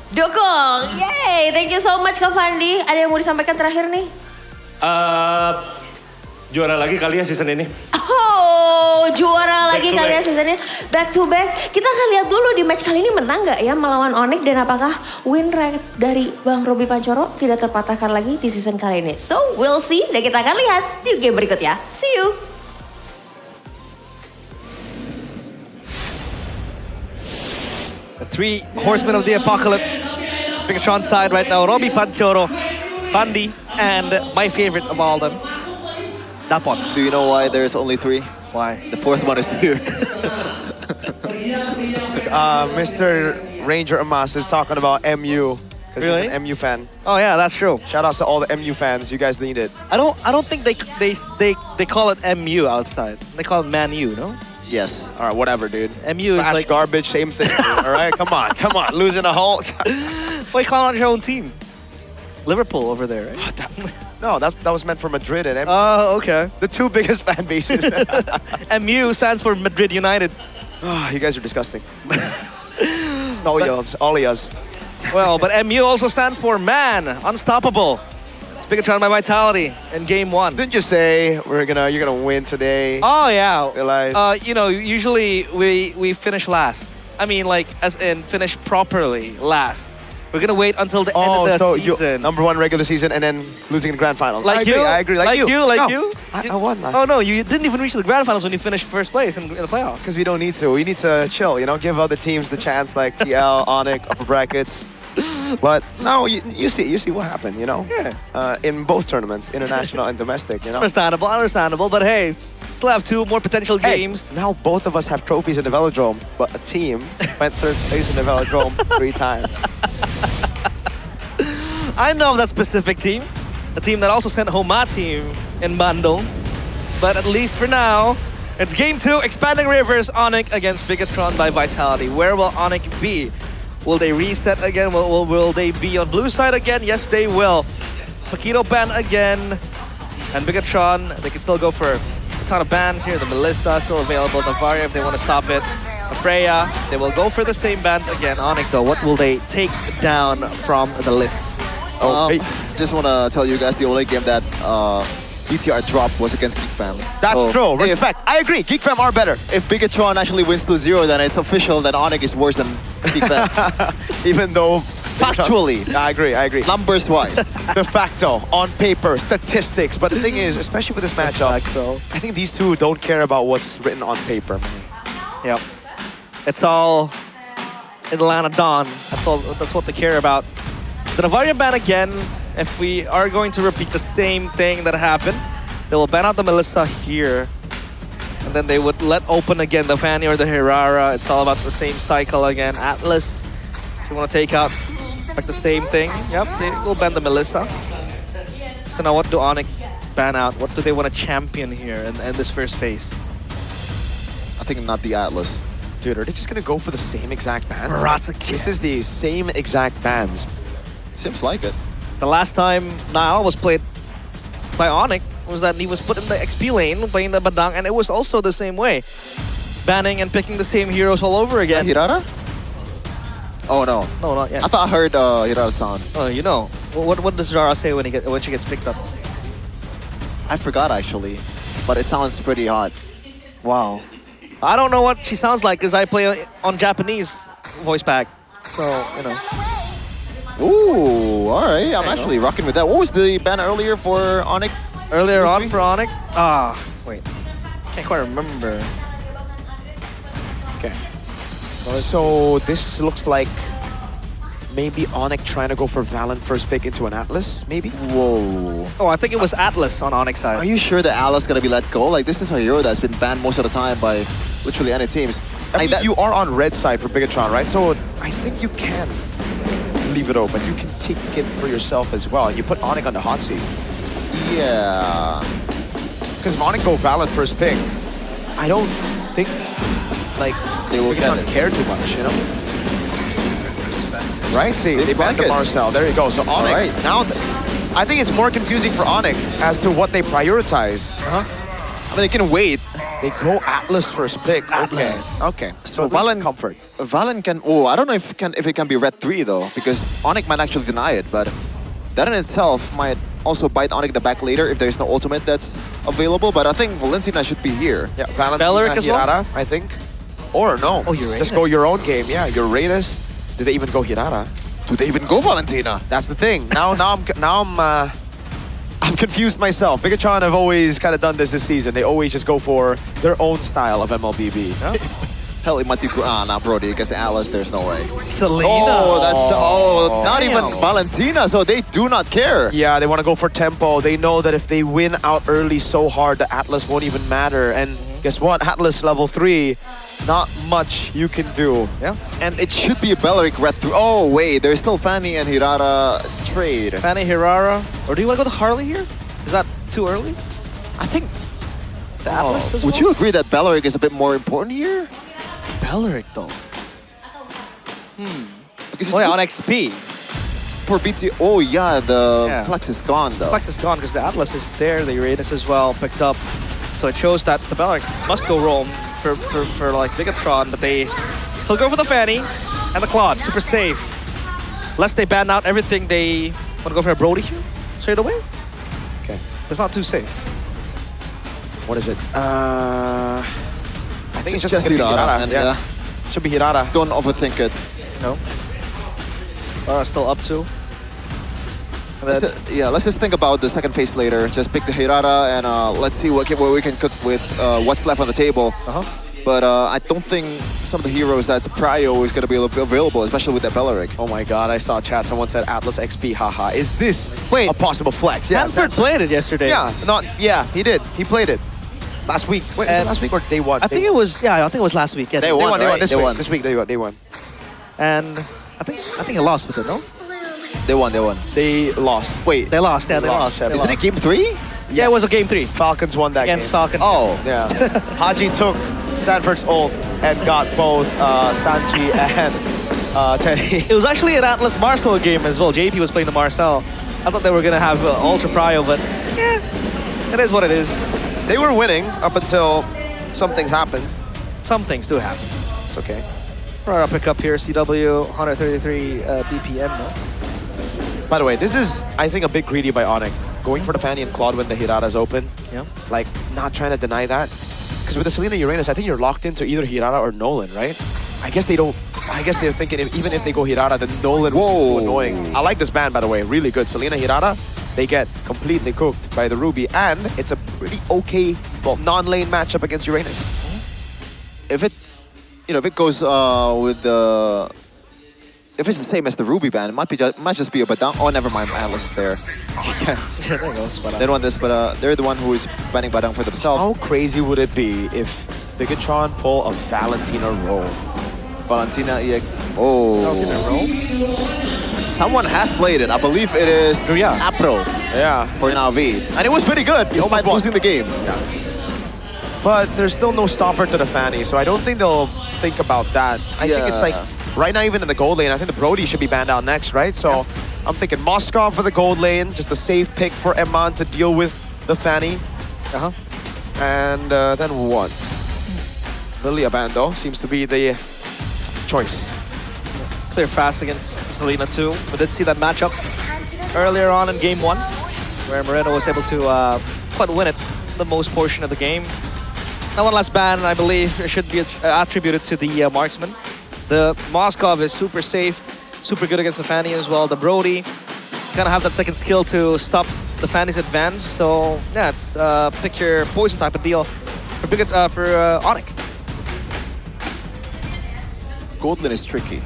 Dukung, yay! Thank you so much Kak Fandi. Ada yang mau disampaikan terakhir nih? Juara lagi kali ya season ini. Oh, juara lagi to kali ya back. seasonnya. Back to back. Kita akan lihat dulu di match kali ini menang nggak ya melawan Onyx. Dan apakah win rate dari Bang Robi Pancoro tidak terpatahkan lagi di season kali ini. So, we'll see. Dan kita akan lihat di game berikutnya. See you! The three horsemen of the apocalypse. Bigetron side right now. Robi Pancoro, Fandi, and my favorite of all them, Dapon. Do you know why there's only 3? Why? The fourth one is here. Mr. Ranger Amas is talking about MU. Because he's an MU fan. Oh yeah, that's true. Shout outs to all the MU fans. You guys need it. I don't think they call it MU outside. They call it Man U, no? Yes. All right, whatever, dude. MU is Trash, like garbage, same thing. Dude. All right, come on, losing a whole. Why call out your own team? Liverpool over there, right? No, that was meant for Madrid and MU. Oh, okay. The two biggest fan bases. MU stands for Madrid United. Oh, you guys are disgusting. All of us. Well, but MU also stands for Man, Unstoppable. It's Bigetron by Vitality in Game 1. Didn't you say you're gonna win today? Oh yeah. Realize. You know, usually we finish last. I mean, like as in finish properly last. We're gonna wait until the end of the season. Number 1 regular season and then losing in the grand final. Like I agree. Like you. I won last. Oh no, you didn't even reach the grand finals when you finished first place in the playoffs. Because we don't need to. We need to chill, give other teams the chance like TL, Onyx, upper brackets. But no, you see what happened, Yeah. In both tournaments, international and domestic, Understandable, but hey, still have 2 more potential games. Now both of us have trophies in the Velodrome, but a team went 3rd place in the Velodrome 3 times. I know of that specific team. A team that also sent home my team in bundle. But at least for now, it's Game 2, Expanding Rivers, Onyx against Bigetron by Vitality. Where will Onyx be? Will they reset again? Will they be on blue side again? Yes, they will. Paquito ban again. And Bigetron, they can still go for a ton of bans here. The Melissa still available. Navaria if they want to stop it. Freya, they will go for the same bans again. Onyx though, what will they take down from the list? Just want to tell you guys the only game that BTR dropped was against Geek Fam. That's true. Respect. I agree. Geek Fam are better. If Bigetron actually wins 2-0, then it's official that Onyx is worse than Geek Fam. Even though... Factually. I agree. Numbers-wise. De facto, on paper, statistics. But the thing is, especially with this matchup, I think these two don't care about what's written on paper, man. Yep. It's all Atlanta Dawn. That's what they care about. The Navaria ban again. If we are going to repeat the same thing that happened, they will ban out the Melissa here. And then they would let open again the Fanny or the Hirara. It's all about the same cycle again. Atlas, if you want to take out like the same thing, yep, they will ban the Melissa. So now what do Onyx ban out? What do they want to champion here in this first phase? I think not the Atlas. Dude, are they just gonna go for the same exact bands? Barata This is the same exact bands. Seems like it. The last time Niall was played by Onyx was that he was put in the XP lane playing the Badang, and it was also the same way. Banning and picking the same heroes all over again. Hirara? Oh no. No, not yet. I thought I heard Hirara's sound. Oh, you know. What does Zara say when she gets picked up? I forgot actually, but it sounds pretty hot. Wow. I don't know what she sounds like because I play on Japanese voice pack. So, you know. Ooh, all right. I'm actually rocking with that. What was the ban earlier for Onyx? Earlier on for Onyx? Wait. Can't quite remember. Okay. So this looks like maybe Onyx trying to go for Valen first pick into an Atlas, maybe? Whoa. Oh, I think it was Atlas on Onyx side. Are you sure that Atlas gonna be let go? Like, this is a hero that's been banned most of the time by literally any teams. I mean, you are on red side for Bigatron, right? So I think you can leave it open. You can take it for yourself as well. And you put Onyx on the hot seat. Yeah. Because if Onyx go Valen first pick, I don't think like they will care too much, you know? Right? They banned the Marcel. There you go. So Onyx, now I think it's more confusing for Onyx as to what they prioritize. I mean, they can wait. They go Atlas first pick. Atlas. Okay. So Valen, comfort. Valen can. Oh, I don't know if it can be red 3 though, because Onyx might actually deny it, but that in itself might also bite Onyx the back later if there's no ultimate that's available. But I think Valentina should be here. Yeah, Valentina, Hirara, I think. Or no. Oh, Uranus. Just go your own game. Yeah, Uranus. Do they even go Hirara? Do they even go Valentina? That's the thing. Now I'm confused myself. Bigatron have always kind of done this season. They always just go for their own style of MLBB. Yeah? Hell, it might be nah, Brody. Against Atlas, there's no way. Selena. Oh, that's not even Valentina. So they do not care. Yeah, they want to go for tempo. They know that if they win out early so hard, the Atlas won't even matter. And guess what? Atlas level 3, not much you can do. Yeah. And it should be a Belleric red 3. Oh, wait. There's still Fanny and Hirara trade. Fanny, Hirara. Or do you want to go to Harley here? Is that too early? I think... The Atlas as Would well? you agree that Belleric is a bit more important here? Belleric, though. Because on XP. For BT... Oh, yeah. The Flex is gone, though. Flex is gone because the Atlas is there. The Uranus as well picked up. So it shows that the Belleric must go roam for like Bigatron, but they still go for the Fanny and the Claude. Super safe. Lest they ban out everything, they want to go for a Brody here straight away. Okay. It's not too safe. What is it? I think it's just Hirara. And yeah. Should be Hirara. Don't overthink it. No. Still up 2. Let's just think about the second phase later. Just pick the Hirara and let's see what we can cook with what's left on the table. But I don't think some of the heroes that's prio is going to be available, especially with that Belleric. Oh my god, I saw chat. Someone said Atlas XP, haha. Is this a possible flex? Yeah, Stanford played it yesterday. Yeah, he did. He played it. Last week. Wait, was it last week or day one? I think it was last week. Yes. Day one, right? This week, day one. And I think he lost with it, no? They won. They lost. Wait. They lost. Yeah, they lost. Isn't it game 3? Yeah, it was a game 3. Falcons won that against game. Falcons. Oh. Yeah. Haji took Stanford's ult and got both Sanji and Teddy. It was actually an Atlas Marcel game as well. JP was playing the Marcel. I thought they were going to have Ultra Prio, but yeah, it is what it is. They were winning up until some things happened. Some things do happen. It's okay. Right, I'll pick up here, CW, 133 BPM, no? By the way, this is, I think, a bit greedy by Onyx. Going for the Fanny and Claude when the Hirara's open. Yeah. Like, not trying to deny that. Because with the Selena Uranus, I think you're locked into either Hirara or Nolan, right? I guess they're thinking even if they go Hirara, then Nolan will be too annoying. I like this ban, by the way. Really good. Selena Hirara, they get completely cooked by the Ruby. And it's a pretty okay, non-lane matchup against Uranus. If it goes with the... If it's the same as the Ruby ban, it might just be a Badang. Oh, never mind. Atlas is there. There goes Badang. They don't want this, but they're the one who is banning Badang for themselves. How crazy would it be if Bigatron pull a Valentina roll? Valentina, yeah. Oh. Valentina roll? Someone has played it. I believe it is Apro. Yeah. For Navi. And it was pretty good, despite losing the game. Yeah. But there's still no stopper to the Fanny, so I don't think they'll think about that. I think it's like, right now even in the gold lane, I think the Brody should be banned out next, right? So I'm thinking Moskov for the gold lane, just a safe pick for Eman to deal with the Fanny. And then what? Lilia Bando seems to be the choice. Clear fast against Selena too. We did see that matchup earlier on in game 1, where Moreno was able to quite win it the most portion of the game. Now one last ban, I believe, should be attributed to the marksman. The Moskov is super safe, super good against the Fanny as well. The Brody kind of have that second skill to stop the Fanny's advance. So yeah, it's pick your poison type of deal for Onyx. Gold lane is tricky.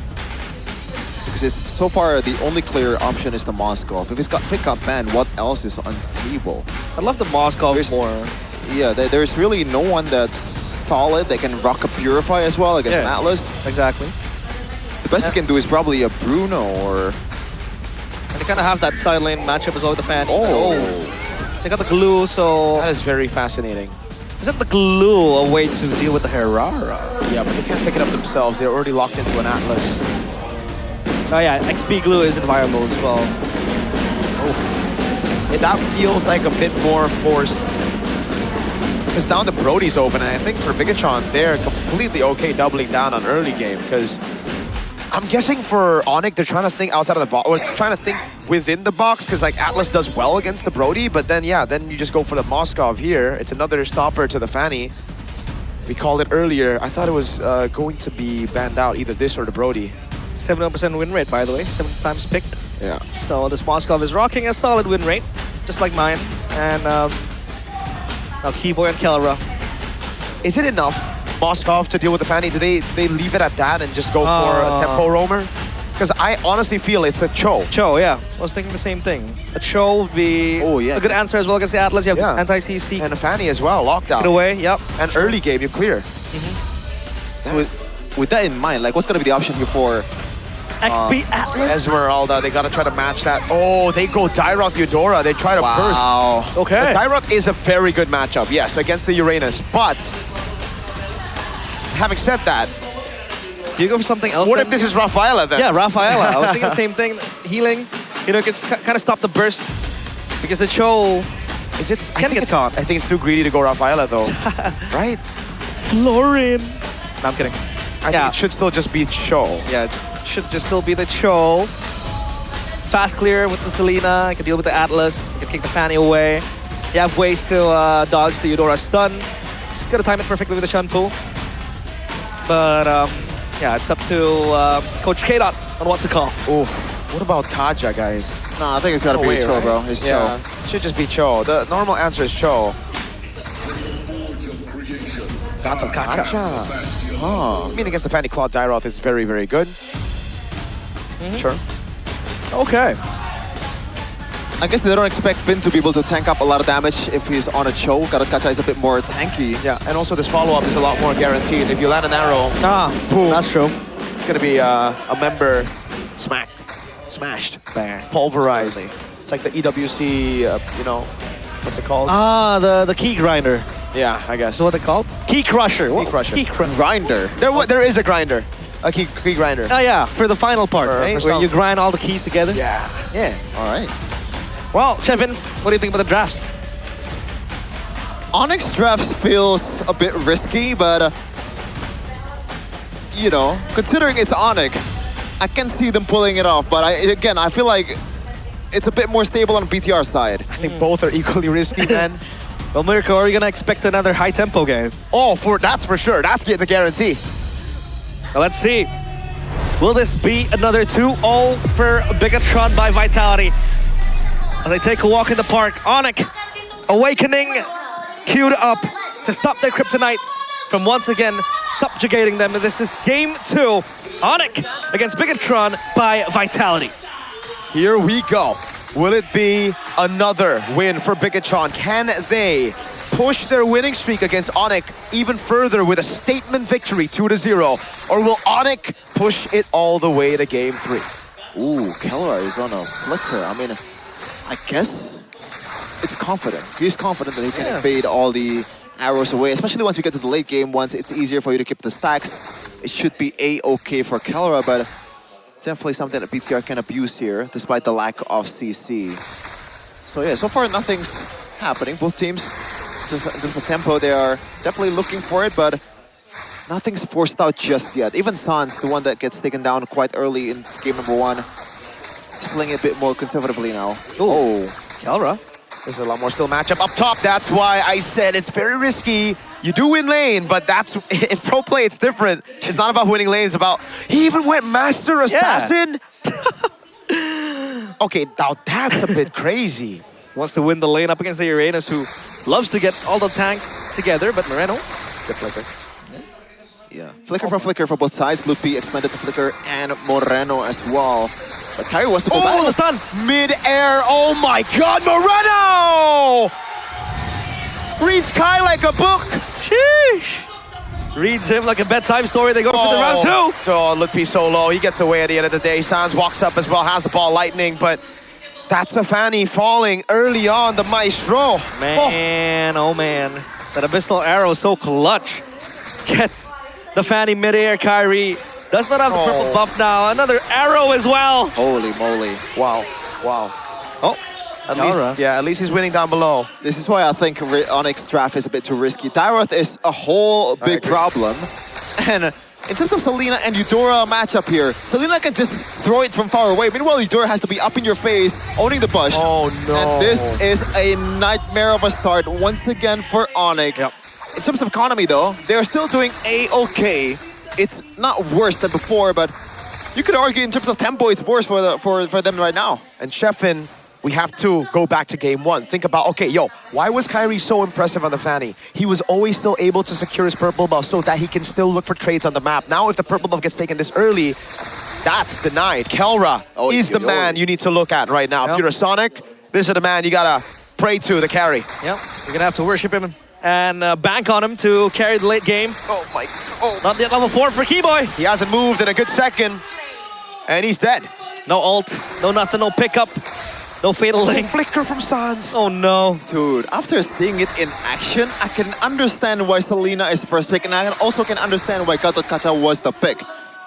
Because so far, the only clear option is the Moskov. If it got banned, what else is on the table? I love the Moskov more. Yeah, there's really no one that's solid that can rock a Purify as well against an Atlas. Exactly. The best you can do is probably a Bruno or... And they kind of have that side lane matchup as well with the Fanny. Oh! They got the glue, so... That is very fascinating. Isn't the glue a way to deal with the Herrera? Yeah, but they can't pick it up themselves. They're already locked into an Atlas. Oh yeah, XP glue isn't viable as well. Oh. That feels like a bit more forced. Because now the Brody's open, and I think for Bigatron, they're completely okay doubling down on early game. Because I'm guessing for Onyx, they're trying to think outside of the box, or trying to think within the box, because like Atlas does well against the Brody, but then yeah, then you just go for the Moskov here. It's another stopper to the Fanny. We called it earlier. I thought it was going to be banned out, either this or the Brody. 71% win rate, by the way, 7 times picked. Yeah. So this Moskov is rocking a solid win rate, just like mine. And now Keyboy and Kelra. Is it enough, Moskov, to deal with the Fanny? Do they leave it at that and just go for a tempo roamer? Because I honestly feel it's a Cho. Cho, yeah. I was thinking the same thing. A Cho would be a good answer as well against the Atlas. You have anti-CC. And a Fanny as well, lockdown. Get away, yep. And early game, you clear. So with that in mind, like what's going to be the option here for... XP Atlas? Esmeralda, they got to try to match that. Oh, they go Dairoth Eudora. They try to burst. Okay. The Dairoth is a very good matchup, yes, against the Uranus. But, having said that, do you go for something else? What if this is Rafaela then? Yeah, Rafaela. I was thinking the same thing. Healing, you know, can kind of stop the burst. Because the Cho can get caught. I think it's too greedy to go Rafaela though. Right? Florin. No, I'm kidding. I think it should still just be Cho. Yeah, it should just still be the Cho. Fast clear with the Selena. You can deal with the Atlas. You can kick the Fanny away. You have ways to dodge the Eudora stun. Just gotta time it perfectly with the Shanpu. But yeah, it's up to Coach K-Dot on what to call. Oh, what about Kaja, guys? No, I think it's gotta be Cho, bro. It's Cho. Should just be Cho. The normal answer is Cho. Battle Kaja. I mean, against the Fanny Claw, Dairoth is very, very good. Sure. Okay. I guess they don't expect Finn to be able to tank up a lot of damage if he's on a Cho. Kacha is a bit more tanky. Yeah, and also this follow-up is a lot more guaranteed. If you land an arrow, boom. That's true. It's gonna be a member smashed, pulverized. It's like the EWC, you know, what's it called? The key grinder. Yeah, I guess. So what they called? Key crusher. Key crusher. Key grinder. There is a grinder. A key grinder. Oh yeah, for the final part, right? Where you grind all the keys together. Yeah. All right. Well, Chevin, what do you think about the drafts? Onyx drafts feels a bit risky, but you know, considering it's Onyx, I can see them pulling it off. But I feel like it's a bit more stable on BTR side. I think both are equally risky, man. Well, Mirko, are you gonna expect another high-tempo game? Oh, that's for sure. That's the guarantee. Well, let's see. Will this be another 2-0 for Bigatron by Vitality? As they take a walk in the park, Onyx, Awakening, queued up to stop their Kryptonites from once again subjugating them. And this is game 2, Onyx against Bigatron by Vitality. Here we go. Will it be another win for Bigatron? Can they push their winning streak against Onyx even further with a statement victory, 2-0? Or will Onyx push it all the way to game 3? Ooh, Kelra is on a flicker. I mean, I guess it's confident. He's confident that he can evade all the arrows away, especially once you get to the late game. Once it's easier for you to keep the stacks. it should be A-okay for Kelra, but definitely something that BTR can abuse here, despite the lack of CC. So yeah, so far nothing's happening. Both teams, just in terms of tempo, they are definitely looking for it, but nothing's forced out just yet. Even Sans, the one that gets taken down quite early in game number 1, is playing a bit more conservatively now. Oh, Kelra. There's a lot more still matchup up top. That's why I said it's very risky. You do win lane, but that's in pro play, it's different. It's not about winning lane, it's about... He even went Master Assassin? Okay, now that's a bit crazy. Wants to win the lane up against the Uranus, who loves to get all the tank together, but Moreno, good flicker. Yeah, flicker for flicker for both sides. Lupi expanded the flicker and Moreno as well. But Kyrie wants to go back. Oh, the stun! Mid-air, oh my god, Moreno! Reads Kai like a book. Sheesh! Reads him like a bedtime story. They go for the round 2. Oh, Lupi so low. He gets away at the end of the day. Sans walks up as well, has the ball lightning, but that's a Fanny falling early on, the Maestro. Man, oh man. That Abyssal Arrow is so clutch. Gets the Fanny mid-air, Kyrie. Does not have the purple buff now. Another arrow as well. Holy moly. Wow, wow. Oh, at least he's winning down below. This is why I think Onyx draft is a bit too risky. Tyroth is a whole big problem. And in terms of Selena and Eudora matchup here, Selena can just throw it from far away. Meanwhile, Eudora has to be up in your face, owning the bush. Oh no. And this is a nightmare of a start once again for Onyx. Yep. In terms of economy though, they're still doing A-okay. It's not worse than before, but you could argue in terms of tempo, it's worse for them right now. And Sheffin, we have to go back to game 1. Think about, okay, why was Kyrie so impressive on the Fanny? He was always still able to secure his purple buff so that he can still look for trades on the map. Now, if the purple buff gets taken this early, that's denied. Kelra is the man you need to look at right now. If you're a Sonic, this is the man you gotta pray to, the carry. Yep, you're gonna have to worship him and bank on him to carry the late game. Oh my, Not yet level 4 for Keyboy. He hasn't moved in a good second, and he's dead. No ult, no nothing, no pickup, no fatal link. Flicker from Sans. Oh no. Dude, after seeing it in action, I can understand why Selena is the first pick, and I also can understand why Gatot Kaca was the pick.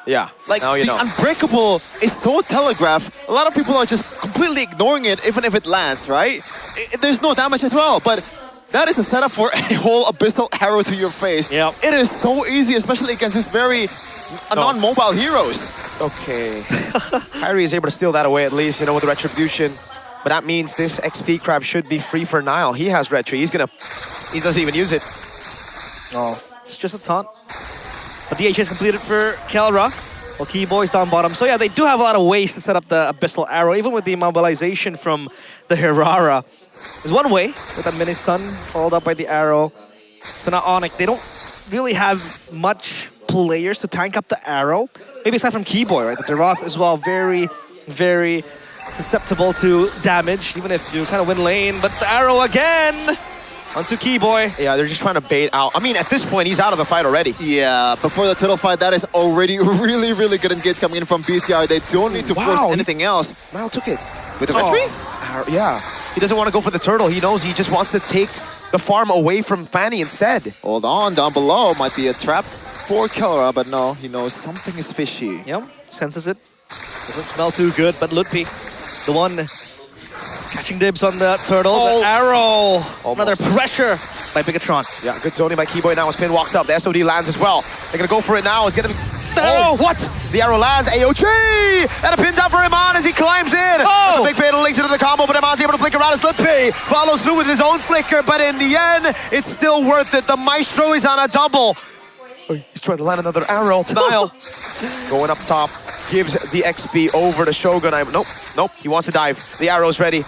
Yeah, like the Unbreakable is so telegraphed. A lot of people are just completely ignoring it, even if it lands, right? There's no damage as well, but that is a setup for a whole Abyssal Arrow to your face. Yep. It is so easy, especially against these very non-mobile heroes. Okay. Kyrie is able to steal that away at least, with the Retribution. But that means this XP crab should be free for Nile. He has Retri. He doesn't even use it. Oh, it's just a taunt. But DH is completed for Kelra. Well, Keyboy's down bottom. So yeah, they do have a lot of ways to set up the Abyssal Arrow, even with the immobilization from the Hirara. There's one way with that mini stun followed up by the arrow. So now Onyx, they don't really have much players to tank up the arrow. Maybe aside from Keyboy, right? The Deroth as well, very, very susceptible to damage, even if you kind of win lane. But the arrow again onto Keyboy. Yeah, they're just trying to bait out. I mean, at this point, he's out of the fight already. Yeah, before the turtle fight, that is already really, really good engage coming in from BTR. They don't need to force anything else. Nile took it. With the Retri? Yeah. He doesn't want to go for the turtle. He knows he just wants to take the farm away from Fanny instead. Hold on, down below might be a trap for Kelra, but no, he knows something is fishy. Yep, senses it. Doesn't smell too good, but Ludpi, the one catching dibs on the turtle. The arrow. Another pressure by Bigatron. Yeah, good zoning by Keyboy now. Spin walks up. The SOD lands as well. They're going to go for it now. It's going to be... Oh, what? The arrow lands. AOG! And a pin down for Iman as he climbs in. Oh! A big fatal links into the combo, but Iman's able to flicker around his Ludpi. Follows through with his own flicker, but in the end, it's still worth it. The Maestro is on a double. He's trying to land another arrow. Nile going up top. Gives the XP over to Shogun. Nope. He wants to dive. The arrow's ready.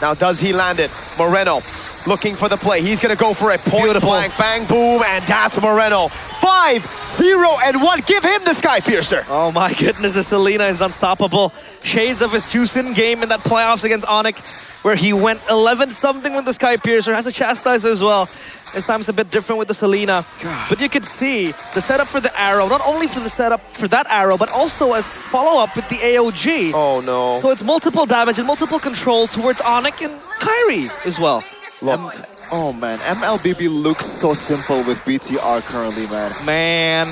Now, does he land it? Moreno looking for the play. He's going to go for a point blank. Bang, boom, and that's Moreno. 5-0-1. Give him the Sky Piercer. Oh my goodness, the Selena is unstoppable. Shades of his Juicin game in that playoffs against Onyx, where he went 11-something with the Sky Piercer. Has a chastise as well. This time it's a bit different with the Selena. But you could see the setup for the arrow, not only for the setup for that arrow, but also as follow-up with the AOG. Oh no. So it's multiple damage and multiple control towards Onyx and Kyrie as well. Look. Oh man, MLBB looks so simple with BTR currently, man. Man.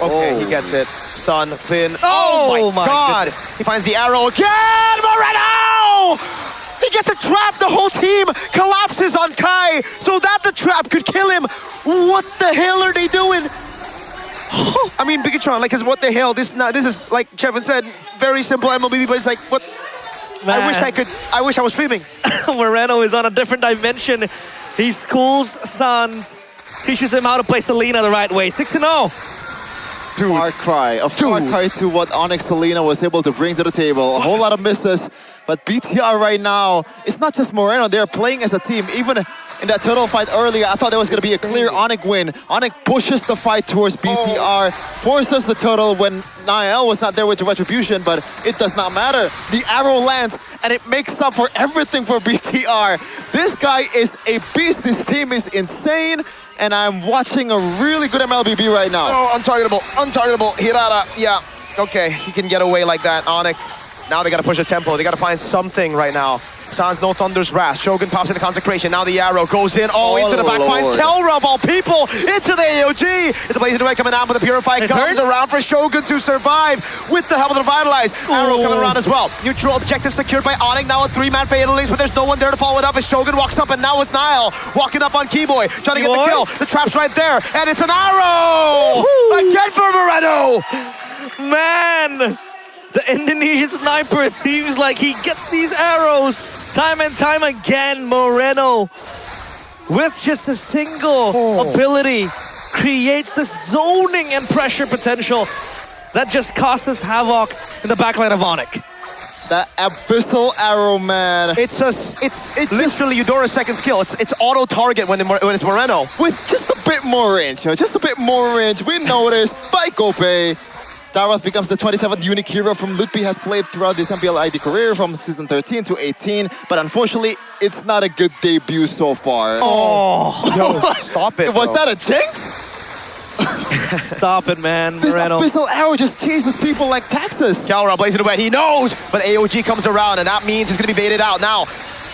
Okay, he gets it. Stun, Finn. Oh my my god! goodness. He finds the arrow again! Moreno! He gets a trap! The whole team collapses on Kai so that the trap could kill him! What the hell are they doing? I mean, Bigatron, like, cause what the hell? This is, like Chevin said, very simple MLB, but it's like, what? Man. I wish I was streaming. Moreno is on a different dimension. He schools Sans, teaches him how to play Selena the right way. 6-0. Far cry. A far cry to what Onyx Selena was able to bring to the table. A whole lot of misses. But BTR right now, it's not just Moreno. They're playing as a team. Even in that turtle fight earlier, I thought there was going to be a clear Onyx win. Onyx pushes the fight towards BTR, forces the turtle when Niall was not there with the retribution, but it does not matter. The arrow lands, and it makes up for everything for BTR. This guy is a beast. This team is insane. And I'm watching a really good MLBB right now. Oh, untargetable, untargetable. Hirata, yeah. Okay, he can get away like that. Onyx, now they gotta push the tempo. They gotta find something right now. Sans no Thunder's Wrath. Shogun pops into Consecration. Now the arrow goes in. Into the back. Finds Kelra of all people. Into the AOG. It's a Blazing Away coming out, but the Purify comes around for Shogun to survive with the help of the Revitalize. Arrow coming around as well. Neutral objective secured by Onyx. Now a 3-man Fatalist, but there's no one there to follow it up as Shogun walks up, and now it's Niall walking up on Keyboy, trying to get the kill. The trap's right there, and it's an arrow! Again for Moreno! Man! The Indonesian sniper, it seems like he gets these arrows time and time again. Moreno, with just a single ability, creates this zoning and pressure potential that just costs us havoc in the backline of Onyx. That abyssal arrow, man. It's literally Eudora's second skill. It's auto target when it's Moreno. With just a bit more range, just a bit more range. We noticed by Kope. Darath becomes the 27th unique hero from Lutpi, has played throughout his MPL ID career from season 13 to 18, but unfortunately, it's not a good debut so far. Yo, stop it. Was that a jinx? Stop it, man. This Moreno. abyssal arrow just chases people like Texas. Kelra blazing away, he knows, but AOG comes around, and that means he's gonna be baited out. Now,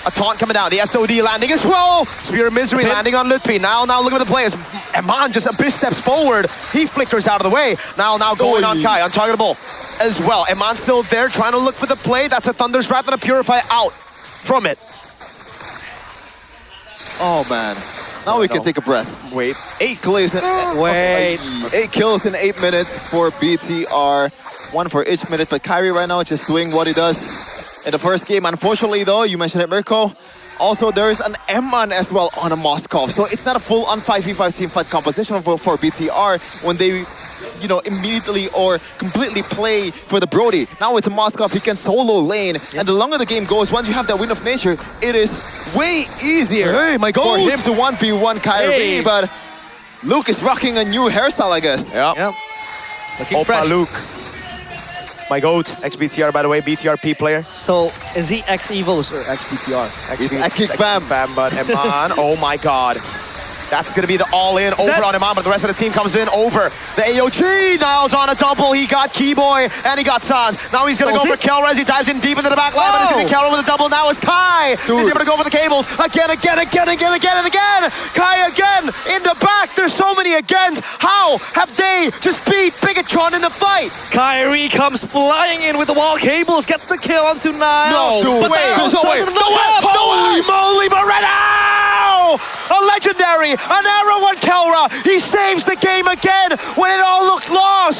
a taunt coming down, the SOD landing as well. Spear of Misery landing on Lutpi. Now look at the players. Eman just Abyss steps forward. He flickers out of the way. Now going on Kai, untargetable as well. Eman's still there trying to look for the play. That's a Thunder's Wrath and a Purify out from it. Oh man. Now we can take a breath. Wait. 8 kills. Wait. 8 kills in 8 minutes for BTR. 1 for each minute, but Kyrie right now just doing what he does in the first game. Unfortunately though, you mentioned it, Mirko. Also, there is an Eman as well on a Moskov. So it's not a full-on 5v5 team fight composition for BTR when they, immediately or completely play for the Brody. Now it's a Moskov, he can solo lane. And the longer the game goes, once you have that Wind of Nature, it is way easier for him to 1v1 Kyrie. But Luke is rocking a new hairstyle, I guess. Yep. Looking fresh. Luke. My GOAT, ex-BTR, by the way, BTRP player. So, is he ex-Evos or ex-BTR? He's ex-Bam. But Eman, oh my god. That's going to be the all-in over on Eman, but the rest of the team comes in over. The AOG, Niles on a double. He got Keyboy, and he got Sans. Now he's going to go for Kelra as he dives in deep into the back line, but he's going to Kelra with a double. Now it's Kai. He's able to go for the cables. Again. Kai again in the back. There's so many agains. How have they just beat Bigatron in the fight? Kyrie comes flying in with the wall cables, gets the kill onto Niall. No way. Holy moly, Moreno! A legendary, an arrow on Kelra. He saves the game again when it all looked lost.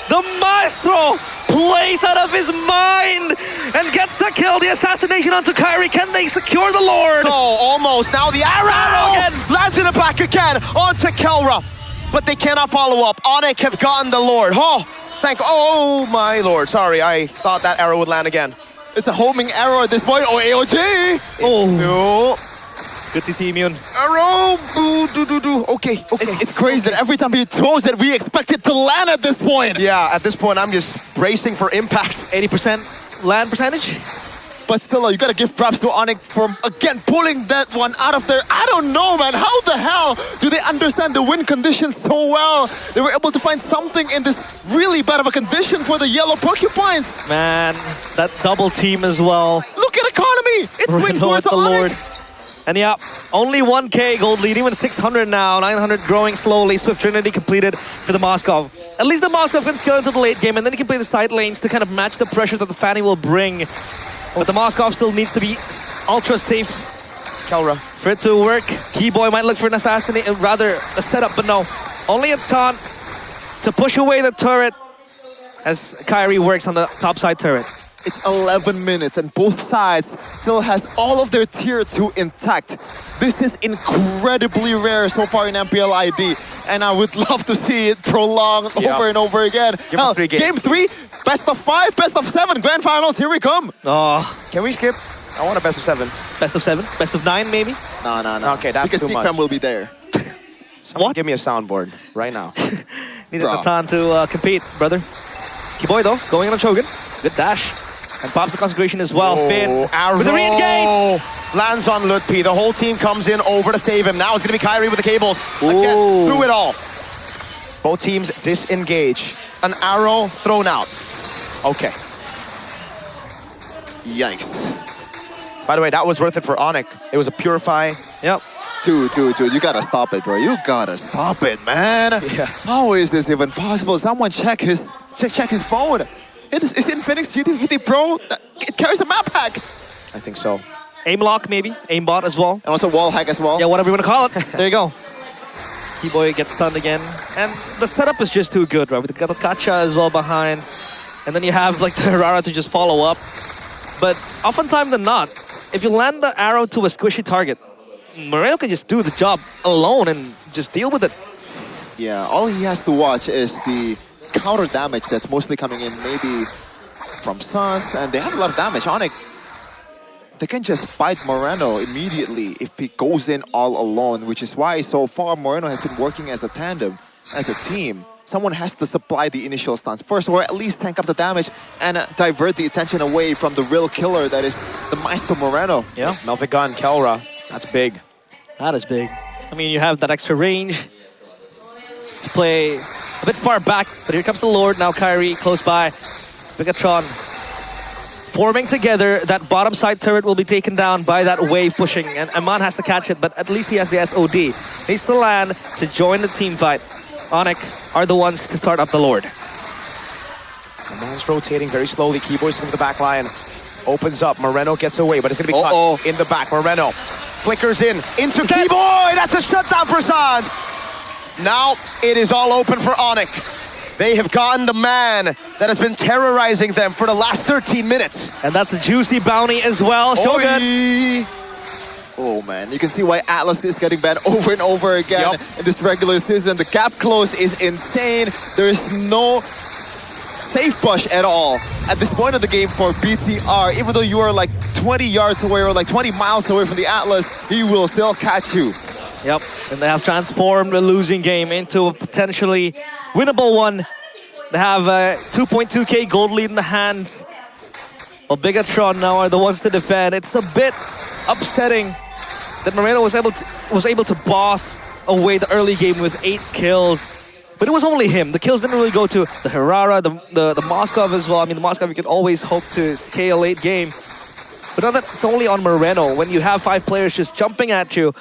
The Maestro plays out of his mind and gets the kill. The assassination onto Kyrie. Can they secure the Lord? Oh, almost. Now the arrow again lands in the back again onto Kelra. But they cannot follow up. Onyx have gotten the Lord. Oh my Lord. Sorry, I thought that arrow would land again. It's a homing arrow at this point. Oh, AOG! No. Good to see immune. Arrow! Okay. It's crazy that every time he throws it, we expect it to land at this point. Yeah, at this point, I'm just bracing for impact. 80% land percentage? But still, you gotta give props to Onyx for, again, pulling that one out of there. I don't know, man. How the hell do they understand the wind conditions so well? They were able to find something in this really bad of a condition for the yellow porcupines. Man, that's double team as well. Look at economy. It swings towards the Lord. And yeah, only 1k gold lead, even 600 now, 900 growing slowly. Swift Trinity completed for the Moskov. At least the Moskov can scale into the late game, and then he can play the side lanes to kind of match the pressure that the Fanny will bring. But the Moskov still needs to be ultra safe. Kelra. For it to work, Keyboy might look for an assassinate, rather a setup, but no. Only a taunt to push away the turret as Kyrie works on the top side turret. It's 11 minutes and both sides still has all of their tier 2 intact. This is incredibly rare so far in MPL ID, and I would love to see it prolonged over and over again. Hell, game 3, best of 5, best of 7, grand finals, here we come. Oh, can we skip? I want a best of 7. Best of 7? Best of 9 maybe? No. Okay, that's because too much. Because will be there. What? Give me a soundboard right now. Needed the time to compete, brother. Keyboy though, going on a Chogan. Good dash. And pops the consecration as well. Finn arrow with the re-engage. Lands on Lutpi. The whole team comes in over to save him. Now it's going to be Kyrie with the cables. Again, through it all. Both teams disengage. An arrow thrown out. Okay. Yikes. By the way, that was worth it for Onyx. It was a purify. Yep. Dude, you gotta stop it, bro. You gotta stop it, man. Yeah. How is this even possible? Someone check his phone. It's Infinix GT50 Pro. It carries a map hack. I think so. Aim lock maybe, aimbot as well. And also wall hack as well. Yeah, whatever you want to call it. There you go. Keyboy gets stunned again. And the setup is just too good, right? With the Kacha as well behind. And then you have like the Harara to just follow up. But oftentimes than not, if you land the arrow to a squishy target, Moreno can just do the job alone and just deal with it. Yeah, all he has to watch is the counter damage that's mostly coming in maybe from Suns, and they have a lot of damage on it. They can just fight Moreno immediately if he goes in all alone, which is why so far Moreno has been working as a tandem, as a team. Someone has to supply the initial stuns first, or at least tank up the damage and divert the attention away from the real killer that is the Maestro Moreno. Yeah. Melvic gun, Kelra. That's big. That is big. I mean, you have that extra range to play a bit far back, but here comes the Lord. Now Kyrie close by. Bigatron forming together. That bottom side turret will be taken down by that wave pushing, and Aman has to catch it, but at least he has the SOD. Needs to land to join the team fight. Onyx are the ones to start up the Lord. Aman's rotating very slowly. Keyboy's from the back line. Opens up. Moreno gets away, but it's going to be caught in the back. Moreno flickers in into Keyboy. That's a shutdown for Sans. Now it is all open for Onyx. They have gotten the man that has been terrorizing them for the last 13 minutes. And that's a juicy bounty as well. Shogun. Oh man, you can see why Atlas is getting banned over and over again in this regular season. The gap close is insane. There is no safe push at all at this point of the game for BTR. Even though you are like 20 yards away or like 20 miles away from the Atlas, he will still catch you. Yep, and they have transformed a losing game into a potentially winnable one. They have a 2.2k gold lead in the hand. Well, Bigatron now are the ones to defend. It's a bit upsetting that Moreno was able to boss away the early game with 8 kills. But it was only him. The kills didn't really go to the Harara, the Moskov as well. I mean, the Moskov you could always hope to scale late game. But now that it's only on Moreno, when you have 5 players just jumping at you,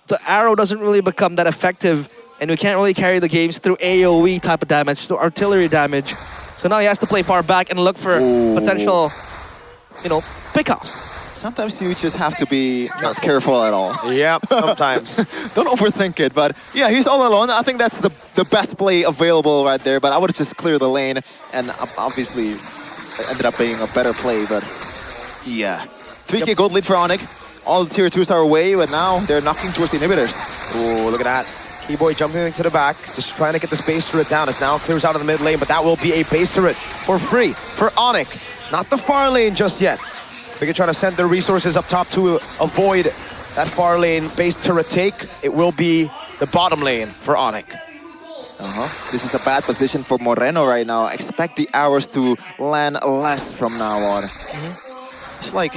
the arrow doesn't really become that effective, and we can't really carry the games through AoE type of damage, through artillery damage. So now he has to play far back and look for potential, pickoffs. Sometimes you just have to be not careful at all. Yeah, sometimes. Don't overthink it, but yeah, he's all alone. I think that's the best play available right there, but I would just clear the lane, and obviously it ended up being a better play, but yeah. 3k gold lead for Onyx. All the tier 2s are away, but now they're knocking towards the inhibitors. Oh, look at that. Keyboy jumping to the back, just trying to get this base turret down. It's now clears out of the mid lane, but that will be a base turret for free for Onyx. Not the far lane just yet. They're trying to send their resources up top to avoid that far lane base turret take. It will be the bottom lane for Onyx. This is a bad position for Moreno right now. Expect the hours to land less from now on. It's like,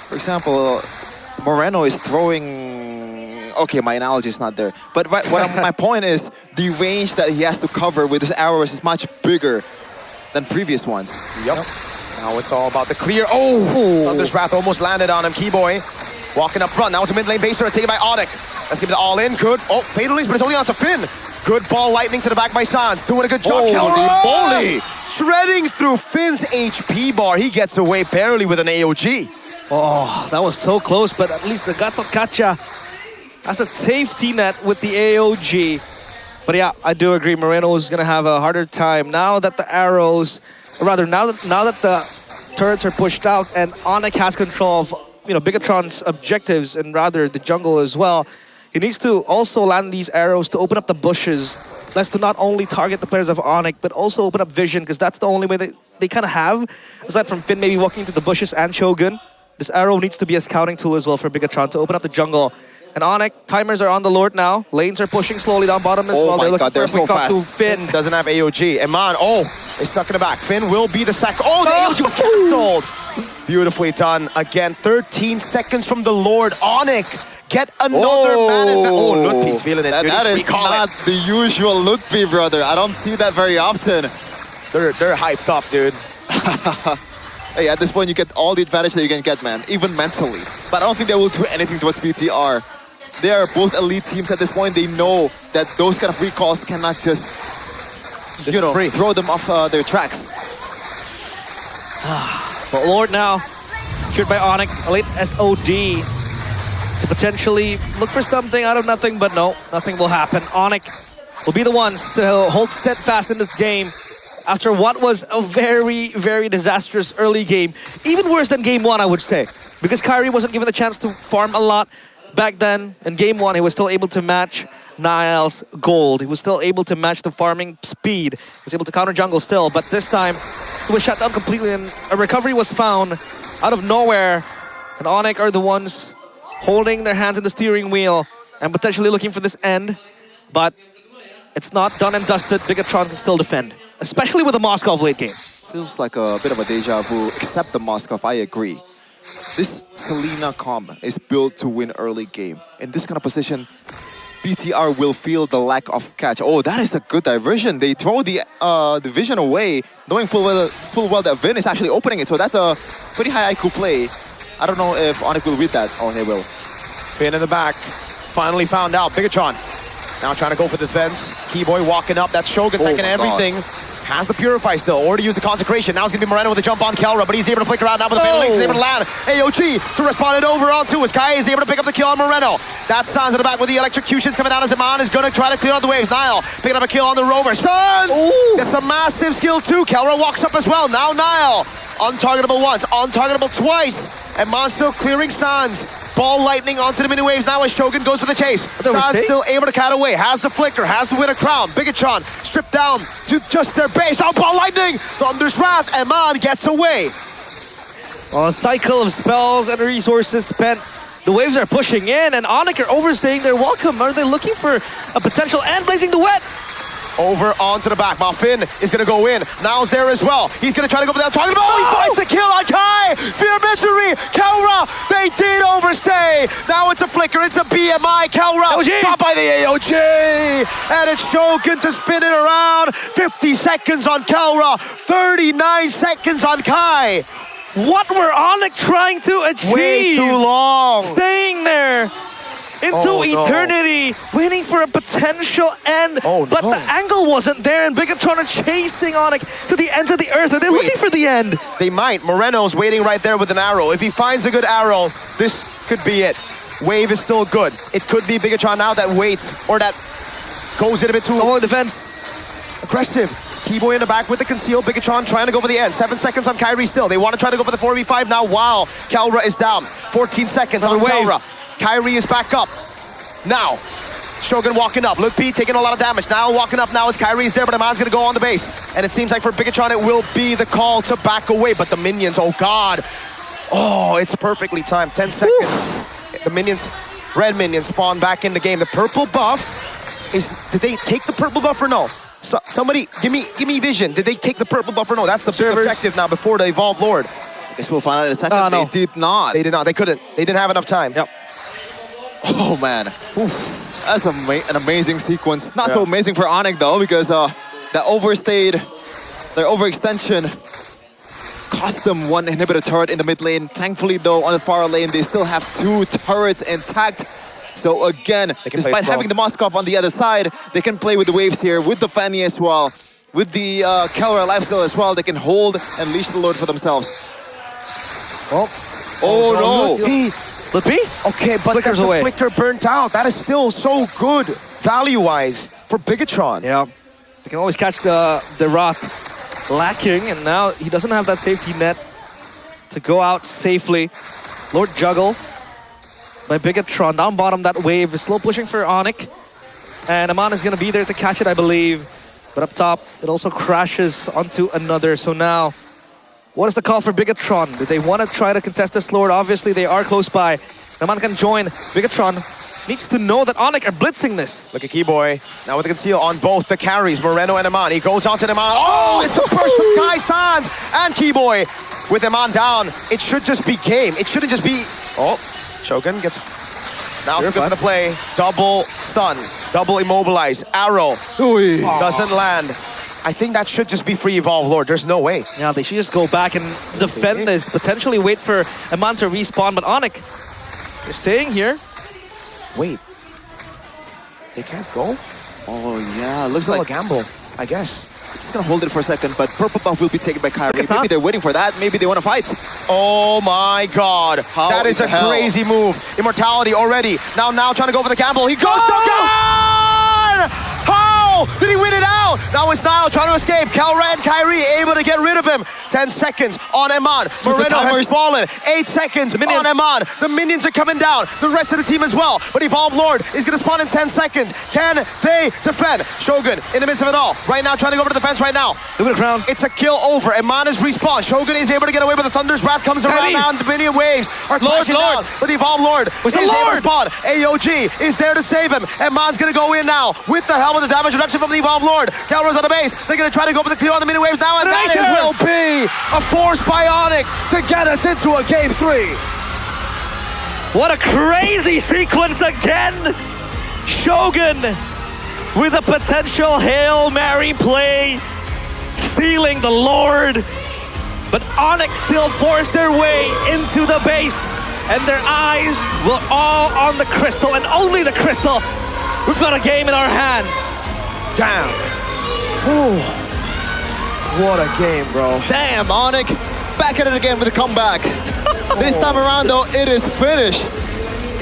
for example, Moreno is throwing... Okay, my analogy is not there. But my point is, the range that he has to cover with his arrows is much bigger than previous ones. Yep. Now it's all about the clear. Oh! Thunder's Wrath almost landed on him. Keyboy walking up front. Now it's a mid lane base turret taken by Onyx. Let's give it all in. Good. Oh, Fatal Links, but it's only on to Finn. Good ball lightning to the back by Sans. Doing a good job. Holy Kelra! moly! Shredding through Finn's HP bar. He gets away barely with an AOG. Oh, that was so close, but at least the Gato Kacha has a safety net with the AOG. But yeah, I do agree, Moreno is gonna have a harder time now that the arrows, or rather now that the turrets are pushed out and Onyx has control of Bigatron's objectives and rather the jungle as well. He needs to also land these arrows to open up the bushes. That's to not only target the players of Onyx, but also open up vision, because that's the only way they kind of have, aside from Finn maybe walking into the bushes and Shogun. This arrow needs to be a scouting tool as well for Bigatron to open up the jungle. And Onyx, timers are on the lord now. Lanes are pushing slowly down bottom as well. Oh my God, they're so quick fast. to Finn. Doesn't have AOG. Eman, is stuck in the back. Finn will be the sack. Oh, the AOG was cancelled. Beautifully done. Again, 13 seconds from the Lord. Onyx, get another man in the... Oh, Ludwig's feeling it. That is not the usual Ludwig, brother. I don't see that very often. They're hyped up, dude. Hey, at this point, you get all the advantage that you can get, man, even mentally. But I don't think they will do anything towards BTR. They are both elite teams at this point. They know that those kind of recalls cannot just throw them off their tracks. But Lord now, secured by Onyx, a late SOD to potentially look for something out of nothing, but no, nothing will happen. Onyx will be the ones to hold steadfast in this game after what was a very, very disastrous early game. Even worse than game one, I would say, because Kyrie wasn't given the chance to farm a lot. Back then, in game one, he was still able to match Niall's gold. He was still able to match the farming speed. He was able to counter jungle still, but this time, he was shut down completely and a recovery was found out of nowhere. And Onyx are the ones holding their hands in the steering wheel and potentially looking for this end. But it's not done and dusted. Bigatron can still defend, especially with the Moskov late game. Feels like a bit of a deja vu, except the Moskov, I agree. This Selena comp is built to win early game. In this kind of position, BTR will feel the lack of catch. Oh, that is a good diversion. They throw the vision away, knowing full well that Vin is actually opening it. So that's a pretty high IQ play. I don't know if Onyx will read that. Oh, he will. Finn in the back. Finally found out. Bigatron now trying to go for the defense. Keyboy walking up. That's Shogun taking everything. God. Has the Purify still, or to use the Consecration. Now it's going to be Moreno with a jump on Kelra, but he's able to flicker out now with the Fatal Links. He's able to land AOG to respond it over onto his Kai is able to pick up the kill on Moreno. That Sans in the back with the electrocutions coming down as Iman is going to try to clear out the waves. Niall picking up a kill on the Rover. Sans gets a massive skill too. Kelra walks up as well. Now Niall, untargetable once, untargetable twice. Iman still clearing Sans. Ball lightning onto the mini waves now as Shogun goes for the chase. Sans still able to cat away, has the flicker, has the winner crown. Bigatron stripped down to just their base. Now ball lightning, Thunder's Wrath, Eman gets away. Well, a cycle of spells and resources spent. The waves are pushing in and Onyx are overstaying their welcome. Are they looking for a potential and Blazing the Wet? Over onto the back. Finn is going to go in. Now's there as well. He's going to try to go for that target. Oh, he finds the kill on Kai! Spear of Mystery! Kelra! They did overstay! Now it's a flicker. It's a BMI. Kelra! Caught by the AOG! And it's Shogun to spin it around. 50 seconds on Kelra. 39 seconds on Kai. What were Onyx trying to achieve? Way too long. Staying there into eternity, waiting for a potential end. But the angle wasn't there, and Bigatron are chasing Onyx to the ends of the earth. Are they looking for the end? They might. Moreno's waiting right there with an arrow. If he finds a good arrow, this could be it. Wave is still good. It could be Bigatron now that waits, or that goes in a bit too long. Defense. Aggressive. Keyboy in the back with the conceal. Bigatron trying to go for the end. 7 seconds on Kyrie still. They want to try to go for the 4v5 now while Kelra is down. 14 seconds on Kelra. Kyrie is back up. Now, Shogun walking up. Luke P taking a lot of damage. Now walking up now as Kyrie is there, but Iman's going to go on the base. And it seems like for Bigatron, it will be the call to back away. But the minions, oh God. Oh, it's perfectly timed. 10 seconds. The minions, red minions spawn back in the game. The purple buff is, did they take the purple buff or no? So, somebody, give me vision. Did they take the purple buff or no? That's the big objective now before the Evolved Lord. I guess we'll find out in a second. No. They did not. They did not. They couldn't. They didn't have enough time. Yep. Oh man, that's an amazing sequence. Not so amazing for Onyx though, because that overstayed, their overextension cost them one inhibitor turret in the mid lane. Thankfully though, on the far lane, they still have 2 turrets intact. So again, despite having the Moskov on the other side, they can play with the waves here, with the Fanny as well, with the Calra lifesteal as well. They can hold and leash the Lord for themselves. Oh no! The B? Okay, but Flickers there's away. a Flicker burnt out. That is still so good value-wise for Bigatron. Yeah, they can always catch the Wrath lacking, and now he doesn't have that safety net to go out safely. Lord juggle by Bigatron. Down bottom, that wave is slow pushing for Onyx. And Aman is going to be there to catch it, I believe. But up top, it also crashes onto another. So now, what is the call for Bigatron? Do they want to try to contest this Lord? Obviously, they are close by. Aman can join. Bigatron needs to know that Onyx are blitzing this. Look at Keyboy. Now with the conceal on both the carries, Moreno and Aman. He goes on to Aman. Oh, it's the push from Sky Sans and Keyboy. With Aman down, it should just be game. It shouldn't just be... Oh, Shogun gets... Now good for the play. Double stun. Double immobilize. Arrow. Doesn't land. I think that should just be free Evolve Lord. There's no way. Yeah, they should just go back and defend this. Potentially wait for Aman to respawn, but Onyx, they're staying here. Wait. They can't go? Oh yeah, looks like like a gamble, I guess. Just gonna hold it for a second, but purple buff will be taken by Kyrie. Maybe they're waiting for that. Maybe they want to fight. Oh my god. That is a crazy move. Immortality already. Now trying to go for the gamble. He goes to gun! How did he win it out? Now it's Nile trying to escape. Calra and Kyrie able to get rid of him. 10 seconds on Aman. Moreno has fallen. 8 seconds on Aman. The minions are coming down. The rest of the team as well. But Evolve Lord is going to spawn in 10 seconds. Can they defend? Shogun in the midst of it all. Right now trying to go over to the fence right now. Look at the crown. It's a kill over. Aman is respawned. Shogun is able to get away with the Thunder's Wrath comes around now and the minion waves are crashing down. But Evolve Lord is able to spawn. AOG is there to save him. Aman's going to go in now with the helmet, the damage reduction from the Evolve Lord. Calra's on the base. They're going to try to go for the clear on the mini waves now, and that will be a force bionic to get us into a game 3. What a crazy sequence again! Shogun with a potential Hail Mary play, stealing the Lord. But Onyx still forced their way into the base, and their eyes were all on the crystal, and only the crystal. We've got a game in our hands. Damn. Ooh. What a game, bro. Damn, Onyx. Back at it again with a comeback. This time around, though, it is finished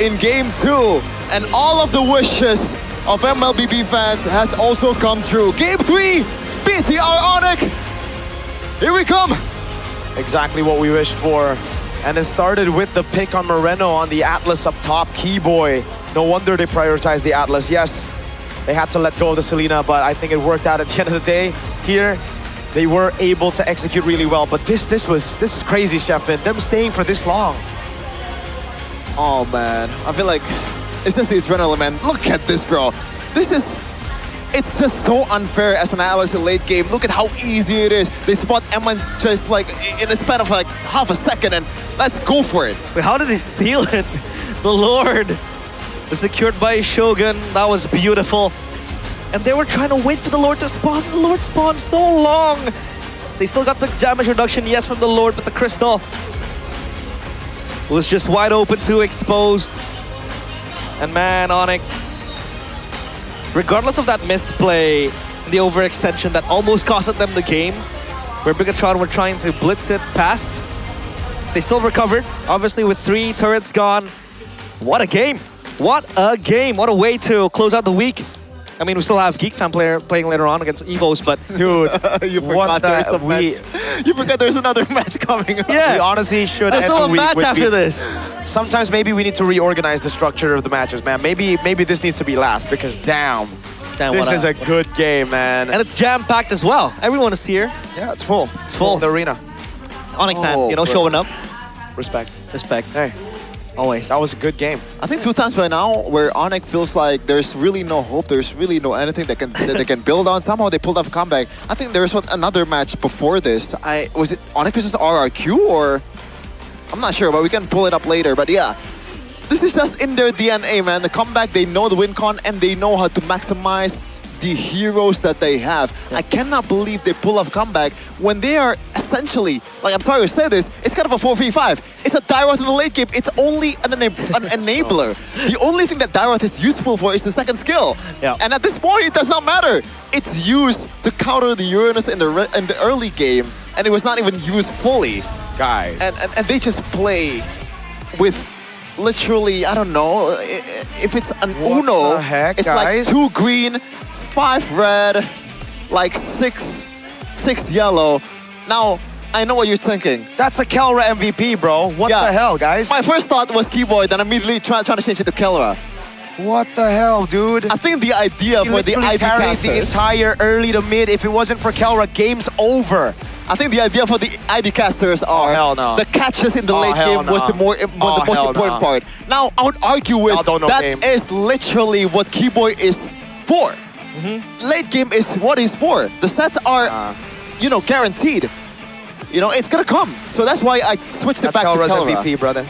in game 2. And all of the wishes of MLBB fans has also come true. Game 3, BTR Onyx. Here we come. Exactly what we wished for. And it started with the pick on Moreno on the Atlas up top. Keyboy. No wonder they prioritized the Atlas. Yes, they had to let go of the Selena, but I think it worked out at the end of the day. Here, they were able to execute really well. But this was crazy, Sheffin. Them staying for this long. Oh, man. I feel like it's just the adrenaline, man. Look at this, bro. It's just so unfair as an Atlas in late game. Look at how easy it is. They spot Emman just like in a span of like half a second, and let's go for it. Wait, how did he steal it? The Lord was secured by Shogun. That was beautiful. And they were trying to wait for the Lord to spawn. The Lord spawned so long. They still got the damage reduction, yes, from the Lord, but the crystal was just wide open too, exposed. And man, Onyx, regardless of that misplay, the overextension that almost costed them the game, where Bigatron were trying to blitz it past, they still recovered, obviously with 3 turrets gone. What a game. What a game. What a way to close out the week. I mean, we still have Geek Fan playing later on against Evos, but dude, you forgot you forgot there's another match coming. Yeah, we honestly should. There's still a match after this. Sometimes maybe we need to reorganize the structure of the matches, man. Maybe this needs to be last because damn this is a good game, man. And it's jam-packed as well. Everyone is here. Yeah, it's full. It's full. The arena. Onyx fans, you know, showing up. Respect. Respect. Hey. Always. That was a good game. I think 2 times by now where Onyx feels like there's really no hope, there's really no anything that they can build on. Somehow they pulled off a comeback. I think there was another match before this. Was it Onyx versus RRQ or I'm not sure, but we can pull it up later. But yeah, this is just in their DNA, man. The comeback, they know the win con and they know how to maximize the heroes that they have. I cannot believe they pull off comeback when they are essentially, like, I'm sorry to say this, it's kind of a 4v5. It's a Dairoth in the late game. It's only an enabler. The only thing that Dairoth is useful for is the second skill. Yeah. And at this point, it does not matter. It's used to counter the Uranus in the early game, and it was not even used fully. Guys. And they just play with literally, I don't know, if it's an What Uno, the heck, it's guys? like 2 green, 5 red, like 6 yellow. Now, I know what you're thinking. That's a Kelra MVP, bro. What the hell, guys? My first thought was Keyboy, then immediately trying to change it to Kelra. What the hell, dude? I think the idea He for the literally ID carries the casters, entire early to mid. If it wasn't for Kelra, game's over. I think the idea for the ID casters are hell no. the catches in the Oh, late hell game was no. the most hell important no. part. Now, I would argue with Y'all don't know that game. is literally what Keyboy is for. Late game is what he's for. The sets are, you know, guaranteed. You know, it's gonna come. So that's why I switched it That's back Kelra's to Kelra. MVP, brother.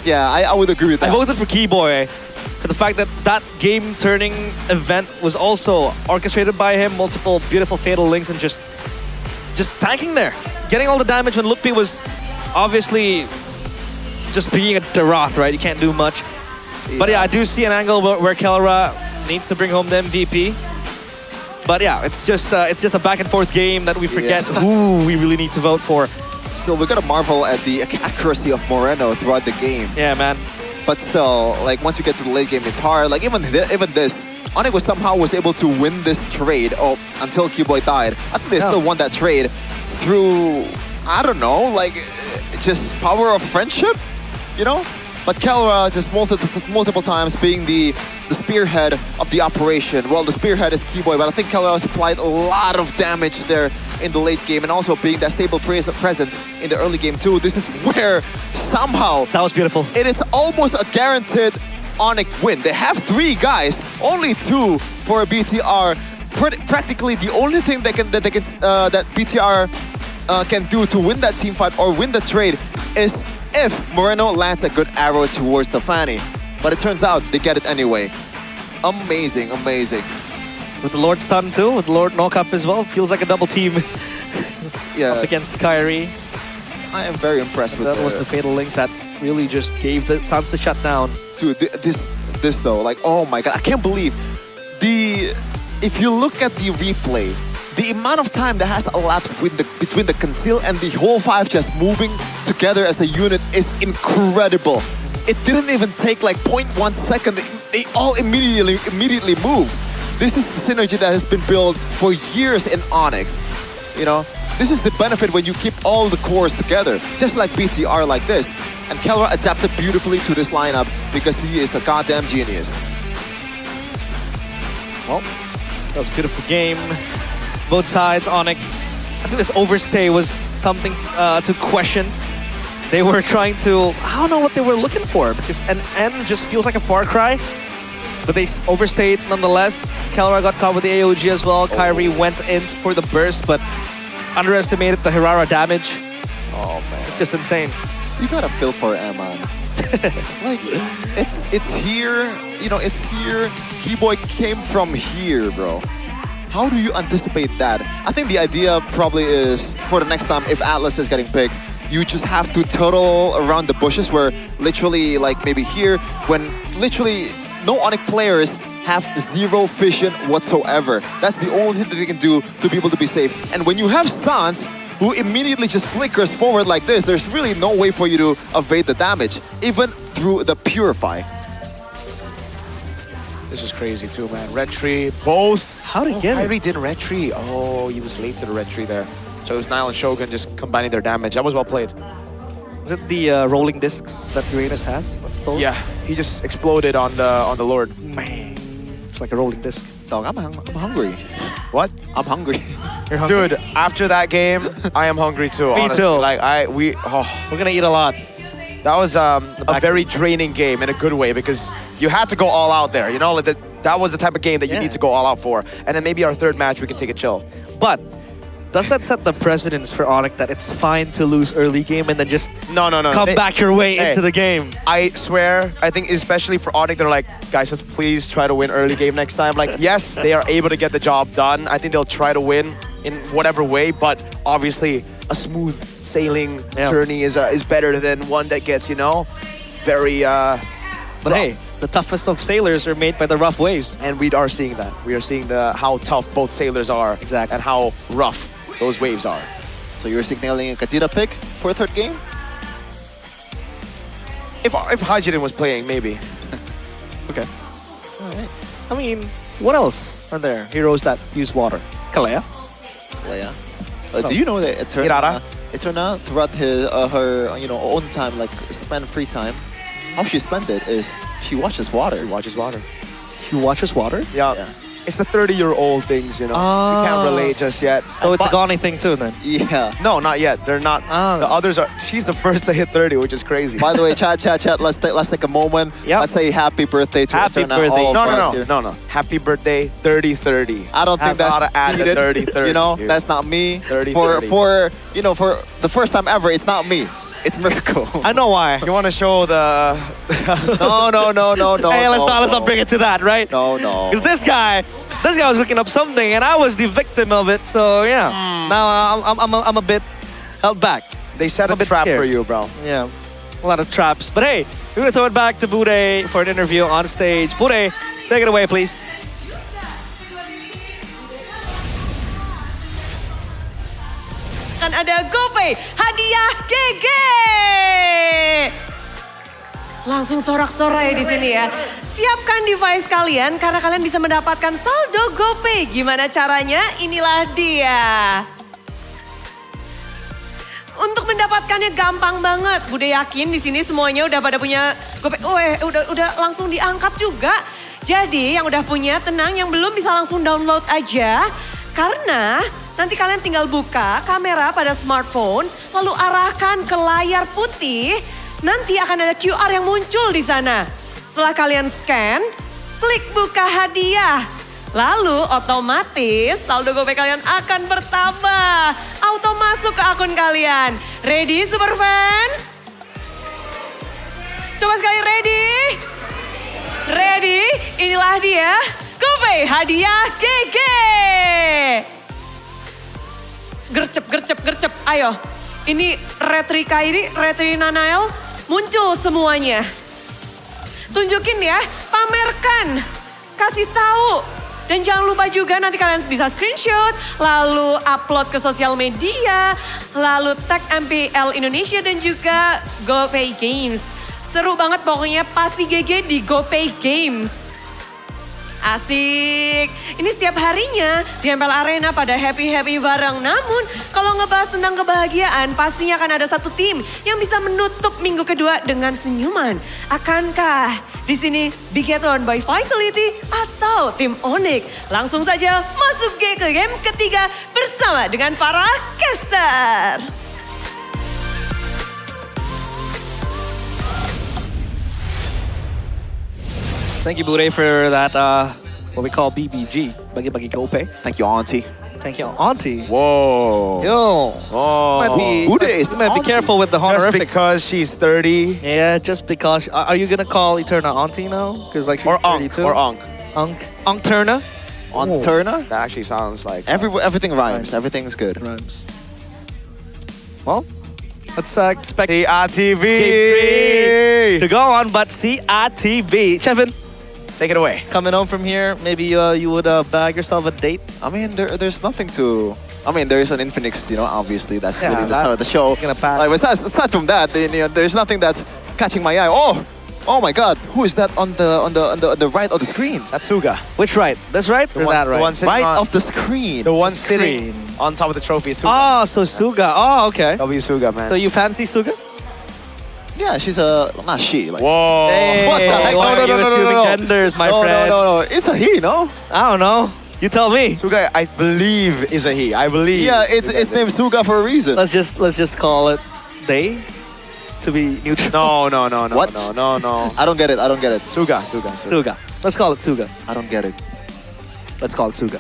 Yeah, I would agree with that. I voted for Keyboy for the fact that that game-turning event was also orchestrated by him, multiple beautiful fatal links, and just tanking there. Getting all the damage when Lukpi was obviously just being a Dairoth, right? You can't do much. But yeah, I do see an angle where Kelra needs to bring home the MVP. But yeah, it's just a back and forth game that we forget who we really need to vote for. Still, we gotta marvel at the accuracy of Moreno throughout the game. Yeah, man. But still, like, once you get to the late game, it's hard. Like, even this, Onyx was able to win this trade until Keyboy died. I think they still won that trade through, I don't know, like, just power of friendship, you know? But Kelra just multiple times being the spearhead of the operation. Well, the spearhead is Keyboy, but I think Kelra has applied a lot of damage there in the late game, and also being that stable presence in the early game too. This is where somehow that was beautiful. It is almost a guaranteed Onyx win. They have 3 guys, only 2 for a BTR. Practically the only thing that BTR can do to win that team fight or win the trade is if Moreno lands a good arrow towards the Fanny. But it turns out they get it anyway. Amazing, amazing. With the Lord stun too, with Lord knock up as well, feels like a double team up against Kyrie. I am very impressed with that. Was the fatal links that really just gave the Suns the shutdown. Dude, this though, like, oh my god, I can't believe if you look at the replay, the amount of time that has elapsed between the conceal and the whole 5 just moving together as a unit is incredible. It didn't even take like 0.1 second. They all immediately move. This is the synergy that has been built for years in Onyx. You know, this is the benefit when you keep all the cores together, just like BTR like this. And Kelra adapted beautifully to this lineup because he is a goddamn genius. Well, that was a beautiful game. Both sides, Onyx. I think this overstay was something to question. They were trying to, I don't know what they were looking for, because an N just feels like a far cry. But they overstayed nonetheless. Kelra got caught with the AOG as well. Kyrie went in for the burst, but underestimated the Hirara damage. Oh man, it's just insane. You gotta feel for M, man. Like, it's here, you know, it's here. Keyboy came from here, bro. How do you anticipate that? I think the idea probably is for the next time, if Atlas is getting picked, you just have to turtle around the bushes where literally, like maybe here, when literally no Onyx players have zero vision whatsoever. That's the only thing that they can do to be able to be safe. And when you have Sans, who immediately just flickers forward like this, there's really no way for you to evade the damage, even through the Purify. This is crazy too, man. Red tree, both. How did he get it? Kyrie did red tree. Oh, he was late to the red tree there. So it was Nile and Shogun just combining their damage. That was well played. Is it the rolling discs that Uranus has? What's those? Yeah, he just exploded on the Lord. Man, it's like a rolling disc. Dog, I'm hungry. What? I'm hungry. You're hungry? Dude, after that game, I am hungry too. Me honestly. too. Like we're gonna eat a lot. That was a very draining game in a good way because you had to go all out there. You know, like that was the type of game that you need to go all out for. And then maybe our third match we can take a chill. But does that set the precedence for Onyx that it's fine to lose early game and then just No. come back your way Hey, into the game? I swear, I think especially for Onyx, they're like, guys, let's please try to win early game next time. Like, yes, they are able to get the job done. I think they'll try to win in whatever way, but obviously a smooth sailing journey is better than one that gets, very But hey, the toughest of sailors are made by the rough waves. And we are seeing that. We are seeing how tough both sailors are. Exactly. And how rough those waves are. So you're signaling a Kadira pick for third game? If Hajiden was playing, maybe. Okay. Alright. I mean, what else are there? Heroes that use water. Kalea. Leia. Do you know that Eterna throughout her own time, like spend free time, how she spent it is she watches water. She watches water. She watches water? Yeah. It's the 30-year-old things, You can't relate just yet. So it's a Gani thing too then? Yeah. No, not yet. They're not. The others are. She's the first to hit 30, which is crazy. By the way, chat. Let's take a moment. Yep. Let's say happy birthday to Happy Eterna, birthday. all of us here. No. Happy birthday, 30-30. I don't think that's gotta add the needed. 30-30. here. That's not me. 30-30. For the first time ever, it's not me. It's Miracle. I know why. You want to show the... No. Hey, let's not bring it to that, right? No. Because this guy was looking up something, and I was the victim of it. So yeah, now I'm a bit held back. They set a trap for you, bro. Yeah, a lot of traps. But hey, we're gonna throw it back to Bude for an interview on stage. Bude, take it away, please. Kan ada GoPay hadiah GG. Langsung sorak-sorai di sini ya. Siapkan device kalian karena kalian bisa mendapatkan saldo GoPay. Gimana caranya? Inilah dia. Untuk mendapatkannya gampang banget. Bude yakin di sini semuanya udah pada punya GoPay. Udah langsung diangkat juga. Jadi yang udah punya tenang, yang belum bisa langsung download aja. Karena nanti kalian tinggal buka kamera pada smartphone, lalu arahkan ke layar putih. Nanti akan ada QR yang muncul di sana. Setelah kalian scan, klik buka hadiah. Lalu otomatis saldo GoPay kalian akan bertambah. Auto masuk ke akun kalian. Ready super fans? Coba sekali ready? Ready? Inilah dia GoPay hadiah GG. Gercep. Ayo. Ini Retri Kairi, Retri Nanael muncul semuanya. Tunjukin ya, pamerkan, kasih tahu. Dan jangan lupa juga nanti kalian bisa screenshot, lalu upload ke sosial media, lalu tag MPL Indonesia dan juga GoPay Games. Seru banget pokoknya, pasti GG di GoPay Games. Asik. Ini setiap harinya di MPL Arena pada happy-happy bareng. Namun kalau ngebahas tentang kebahagiaan pastinya akan ada satu tim yang bisa menutup minggu kedua dengan senyuman. Akankah di sini Bigathlon by Vitality atau tim Onyx? Langsung saja masuk ke game ketiga bersama dengan para caster. Thank you, Bude, for that, what we call BBG, Bagi-Bagi GoPay. Thank you, Auntie. Thank you, Auntie. Whoa. Yo. Might be careful with the honorifics. Just because she's 30. Yeah, just because. Are you gonna call Eterna Auntie now? Because like she's 32. Or Onk. Onk Turner? On Turner? That actually sounds like... Everything rhymes. Everything's good. Rhymes. Well, let's expect CRTV to go on, but CRTV. Chevin, take it away. Coming home from here, maybe you would bag yourself a date? I mean, there's nothing to... I mean, there is an Infinix, obviously that's really the start of the show. Like, aside from that, there's nothing that's catching my eye. Oh my God! Who is that on the right of the screen? That's Suga. Which right? This right or that right? The one right of the screen. The one sitting on top of the trophy is Suga. Oh, so Suga. Oh, okay. W Suga, man. So you fancy Suga? Yeah, she's not she. Like, whoa! Hey, what the heck? No. Genders, my friend. No. It's a he, no? I don't know. You tell me. Suga, I believe is a he. I believe. Yeah, it's named Suga for a reason. Let's just call it they. To be neutral. No. What? No. I don't get it. Suga. Let's call it Suga. I don't get it. Let's call it Suga.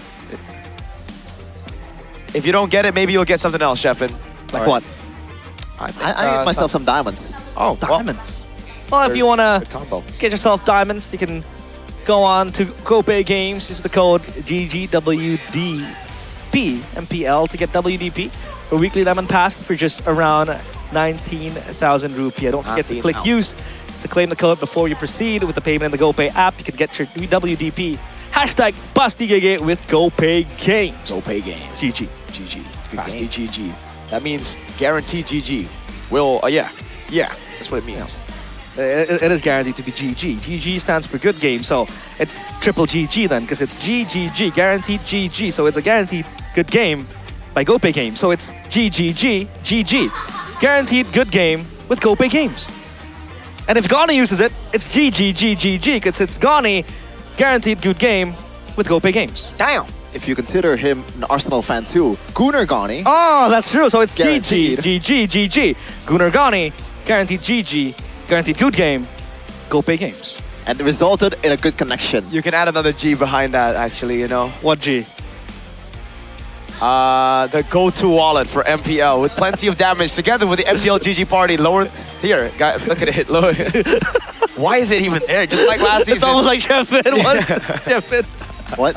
If you don't get it, maybe you'll get something else, Sheffin. Like what? I need myself some diamonds. Oh, diamonds. Well, if you want to get yourself diamonds, you can go on to GoPay Games. Use the code GGWDP MPL to get WDP. A weekly lemon pass for just around 19,000 rupiah. Don't forget to click use to claim the code before you proceed with the payment in the GoPay app. You can get your WDP. Hashtag BastiGG with GoPay Games. GoPay Games. GG. GG. Basti GG. That means guaranteed GG. Will, yeah, that's what it means. It is guaranteed to be GG. GG stands for good game, so it's triple GG then, because it's GGG, guaranteed GG. So it's a guaranteed good game by GoPay Games. So it's GGG, GG. Guaranteed good game with GoPay Games. And if Gani uses it, it's GGG, because it's Gani, guaranteed good game with GoPay Games. Damn! If you consider him an Arsenal fan too, Gunnar Gani. Oh, that's true. So it's Guaranteed. GG. Gunnar Gani, guaranteed GG, guaranteed good game, GoPay Games. And it resulted in a good connection. You can add another G behind that, actually, you know. What G? The go-to wallet for MPL with plenty of damage together with the MPL GG party. Lower here, guys, look at it. Lower. Why is it even there? Just like last season. It's almost like Sheffin. What? Sheffin. What?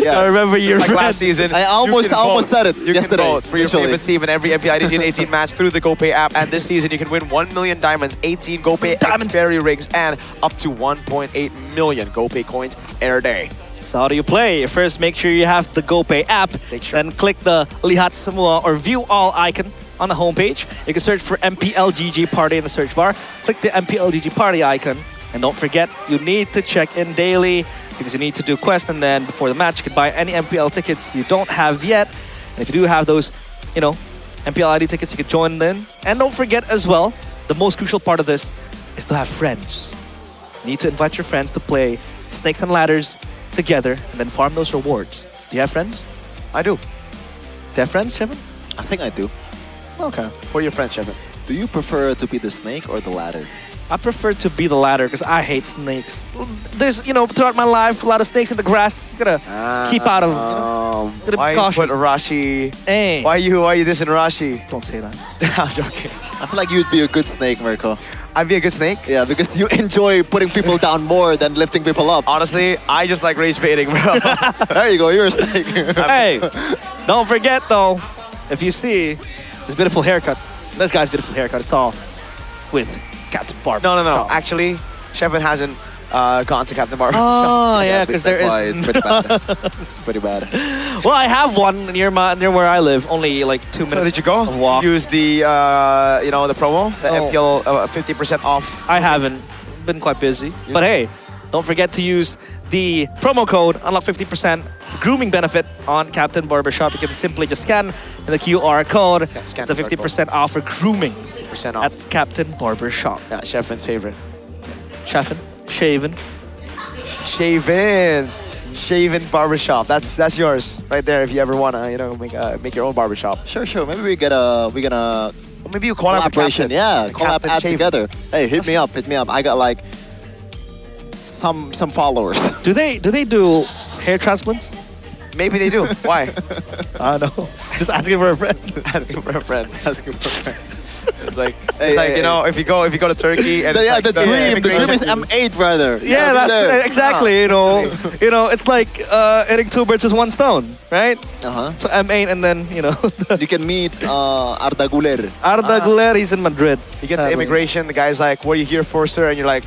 Yeah. I remember your like last season. I almost said it You yesterday. can vote for your favorite team in every MPL ID S18 match through the GoPay app. And this season, you can win 1 million diamonds, 18 GoPay expiry rings, and up to 1.8 million GoPay coins every day. So how do you play? First, make sure you have the GoPay app. Then click the Lihat Semua or View All icon on the homepage. You can search for MPL GG Party in the search bar. Click the MPL GG Party icon. And don't forget, you need to check in daily because you need to do quests, and then before the match, you can buy any MPL tickets you don't have yet. And if you do have those, you know, MPL ID tickets, you can join in. And don't forget as well, the most crucial part of this is to have friends. You need to invite your friends to play Snakes and Ladders together and then farm those rewards. Do you have friends? I do. Do you have friends, Shevin? I think I do. Okay. For your friends, Shevin. Do you prefer to be the snake or the ladder? I prefer to be the latter because I hate snakes. There's, you know, throughout my life, a lot of snakes in the grass. You gotta keep out of them. Gotta why be cautious. You put Rashi? Hey. Why you dissing Rashi? Don't say that. I'm joking. I feel like you'd be a good snake, Mirko. I'd be a good snake? Yeah, because you enjoy putting people down more than lifting people up. Honestly, I just like rage baiting, bro. There you go, you're a snake. Hey, don't forget though, if you see this beautiful haircut, this guy's beautiful haircut, it's all with Captain Barber. No. Actually, Shevin hasn't gone to Captain Barber. Oh, yeah, because there is... Why it's pretty bad. It's pretty bad. Well, I have one near where I live, only like 2 minutes. So did you go? Of walk. Use the, you know, the promo? The MPL 50% off? I haven't. Been quite busy. But hey, don't forget to use the promo code, unlock 50% grooming benefit on Captain Barbershop. You can simply just scan the QR code. Yeah, it's a 50% off for grooming 50% off. at Captain Barbershop. Yeah, Shevin's favorite. Shaven. Shaven Barbershop. That's yours right there if you ever wanna, you know, make your own barbershop. Sure. Maybe we get a maybe you collab with collaboration. Captain. Yeah, The collab Captain ad Shaven. together. Hey, hit me up. I got like some followers. Do they do hair transplants? Maybe they do. Why? I don't know. Just asking for a friend. Asking for a friend. It's like, Hey, you know, if you go to Turkey and Yeah, it's like the dream is immigration- M8, brother. Yeah, that's exactly. You know, it's like hitting two birds with one stone, right? So M8, and then you know, you can meet Arda Güler. Arda Güler, he's in Madrid. You get the immigration. The guy's like, "What are you here for, sir?" And you're like,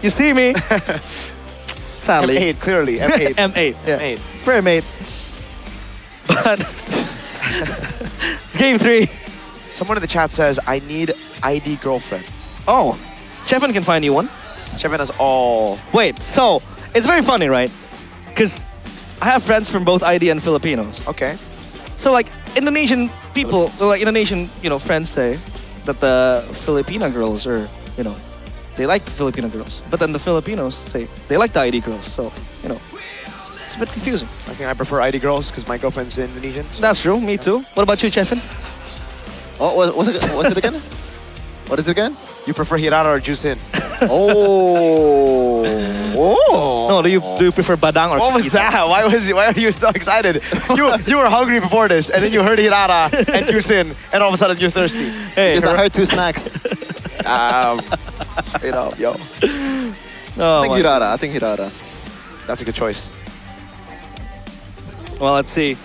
you see me? Sadly, M8, clearly M8. M8, yeah, M8. for M8. But it's game 3. Someone in the chat says, "I need ID girlfriend." Oh, Chevin can find you one. Chevin has all. Wait, so it's very funny, right? Because I have friends from both ID and Filipinos. Okay. So like Indonesian people, so like Indonesian, you know, friends say that the Filipino girls are, you know, they like the Filipino girls. But then the Filipinos say they like the ID girls. So, you know, it's a bit confusing. I think I prefer ID girls because my girlfriend's Indonesian. So. That's true, me too. What about you, Chefin? Oh, what's it again? What is it again? You prefer Hirara or Jusin? Oh. No, do you prefer Badang or What was Kita? that? Why are you so excited? You were hungry before this, and then you heard Hirara and Jusin, and all of a sudden you're thirsty. Hey, Because I heard 2 snacks. Yo. Oh, I think Hirara. That's a good choice. Well, let's see.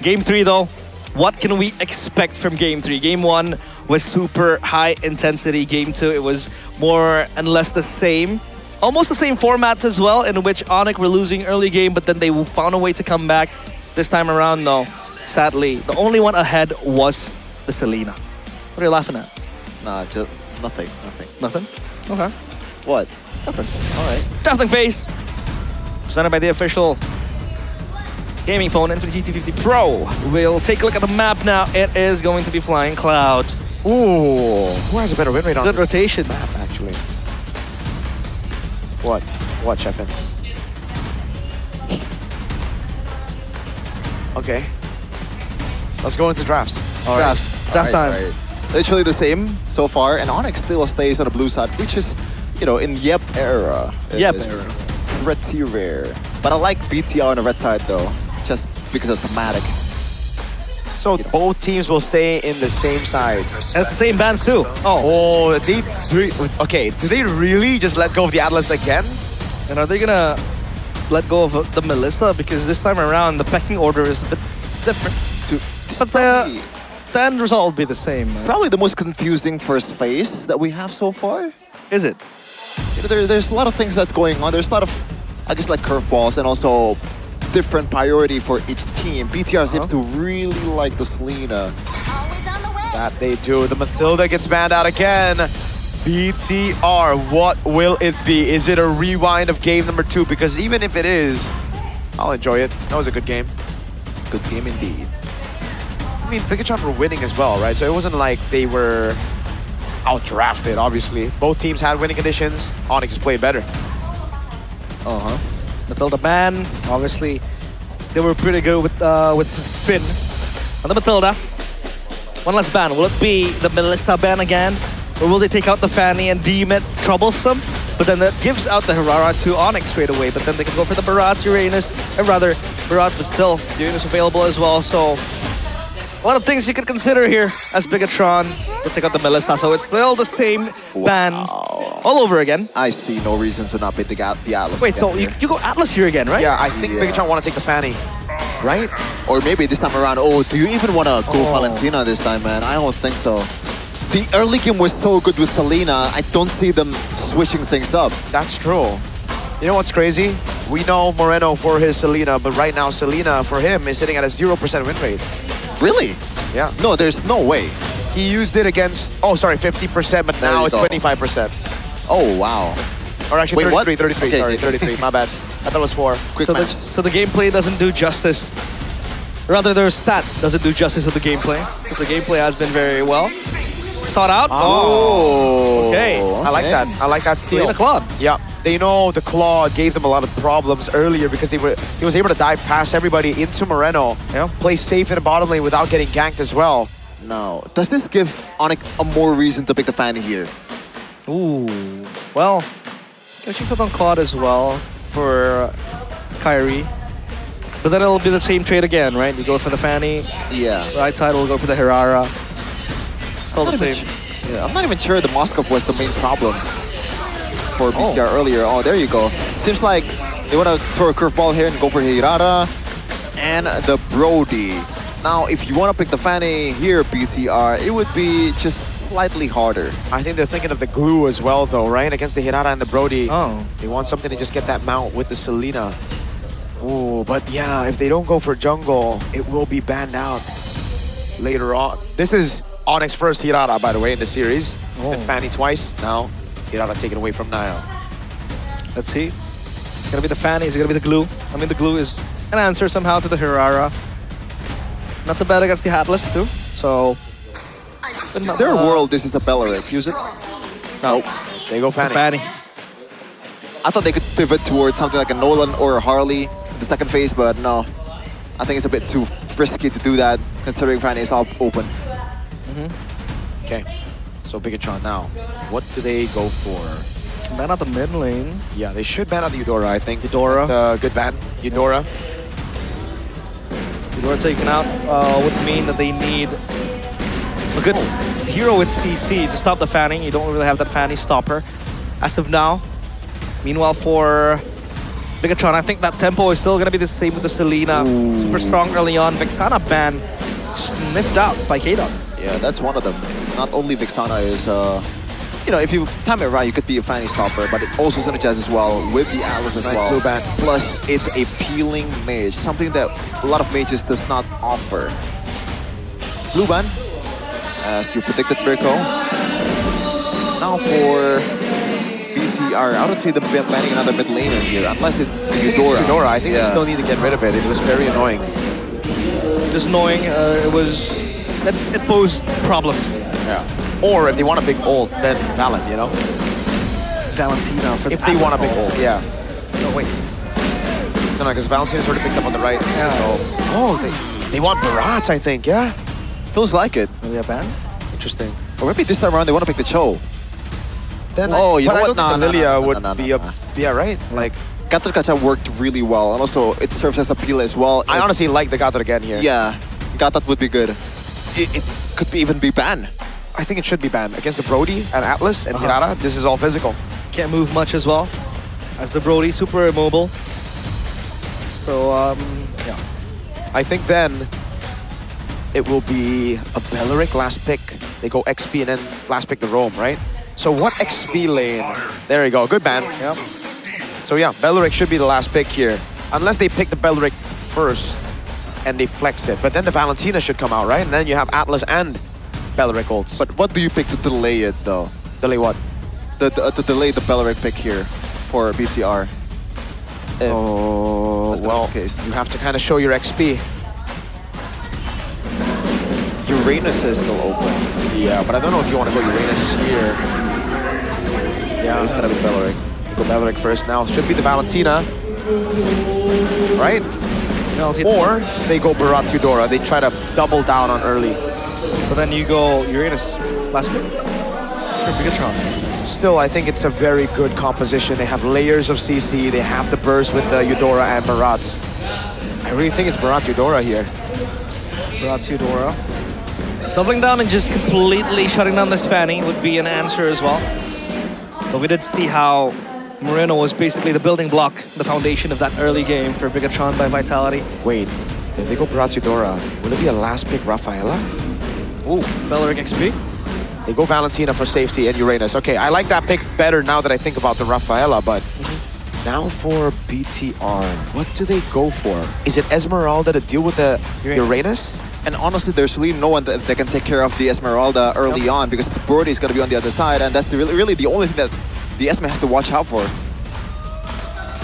Game 3 though. What can we expect from Game 3? Game 1 was super high intensity. Game 2, it was more and less the same. Almost the same formats as well, in which Onyx were losing early game, but then they found a way to come back. This time around, no. Sadly, the only one ahead was the Selena. What are you laughing at? Nah, just nothing. Nothing? Okay. What? Nothing. All right. Drafting phase. Presented by the official gaming phone, Infinity GT50 Pro. We'll take a look at the map now. It is going to be Flying Cloud. Ooh, who has a better win rate on Good this rotation. map, actually? What, Chefin? Okay. Let's go into drafts. Draft time. Right. Literally the same so far, and Onyx still stays on the blue side, which is, you know, in Yep era. is pretty rare. But I like BTR on the red side though, just because of thematic. So both teams will stay in the same sides. That's the same bands too. Oh, okay, do they really just let go of the Atlas again? And are they gonna let go of the Melissa? Because this time around, the pecking order is a bit different. But the end result will be the same. Probably the most confusing first phase that we have so far. Is it? You know, there's a lot of things that's going on. There's a lot of, I guess, like curveballs and also different priority for each team. BTR seems to really like the Selena. That they do. The Mathilda gets banned out again. BTR, what will it be? Is it a rewind of game number 2? Because even if it is, I'll enjoy it. That was a good game. Good game indeed. I mean, Bigatron were winning as well, right? So it wasn't like they were out-drafted, obviously. Both teams had winning conditions. Onyx played better. Mathilda ban. Obviously, they were pretty good with Finn. On the Mathilda, one less ban. Will it be the Melissa ban again? Or will they take out the Fanny and deem it troublesome? But then that gives out the Hirara to Onyx straight away. But then they can go for the Barats, Uranus, and rather, Barats, but still, Uranus available as well. So, a lot of things you could consider here as Bigatron will take out the Melissa. So it's still the same bans all over again. I see no reason to not pick the Atlas. Wait, so you go Atlas here again, right? Yeah, I think Bigatron want to take the Fanny. Right? Or maybe this time around, do you even want to go Valentina this time, man? I don't think so. The early game was so good with Selena, I don't see them switching things up. That's true. You know what's crazy? We know Moreno for his Selena, but right now Selena for him is sitting at a 0% win rate. Really? Yeah. No, there's no way. He used it against, 50%, but now it's 25%. Oh, wow. Or actually Wait, 33, what? 33, Okay. sorry, 33, my bad. I thought it was 4. Quick maths. So the gameplay doesn't do justice. Rather, their stats doesn't do justice to the gameplay. Because the gameplay has been very well sought out. Okay. I like that. I like that steal. The Claude. Yeah. They know the Claude gave them a lot of problems earlier because he was able to dive past everybody into Moreno. Yeah. Play safe in the bottom lane without getting ganked as well. No. Does this give Onyx a more reason to pick the Fanny here? Ooh. Well, she set on Claude as well for Kyrie. But then it'll be the same trade again, right? You go for the Fanny. Yeah. Right side will go for the Hirara. It's all the same. Yeah, I'm not even sure the Moskov was the main problem for BTR earlier. Oh, there you go. Seems like they want to throw a curveball here and go for Hirara and the Brody. Now, if you want to pick the Fanny here, BTR, it would be just slightly harder. I think they're thinking of the glue as well, though, right? Against the Hirara and the Brody. Oh. They want something to just get that mount with the Selena. Ooh, but yeah, if they don't go for jungle, it will be banned out later on. This is Onyx first Hirara, by the way, in the series. Been Fanny twice. Now, Hirara taken away from Nile. Let's see. It's gonna be the Fanny, it's gonna be the glue. I mean, the glue is an answer somehow to the Hirara. Not too bad against the Atlas, too. So, In their world, this is a Belleric. Use it? No. They go Fanny. Fanny. I thought they could pivot towards something like a Nolan or a Harley in the second phase, but no. I think it's a bit too risky to do that, considering Fanny is all open. Okay. So Bigatron now, what do they go for? Ban out the mid lane. Yeah, they should ban out the Eudora, I think. Eudora. Good ban. Eudora. Eudora taken out would mean that they need a good hero with CC to stop the fanning. You don't really have that fanny stopper as of now. Meanwhile, for Bigatron, I think that tempo is still going to be the same with the Selena. Super strong early on. Vexana ban sniffed out by K-Dog. Yeah, that's one of them. Not only Vexana is, you know, if you time it right, you could be a fanny stopper, but it also synergizes well with the Atlas as well. Blue ban. Plus, it's a peeling mage, something that a lot of mages does not offer. Blue ban, as you predicted, Birko. Now for BTR, I don't see them banning another mid laner here, unless it's Eudora. Eudora, I think they still need to get rid of it. It was very annoying. Just annoying. It posed problems. Yeah. Or if they want a big ult, then Valen, you know? Valentina for if they want a big ult, yeah. No, wait. No, because Valentina's already picked up on the right. Yeah. So, they want Barat, I think, yeah? Feels like it. Maybe a ban? Interesting. Or maybe this time around they want to pick the Cho. Then you know what? Nah, Lilia would be a... Yeah, right? Like... Gator Gacha worked really well, and also it serves as a peel as well. I honestly like the Gator again here. Yeah, Gator would be good. It could even be banned. I think it should be banned. Against the Brody and Atlas and Hirara, this is all physical. Can't move much as well. As the Brody, super immobile. So, yeah. I think then it will be a Beleric last pick. They go XP and then last pick the Roam, right? So what XP lane? There you go, good ban. Yeah. So yeah, Beleric should be the last pick here. Unless they pick the Beleric first and they flex it. But then the Valentina should come out, right? And then you have Atlas and Beleric ults. But what do you pick to delay it though? Delay what? To delay the Beleric pick here for BTR. Well, you have to kind of show your XP. Uranus is still open. Yeah, but I don't know if you want to go Uranus here. Yeah, it's gonna be Beleric. Go Beleric first now. Should be the Valentina. Right? Valentina. Or they go Barat Eudora. They try to double down on early. But then you go Uranus last pick. For Bigatron. Still, I think it's a very good composition. They have layers of CC. They have the burst with the Eudora and Barat. I really think it's Barat Eudora here. Barat Eudora. Doubling down and just completely shutting down this fanning would be an answer as well. But we did see how Moreno was basically the building block, the foundation of that early game for Bigatron by Vitality. Wait, if they go Barat Eudora, will it be a last pick Rafaela? Ooh, Beleric XP. They go Valentina for safety and Uranus. Okay, I like that pick better now that I think about the Rafaela, but now for BTR, what do they go for? Is it Esmeralda to deal with the Uranus? And honestly, there's really no one that can take care of the Esmeralda early on because Brody is going to be on the other side, and that's really the only thing that the Esme has to watch out for.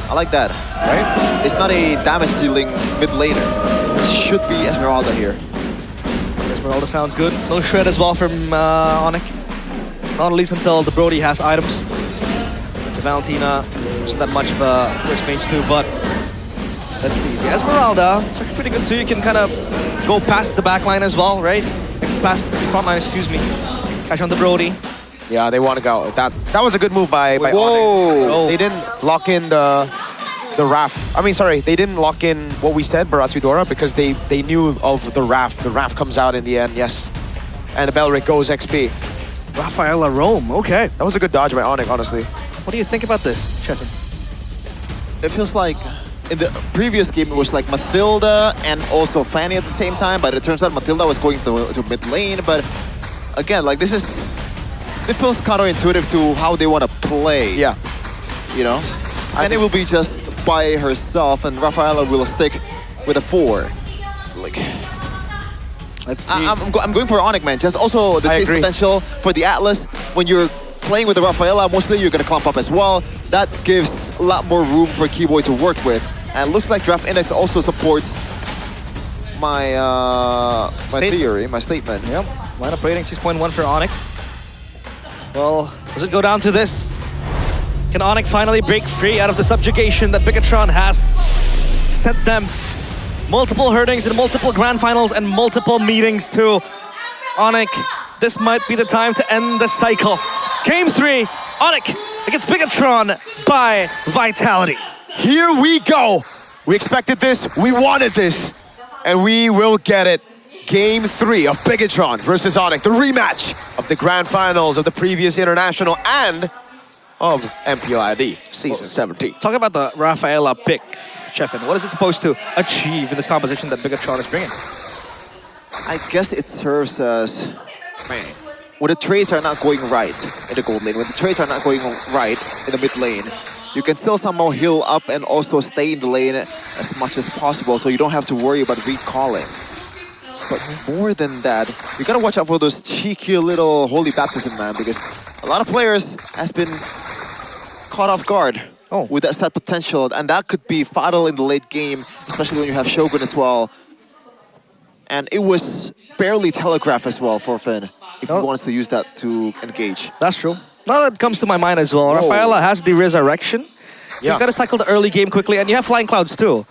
I like that, right? It's not a damage-dealing mid laner. It should be Esmeralda here. Esmeralda sounds good. No shred as well from Onic. Not at least until the Brody has items. The Valentina isn't that much of a first mage too, but let's see. The Esmeralda, it's actually pretty good too. You can kind of go past the back line as well, right? Past the front line, excuse me. Catch on the Brody. Yeah, they want to go. That was a good move by Whoa! Onic. They didn't lock in the Raft. I mean, sorry, they didn't lock in what we said, Barat Eudora, because they knew of the Raft. The Raft comes out in the end, yes. And the Beleric goes XP. Rafaela Rome, okay. That was a good dodge by Onic, honestly. What do you think about this, Chefin? It feels like in the previous game it was like Mathilda and also Fanny at the same time, but it turns out Mathilda was going to mid lane. But again, like it feels counterintuitive to how they want to play. Yeah. You know? Fanny will be just by herself and Rafaela will stick with a 4. Like, I'm going for Onic, man. Just also the chase potential for the Atlas. When you're playing with the Rafaela, mostly you're gonna clump up as well. That gives a lot more room for Keyboy to work with. And looks like Draft Index also supports my theory, my statement. Yep, lineup rating 6.1 for Onic. Well, does it go down to this? Can Onic finally break free out of the subjugation that Bigatron has sent them? Multiple hurdings and multiple grand finals and multiple meetings to Onic this might be the time to end the cycle. Game 3, Onyx against Bigatron by Vitality. Here we go. We expected this, we wanted this, and we will get it. Game 3 of Bigatron versus Onyx, the rematch of the grand finals of the previous international and of MPL ID Season 17. Talk about the Rafaela pick, Chefin. What is it supposed to achieve in this composition that Bigatron is bringing? I guess it serves as, when the trades are not going right in the gold lane, when the trades are not going right in the mid lane, you can still somehow heal up and also stay in the lane as much as possible, so you don't have to worry about recalling. But more than that, you gotta watch out for those cheeky little holy baptism, man, because a lot of players has been caught off guard with that set potential, and that could be fatal in the late game, especially when you have Shogun as well. And it was barely telegraphed as well for Finn, if he wants to use that to engage. That's true. Now that comes to my mind as well. Rafaela has the resurrection. You've got to tackle the early game quickly, and you have flying clouds too.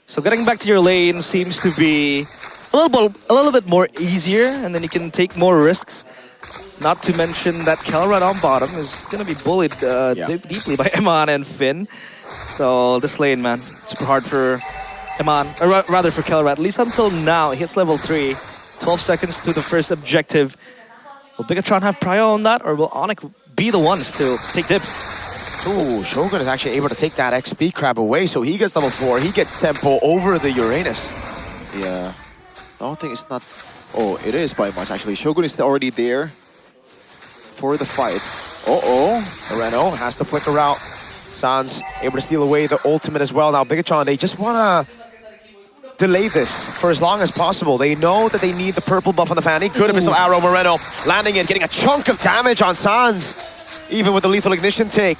So getting back to your lane seems to be a little bit more easier, and then you can take more risks. Not to mention that Kelra on bottom is going to be bullied deeply by Eman and Finn. So this lane, man, super hard for Eman, or rather for Kelra, at least until now. He hits level 3, 12 seconds to the first objective. Will Bigatron have prior on that, or will Onyx be the ones to take dips? Ooh, Shogun is actually able to take that XP crab away, so he gets level 4. He gets tempo over the Uranus. Yeah. I don't think it's not... Oh, it is by much, actually. Shogun is already there for the fight. Moreno has to flicker out. Sans able to steal away the ultimate as well. Now, Bigatron, they just want to delay this for as long as possible. They know that they need the purple buff on the Fanny. Good missile arrow, Moreno landing it, getting a chunk of damage on Sans. Even with the lethal ignition take.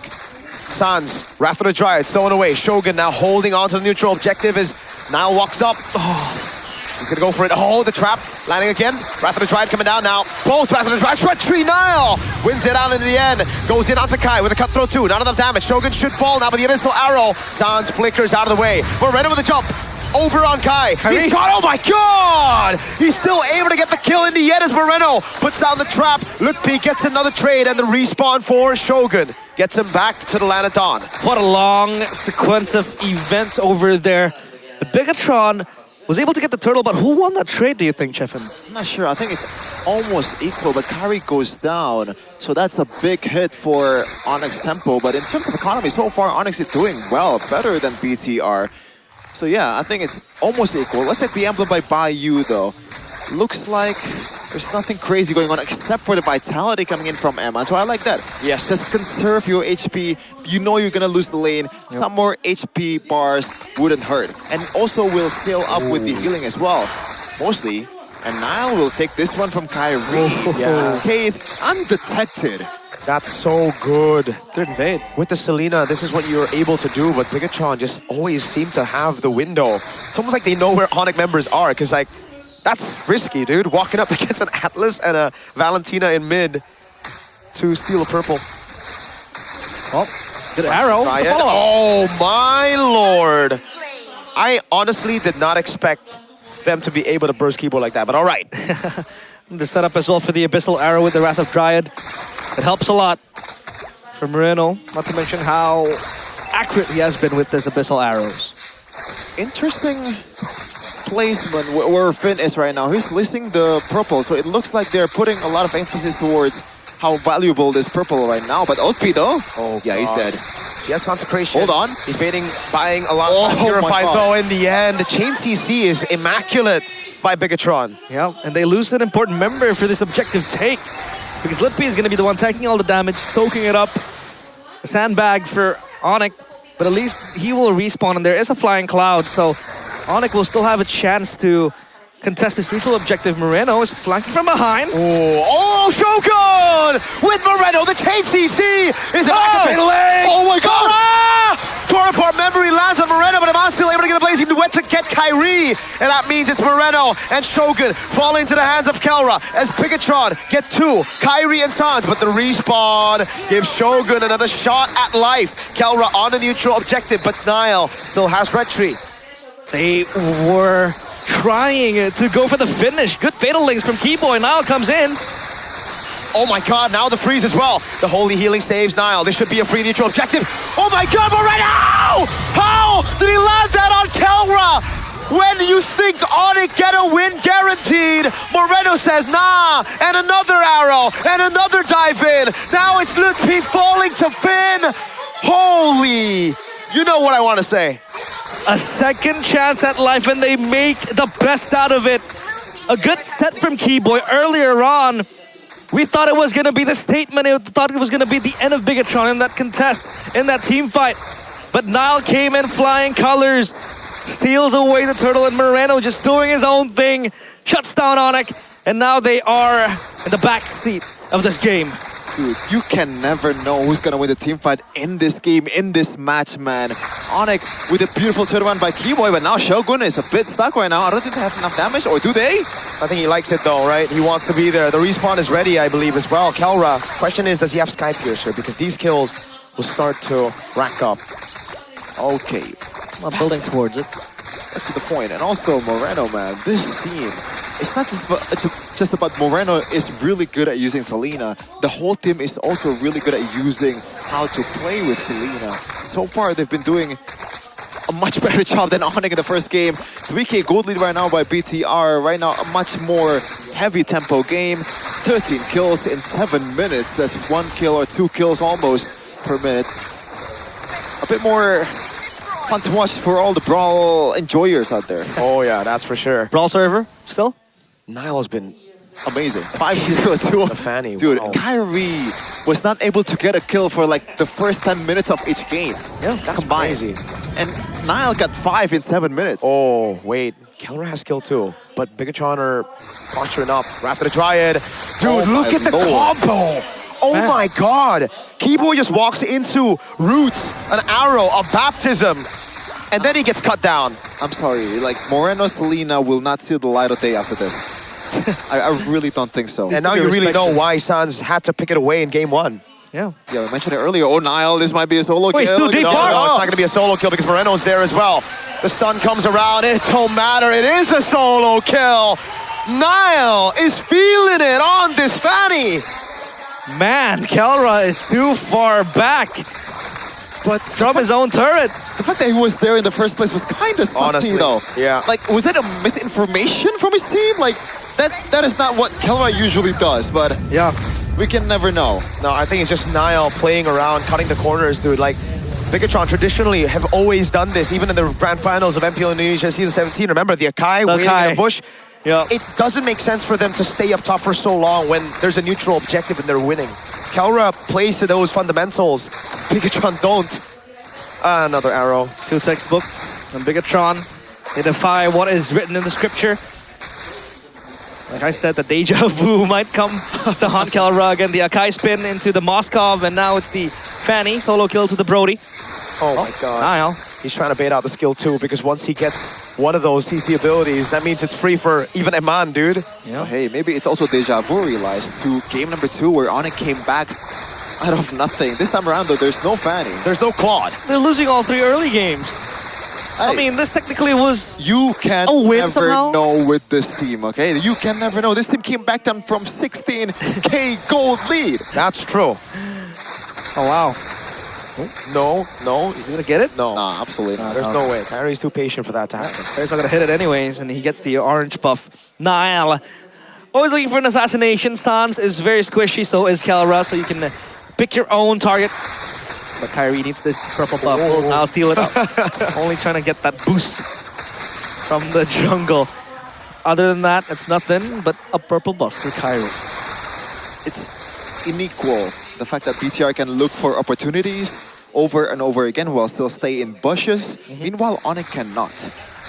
Sans, Wrath of the Dryad, thrown away. Shogun now holding on to the neutral objective as Nile walks up. He's gonna go for it. Oh, the trap landing again. Wrath of the Dryad coming down now. Both Wrath of the Dryad. Spread tree. Nile wins it out in the end. Goes in onto Kai with a cutthroat too. Not enough damage. Shogun should fall now, but the abyssal arrow. Sans flickers out of the way. Moreno with a jump. Over on Kai. He's caught. Oh my god! He's still able to get the kill in the end as Moreno puts down the trap. Lutpi gets another trade and the respawn for Shogun. Gets him back to the land of Dawn. What a long sequence of events over there. The Bigatron was able to get the turtle, but who won that trade, do you think, Chefin? I'm not sure. I think it's almost equal, but Kari goes down. So that's a big hit for Onyx tempo. But in terms of economy, so far, Onyx is doing well, better than BTR. So yeah, I think it's almost equal. Let's check the emblem by Bayou, though. Looks like there's nothing crazy going on except for the vitality coming in from Emma. So I like that. Yes, just conserve your HP. You know you're gonna lose the lane. Some more HP bars wouldn't hurt. And also will scale up with the healing as well. Mostly. And Nile will take this one from Kyrie. Yeah. Cade, undetected. That's so good. Good invade. With the Selena, this is what you're able to do, but Bigatron just always seem to have the window. It's almost like they know where Onyx members are, because like, that's risky, dude. Walking up against an Atlas and a Valentina in mid to steal a purple. Oh, good arrow. Oh my lord. I honestly did not expect them to be able to burst keyboard like that, but all right. The setup as well for the Abyssal Arrow with the Wrath of Dryad. It helps a lot for Moreno, not to mention how accurate he has been with his Abyssal Arrows. Interesting placement where Finn is right now. He's listing the purple, so it looks like they're putting a lot of emphasis towards how valuable this purple right now. But Otpi though, yeah, he's dead. He has Consecration. Hold on. He's buying a lot of Purified though in the end. The chain CC is immaculate by Bigatron. Yeah, and they lose an important member for this objective take. Because Lutpi is going to be the one taking all the damage, soaking it up. A sandbag for Onyx, but at least he will respawn, and there is a flying cloud, so Onyx will still have a chance to contest this neutral objective. Moreno is flanking from behind. Oh, Shogun! With Moreno, the chain CC is activated. Oh my god! Tore apart memory lands on Moreno, but Aman's still able to get a blazing duet to get Kyrie. And that means it's Moreno and Shogun falling into the hands of Kelra as Bigatron get 2, Kyrie and Sans, but the respawn gives Shogun another shot at life. Kelra on the neutral objective, but Nile still has red tree. They were trying to go for the finish. Good fatal links from Keyboy. Nile comes in. Oh my god, now the freeze as well. The holy healing saves Nile. This should be a free neutral objective. Oh my god, Moreno! How did he land that on Kelra? When you think Onyx get a win guaranteed, Moreno says nah, and another arrow, and another dive in. Now it's Lutpi falling to Finn. Holy, you know what I want to say. A second chance at life, and they make the best out of it. A good set from Keyboy earlier on. We thought it was going to be the statement. We thought it was going to be the end of Bigatron in that contest, in that team fight. But Nile came in flying colors, steals away the turtle, and Moreno just doing his own thing, shuts down Onyx, and now they are in the back seat of this game. Dude, you can never know who's gonna win the team fight in this game, in this match, man. Onyx with a beautiful turnaround by Keyboy, but now Shogun is a bit stuck right now. I don't think they have enough damage, or do they? I think he likes it though, right? He wants to be there. The respawn is ready, I believe, as well. Kelra, question is, does he have Sky Piercer? Because these kills will start to rack up. Okay. I'm building towards it. That's to the point. And also Moreno, man, this team, it's not just about Moreno is really good at using Selena. The whole team is also really good at using how to play with Selena. So far, they've been doing a much better job than Onyx in the first game. 3K gold lead right now by BTR. Right now, a much more heavy tempo game. 13 kills in 7 minutes. That's 1 kill or 2 kills almost per minute. A bit more fun to watch for all the Brawl enjoyers out there. Oh yeah, that's for sure. Brawl server, still? Nile has been amazing. 5-0-2. The Fanny. Dude, wow. Kyrie was not able to get a kill for like the first 10 minutes of each game. Yeah, that's combined. crazy. And Nile got 5 in 7 minutes. Oh, wait. Kelra has skill too, but Bigatron are posturing up. Rapid Dryad. Dude, look at the combo! Oh my god! Keyboy just walks into Roots, an arrow, a baptism, and then he gets cut down. I'm sorry, like Moreno Selena will not see the light of day after this. I really don't think so. And now you really know why Sans had to pick it away in game 1. Yeah. Yeah, I mentioned it earlier. Oh, Nile, this might be a solo kill. Wait, still deep. No, it's not going to be a solo kill because Moreno's there as well. The stun comes around. It don't matter. It is a solo kill. Nile is feeling it on this Fanny. Man, Kelra is too far back. But from his own turret. The fact that he was there in the first place was kind of salty, though. Yeah. Like, was that a misinformation from his team? Like, that is not what Kelra usually does, but yeah, we can never know. No, I think it's just Nile playing around, cutting the corners, dude. Like, Bigatron traditionally have always done this, even in the grand finals of MPL Indonesia Season 17. Remember the Akai waiting in a bush? Yeah. It doesn't make sense for them to stay up top for so long when there's a neutral objective and they're winning. Kelra plays to those fundamentals. Bigatron don't. Another arrow. Two textbook. And Bigatron, they defy what is written in the scripture. Like I said, the deja vu might come to haunt Kelra again. The Akai spin into the Moskov, and now it's the Fanny. Solo kill to the Brody. Oh my god. Nile. He's trying to bait out the skill too, because once he gets one of those CC abilities, that means it's free for even Eman, dude. Yeah. Oh, hey, maybe it's also deja vu realized to game number 2 where Onyx came back out of nothing. This time around though, there's no Fanny. There's no Claude. They're losing all 3 early games. Hey, I mean, this technically was you can a win never somehow. know with this team, okay? You can never know. This team came back down from 16K gold lead. That's true. Oh, wow. No. He's going to get it? No. Nah, absolutely not. There's no way. Kyrie's too patient for that to happen. He's not going to hit it anyways, and he gets the orange buff. Nile. Always looking for an assassination. Sans is very squishy, so is Kelra, so you can pick your own target. But Kyrie needs this purple buff. I'll steal it up. Only trying to get that boost from the jungle. Other than that, it's nothing but a purple buff for Kyrie. It's unequal. The fact that BTR can look for opportunities over and over again while still stay in bushes. Meanwhile, Onyx cannot.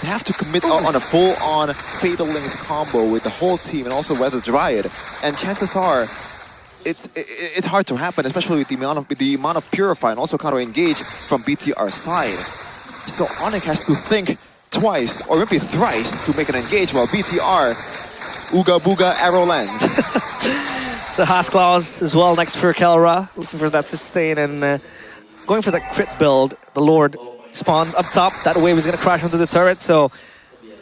They have to commit on a full-on Fatal Links combo with the whole team and also Weather Dryad. And chances are, it's hard to happen, especially with the amount of Purify and also counter engage from BTR's side. So Onyx has to think twice or maybe thrice to make an engage while BTR Ooga Booga Arrow land. The Haas Claws as well next for Kelra, looking for that sustain and going for that crit build. The Lord spawns up top. That wave is going to crash into the turret, so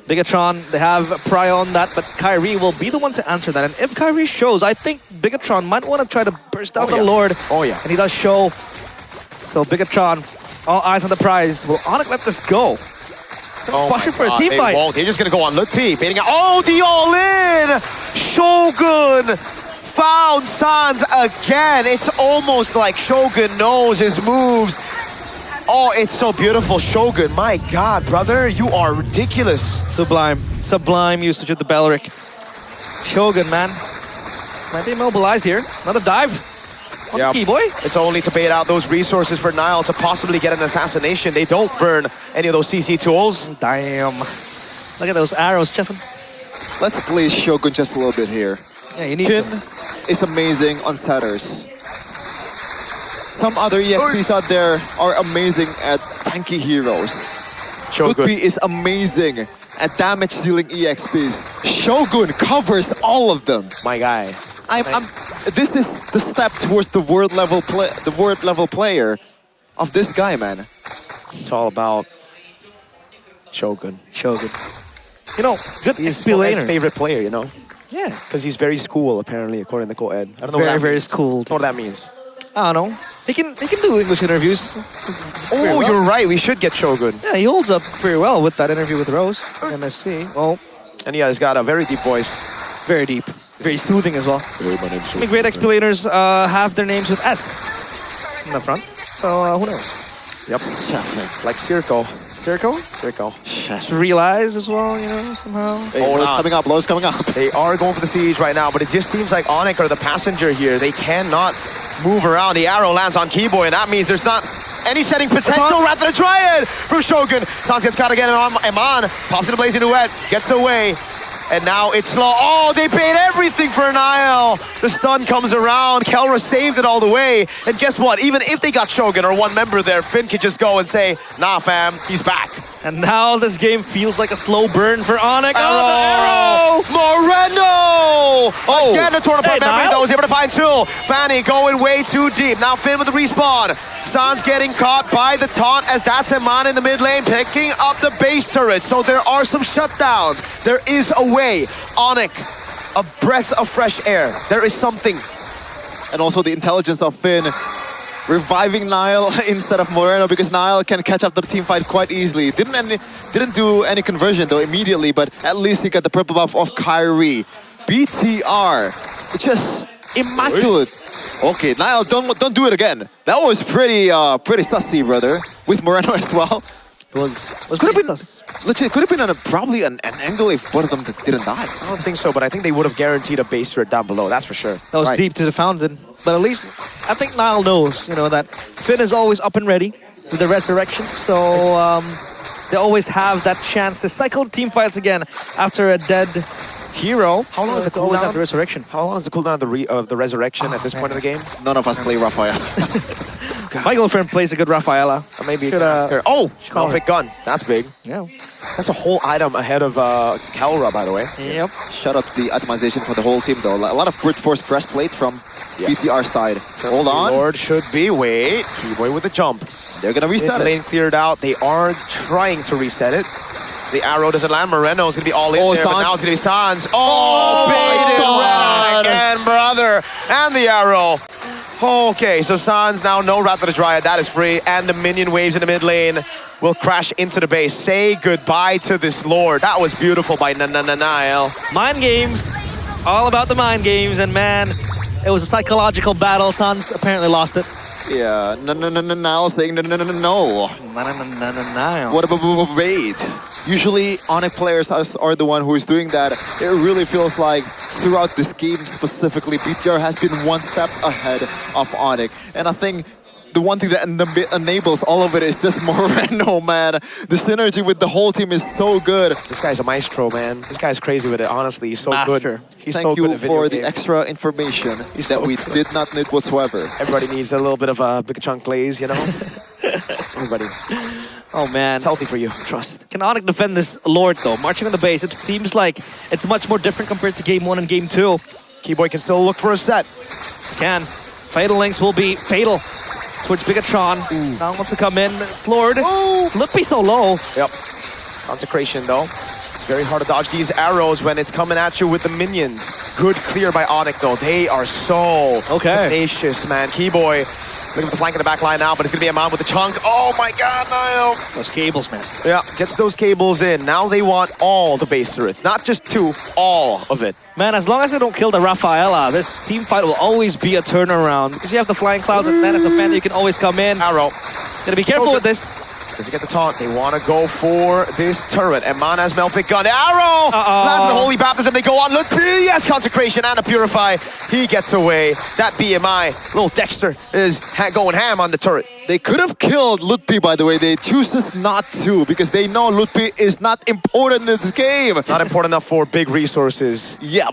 Bigatron, they have prior on that, but Kyrie will be the one to answer that. And if Kyrie shows, I think Bigatron might want to try to burst out the Lord. Oh yeah. And he does show. So Bigatron, all eyes on the prize. Will Onyx let this go? Pushing for a team fight. Won't. They're just going to go on Look P. Baiting out. Oh, the all-in! Shogun found Sans again. It's almost like Shogun knows his moves. Oh, it's so beautiful, Shogun. My God, brother, you are ridiculous. Sublime. Sublime usage of the Belric. Shogun, man. Might be immobilized here. Another dive. On the key boy. It's only to bait out those resources for Nile to possibly get an assassination. They don't burn any of those CC tools. Damn. Look at those arrows, Chefin. Let's play Shogun just a little bit here. Yeah, you need Kin to. is amazing on setters. Some other EXPs out there are amazing at tanky heroes. Shogun Lutpi is amazing at damage dealing EXPs. Shogun covers all of them. My guy. This is the step towards the world level player of this guy, man. It's all about Shogun. Shogun. You know, good He's XP laner. his favorite player, you know? Yeah. Because he's very school, apparently, according to Coed. I don't know Very, what that very means. schooled. I don't know what that means. I don't know. He can do English interviews. Oh, you're right. We should get Shogun. Yeah, he holds up pretty well with that interview with Rose. MSC. Oh. And yeah, he's got a very deep voice. Very deep. Very soothing as well. Hey, my name's I mean, great XP laners have their names with S in the front. So who knows? Yep. Like Circo. Circo? Circo. Realize as well, you know, somehow. Low's coming up, Low's coming up. They are going for the siege right now, but it just seems like Onyx are the passenger here. They cannot move around. The arrow lands on Keyboy, and that means there's not any setting potential. Rather than Triad from Shogun. Sans gets caught again. Eman pops in the blazing duet, gets away. And now it's slow. Oh, they paid everything for Nile. The stun comes around. Kelra saved it all the way. And guess what? Even if they got Shogun or one member there, Finn could just go and say, nah, fam, he's back. And now this game feels like a slow burn for Onyx. Oh, the arrow! Moreno! Oh! Again, the torn apart memory, Nile? though, was able to find two. Fanny going way too deep. Now Finn with the respawn. Sans getting caught by the taunt as that's Eman in the mid lane, picking up the base turret. So there are some shutdowns. There is a way. Onyx, a breath of fresh air. There is something. And also the intelligence of Finn reviving Nile instead of Moreno, because Nile can catch up to the team fight quite easily. Didn't do any conversion though immediately, but at least he got the purple buff of Kyrie. BTR, just immaculate. Okay, Nile, don't do it again. That was pretty sussy, brother. With Moreno as well. Could have been legit. Could have been probably an angle if one of them didn't die. I don't think so, but I think they would have guaranteed a base turret down below. That's for sure. That was deep to the fountain. But at least, I think Nile knows, you know, that Finn is always up and ready with the resurrection. So they always have that chance to cycle team fights again after a dead hero. How long is the cooldown? Always have the resurrection. How long is the cooldown of the resurrection at this point of the game? None of us play Raphael. My girlfriend plays a good Rafaela. Maybe Should, oh, Malfic gun. That's big. Yeah. That's a whole item ahead of Kelra, by the way. Yep. Shout out to the itemization for the whole team though. A lot of brute force breastplates from BTR side. Hold on. Lord should be. Wait. Keyboy with the jump. They're gonna reset it. Lane cleared out. They are trying to reset it. The arrow doesn't land. Moreno's gonna be all in there, but now it's gonna be Sans. Oh, baited again, brother. And the arrow. Okay, so Sans now no Wrath of the Dryad. That is free. And the minion waves in the mid lane will crash into the base. Say goodbye to this Lord. That was beautiful by Nile. Mind games. All about the mind games. And man, it was a psychological battle. Sans apparently lost it. Yeah, Nile saying no. What about wait? Usually Onyx players are the one who is doing that. It really feels like throughout this game specifically, BTR has been one step ahead of Onyx. And I think the one thing that enables all of it is just Moreno, man. The synergy with the whole team is so good. This guy's a maestro, man. This guy's crazy with it, honestly. He's so good. He's Thank so you good at for the video games. extra information that we did not need whatsoever. Everybody needs a little bit of a big chunk glaze, you know? Everybody. Oh man. It's healthy for you, trust. Can Onyx defend this Lord though? Marching on the base, it seems like it's much more different compared to game 1 and game 2. Keyboy can still look for a set. Can. Fatal Links will be fatal towards Bigatron. Now wants to come in. It's Lord. Look be so low. Yep. Consecration though. It's very hard to dodge these arrows when it's coming at you with the minions. Good clear by Onyx though. They are so tenacious, man. Keyboy looking for the flank in the back line now, but it's going to be a man with the chunk. Oh my god, Niall. Those cables, man. Yeah, gets those cables in. Now they want all the base turrets. Not just 2, all of it. Man, as long as they don't kill the Rafaela, this team fight will always be a turnaround. Because you have the flying clouds, and then as a fan, you can always come in. Arrow. Gotta be careful with this. Does he get the taunt? They want to go for this turret. And Mana's Melfic gun. Arrow! Lands the Holy Baptism. They go on. Look, yes, Consecration and a Purify. He gets away. That BMI, little Dexter, is going ham on the turret. They could have killed Lutpi, by the way. They choose not to because they know Lutpi is not important in this game. Not important enough for big resources. Yeah.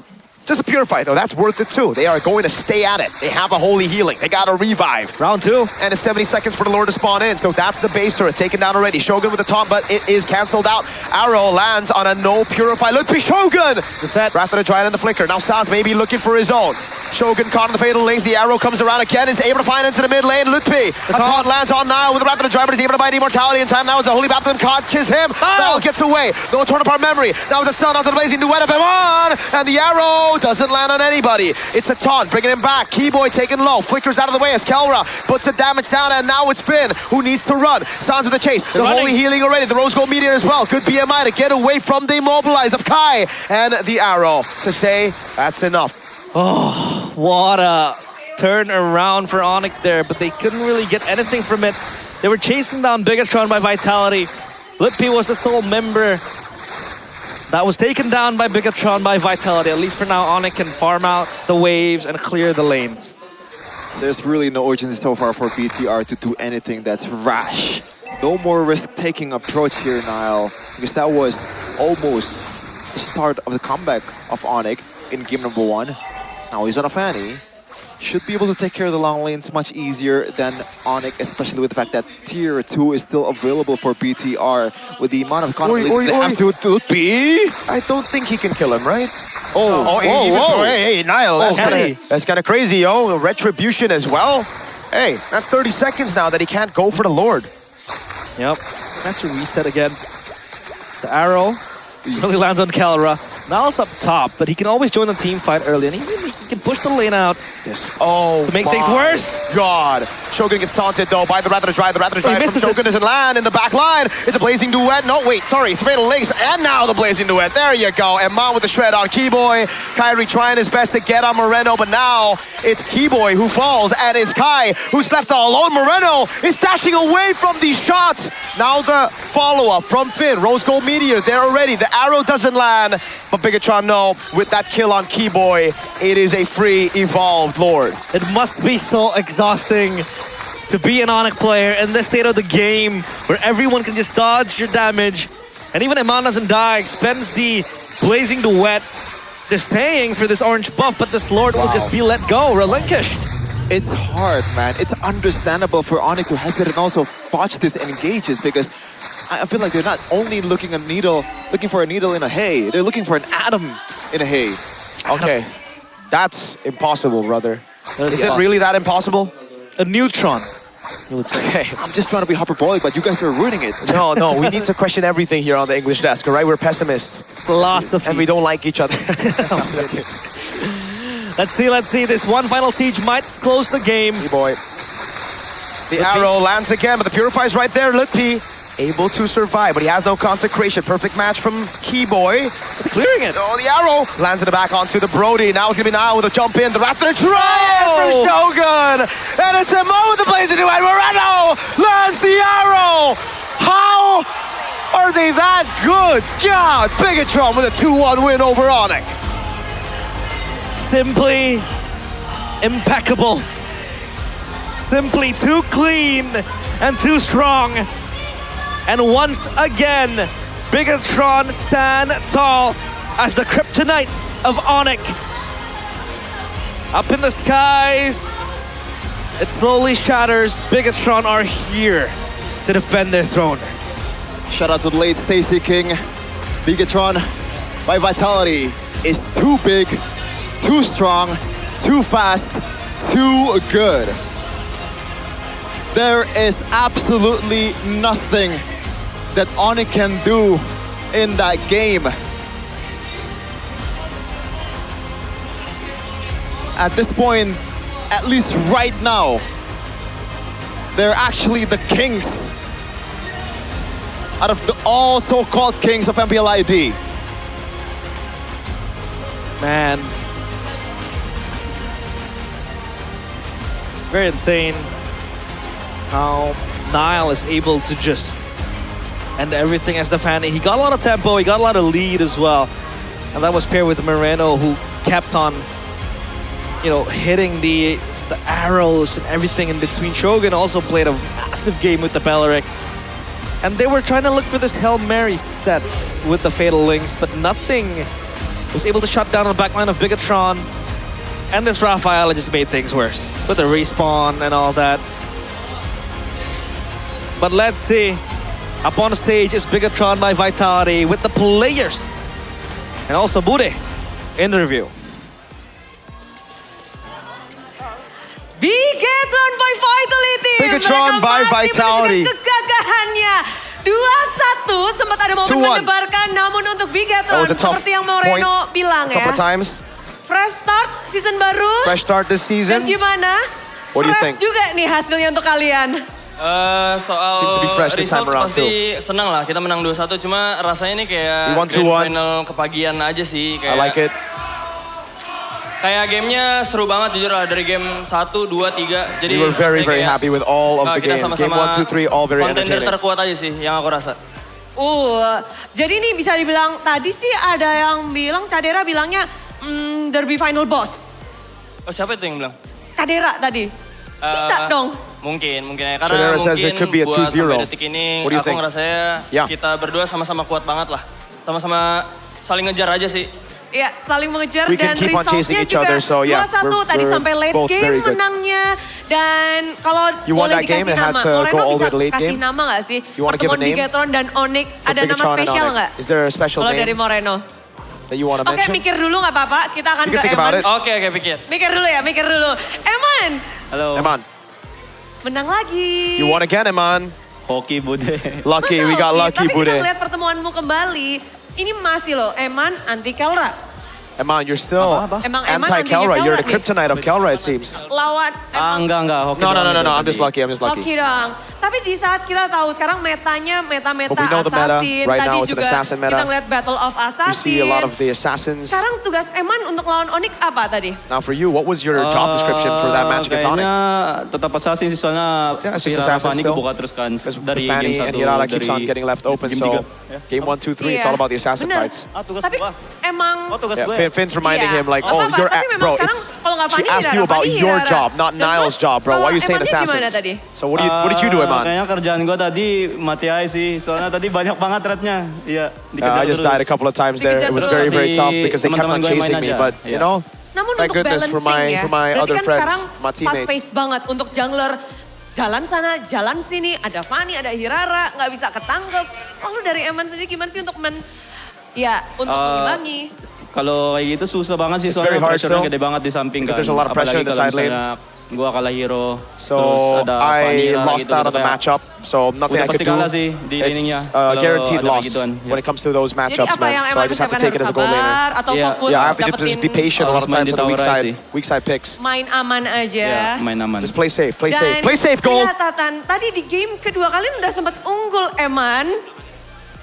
Just a Purify, though. That's worth it, too. They are going to stay at it. They have a Holy Healing. They got a Revive. Round 2. And it's 70 seconds for the Lord to spawn in. So that's the base turret taken down already. Shogun with the taunt, but it is cancelled out. Arrow lands on a no Purify. Look, Shogun! Wrath of the Giant and the Flicker. Now Sans maybe looking for his own. Shogun caught in the fatal links. The arrow comes around again. Is able to find into the mid lane. Lutpi. A taunt lands on Nile with the Wrath of the Giant, but he's able to bind Immortality in time. Now it's a Holy Baptism catches him. Nile gets away. No torn apart memory. Now it's a stun onto the Blazing Duet of Iman. And the arrow doesn't land on anybody. It's a taunt, bringing him back. Keyboy taken low. Flickers out of the way as Kelra puts the damage down, and now it's Finn who needs to run. Sans with the chase. The Holy Healing already. The Rose Gold Meteor as well. Good BMI to get away from the immobilize of Kai. And the arrow to stay. That's enough. Oh, what a turn around for Onyx there, but they couldn't really get anything from it. They were chasing down Bigatron by Vitality. Lutpi was the sole member that was taken down by Bigatron by Vitality. At least for now, Onyx can farm out the waves and clear the lanes. There's really no urgency so far for BTR to do anything that's rash. No more risk-taking approach here, Niall, because that was almost the start of the comeback of Onyx in game number 1. Now he's on a Fanny. Should be able to take care of the long lanes much easier than Onyx, especially with the fact that tier 2 is still available for BTR with the amount of conflict they have to be. I don't think he can kill him, right? Hey, Niall, that's kind of crazy, yo. Retribution as well. Hey, that's 30 seconds now that he can't go for the Lord. Yep, that's a reset again. The arrow really lands on Kelra. Niall's up top, but he can always join the team fight early, and he can push the lane out to make things worse. God. Shogun gets taunted, though, by the Wrath of the Drive. The Wrath of the Drive from Shogun doesn't land in the back line. It's a Blazing Duet. No, wait, sorry. Fatal Links, and now the Blazing Duet. There you go. And Mon with the shred on Keyboy. Kyrie trying his best to get on Moreno, but now it's Keyboy who falls, and it's Kai who's left all alone. Moreno is dashing away from these shots. Now the follow-up from Finn. Rose Gold Meteor, there already. The arrow doesn't land, but Bigatron, no. With that kill on Keyboy, it is a free evolved Lord. It must be so exhausting to be an Onyx player in this state of the game where everyone can just dodge your damage. And even Iman doesn't die, spends the Blazing Duet, just staying for this orange buff, but this Lord will just be let go, relinquished. It's hard, man. It's understandable for Onyx to hesitate and also botch these engages because I feel like they're not only looking for a needle in a hay, they're looking for an atom in a hay. Okay, that's impossible, brother. Is it really that impossible? A neutron. Okay. I'm just trying to be hyperbolic, but you guys are ruining it. No, we need to question everything here on the English desk, all right? We're pessimists. Philosophy. And we don't like each other. Let's see. This one final siege might close the game. Hey, boy. The arrow lands again, but the Purify's right there. Lutpi able to survive, but he has no consecration. Perfect match from Keyboy. Clearing it. Oh, the arrow lands it back onto the Brody. Now it's going to be Niall with a jump in. The Wrath of the Giant from Shogun. And it's Mo with the Blazing Duet. Moreno lands the arrow. How are they that good? God, Bigatron with a 2-1 win over Onyx. Simply impeccable. Simply too clean and too strong. And once again, Bigatron stand tall as the kryptonite of Onyx. Up in the skies, it slowly shatters. Bigatron are here to defend their throne. Shout out to the late Stacy King. Bigatron by Vitality is too big, too strong, too fast, too good. There is absolutely nothing that Onyx can do in that game. At this point, at least right now, they're actually the kings out of all so-called kings of MPL ID. Man. It's very insane how Nile is able to just end everything as the fan. He got a lot of tempo, he got a lot of lead as well. And that was paired with Moreno, who kept on, you know, hitting the arrows and everything in between. Shogun also played a massive game with the Beleric. And they were trying to look for this Hail Mary set with the Fatal Links, but nothing was able to shut down the backline of Bigatron. And this Rafaela just made things worse with the respawn and all that. But let's see. Up on the stage is Bigatron by Vitality with the players. And also Bude in the review. Bigatron by Vitality. Bigatron Mereka by masih Vitality. menunjukkan kegagahannya. 2-1 sempat ada momen 2-1. mendebarkan, namun untuk Bigatron That was a tough seperti yang Moreno point bilang a couple ya. of times. Fresh start season baru. Fresh start this Dan season. gimana? What do you Fresh think? juga nih hasilnya untuk kalian. Soal Seems to be fresh this result time around pasti senang lah, kita menang 2-1, cuma rasanya ini kayak We won grand 2-1. final kepagian aja sih. I like it. Kayak gamenya seru banget jujur lah, dari game 1, 2, 3. Jadi We were very, rasanya very kayak, happy with all of the kita games. Game sama-sama 1, 2, 3, all very contender entertaining. terkuat aja sih yang aku rasa. Jadi ini bisa dibilang, tadi sih ada yang bilang, Cadera bilangnya derby final boss. Oh siapa itu yang bilang? Cadera tadi. Bisa dong. Mungkin ya. Karena Cadera mungkin says it could be a buat 2-0. sampai detik ini What do you aku think? ngerasanya Yeah. kita berdua sama-sama kuat banget lah. Sama-sama saling ngejar aja sih. Iya, saling mengejar We dan can keep on chasing resultnya each juga other, so yeah, 2-1 tadi we're sampai late both very game good. menangnya. Dan kalau You won boleh that game, dikasih it had nama, to go Moreno all the bisa way to late kasih game? nama gak sih? You wanna give a Pertemuan name? Bigatron dan Onyx, ada nama Bigatron and spesial Onyx. nggak? Is there a special Kalau name dari Moreno. that you want to Oke, mention? mikir dulu nggak apa-apa. Kita akan You can ke think about Eman. it. Oke, pikir. Mikir dulu ya, mikir dulu. Eman, Halo. Eman, menang lagi. you won again, Eman. Hoki Bude. Lucky, we got lucky, Tapi Bude. kita lihat pertemuanmu kembali. Ini masih loh, Eman anti Kelra. Eman, you're still Emang Eman anti-Kelra. antinya You're the Kelra nih. kryptonite of Kelra, it seems. Lawan Enggak. Hoki No. doang itu I'm tadi. just lucky. Oke dong. Tapi di saat kita tahu sekarang metanya meta But we know the meta. assassin. Right Tadi now it's an juga assassin meta. kita ngeliat Battle of You Assassin. see a lot of the assassins. Sekarang tugas Eman untuk lawan Onyx apa tadi? Now for you, what was your job description for that match against Onyx? Kayaknya tetap assassin sih, soalnya Yeah, it's si just Rara assassin Fanny still. kebuka terus kan dari Fanny game 1 and Hirara keeps on getting left open, game so 3. game 1, 2, 3, it's all about the assassin Bener. fights. Tapi emang... Yeah, Finn's reminding Iya. him like, Nggak oh, apa-apa, you're tapi memang bro. sekarang kalau nggak She Fanny, asked you Hirara, about Fanny, your Hirara. job, not Dan Niall's terus job, bro. Why are you saying kalau Emannya gimana assassins? tadi? So what did you do, Eman? Kayaknya kerjaan gue tadi mati aja sih, soalnya tadi banyak banget threatnya. Iya, dikejar I just died a couple of times there. It was very, very tough because they kept on chasing me. But you know, Namun thank untuk goodness for balancing ya, my berarti other kan friends, sekarang my fast teammates. pace banget untuk jungler. Jalan sana, jalan sini, ada Fanny, ada Hirara, nggak bisa ketangkep. Lalu dari Eman sendiri gimana sih untuk untuk mengimbangi? Kalau kayak gitu susah banget sih, It's soalnya very hard pressure-nya still, gede banget di samping kan. because there's a lot of pressure in the side lane. Gue kalah hero, So terus ada I Vanilla lost gitu, out on the kayak matchup. So nothing udah I pasti could do. kalah sih di laningnya. It's guaranteed ada loss begituan. when it comes to those Jadi matchups, apa yang man. So Eman I just have to ucapkan take it harus as a goal laner. sabar atau fokus Yeah, I have to dapetin just be patient a lot of Harus main times di on the tower aja sih. weak side picks. main aman aja. Main aman. Just play safe, play Dan safe, play safe, goal. lihat Tatan, tadi di game kedua kalian udah sempat unggul Eman.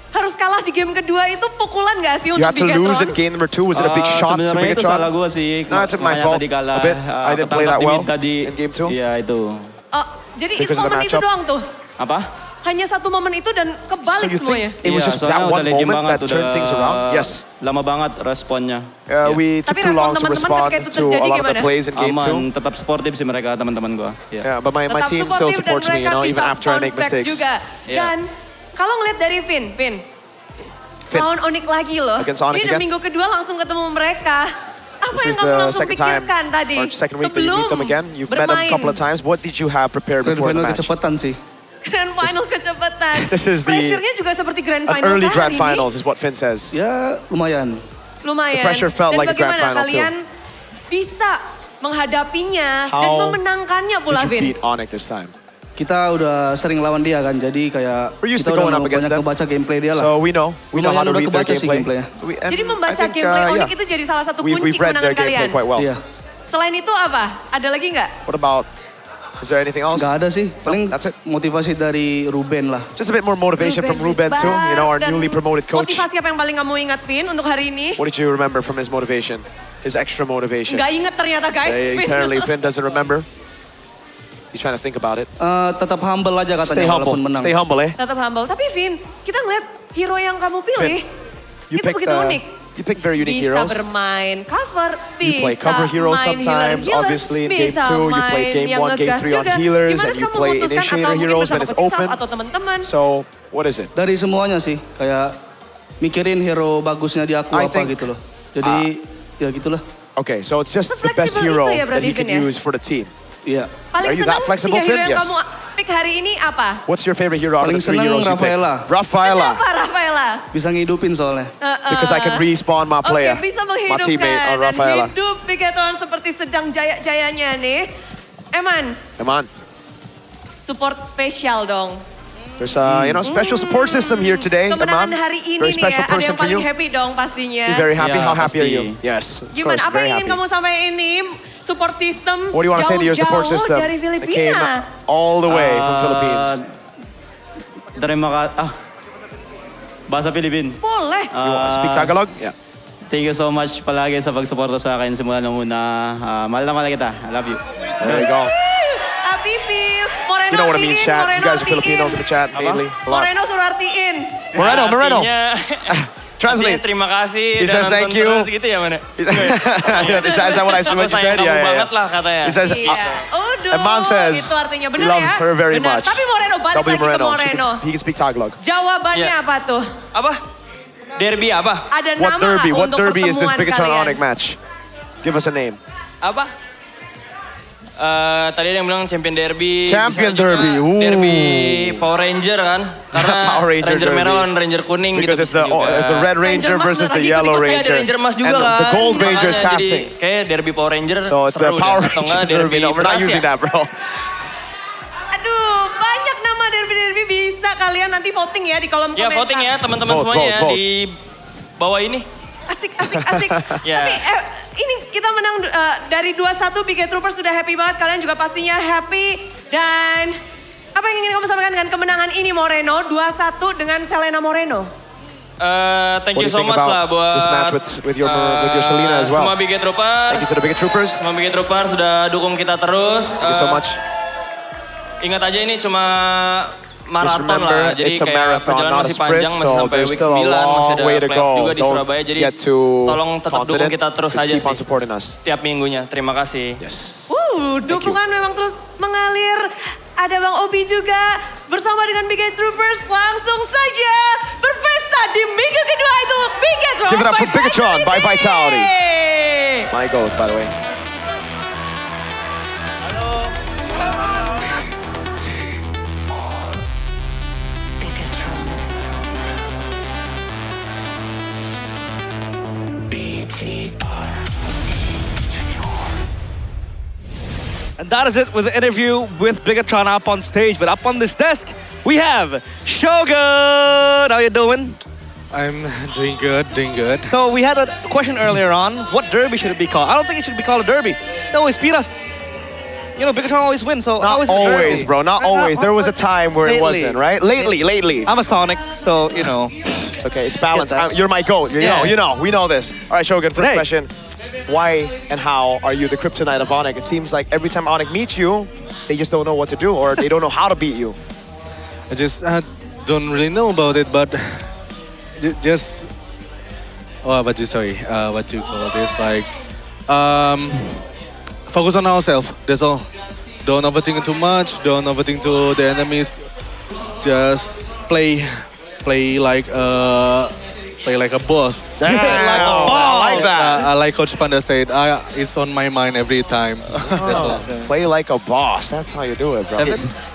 Harus kalah di game kedua itu pukulan gak sih You untuk had to lose in Bigatron? game number 2. Was it a big shot to Sebenarnya itu Bigatron? salah gue sih. No, it's my Makanya fault tadi kalah, a bit. I didn't play that ketangkap di well mid tadi. in game 2. Iya itu. Oh, jadi Because of the momen itu matchup. doang tuh? Apa? Hanya satu momen itu dan kebalik semuanya? It was just that one moment that turned things around? Yes. Lama banget responnya. We took too long to respond to a lot of the plays in game 2. Aman, tetap sportif sih mereka teman-teman gue. Yeah, but my Tetap team still suportif dan supports me, you mereka know, even bisa after I make bounce back mistakes. juga. Dan kalau ngeliat dari Finn. Lawan Onyx lagi loh. Against Onyx Ini udah again. minggu kedua langsung ketemu mereka. Apa This yang is kamu the langsung second time pikirkan tadi or second week that you meet them again. You've met them a bermain? couple of times. What did you have prepared before the match? kecepatan sih. Grand Final kecepatan. This is the- Pressure-nya juga seperti Grand An Final early kah grand hari ini? finals is what Finn says. Ya lumayan. Lumayan. The pressure felt Dan like a grand bagaimana final too. kalian bisa menghadapinya dan How memenangkannya pula, Did you Vin? beat Onyx this time? kita udah sering lawan dia kan, jadi kayak We're used kita to going udah up against them. kebaca gameplay dia lah. So we know how to Lumayan udah read their kebaca sih gameplay. gameplaynya. Jadi membaca gameplay Onyx itu jadi salah satu kunci We've read kemenangan their gameplay kalian. quite well. Iya. Selain itu apa? Ada lagi nggak? What about, is there anything else? Gak ada sih, paling motivasi dari Ruben lah. Just a bit more motivation from Ruben too, you know, our Dan newly promoted coach. Motivasi apa yang paling kamu ingat, Vin, untuk hari ini? What did you remember from his motivation? His extra motivation? Nggak inget ternyata, guys. Apparently Finn doesn't remember. He's trying to think about it. Tetap humble aja katanya Stay humble. walaupun menang. Stay humble, eh? Tetap humble. Tapi Vin, kita ngeliat hero yang kamu pilih, You itu picked, begitu unik. You pick very unique Bisa heroes. bermain cover, You play bisa cover heroes main sometimes, healer, obviously in game bisa 2, you play main game yang 1, game ngegas 3 on juga. healers, Gimana and sih you kamu play memutuskan initiator atau mungkin heroes bersama when it's Coach Isal open. atau teman-teman? So, what is it? Dari semuanya sih, kayak mikirin hero bagusnya di aku I apa think, gitu loh. Jadi ya gitulah. Okay, so it's just the best Fleksibel hero itu ya that berarti, he can Vin, ya? use for the team. Iya. Paling Are you senang that flexible, 3 hero Finn? yang Yes. kamu pick hari ini apa? What's your favorite hero out of Paling the 3 seneng heroes you pick? Rafaela. Rafaela. Kenapa Rafaela? Bisa ngehidupin soalnya. Because I can respawn my player, Oke, bisa my teammate menghidupkan on dan Rafaela. hidup Bigetron seperti sedang jaya-jayanya nih. Eman, Come on. support spesial dong. There's a special support system here today. Kemenangan Aman. hari ini Very nih special ya, ada person yang for paling you. happy dong pastinya. You're very happy. Yeah, How happy are pasti. you? Yes. Of Gimana, course, apa very yang ingin happy. kamu sampaikan ini? Support system What do you want to say to your support system? dari That came Filipina. all the way from Philippines. Terima kasih. Bahasa Pilipin. Boleh. You want to speak Tagalog? Yeah. Thank you so much palagi sa pagsuporta sa akin simula nung una. Mahal na mahal kita. I love you. There you go. Habibi, Moreno You know what it means, artiin, chat. Moreno You guys are artiin. Filipinos in the chat mainly. A lot. Moreno suruh artiin. Moreno. Artinya Translate. terima kasih He dan says thank nonton you. terus gitu ya mana? Is that what I Aku what you sayang said? kamu Yeah, banget lah katanya. He says, Iya. and Man says itu artinya he benar loves ya. her very Benar. much. Tapi Moreno balik W lagi ke Moreno. He can speak Tagalog. Jawabannya Iya. apa tuh? Apa? Derby apa? Ada What nama derby? What untuk derby is this pertemuan Bigatron kalian. Onyx match? Give us a name. Apa? Tadi ada yang bilang champion derby. Champion bisa juga derby, ooh. Derby Power Ranger kan? Karena Power Ranger Ranger merah derby. lawan Ranger kuning Because gitu. it's the Red Ranger versus the Yellow Iya, Ranger. ada Ranger emas juga And kan. the Gold Ranger is Makanya casting. Jadi kayak derby Power Ranger So it's the seru Power deh. Atau enggak Ranger derby derby. No, we're not beras using ya? that, bro. Aduh, banyak nama derby-derby bisa kalian nanti voting ya di kolom Ya komentar. voting ya teman-teman Vote, semuanya ya vote. di bawah ini. Asik. Ya. Tapi ini kita menang dari 2-1, Biget Troopers sudah happy banget. Kalian juga pastinya happy. Dan apa yang ingin kamu sampaikan dengan kemenangan ini Moreno? 2-1 dengan Selena Moreno. Thank What you do you so think much about lah buat this match with your Selena as well? Semua Biget Troopers. Thank you to the Biget Troopers. Semua Biget Troopers sudah dukung kita terus. Thank you so much. Ingat aja ini cuma maraton remember, lah. Jadi it's a kayak marathon, perjalanan not a masih sprint, panjang, masih so sampai there's week still a 9, masih ada long way to playoff go. juga di Don't Surabaya. Jadi get too tolong tetap dukung confident. kita terus Just aja keep on sih. supporting us. Tiap minggunya. Terima kasih. Dukungan memang terus mengalir. Ada Bang Obi juga bersama dengan Biget Troopers. Langsung saja berpesta di minggu kedua itu Bigetron. Give it up for Bigatron by Vitality. Vitality. My goat, by the way. And that is it with the interview with Bigatron up on stage. But up on this desk, we have Shogun. How you doing? I'm doing good. So we had a question earlier on, what derby should it be called? I don't think it should be called a derby. They always beat us. You know, Bigatron always wins, so how Not is it a derby? always, bro. Not always. There was a time where it Lately. wasn't, right? Lately. I'm a Sonic, so, you know. It's okay. It's balanced. Get that. You're my goat. You Yeah. know. We know this. All right, Shogun, first Hey. question. Why and how are you the kryptonite of Onyx? It seems like every time Onyx meets you, they just don't know what to do or they don't know how to beat you. I just don't really know about it, but just what you call this? Like, focus on ourselves. That's all. Don't overthink too much. Don't overthink to the enemies. Just play like a boss. Damn, I like that. Like Coach Panda said, it's on my mind every time. That's all. Play like a boss. That's how you do it, bro. I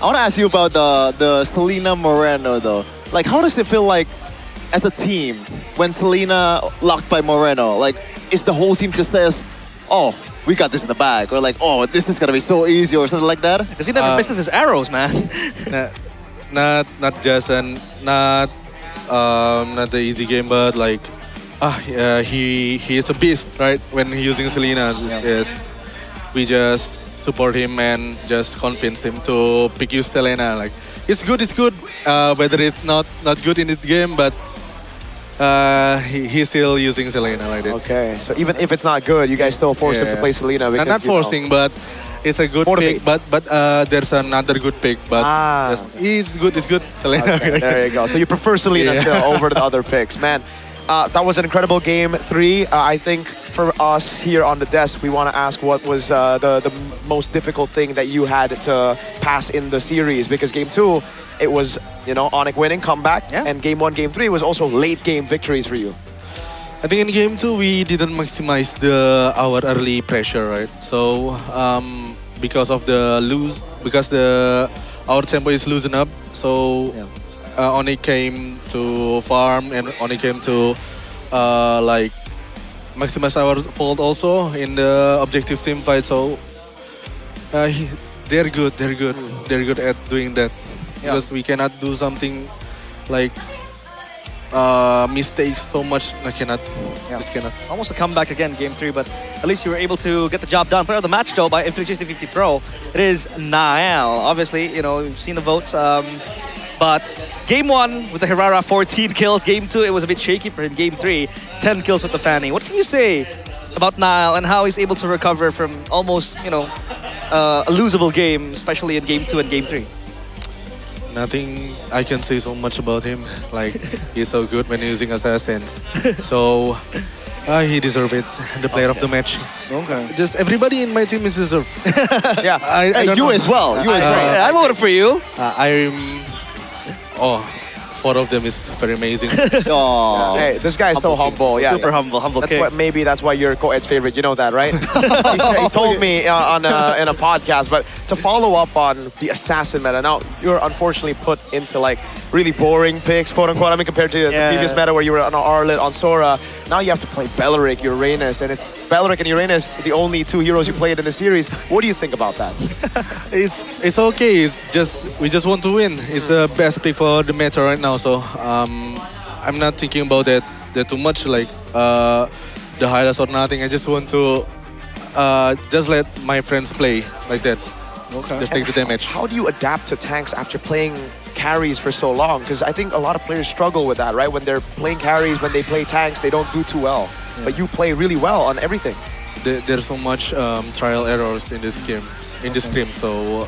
want to ask you about the Selena Moreno though. Like, how does it feel like as a team when Selena locked by Moreno? Like, is the whole team just says, oh, we got this in the bag, or like, oh, this is gonna be so easy, or something like that? Because he never misses his arrows, man. not just not the easy game, but like he is a beast, right? When using Selena, yes, we just support him and just convince him to pick use Selena. Like it's good, whether it's not good in this game, but he's still using Selena like that. Okay, so even if it's not good, you guys still force him to play Selena. Because, not forcing, but it's a good pick. But there's another good pick. But it's good. Selena. Okay, there you go. So you prefer Selena still over the other picks, man. That was an incredible game 3. I think for us here on the desk, we want to ask what was the most difficult thing that you had to pass in the series, because game 2, it was, Onyx winning, comeback, and game 1, game 3 was also late game victories for you. I think in game 2 we didn't maximize our early pressure, right? So because of our tempo is loosened up, so Oni came to farm and Oni came to like maximize our fault also in the objective team fight. So they're good at doing that, because we cannot do something like mistakes so much. I cannot. Just cannot. Almost a comeback again, game 3, but at least you were able to get the job done. Player of the match, though, by Infinity50 Pro, it is Nael. Obviously, you've seen the votes. But game 1 with the Hirara, 14 kills. Game 2, it was a bit shaky for him. Game 3, 10 kills with the Fanny. What can you say about Nael and how he's able to recover from almost, a losable game, especially in game 2 and game 3? Nothing I can say so much about him. Like, he's so good when using assassins. So he deserved it. The player of the match. Okay. Just everybody in my team is deserved. Yeah. I don't you know. as well. You as well. I voted for you. Four of them is very amazing. Oh. Hey, this guy's so humble. Yeah, super humble that's king. Maybe that's why you're co-ed's favorite. You know that, right? he told me in a podcast. But to follow up on the assassin meta, now you're unfortunately put into like really boring picks, quote unquote. I mean, compared to the previous meta where you were on Arlet, on Sora. Now you have to play Beleric, Uranus, and it's Beleric and Uranus, the only 2 heroes you played in the series. What do you think about that? It's okay. We just want to win. It's the best pick for the meta right now. So I'm not thinking about that too much, like the highlights or nothing. I just want to just let my friends play like that. Okay. Just take the damage. How do you adapt to tanks after playing carries for so long? Because I think a lot of players struggle with that, right? When they're playing carries, when they play tanks, they don't do too well. Yeah. But you play really well on everything. There's so much trial errors in this game. So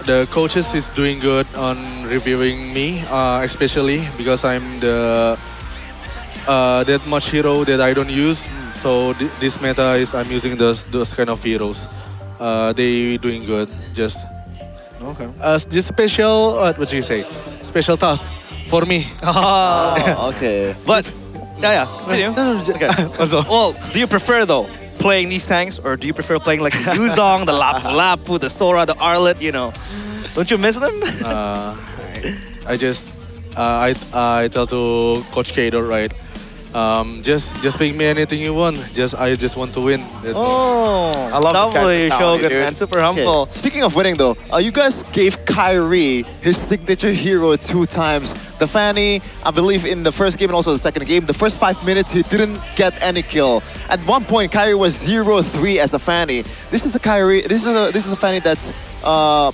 the coaches is doing good on reviewing me, especially because I'm the that much hero that I don't use. So this meta is I'm using those kind of heroes. They doing good. Just special. What do you say? Special task for me. Okay. But continue. Okay. Well, do you prefer though playing these tanks, or do you prefer playing like the Yuzong, the Lapu, the Sora, the Arlet? Don't you miss them? I tell to Coach Kado, right? Just pick me anything you want. I just want to win. I love lovely this Shogun, man. Super humble. Okay. Speaking of winning though, you guys gave Kyrie his signature hero 2 times. The Fanny, I believe in the first game and also the second game, the first 5 minutes he didn't get any kill. At one point, Kyrie was 0-3 as the Fanny. This is a Fanny that's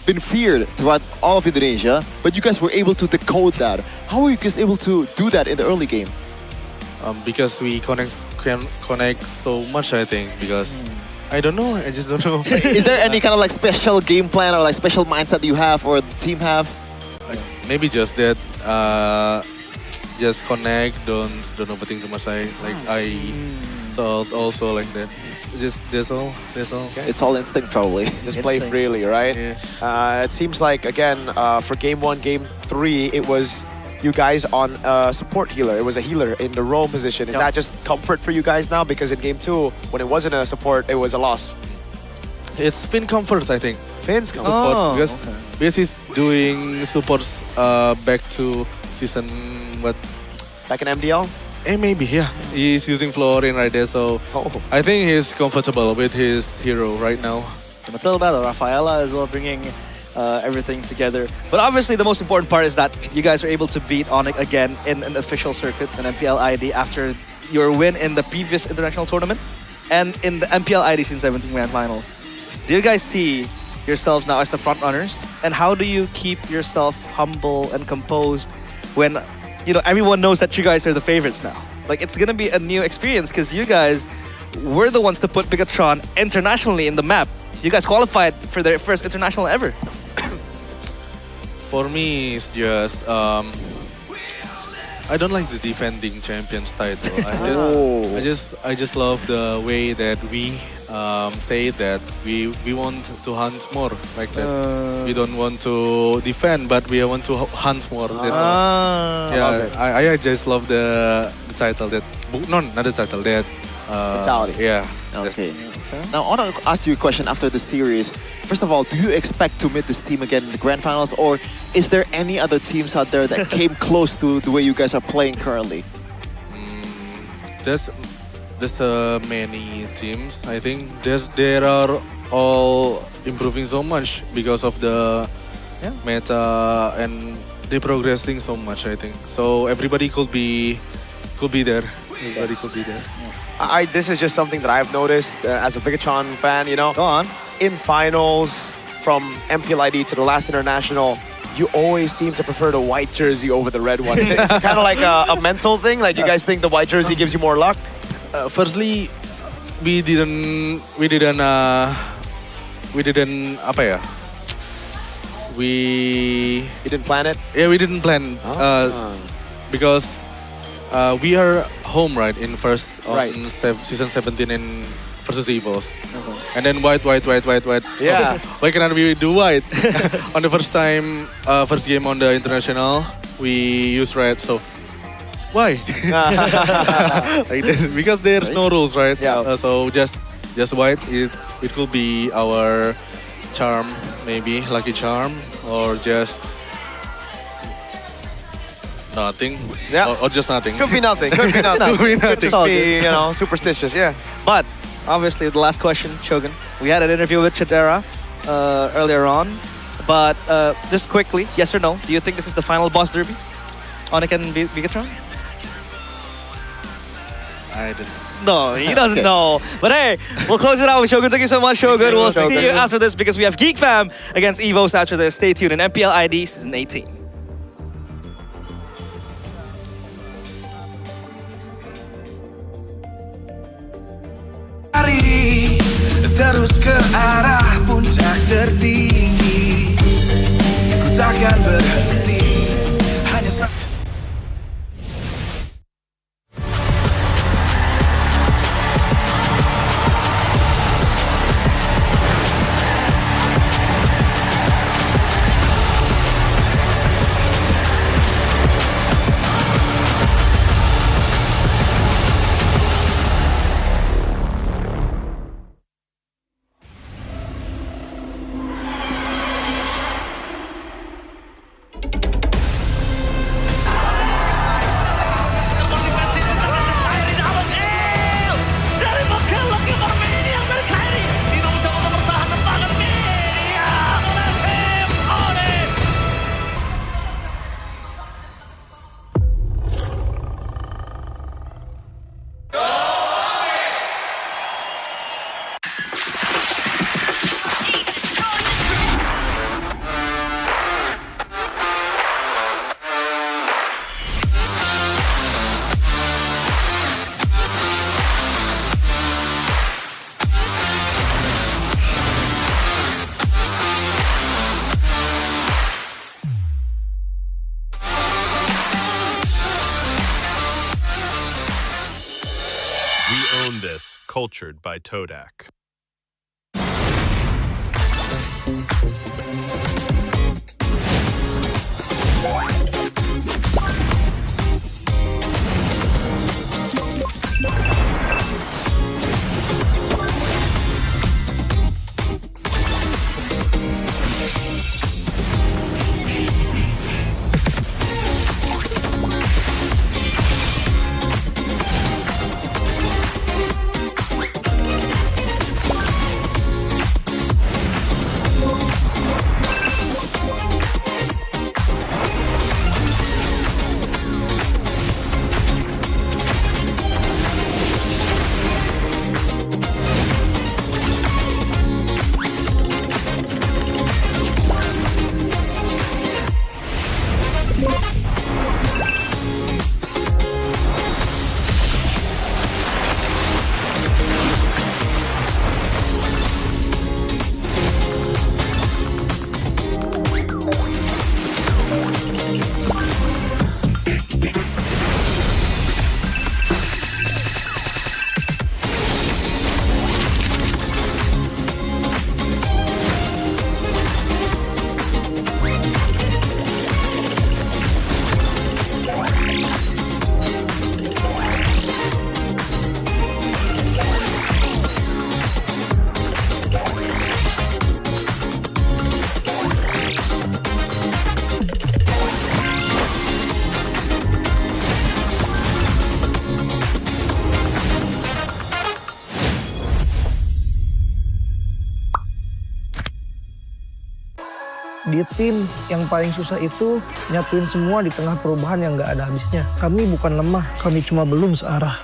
been feared throughout all of Indonesia, but you guys were able to decode that. How were you guys able to do that in the early game? Because we can connect so much, I think. Because I don't know. I just don't know. Is there any kind of like special game plan or like special mindset you have or the team have? Maybe just that. Just connect. Don't overthink too much. So also like that. Just that's all. Okay. It's all instinct probably. Just play freely, right? Yeah. It seems like again for game 1, game 3, it was you guys on a support healer. It was a healer in the roam position. Is that just comfort for you guys now? Because in game 2, when it wasn't a support, it was a loss. It's Finn comfort, I think. Finn's comfort. Because he's doing support back to season what? Back in MDL? Maybe, yeah. He's using fluorine right there, so I think he's comfortable with his hero right now. Matilda, the Rafaela as well, bringing everything together. But obviously the most important part is that you guys are able to beat Onyx again in an official circuit, an MPL ID, after your win in the previous international tournament and in the MPL ID Scene 17 Grand Finals. Do you guys see yourselves now as the front runners? And how do you keep yourself humble and composed when, you know, everyone knows that you guys are the favorites now? Like, it's gonna be a new experience because you guys were the ones to put Bigatron internationally in the map. You guys qualified for their first international ever. For me, it's just I don't like the defending champions title. I just love the way that we say that we want to hunt more like that. We don't want to defend, but we want to hunt more. I just love the title that not the title that Vitality. Yeah. Okay. Now I want to ask you a question after the series. First of all, do you expect to meet this team again in the grand finals, or is there any other teams out there that came close to the way you guys are playing currently? There's many teams. I think they are all improving so much because of the meta, and they progressing so much. I think so. Everybody could be there. Everybody could be there. This is just something that I've noticed as a Bigatron fan, you know. Go on. In finals, from MPL ID to the last international, you always seem to prefer the white jersey over the red one. It's kind of like a mental thing. Like, you guys think the white jersey gives you more luck? Firstly, we didn't apa ya? We didn't plan it. Yeah, we didn't plan because we are home right in first on season 17 in versus Evils, and then white. Yeah. Why cannot we do white? On the first time, first game on the international, we use red. So why? Like that, because there's no rules, right? Yeah. So just white. It could be our charm, maybe lucky charm, or just nothing. Yeah. Or just nothing. Could be nothing. Could be nothing. Could just be, you know, superstitious. Yeah. But obviously, the last question, Shogun. We had an interview with Chidera earlier on, but just quickly, yes or no? Do you think this is the final boss derby? Onyx and Bigatron? I don't. No, he doesn't know. But hey, we'll close it out with Shogun. Thank you so much, Shogun. We'll see you after this because we have Geek Fam against Evos after this. Stay tuned in MPL ID Season 18. Mari terus ke arah puncak tertinggi. Ku takkan berhenti. Hanya Cultured by Todak. Di tim yang paling susah itu nyatuin semua di tengah perubahan yang nggak ada habisnya. Kami bukan lemah, kami cuma belum searah.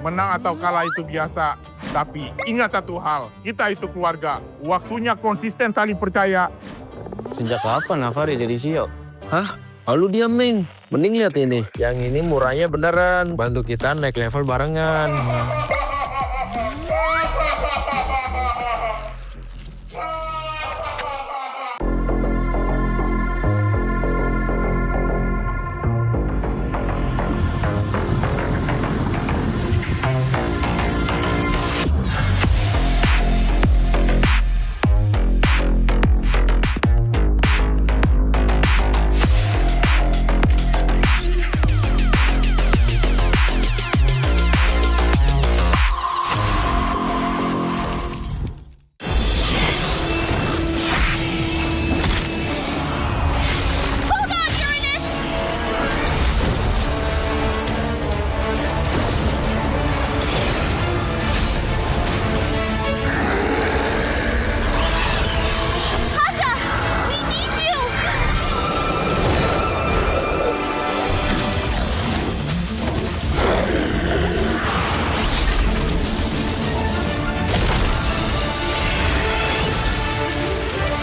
Menang atau kalah itu biasa, tapi ingat satu hal, kita itu keluarga. Waktunya konsisten saling percaya. Sejak kapan Navari jadi CEO? Hah? Lalu diam, Ming. Mending lihat ini. Yang ini murahnya beneran. Bantu kita naik level barengan.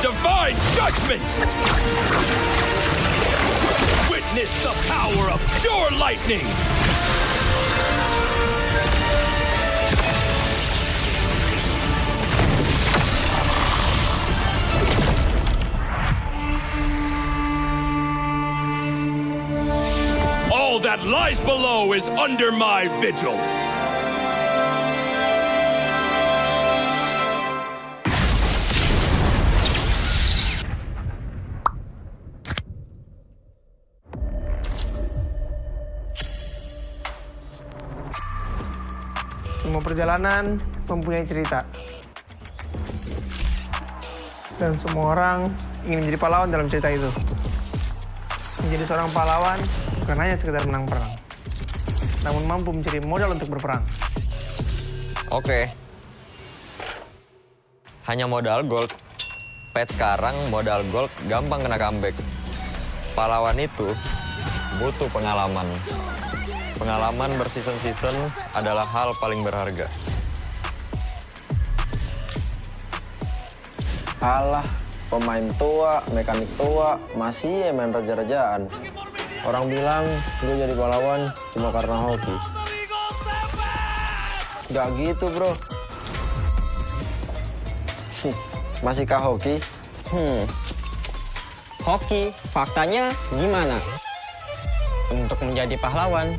Divine judgment! Witness the power of pure lightning! All that lies below is under my vigil. Semua perjalanan mempunyai cerita. Dan semua orang ingin menjadi pahlawan dalam cerita itu. Menjadi seorang pahlawan bukan hanya sekedar menang perang, namun mampu mencari modal untuk berperang. Oke. Hanya modal gold. Pet sekarang modal gold gampang kena comeback. Pahlawan itu butuh pengalaman. Pengalaman berseason-season adalah hal paling berharga. Alah, pemain tua, mekanik tua, masih main raja-rajaan. Orang bilang gue jadi pahlawan cuma karena hoki. Gak gitu, bro. Masihkah hoki? Hoki, faktanya gimana? Untuk menjadi pahlawan,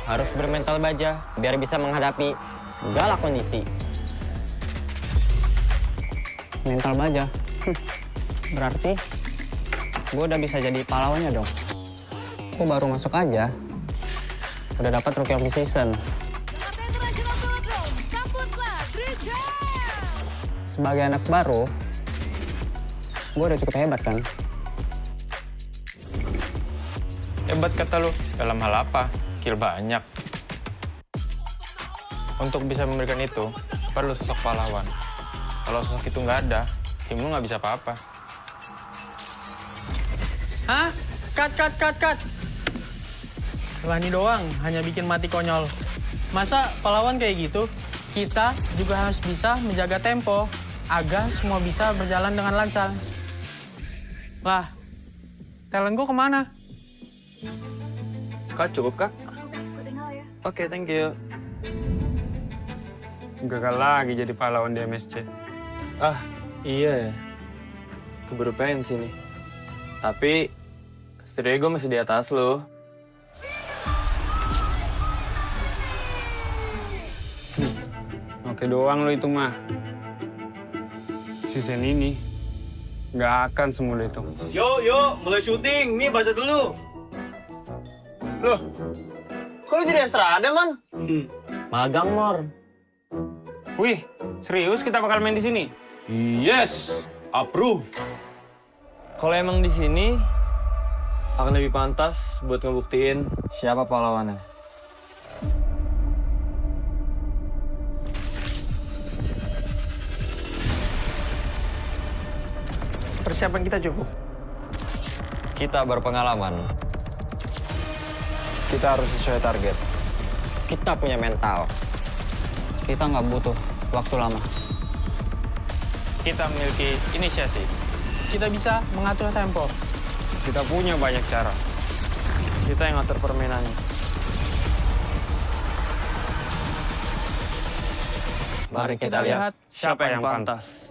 harus bermental baja biar bisa menghadapi segala kondisi. Mental baja? Berarti gue udah bisa jadi pahlawannya dong. Gue baru masuk aja, udah dapat Rookie of the Season. Sebagai anak baru, gue udah cukup hebat kan? Hebat kata lu, dalam hal apa? Kill banyak. Untuk bisa memberikan itu, perlu sosok pahlawan. Kalau sosok itu nggak ada, tim lu nggak bisa apa-apa. Hah? Cut. Rani doang, hanya bikin mati konyol. Masa pahlawan kayak gitu? Kita juga harus bisa menjaga tempo, agar semua bisa berjalan dengan lancar. Lah, talent gue kemana? Kak, cukup, Kak? Oke, thank you. Gagal lagi jadi pahlawan di MSC. Ah, iya ya. Keburu pensi nih. Tapi, setidaknya gue masih di atas lo. Oke doang lo itu mah. Season ini, nggak akan semudah itu. Yo, mulai syuting. Nih, baca dulu. Loh, kok lu jadi Estrada, Man? Magang, Mor. Wih, serius kita bakal main di sini? Yes, approve. Kalau emang di sini, akan lebih pantas buat ngebuktiin siapa pahlawannya. Persiapan kita cukup. Kita berpengalaman. Kita harus sesuai target. Kita punya mental. Kita nggak butuh waktu lama. Kita memiliki inisiasi. Kita bisa mengatur tempo. Kita punya banyak cara. Kita yang ngatur permainannya. Mari kita lihat siapa yang pantas.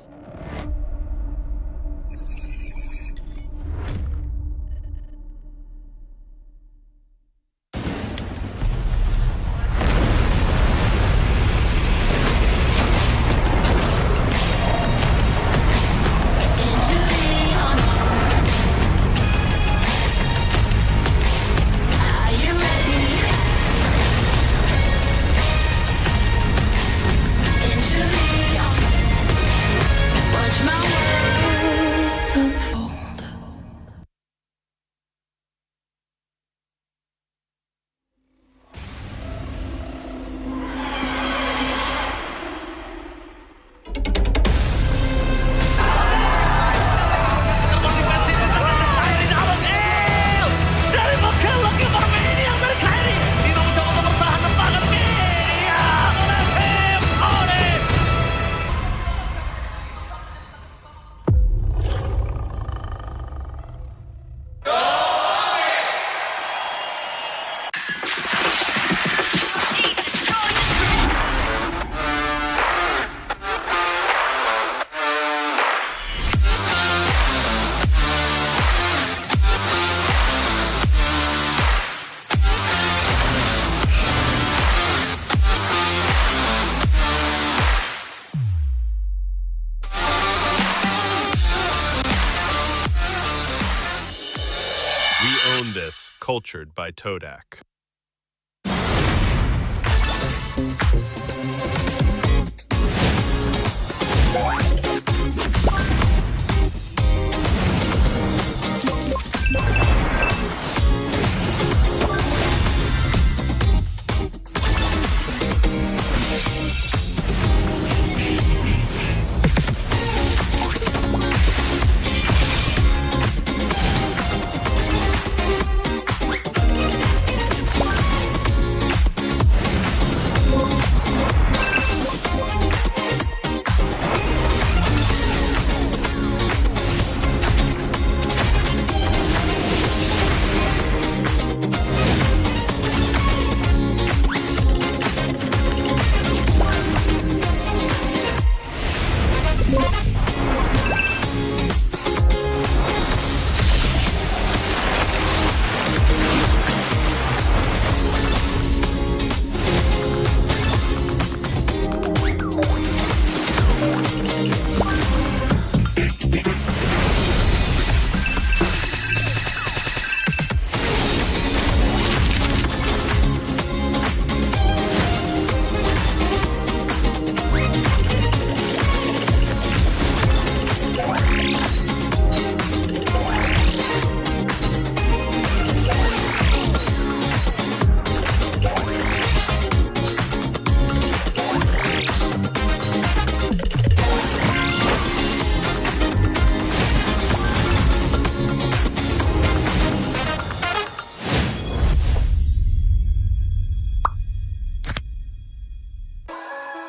This, cultured by Todak.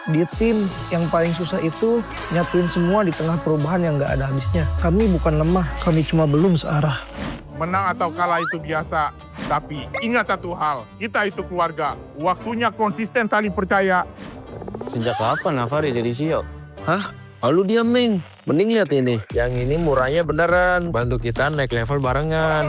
Di tim yang paling susah itu nyatuin semua di tengah perubahan yang nggak ada habisnya. Kami bukan lemah, kami cuma belum searah. Menang atau kalah itu biasa, tapi ingat satu hal, kita itu keluarga. Waktunya konsisten saling percaya. Sejak kapan Navari jadi CEO? Hah? Lalu diam, Ming. Mending lihat ini. Yang ini murahnya beneran. Bantu kita naik level barengan.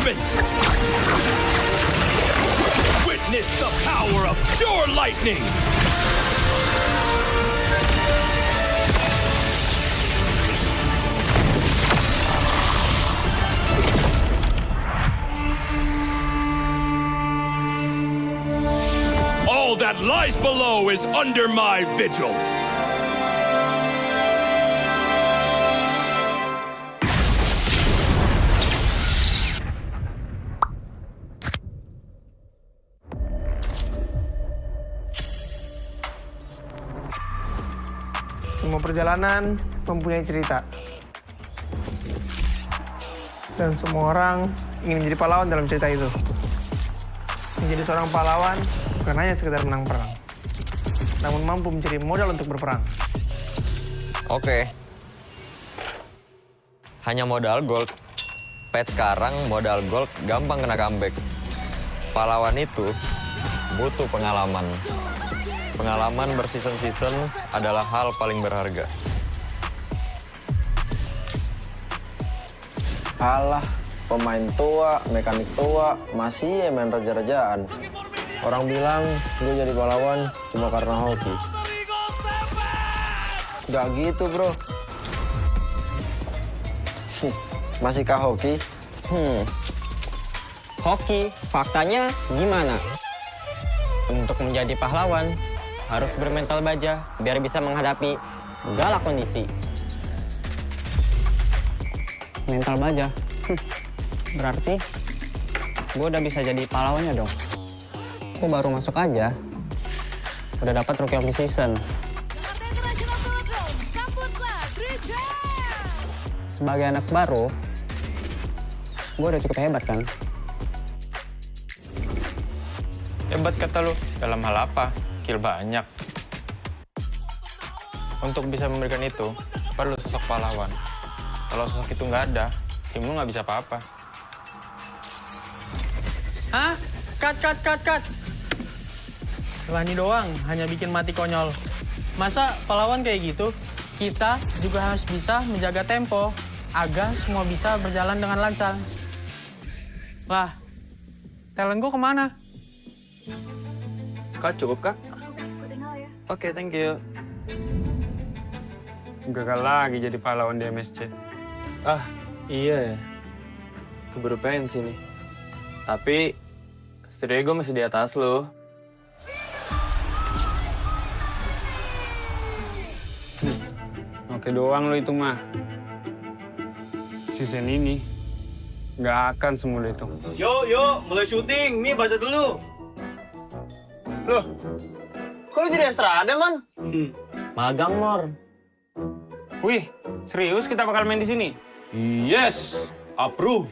judgment! Witness the power of pure lightning! All that lies below is under my vigil! Semua perjalanan mempunyai cerita. Dan semua orang ingin menjadi pahlawan dalam cerita itu. Menjadi seorang pahlawan bukan hanya sekedar menang perang, namun mampu mencari modal untuk berperang. Oke. Hanya modal gold. Patch sekarang modal gold gampang kena comeback. Pahlawan itu butuh pengalaman. Pengalaman berseason-season adalah hal paling berharga. Alah, pemain tua, mekanik tua, masih main raja-rajaan. Orang bilang gue jadi pahlawan cuma karena hoki. Gak gitu, bro. Masihkah hoki? Hoki, faktanya gimana? Untuk menjadi pahlawan, harus bermental baja biar bisa menghadapi segala kondisi. Mental baja? Berarti gue udah bisa jadi pahlawannya dong. Gue baru masuk aja, udah dapat Rookie of the Season. Sebagai anak baru, gue udah cukup hebat kan? Hebat kata lu, dalam hal apa? Kill banyak. Untuk bisa memberikan itu, perlu sosok pahlawan. Kalau sosok itu nggak ada, tim lu nggak bisa apa-apa. Hah? Cut! Rani doang, hanya bikin mati konyol. Masa pahlawan kayak gitu? Kita juga harus bisa menjaga tempo, agar semua bisa berjalan dengan lancar. Lah, talent gue kemana? Kak, cukup kak? Oke, thank you. Gagal lagi jadi pahlawan di MSC. Ah, iya ya. Keburu pensi nih. Tapi, setidaknya gue masih di atas lo. Oke doang lo itu mah. Season ini, nggak akan semudah itu. Yuk, mulai syuting. Nih, baca dulu. Loh, kok lu jadi Estrada, Man? Magang, Mor. Wih, serius kita bakal main di sini? Yes, approve.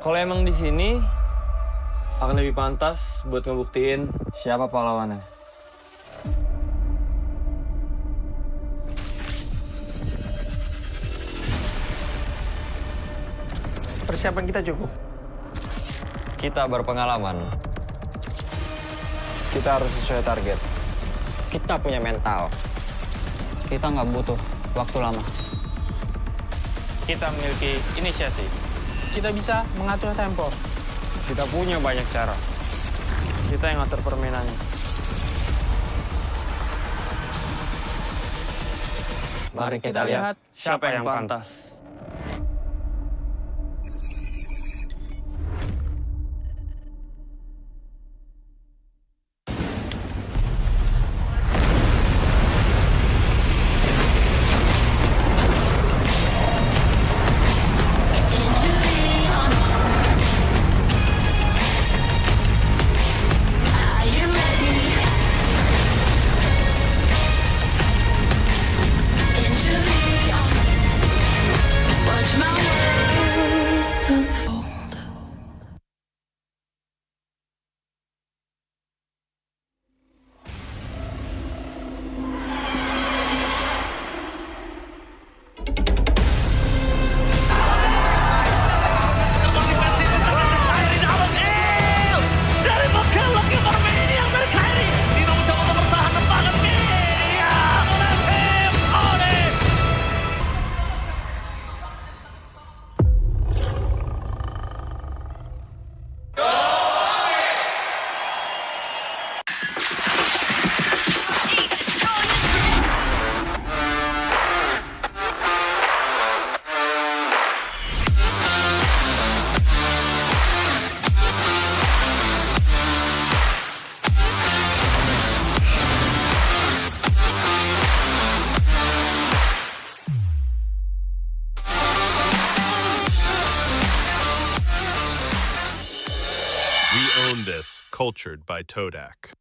Kalau emang di sini, akan lebih pantas buat ngebuktiin siapa pahlawannya. Persiapan kita cukup. Kita berpengalaman. Kita harus sesuai target. Kita punya mental. Kita nggak butuh waktu lama. Kita memiliki inisiasi. Kita bisa mengatur tempo. Kita punya banyak cara. Kita yang ngatur permainannya. Mari kita lihat siapa yang pantas. cultured by Todak.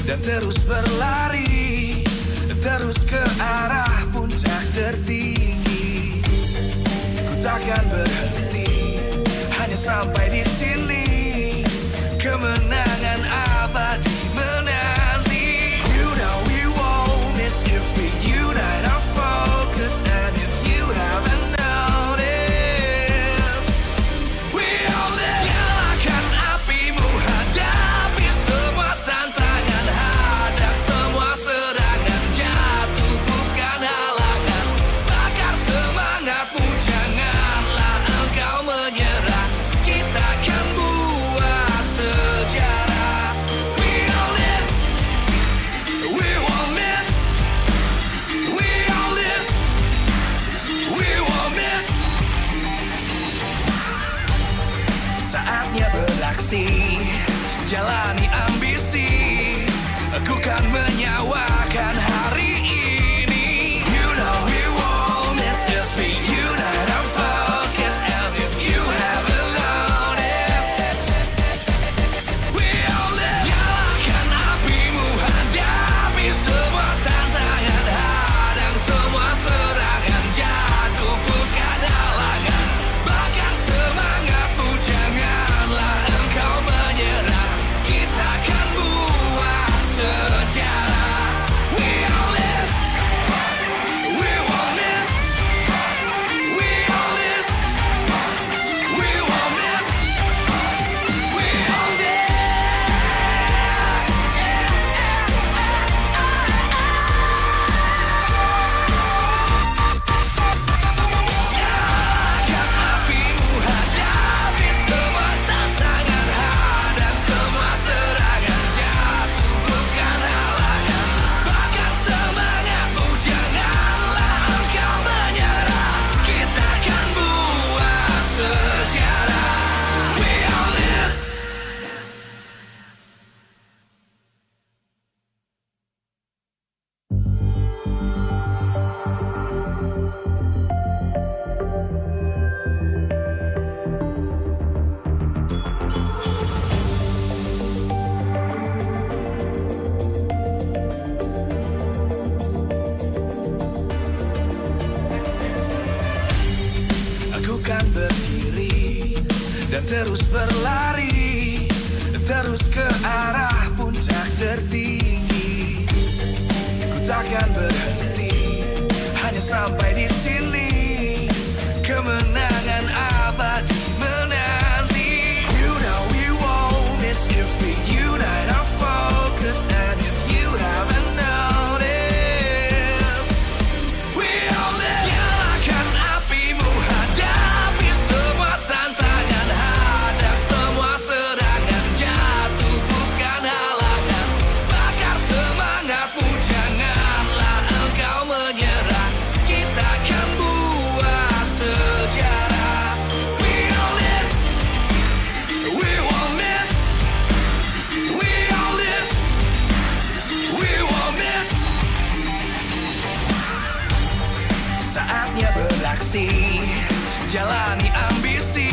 Dan terus berlari, terus ke arah puncak tertinggi. Ku takkan berhenti, hanya sampai di sini. Kemenangan abadi menanti. You know we won't miss if we unite our focus. And if you haven't noticed, we all live. Nyalakan apimu, hadapi semua tantangan, hadang semua serangan, jatuh bukan halangan. Bakar semangatmu, janganlah engkau menyerah. Kita akan buat sejarah. We all this, we won't miss. We all this, we won't miss. Saatnya beraksi, jalani ambisi. Aku kan menyawakan hari ini. You know we won't miss if we unite our focus. And if you haven't noticed, we all live. Nyalakan apimu, hadapi semua tantangan, hadang semua serangan, jatuh bukan halangan. Bakar semangatmu, janganlah engkau menyerah. Kita akan buat sejarah. We all this, we won't miss. We all this, we won't miss. We all this. Nyalakan apimu, hadapi semua tantangan, hadang semua serangan, jatuh bukan halangan. Bakar semangatmu, janganlah engkau menyerah. Kita akan buat sejarah. We all this. Aku kan berdiri dan terus berlari, terus ke arah puncak tertinggi. Ku takkan berhenti, hanya sampai di sini. Kemenangan abadi menanti. You know we won't miss if we unite our focus. And if you haven't noticed, we all live. Nyalakan apimu, hadapi semua tantangan, hadang semua serangan, jatuh bukan halangan. Bakar semangatmu, janganlah engkau menyerah. Kita akan buat sejarah. We all this, we won't miss. We all this, we won't miss. Saatnya beraksi, jalani ambisi.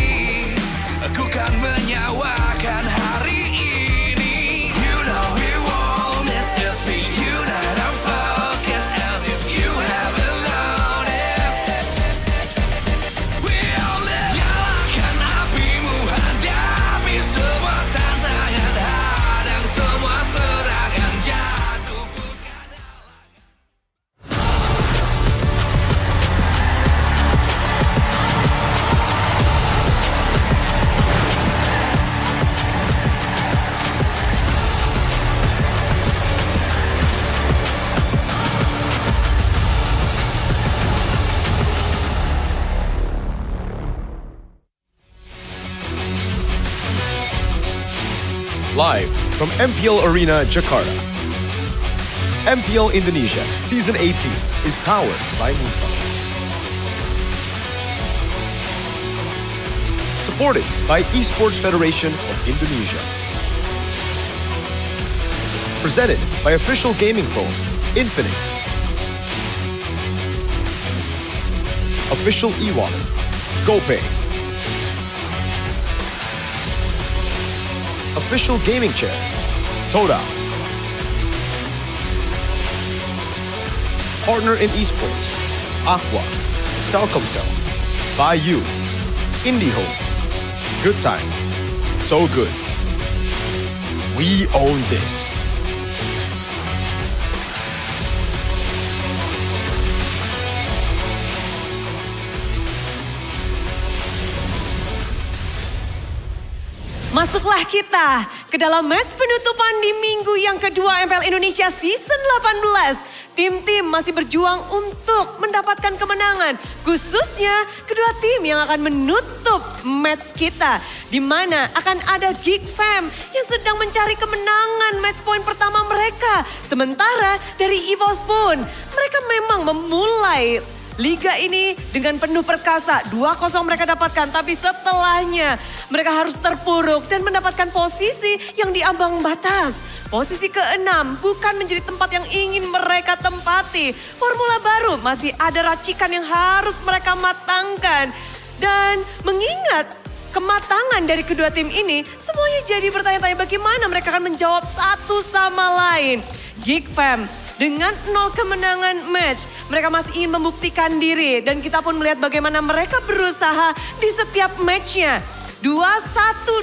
Aku kan menyawakan hari ini. You know we won't miss if we unite live from MPL Arena, Jakarta. MPL Indonesia Season 18 is powered by Mutal. Supported by Esports Federation of Indonesia. Presented by official gaming phone, Infinix. Official e-wallet, GoPay. Official gaming chair, Toda. Partner in esports, Aqua, Telkomsel, By You, IndyHome. Good time, so good. We own this. Masuklah kita ke dalam match penutupan di minggu yang kedua MPL Indonesia Season 18. Tim-tim masih berjuang untuk mendapatkan kemenangan. Khususnya kedua tim yang akan menutup match kita. Di mana akan ada Geek Fam yang sedang mencari kemenangan match point pertama mereka. Sementara dari EVOS pun mereka memang memulai liga ini dengan penuh perkasa. 2-0 mereka dapatkan, tapi setelahnya mereka harus terpuruk dan mendapatkan posisi yang di ambang batas. Posisi ke-6 bukan menjadi tempat yang ingin mereka tempati. Formula baru masih ada racikan yang harus mereka matangkan. Dan mengingat kematangan dari kedua tim ini, semuanya jadi bertanya-tanya bagaimana mereka akan menjawab satu sama lain. Geek Fam dengan 0 kemenangan match, mereka masih ingin membuktikan diri. Dan kita pun melihat bagaimana mereka berusaha di setiap matchnya. 2-1,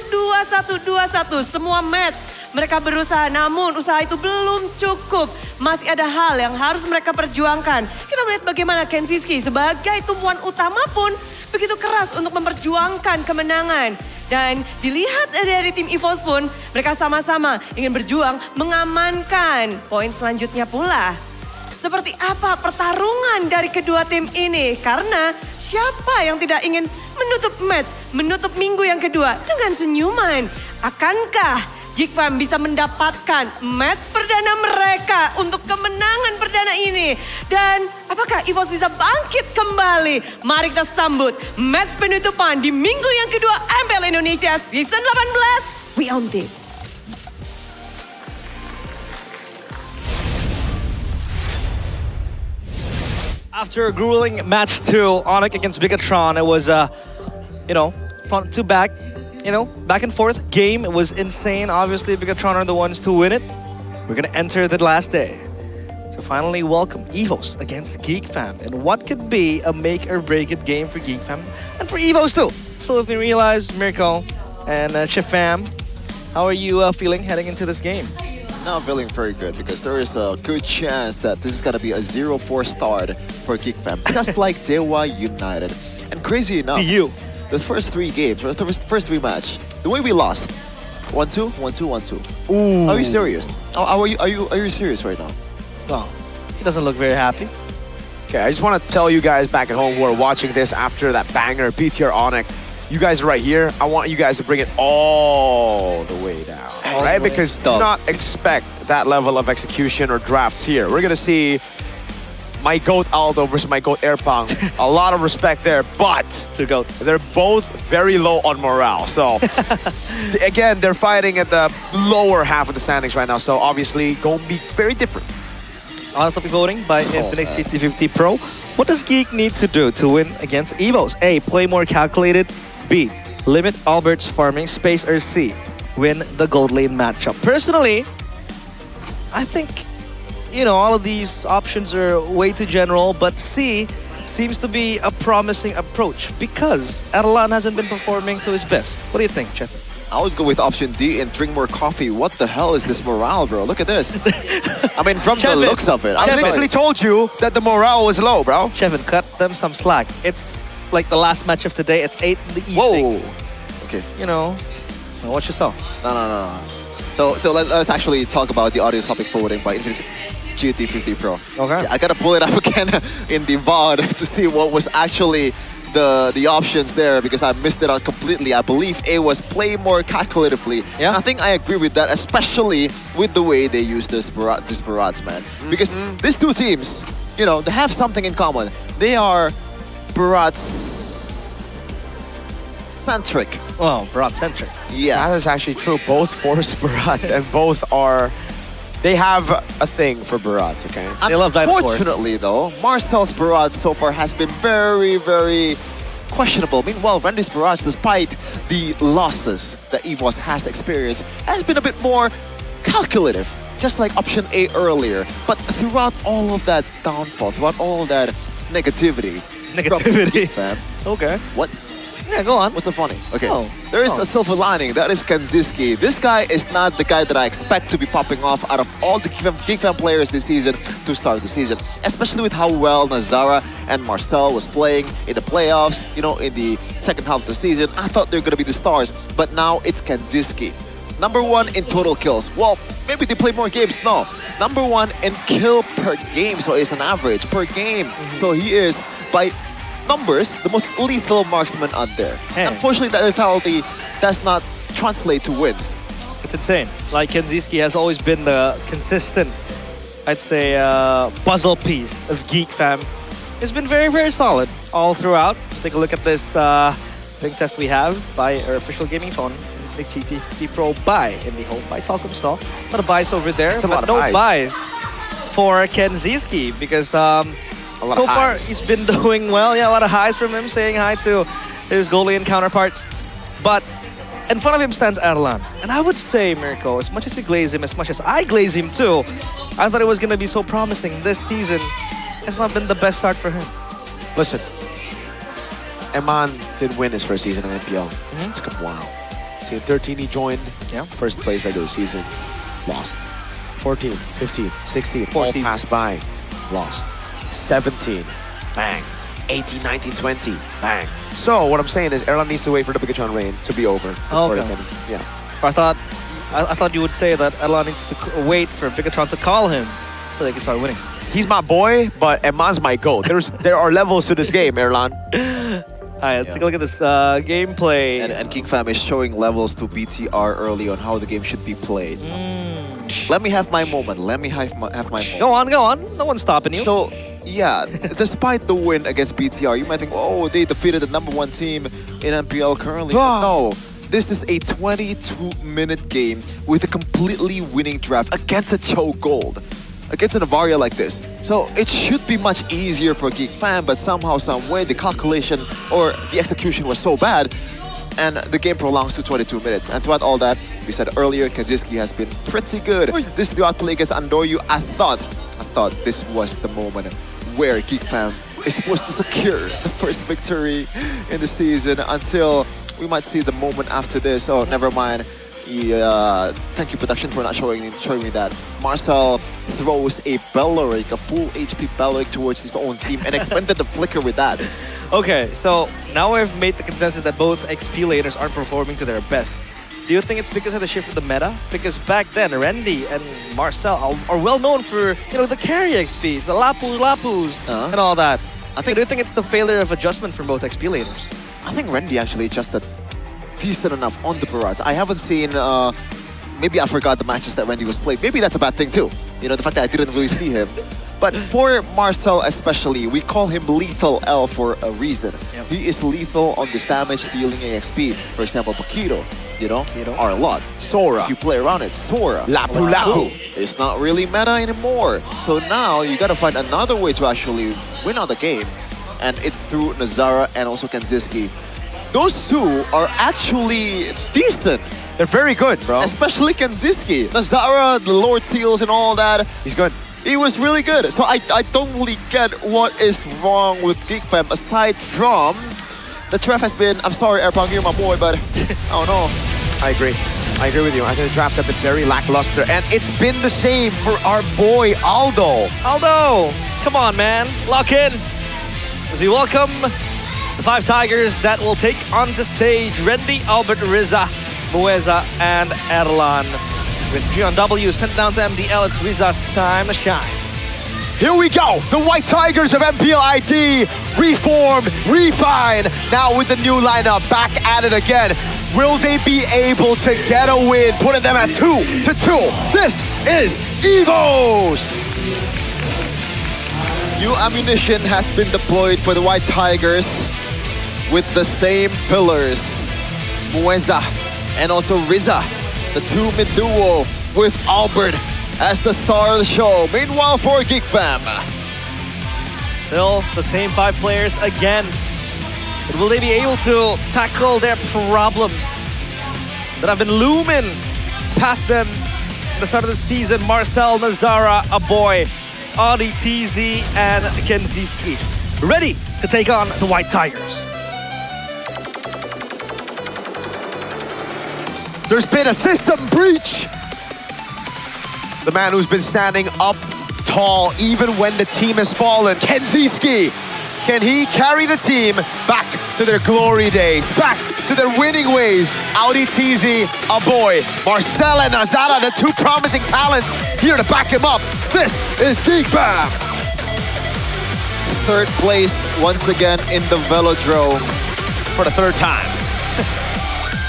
2-1, 2-1, semua match mereka berusaha. Namun usaha itu belum cukup. Masih ada hal yang harus mereka perjuangkan. Kita melihat bagaimana Kensiski sebagai tumpuan utama pun begitu keras untuk memperjuangkan kemenangan. Dan dilihat dari tim EVOS pun, mereka sama-sama ingin berjuang mengamankan poin selanjutnya pula. Seperti apa pertarungan dari kedua tim ini? Karena siapa yang tidak ingin menutup match, menutup minggu yang kedua dengan senyuman? Akankah Geek Fam bisa mendapatkan match perdana mereka untuk kemenangan perdana ini? Dan apakah EVOS bisa bangkit kembali? Mari kita sambut match penutupan di minggu yang kedua MPL Indonesia Season 18. We own this. After a grueling match 2, Onyx against Bigatron, it was front to back. Back and forth game. It was insane. Obviously, Bigatron are the ones to win it. We're gonna enter the last day to finally welcome EVOS against Geek Fam in what could be a make or break it game for Geek Fam and for EVOS too. So if we realize, Mirko and Chef Fam, how are you feeling heading into this game? Now I'm feeling very good because there is a good chance that this is gonna be a 0-4 start for Geek Fam, just like Dewa United. And crazy enough, the first 3 games, or the first 3 match, the way we lost, 1-2, 1-2, 1-2. Ooh. Are you serious? Are you serious right now? No, he doesn't look very happy. Okay, I just want to tell you guys back at home who are watching this after that banger, BTR Onyx, you guys right here, I want you guys to bring it all the way down, right? Because do not expect that level of execution or drafts here. We're gonna see my GOAT Aldo versus my GOAT Airpong. A lot of respect there, but they're both very low on morale. So again, they're fighting at the lower half of the standings right now. So obviously, gonna be very different. Honest voting by Infinix GT50 Pro. What does Geek need to do to win against EVOS? A, play more calculated. B, limit Albert's farming space. Or C, win the gold lane matchup. Personally, I think all of these options are way too general, but C seems to be a promising approach because Adelan hasn't been performing to his best. What do you think, Chef? I would go with option D and drink more coffee. What the hell is this morale, bro? Look at this. I mean, from the looks of it. I literally told you that the morale was low, bro. Chevin, cut them some slack. It's like the last match of today. It's 8 in the evening. Whoa. Okay. What you saw? No. So let's actually talk about the audience topic forwarding by Infinix GT50 Pro. Okay. I gotta pull it up again in the VOD to see what was actually the options there because I missed it out completely. I believe A was play more calculatively. Yeah. And I think I agree with that, especially with the way they use this Barats, man. Because these two teams, you know, they have something in common. They are Barats-centric. Oh, Barat-centric. Yeah. That is actually true. Both force Barats and both are... They have a thing for Barats, okay? They love dinosaurs. Unfortunately, though, Marcel's Barats so far has been very, very questionable. Meanwhile, Randy's Barats, despite the losses that EVOS has experienced, has been a bit more calculative, just like option A earlier. But throughout all of that downfall, throughout all of that negativity... Negativity. Okay. What? Yeah, go on. What's so funny? Okay. Oh. There is a silver lining. That is Kanziski. This guy is not the guy that I expect to be popping off out of all the Geek Fam players this season to start the season. Especially with how well Nazara and Marcel was playing in the playoffs, you know, in the second half of the season. I thought they were going to be the stars, but now it's Kanziski. #1 in total kills. Well, maybe they play more games. No. #1 in kill per game. So it's an average per game. So he is, by numbers, the most lethal marksman out there. Hey. Unfortunately, that lethality does not translate to wins. It's insane. Like, Kanziski has always been the consistent, I'd say, puzzle piece of Geek Fam. It's been very, very solid all throughout. Just take a look at this big test we have by our official gaming phone. The GT Pro buy in the home by Talcum Stall. A lot of buys over there, but no buys for Kanziski because so far, he's been doing well. Yeah, a lot of highs from him, saying hi to his Golian counterparts. But in front of him stands Erlan. And I would say, Mirko, as much as you glaze him, as much as I glaze him too, I thought it was going to be so promising. This season has not been the best start for him. Listen, Eman did win his first season in MPL. It took him a while. So in 13, he joined first place regular season, lost. 14, 15, 16, 14 all passed by, lost. 17, bang. 18, 19, 20, bang. So what I'm saying is Erlan needs to wait for the Bigatron reign to be over. Okay. Yeah. I thought you would say that Erlan needs to wait for Bigatron to call him so they can start winning. He's my boy, but Eman's my goat. There are levels to this game, Erlan. Alright, let's take a look at this gameplay. And Geek Fam is showing levels to BTR early on how the game should be played. Let me have my moment. Let me have my moment. Go on, go on. No one's stopping you. So, yeah, despite the win against BTR, you might think, oh, they defeated the #1 team in MPL currently. But no, this is a 22-minute game with a completely winning draft against a Cho Gold, against an Avaria like this. So it should be much easier for Geek Fam, but somehow, some way, the calculation or the execution was so bad, and the game prolongs to 22 minutes. And throughout all that, we said earlier, Kanziski has been pretty good. This throughout play against Andoryu, I thought this was the moment where Geek Fam is supposed to secure the first victory in the season until we might see the moment after this. Oh, never mind. Thank you, production, for not showing me that. Marcel throws a Belleric, a full HP Belleric towards his own team and expended the flicker with that. Okay, so now we've made the consensus that both XP laners aren't performing to their best. Do you think it's because of the shift of the meta? Because back then, Randy and Marcel are well known for, you know, the carry XPs, the Lapus, and all that. Do you think it's the failure of adjustment from both XP laners? I think Randy actually adjusted decent enough on the Barats. I haven't seen, maybe I forgot the matches that Randy was playing. Maybe that's a bad thing too. You know, the fact that I didn't really see him. But for Marcel especially, we call him Lethal L for a reason. Yep. He is lethal on this damage, dealing XP. For example, Pakito, you know, are a lot. Sora. If you play around it, Sora. Lapu Lapu. It's not really meta anymore. So now you gotta find another way to actually win on the game. And it's through Nazara and also Kanziski. Those two are actually decent. They're very good, bro. Especially Kanziski. Nazara, the Lord Steals and all that. He's good. He was really good. So I don't really get what is wrong with Geek Fam aside from the draft has been, I'm sorry, Airpong, you're my boy, but I don't know. I agree. I agree with you. I think the drafts have been very lackluster, and it's been the same for our boy Aldo. Aldo, come on, man. Lock in. As we welcome the 5 Tigers that will take on the stage Randy, Albert, Riza, Mueza, and Erlan. With G on W sent down to MDL, it's Riza's time to shine. Here we go. The White Tigers of MPL ID reformed, refined. Now with the new lineup, back at it again. Will they be able to get a win? Putting them at 2-2. This is EVOS. New ammunition has been deployed for the White Tigers with the same pillars. Mueza and also Riza, the two-mid duo with Albert as the star of the show. Meanwhile for Geek Fam, Still the same 5 players again. But will they be able to tackle their problems that have been looming past them at the start of the season? Marcel, Nazara, Aboy, Audi, TZ, and Kenziski ready to take on the White Tigers. There's been a system breach. The man who's been standing up tall even when the team has fallen, Kenziski. Can he carry the team back to their glory days, back to their winning ways? Audi, TZ, Aboy, Marcel, and Nazara, the two promising talents here to back him up. This is Geek Fam. third place once again in the Velodrome for the third time.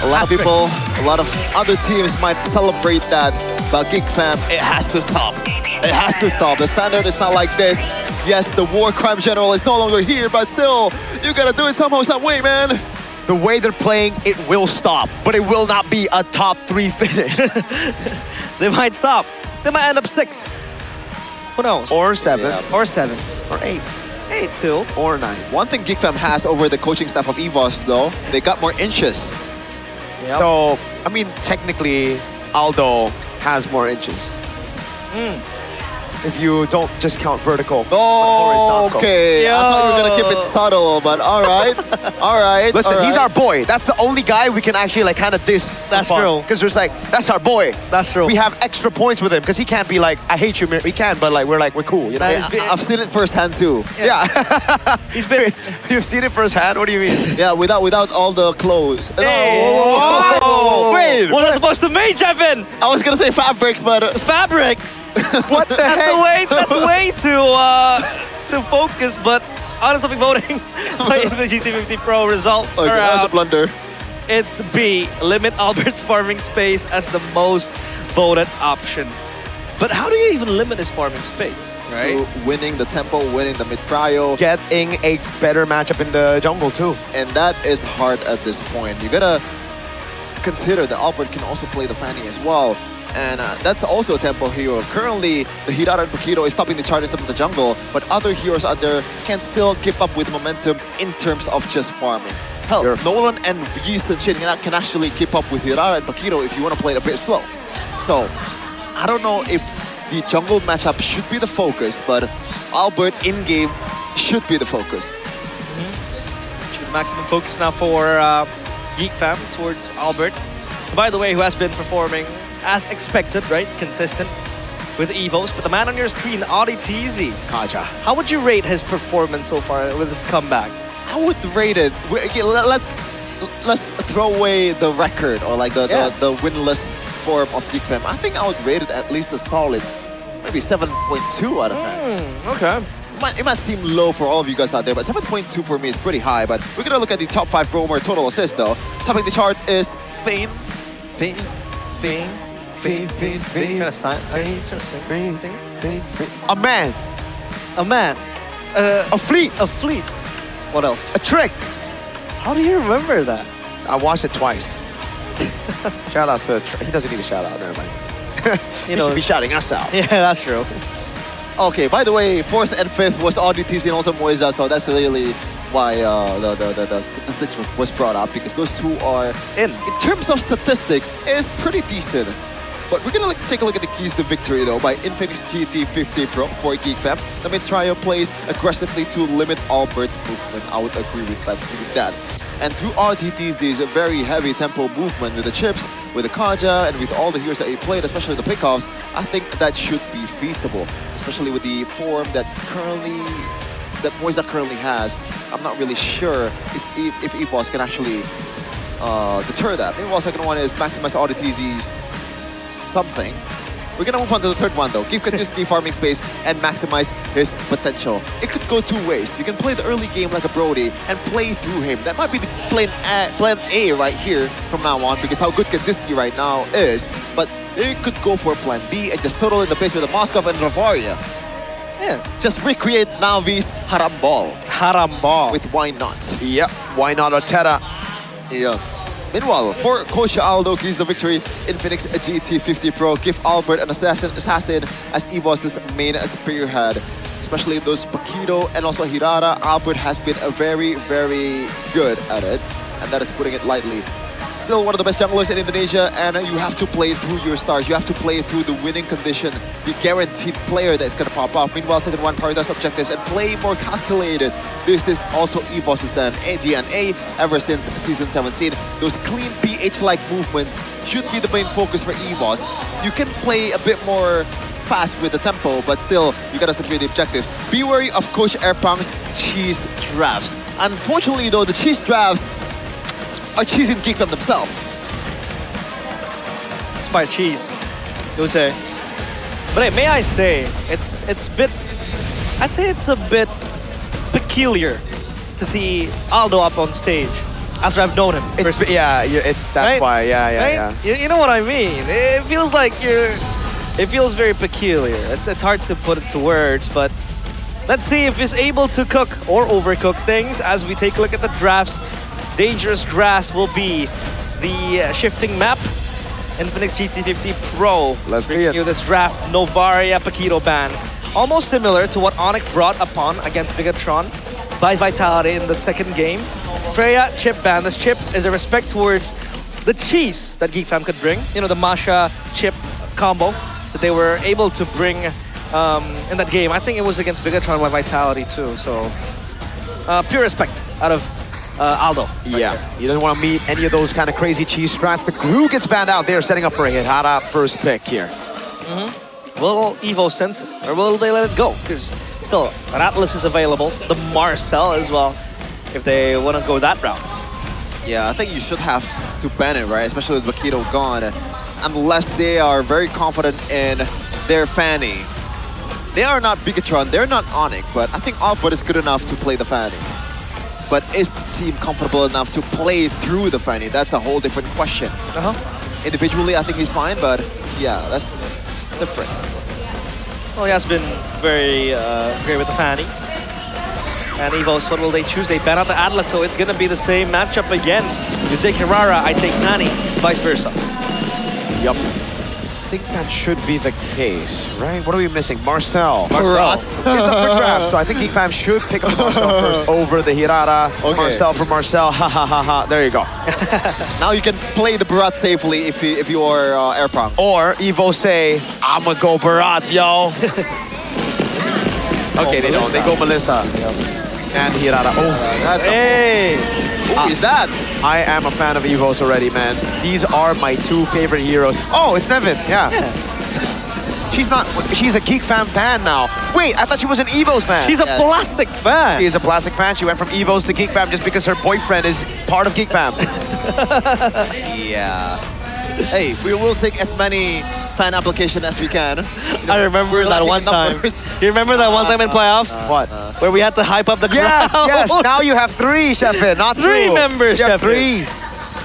A lot of people, a lot of other teams might celebrate that, but Geek Fam, it has to stop. It has to stop. The standard is not like this. Yes, the war crime general is no longer here, but still, you gotta do it somehow, some way, man. The way they're playing, it will stop, but it will not be a top 3 finish. They might stop. They might end up 6. Who knows? Or 7. Yeah. Or 7. Or 8. 8-2. Or 9. One thing Geek Fam has over the coaching staff of EVOS, though, they got more inches. Yep. So, I mean, technically, Aldo has more inches. If you don't just count vertical. Oh, okay. I thought you were gonna keep it subtle, but all right. All right. Listen, all right. he's our boy. That's the only guy we can actually like kind of diss. That's true. Because there's like, that's our boy. That's true. We have extra points with him because he can't be like, I hate you. We can, but like we're cool. You know. I've seen it firsthand too. Yeah. He's been. You've seen it firsthand. What do you mean? Yeah, without all the clothes. Hey. Oh, wait. What was supposed to mean, Jevin? I was gonna say fabrics, but fabrics. What the heck? That's the way to focus, but honestly voting in the GT50 Pro results okay, that's a blunder. It's B, limit Albert's farming space as the most voted option. But how do you even limit his farming space, right? So winning the tempo, winning the mid-prio. Getting a better matchup in the jungle too. And that is hard at this point. You gotta consider that Albert can also play the Fanny as well. And that's also a tempo hero. Currently, the Hirara and Paquito is topping the chart in terms of the jungle, but other heroes out there can still keep up with momentum in terms of just farming. Hell, Nolan and Yeast and Chin can actually keep up with Hirara and Paquito if you want to play it a bit slow. So, I don't know if the jungle matchup should be the focus, but Albert in-game should be the focus. Maximum focus now for Geek Fam towards Albert. By the way, who has been performing as expected, right? Consistent with EVOS. But the man on your screen, Audi TZ. Kaja. How would you rate his performance so far with his comeback? I would rate it. Okay, let's throw away the record or like the winless form of Geek Fam. I think I would rate it at least a solid, maybe 7.2 out of 10. Okay. It might seem low for all of you guys out there, but 7.2 for me is pretty high. But we're gonna look at the top 5 roamer total assists though. Topping the chart is Fane. A man. A man. A fleet. A fleet. What else? A trick. How do you remember that? I watched it twice. Shout outs to he doesn't need a shout out, never mind. He should be shouting us out. Yeah, that's true. Okay, by the way, 4th and 5th was Audi TZ and also Moiza, so that's really why the statistics was brought up, because those two are, in terms of statistics, is pretty decent. But we're gonna take a look at the keys to victory though by Infinix GT50 Pro for Geek Fam. The mid-trio plays aggressively to limit Albert's movement. I would agree with that. And through RTTZ's very heavy tempo movement with the chips, with the Kaja, and with all the heroes that he played, especially the pickoffs, I think that should be feasible, especially with the form that Moiza currently has. I'm not really sure if EVOS can actually deter that. Meanwhile, second one is maximize RTTZ's something. We're gonna move on to the third one though. Give Katisky farming space and maximize his potential. It could go two ways. You can play the early game like a Brody and play through him. That might be the plan A right here from now on because how good Katisky right now is. But they could go for plan B and just total in the base with the Moskov and Ravaria. Yeah. Just recreate Navi's Haram Ball. Haram Ball. With Why Not. Yep, Why Not Otera. Yeah. Meanwhile, for Coach Aldo, keys the victory in Phoenix GT50 Pro. Give Albert an assassin as EVOS' main spearhead. Especially those Paquito and also Hirara. Albert has been very, very good at it. And that is putting it lightly. Still one of the best junglers in Indonesia, and you have to play through your stars. You have to play through the winning condition, the guaranteed player that's going to pop up. Meanwhile, second one, prioritize objectives and play more calculated. This is also EVOS' DNA ever since Season 17. Those clean PH-like movements should be the main focus for EVOS. You can play a bit more fast with the tempo, but still, you gotta secure the objectives. Be wary of Coach Airpong's cheese drafts. Unfortunately, though, the cheese drafts are cheesing Geek from themselves. It's by cheese, you would say. But hey, may I say, it's a bit, I'd say it's a bit peculiar to see Aldo up on stage after I've known him. That's right? why, yeah. Right? You know what I mean? It feels like it feels very peculiar. It's hard to put it to words, but let's see if he's able to cook or overcook things as we take a look at the drafts. Dangerous Grass will be the shifting map in Phoenix GT50 Pro. Let's bring you this draft Novaria Paquito ban. Almost similar to what Onyx brought upon against Bigatron by Vitality in the second game. Freya chip ban. This chip is a respect towards the cheese that Geek Fam could bring. You know, the Masha chip combo that they were able to bring in that game. I think it was against Bigatron by Vitality too. So pure respect out of Aldo. Yeah, you don't want to meet any of those kind of crazy cheese strats. The glue gets banned out there, setting up for a Hirara first pick here. Will Evo sense it, or will they let it go? Because still, Atlas is available, the Marcel as well, if they want to go that route. Yeah, I think you should have to ban it, right? Especially with Paquito gone, unless they are very confident in their Fanny. They are not Bigatron, they're not Onyx, but I think Albert is good enough to play the Fanny. But is the team comfortable enough to play through the Fanny? That's a whole different question. Individually, I think he's fine, but yeah, that's different. Well, he has been very great with the Fanny. And EVOS, what will they choose? They ban out the Atlas, so it's going to be the same matchup again. You take Hirara, I take Fanny, vice versa. Yup. I think that should be the case, right? What are we missing? Marcel. It's up for grabs, so I think Geek Fam should pick up Marcel first over the Hirara. Okay. Marcel for Marcel, ha ha ha ha. There you go. Now you can play the Barat safely if you are Airpong. Or Evo say, I'ma go Barat, yo. Okay, they don't. They go Melissa. And Hirara. That's hey! Who is that? I am a fan of Evo's already, man. These are my two favorite heroes. Oh, it's Nevin, yeah. She's a Geek Fam fan now. Wait, I thought she was an Evo's fan. She's a plastic fan. She is a plastic fan. She went from Evo's to Geek Fam just because her boyfriend is part of Geek Fam. Yeah. Hey, we will take as many fan applications as we can. I remember that one time. You remember that one time in playoffs? What? Where we had to hype up the crowd. Yes. Now you have three, Shepin, not three members. You have Shepin. three.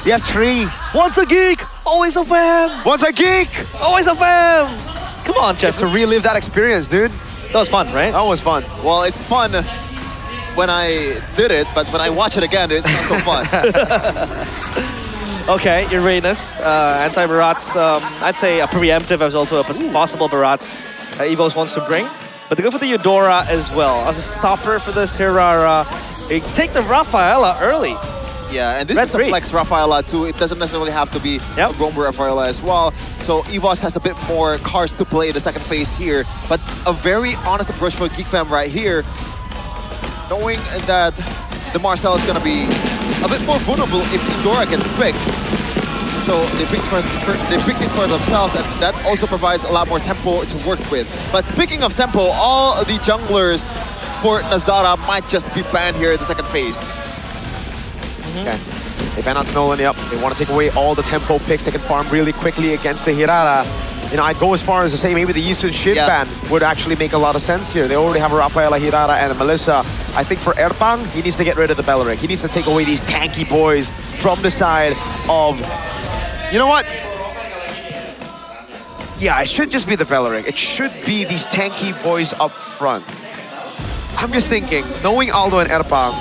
You have three. Once a geek, always a fan. Once a geek, always a fan. Come on, Jeff. To relive that experience, dude. That was fun, right? That was fun. Well, it's fun when I did it, but when I watch it again, it's not so fun. Okay, your Uranus, anti-Barats, I'd say a preemptive as well to a possible Barats EVOS wants to bring. But they go for the Eudora as well. As a stopper for this Hirara, they take the Rafaela early. Yeah, and this is a flex Rafaela too. It doesn't necessarily have to be a Romer Rafaela as well. So EVOS has a bit more cards to play in the second phase here. But a very honest approach for Geek Fam right here. Knowing that the Marcel is going to be a bit more vulnerable if Eudora gets picked. So they picked it for themselves, and that also provides a lot more tempo to work with. But speaking of tempo, all the junglers for Nazara might just be banned here in the second phase. Okay. They ban out the Nolan, yep. They want to take away all the tempo picks. They can farm really quickly against the Hirara. You know, I'd go as far as to say maybe the Eastern Shin ban would actually make a lot of sense here. They already have a Rafaela Hirara and a Melissa. I think for Erpang, he needs to get rid of the Belleric. He needs to take away these tanky boys from the side of... You know what? Yeah, it should just be the Belleric. It should be these tanky boys up front. I'm just thinking, knowing Aldo and Erpang,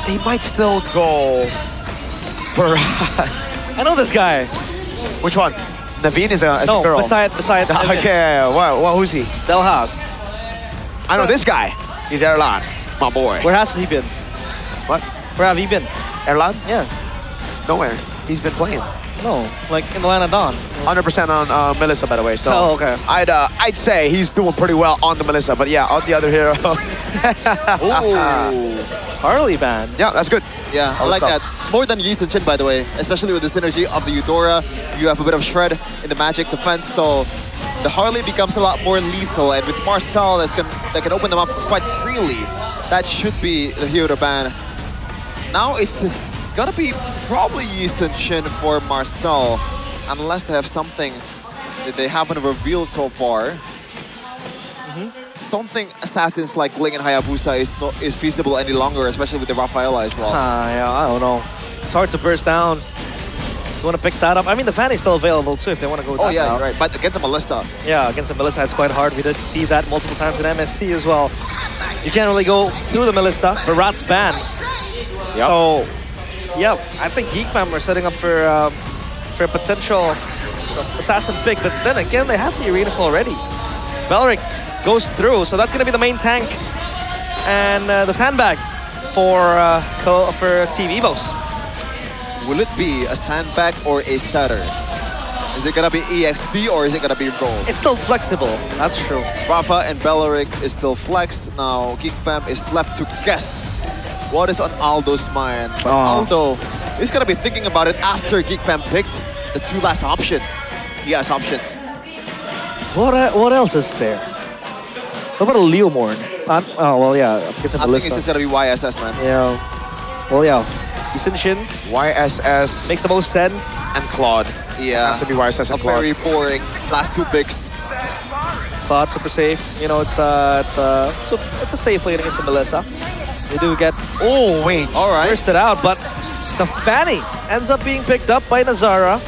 they might still go for... I know this guy. Which one? Naveen is a no, girl. beside. Okay, well, who's he? Delhaz. I know this guy. He's Erlan, my boy. Where has he been? What? Where have he been? Erlan? Yeah. Nowhere. He's been playing. No, like in the line of Dawn. 100% on Melissa, by the way. So oh, okay. I'd say he's doing pretty well on the Melissa, but yeah, on the other heroes. Ooh. Harley ban. Yeah, that's good. Yeah, I like that. More than Yeast and Chin, by the way, especially with the synergy of the Eudora. You have a bit of shred in the magic defense, so the Harley becomes a lot more lethal, and with Marcel that can open them up quite freely. That should be the hero ban. Now it's gonna be probably Yeast and Chin for Marcel, unless they have something that they haven't revealed so far. Don't think assassins like Gling and Hayabusa is feasible any longer, especially with the Rafaela as well. Yeah, I don't know. It's hard to burst down. You want to pick that up? I mean, the Fanny's still available too if they want to go with that yeah, route. you're right. But against a Melissa. Yeah, against a Melissa, it's quite hard. We did see that multiple times in MSC as well. You can't really go through the Melissa. The Rat's ban. Yep. So, yeah, I think Geek Fam are setting up for a potential assassin pick. But then again, they have the arenas already. Belleric goes through, so that's going to be the main tank and the sandbag for Team Evos. Will it be a sandbag or a stutter? Is it gonna be EXP or is it gonna be Gold? It's still flexible, that's true. Rafa and Belleric is still flex. Now Geek Fam is left to guess what is on Aldo's mind. But Aldo is gonna be thinking about it after Geek Fam picked the two last option. He has options. What else is there? What about a Leomorn? Oh, well, yeah. It's a I think it's just gonna be YSS, man. Yeah. Well, yeah. Yisun Shin. YSS. Makes the most sense. And Claude. Yeah. Has to be YSS and Claude. Very boring last two picks. Claude, super safe. You know, it's a safe lane against the Melissa. They do get... Oh, wait. All right. Bursted out, but the Fanny ends up being picked up by Nazara.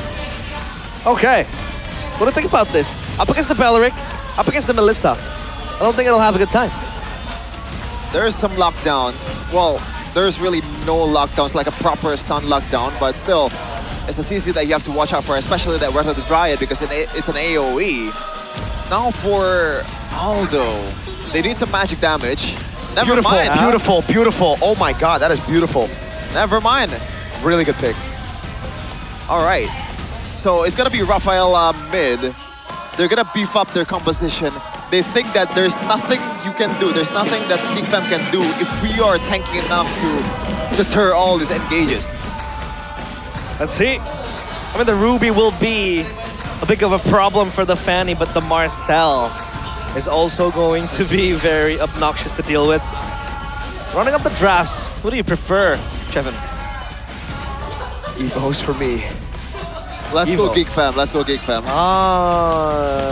Okay. What do you think about this? Up against the Belleric, up against the Melissa. I don't think it'll have a good time. There's some lockdowns. Well, there's really no lockdowns like a proper stun lockdown, but still, it's a CC that you have to watch out for, especially that Red of the Dryad because it's an AoE. Now for Aldo, they need some magic damage. Never mind. Beautiful, beautiful. Oh my god, that is beautiful. Never mind. Really good pick. All right. So it's gonna be Rafaela mid. They're gonna beef up their composition. They think that there's nothing you can do. There's nothing that Geek Fam can do if we are tanky enough to deter all these engages. Let's see. I mean, the Ruby will be a bit of a problem for the Fanny, but the Marcel is also going to be very obnoxious to deal with. Running up the drafts, what do you prefer, Chevin? Evos for me. Let's Evo. go Geek Fam. Let's go Geek Fam.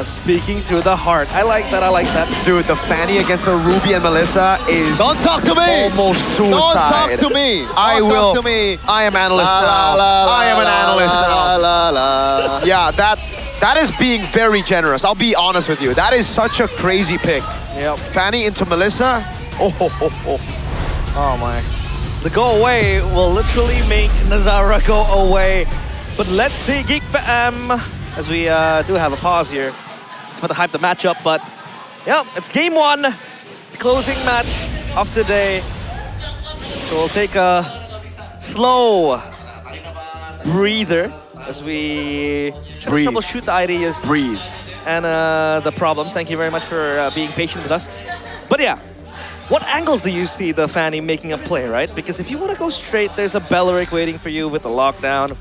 Speaking to the heart. I like that. I like that. Dude, the Fanny against the Ruby and Melissa is Don't talk to me! almost suicide. Don't talk to me! I Don't will. talk to me! I am analyst La, now. la, la, I am an la, analyst la, now. la, la. Yeah, that is being very generous. I'll be honest with you. That is such a crazy pick. Yep. Fanny into Melissa. Oh my. The go away will literally make Nazara go away. But let's see Geek Fam, as we do have a pause here. It's about to hype the matchup, but yeah, it's game one. The closing match of today. So we'll take a slow breather as we try to troubleshoot the ideas. Breathe. And the problems. Thank you very much for being patient with us. But yeah, what angles do you see the Fanny making a play, right? Because if you want to go straight, there's a Belleric waiting for you with the lockdown.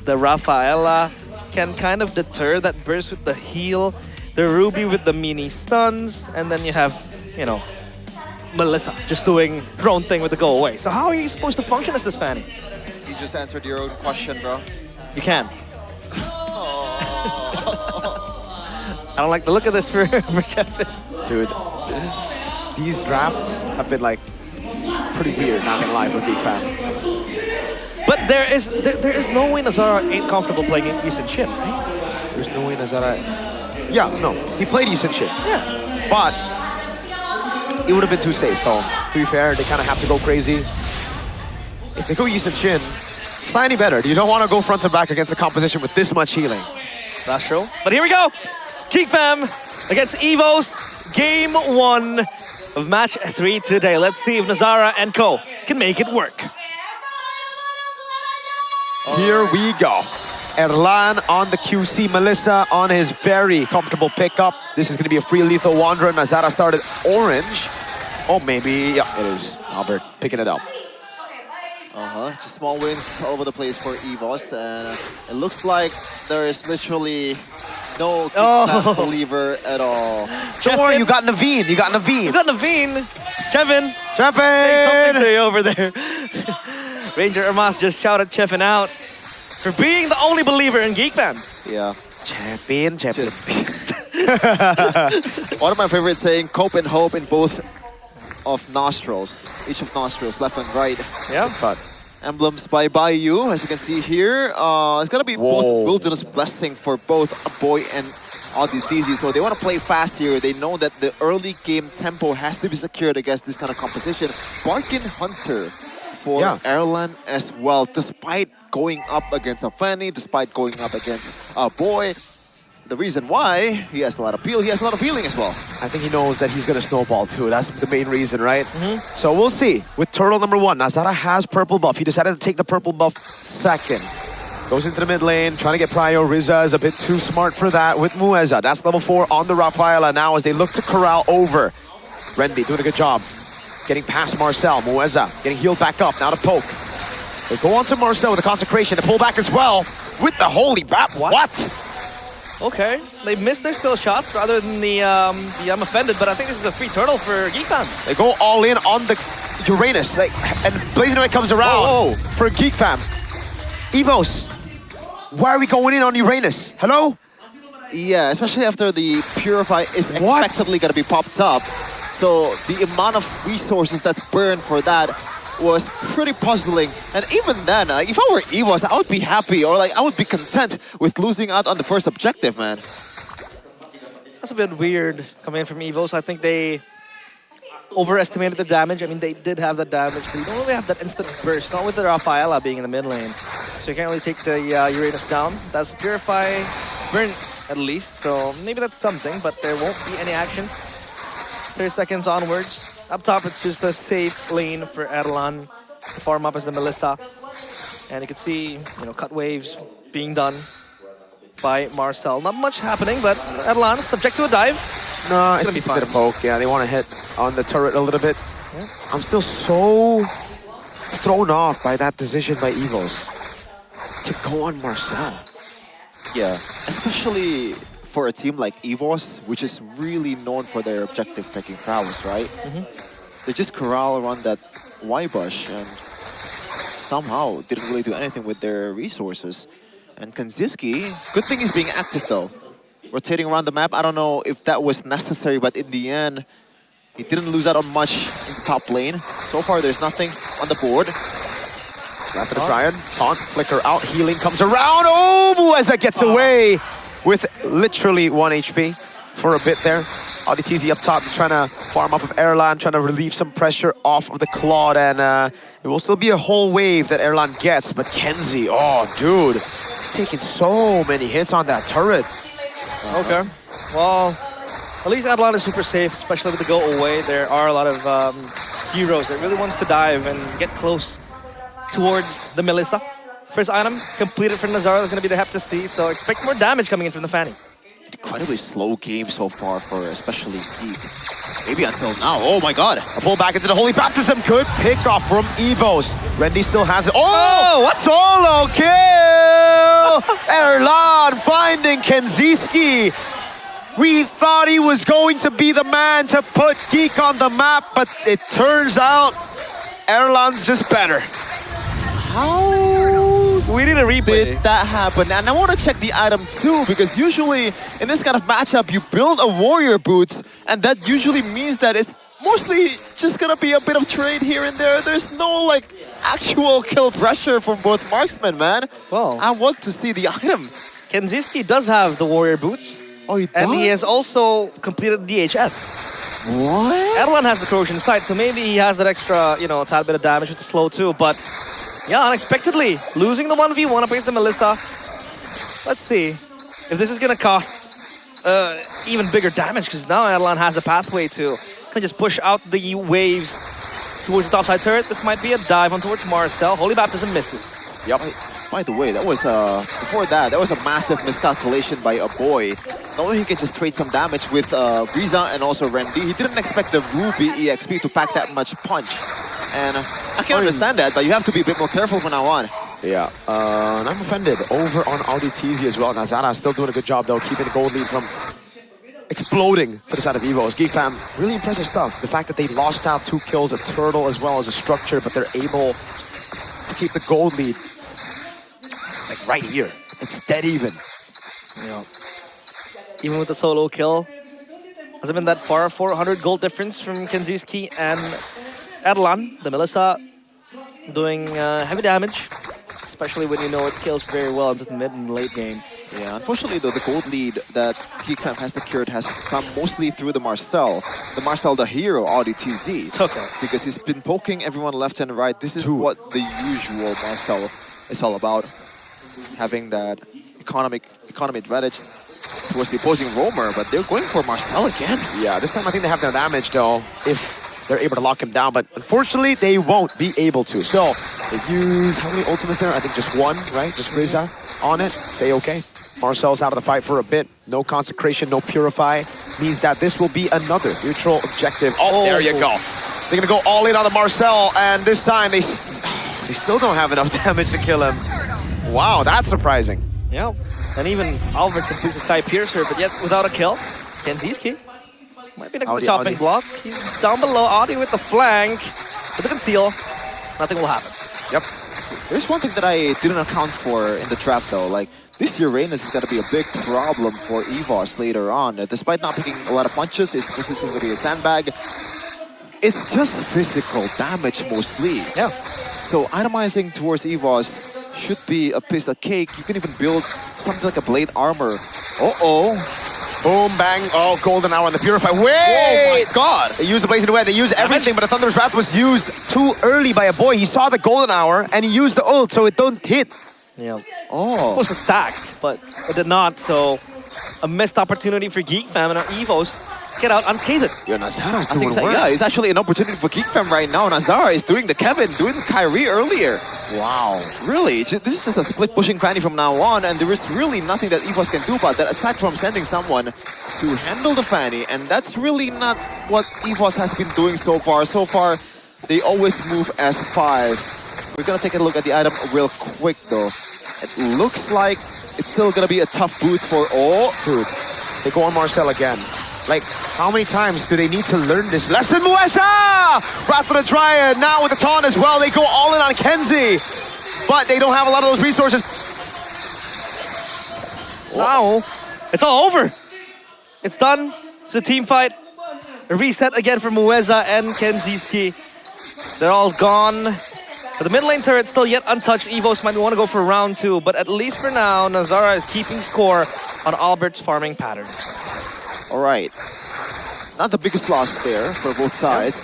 The Rafaela can kind of deter that burst with the heal. The Ruby with the mini stuns. And then you have, you know, Melissa just doing her own thing with the go away. So how are you supposed to function as this Fanny? You just answered your own question, bro. You can. don't like the look of this for Kevin. Dude, these drafts have been like pretty weird, not gonna lie, for Geek Fam. But there is no way Nazara ain't comfortable playing Eastern Shin, right? There's no way Nazara... Yeah, no, he played Eastern Shin. Yeah. But it would have been too safe, so to be fair, they kind of have to go crazy. If they go Eastern Shin, it's not any better. You don't want to go front to back against a composition with this much healing. That's true. But here we go. Geek Fam against Evos. Game 1 of match 3 today. Let's see if Nazara and Co can make it work. Here we go. Erlan on the QC, Melissa on his very comfortable pickup. This is going to be a free lethal wanderer. Nazara started orange. Oh, maybe, yeah, it is. Albert picking it up. Just small wins all over the place for EVOS, and it looks like there is literally no believer at all. Don't worry, you got Naveen. You got Naveen. You got Naveen. Kevin. Chevin! Say over there. Ranger Ermas just shouted Chevin out for being the only believer in Geek Fam. Yeah. Champion. One of my favorites saying, cope and hope in both of nostrils. Each of nostrils, left and right. Yeah. But emblems by Bayou, as you can see here. It's gonna be both Wilderness Blessing for both Boy and DZ. So they want to play fast here. They know that the early game tempo has to be secured against this kind of composition. Barkin Hunter for Erlan as well, despite going up against a Fanny, despite going up against a Boy. The reason why, he has a lot of peel, he has a lot of healing as well. I think he knows that he's going to snowball too. That's the main reason, right? So we'll see. With turtle number 1, Nazara has purple buff. He decided to take the purple buff second. Goes into the mid lane, trying to get prio. Rizza is a bit too smart for that with Mueza. That's level 4 on the Rafaela now as they look to corral over. Renby doing a good job. Getting past Marcel. Mueza getting healed back up. Now to poke. They go on to Marcel with the consecration to pull back as well with the holy bat. What? Okay, they missed their skill shots rather than the I'm offended, but I think this is a free turtle for Geek Fam. They go all in on the Uranus, and Blazing Knight comes around for Geek Fam. Evos, why are we going in on Uranus? Hello? Yeah, especially after the Purify is expectedly going to be popped up. So the amount of resources that's burned for that was pretty puzzling. And even then, if I were EVOS, I would be happy, or like I would be content with losing out on the first objective, man. That's a bit weird coming in from EVOS. I think they overestimated the damage. I mean, they did have that damage, but you don't really have that instant burst, not with the Rafaela being in the mid lane. So you can't really take the Uranus down. That's Purify burn at least, so maybe that's something, but there won't be any action. 30 seconds onwards. Up top, it's just a safe lane for Erlan to farm up as the Melissa. And you can see, cut waves being done by Marcel. Not much happening, but Erlan subject to a dive. No, it's just a bit of poke. Yeah, they want to hit on the turret a little bit. Yeah. I'm still so thrown off by that decision by Evos to go on Marcel. Yeah, especially for a team like EVOS, which is really known for their objective-taking prowess, right? They just corral around that Y-Bush and somehow didn't really do anything with their resources. And Kanziski, good thing he's being active though. Rotating around the map, I don't know if that was necessary, but in the end, he didn't lose out on much in the top lane. So far, there's nothing on the board. Rapid Triad, taunt, flicker out, healing comes around. Oh, Mueza gets away with literally 1 HP for a bit there. AudiTZ up top trying to farm off of Erlan, trying to relieve some pressure off of the Claude, and it will still be a whole wave that Erlan gets, but Kenzie, oh dude, taking so many hits on that turret. Okay, well, at least Erlan is super safe, especially with the go away. There are a lot of heroes that really wants to dive and get close towards the Melissa. First item completed for Nazara is going to be the Hep to see, so expect more damage coming in from the Fanny. Incredibly slow game so far for especially Geek. Maybe until now. Oh my god. A pull back into the Holy Baptism. Good pick off from Evos. Rendy still has it. Oh! What? Solo kill! Erlan finding Kenziski. We thought he was going to be the man to put Geek on the map, but it turns out Erlan's just better. How We need a replay. did that happen? And I want to check the item too, because usually in this kind of matchup, you build a warrior boots, and that usually means that it's mostly just gonna be a bit of trade here and there. There's no like actual kill pressure from both marksmen, man. Well, I want to see the item. Kenziski does have the warrior boots. Oh, he does? And he has also completed DHS. What? Erlan has the corrosion sight, so maybe he has that extra, you know, tad bit of damage with the slow too. But yeah, unexpectedly losing the 1v1 against the Melissa. Let's see if this is gonna cost even bigger damage, because now Erlan has a pathway to just push out the waves towards the topside turret. This might be a dive on towards Marcel. Holy Baptism misses. Yep. By the way, that was before that was a massive miscalculation by a boy. Knowing he can just trade some damage with Riza and also Randy, he didn't expect the Ruby EXP to pack that much punch. And I can understand that, but you have to be a bit more careful from now on. Yeah, and I'm offended over on Audi TZ as well. Nazara still doing a good job though, keeping the gold lead from exploding to the side of EVOs. Geek Fam, really impressive stuff. The fact that they lost out 2 kills, a turtle as well as a structure, but they're able to keep the gold lead like right here. It's dead even. Yeah. Even with the solo kill, hasn't been that far. 400 gold difference from Kenziski and Erlan. The Melissa doing heavy damage, especially when you know it scales very well into the mid and late game. Yeah, unfortunately though, the gold lead that Geekfam has secured has come mostly through the Marcel. The Marcel, the hero, Audi TZ. Took it. Because he's been poking everyone left and right. This is what the usual Marcel is all about. Having that economy advantage towards the opposing roamer, but they're going for Marcel again. Yeah, this time I think they have no damage though, if they're able to lock him down, but unfortunately they won't be able to. So they use, how many ultimates there? I think just one, right? Just Riza on it, stay okay. Marcel's out of the fight for a bit. No consecration, no purify. Means that this will be another neutral objective. Oh, there you go. They're gonna go all in on the Marcel, and this time they still don't have enough damage to kill him. Wow, that's surprising. Yeah, and even Albert completes the Sky Piercer, but yet without a kill. Kenziski might be next to the chopping block. He's down below, Audi with the flank. With the conceal, nothing will happen. Yep. There's one thing that I didn't account for in the trap though. Like, this Uranus is going to be a big problem for EVOS later on. Despite not picking a lot of punches, his position is going to be a sandbag. It's just physical damage mostly. Yeah. So itemizing towards EVOS should be a piece of cake. You can even build something like a blade armor. Boom, bang. Oh, golden hour on the purify. Wait! Oh my god! They used the blazing web. They used everything, but the Thunderous Wrath was used too early by a boy. He saw the golden hour and he used the ult, so it don't hit. Yeah. Oh. Supposed to stack, but it did not. So a missed opportunity for Geek Fam and our Evos get out unscathed. Yeah, Nazara's I think so, yeah, it's actually an opportunity for Geekfam right now. Nazara is doing the Kevin, doing the Kyrie earlier. Wow. Really? This is just a split pushing Fanny from now on, and there is really nothing that EVOS can do about that aside from sending someone to handle the Fanny, and that's really not what EVOS has been doing so far. So far, they always move as 5. We're gonna take a look at the item real quick though. It looks like it's still gonna be a tough boot for Dude, they go on Marcel again. Like, how many times do they need to learn this lesson? Muesa! Wrath for the Dryad, now with the taunt as well. They go all in on Kenzie, but they don't have a lot of those resources. Now, it's all over. It's done. It's a team fight. A reset again for Mueza and Kenziski. They're all gone. But the mid lane turret still yet untouched. Evos might want to go for round 2, but at least for now, Nazara is keeping score on Albert's farming patterns. All right. Not the biggest loss there for both sides.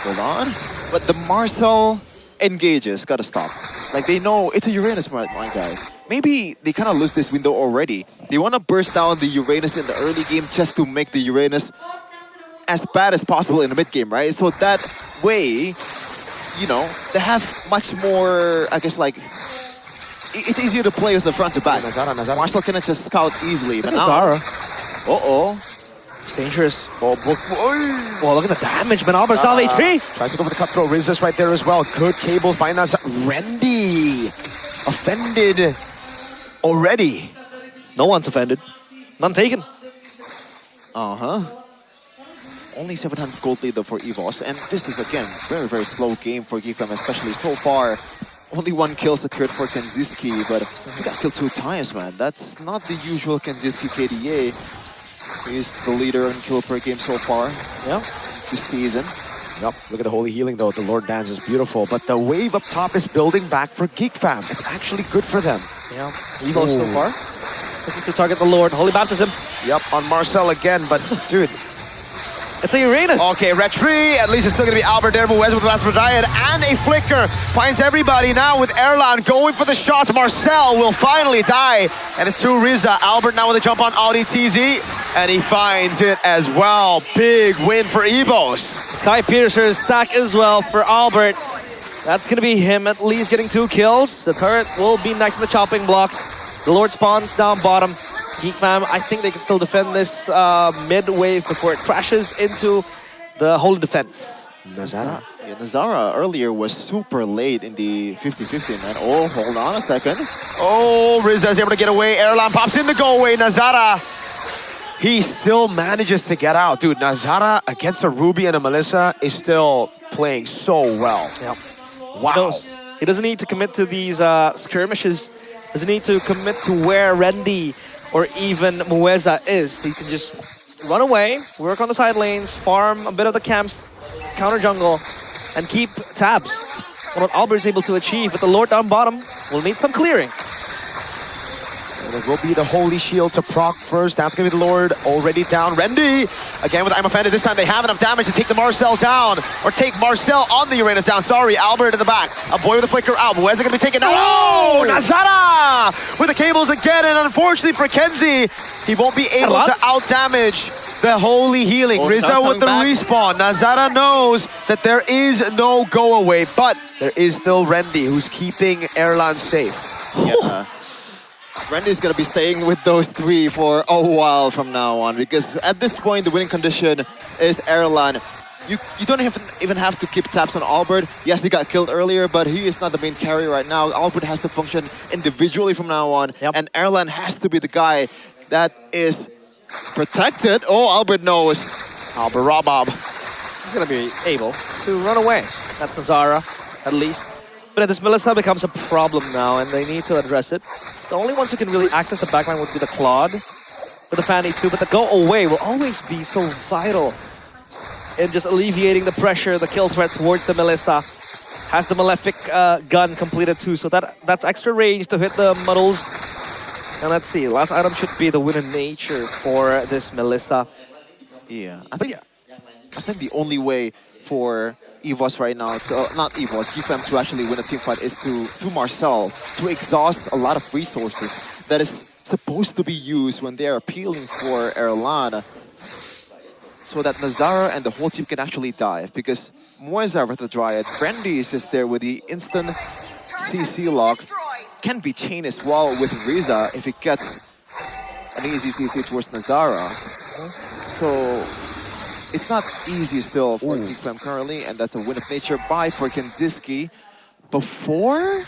Hold on. But the Marcel engages. Gotta stop. Like, they know it's a Uranus, my guy. Maybe they kind of lose this window already. They want to burst down the Uranus in the early game just to make the Uranus as bad as possible in the mid game, right? So that way, you know, they have much more, I guess, like, it's easier to play with the front to back. Nazara. Marcel cannot just scout easily. But now, It's dangerous. Oh, look at the damage, man. Albert's down HP. Tries to go for the cutthroat. Rizza's right there as well. Good cables by Nazara. Randy offended already. No one's offended. None taken. Only 700 gold lead though for EVOS, and this is again very slow game for Geekfam, especially so far. only 1 kill secured for Kenziski, but he got killed 2 times, man. That's not the usual Kenziski KDA. He's the leader in kill per game so far. Yeah. This season. Yep, look at the holy healing though. The Lord Dance is beautiful, but the wave up top is building back for Geek Fam. It's actually good for them. Yeah, Evo so far. Looking to target the Lord. Holy Baptism. Yep, on Marcel again, but dude. It's a Uranus. Okay, retry. At least it's still going to be Albert there, Muez with the last Giant and a flicker. Finds everybody now with Erlan going for the shots. Marcel will finally die. And it's to Riza. Albert now with a jump on Audi TZ. And he finds it as well. Big win for Evos. Sky Piercer's stack as well for Albert. That's going to be him at least getting 2 kills. The turret will be next to the chopping block. The Lord spawns down bottom. Geek Fam, I think they can still defend this mid-wave before it crashes into the holy defense. Nazara? Yeah, Nazara earlier was super late in the 50-50, man. Oh, hold on a second. Oh, Riza is able to get away. Erlan pops in to go away. Nazara, he still manages to get out. Dude, Nazara against a Ruby and a Melissa is still playing so well. Yep. Wow. He doesn't need to commit to these skirmishes. Doesn't need to commit to where Randy or even Mueza is. He can just run away, work on the side lanes, farm a bit of the camps, counter jungle, and keep tabs on what Albert's able to achieve. But the Lord down bottom will need some clearing. And it will be the Holy Shield to proc first. That's going to be the Lord already down. Randy, again with I'm Offended. This time they have enough damage to take the Marcel down. Or take Marcel on the Uranus down. Sorry, Albert in the back. A boy with a flicker out. Where's it going to be taken? Oh! Nazara! With the cables again. And unfortunately for Kenzie, he won't be able to out-damage the Holy Healing. Oh, Rizzo with the respawn. Nazara knows that there is no go-away. But there is still Randy who's keeping Erlan safe. Yeah. Randy's going to be staying with those 3 for a while from now on, because at this point the winning condition is Erlan. You don't even have to keep tabs on Albert. Yes, he got killed earlier, but he is not the main carry right now. Albert has to function individually from now on, and Erlan has to be the guy that is protected. Oh, Albert knows. Albert Rabob. He's going to be able to run away. That's Nazara, at least. But this Melissa becomes a problem now, and they need to address it. The only ones who can really access the backline would be the Claude, with the Fanny too, but the go away will always be so vital in just alleviating the pressure, the kill threat towards the Melissa. Has the Malefic gun completed too, so that's extra range to hit the muddles. And let's see, last item should be the Win in Nature for this Melissa. Yeah, I think the only way for EVOS right now, not EVOS, GFM to actually win a team fight is to Marcel, to exhaust a lot of resources that is supposed to be used when they are appealing for Erlan, so that Nazara and the whole team can actually dive, because Moizar with the Dryad, Brandy is just there with the instant CC lock, can be chained as well with Riza if it gets an easy CC towards Nazara. So it's not easy still for GFM currently, and that's a win of nature by for Kenziski. Before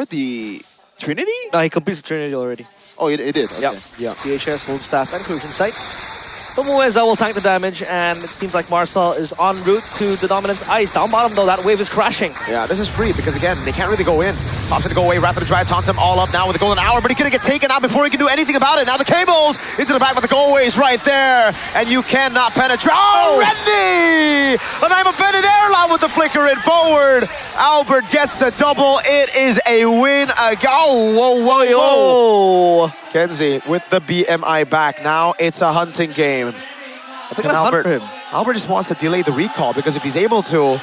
the Trinity? No, he completes the Trinity already. Oh, it did? Okay. Yeah. CHS, Hold Staff, and Inclusion Sight. So Mueza will tank the damage, and it seems like Marcel is en route to the Dominance Ice. Down bottom, though, that wave is crashing. Yeah, this is free, because again, they can't really go in. Pops to go away, Rapid Drive taunts him all up now with the golden hour, but he's gonna get taken out before he can do anything about it. Now the cables into the back, but the go-aways right there, and you cannot penetrate. Oh, Randy! And I'm offended Erlan with the flicker in forward. Albert gets the double. It is a win. Oh, whoa. Kenzie with the BMI back. Now it's a hunting game. I think Albert just wants to delay the recall, because if he's able to,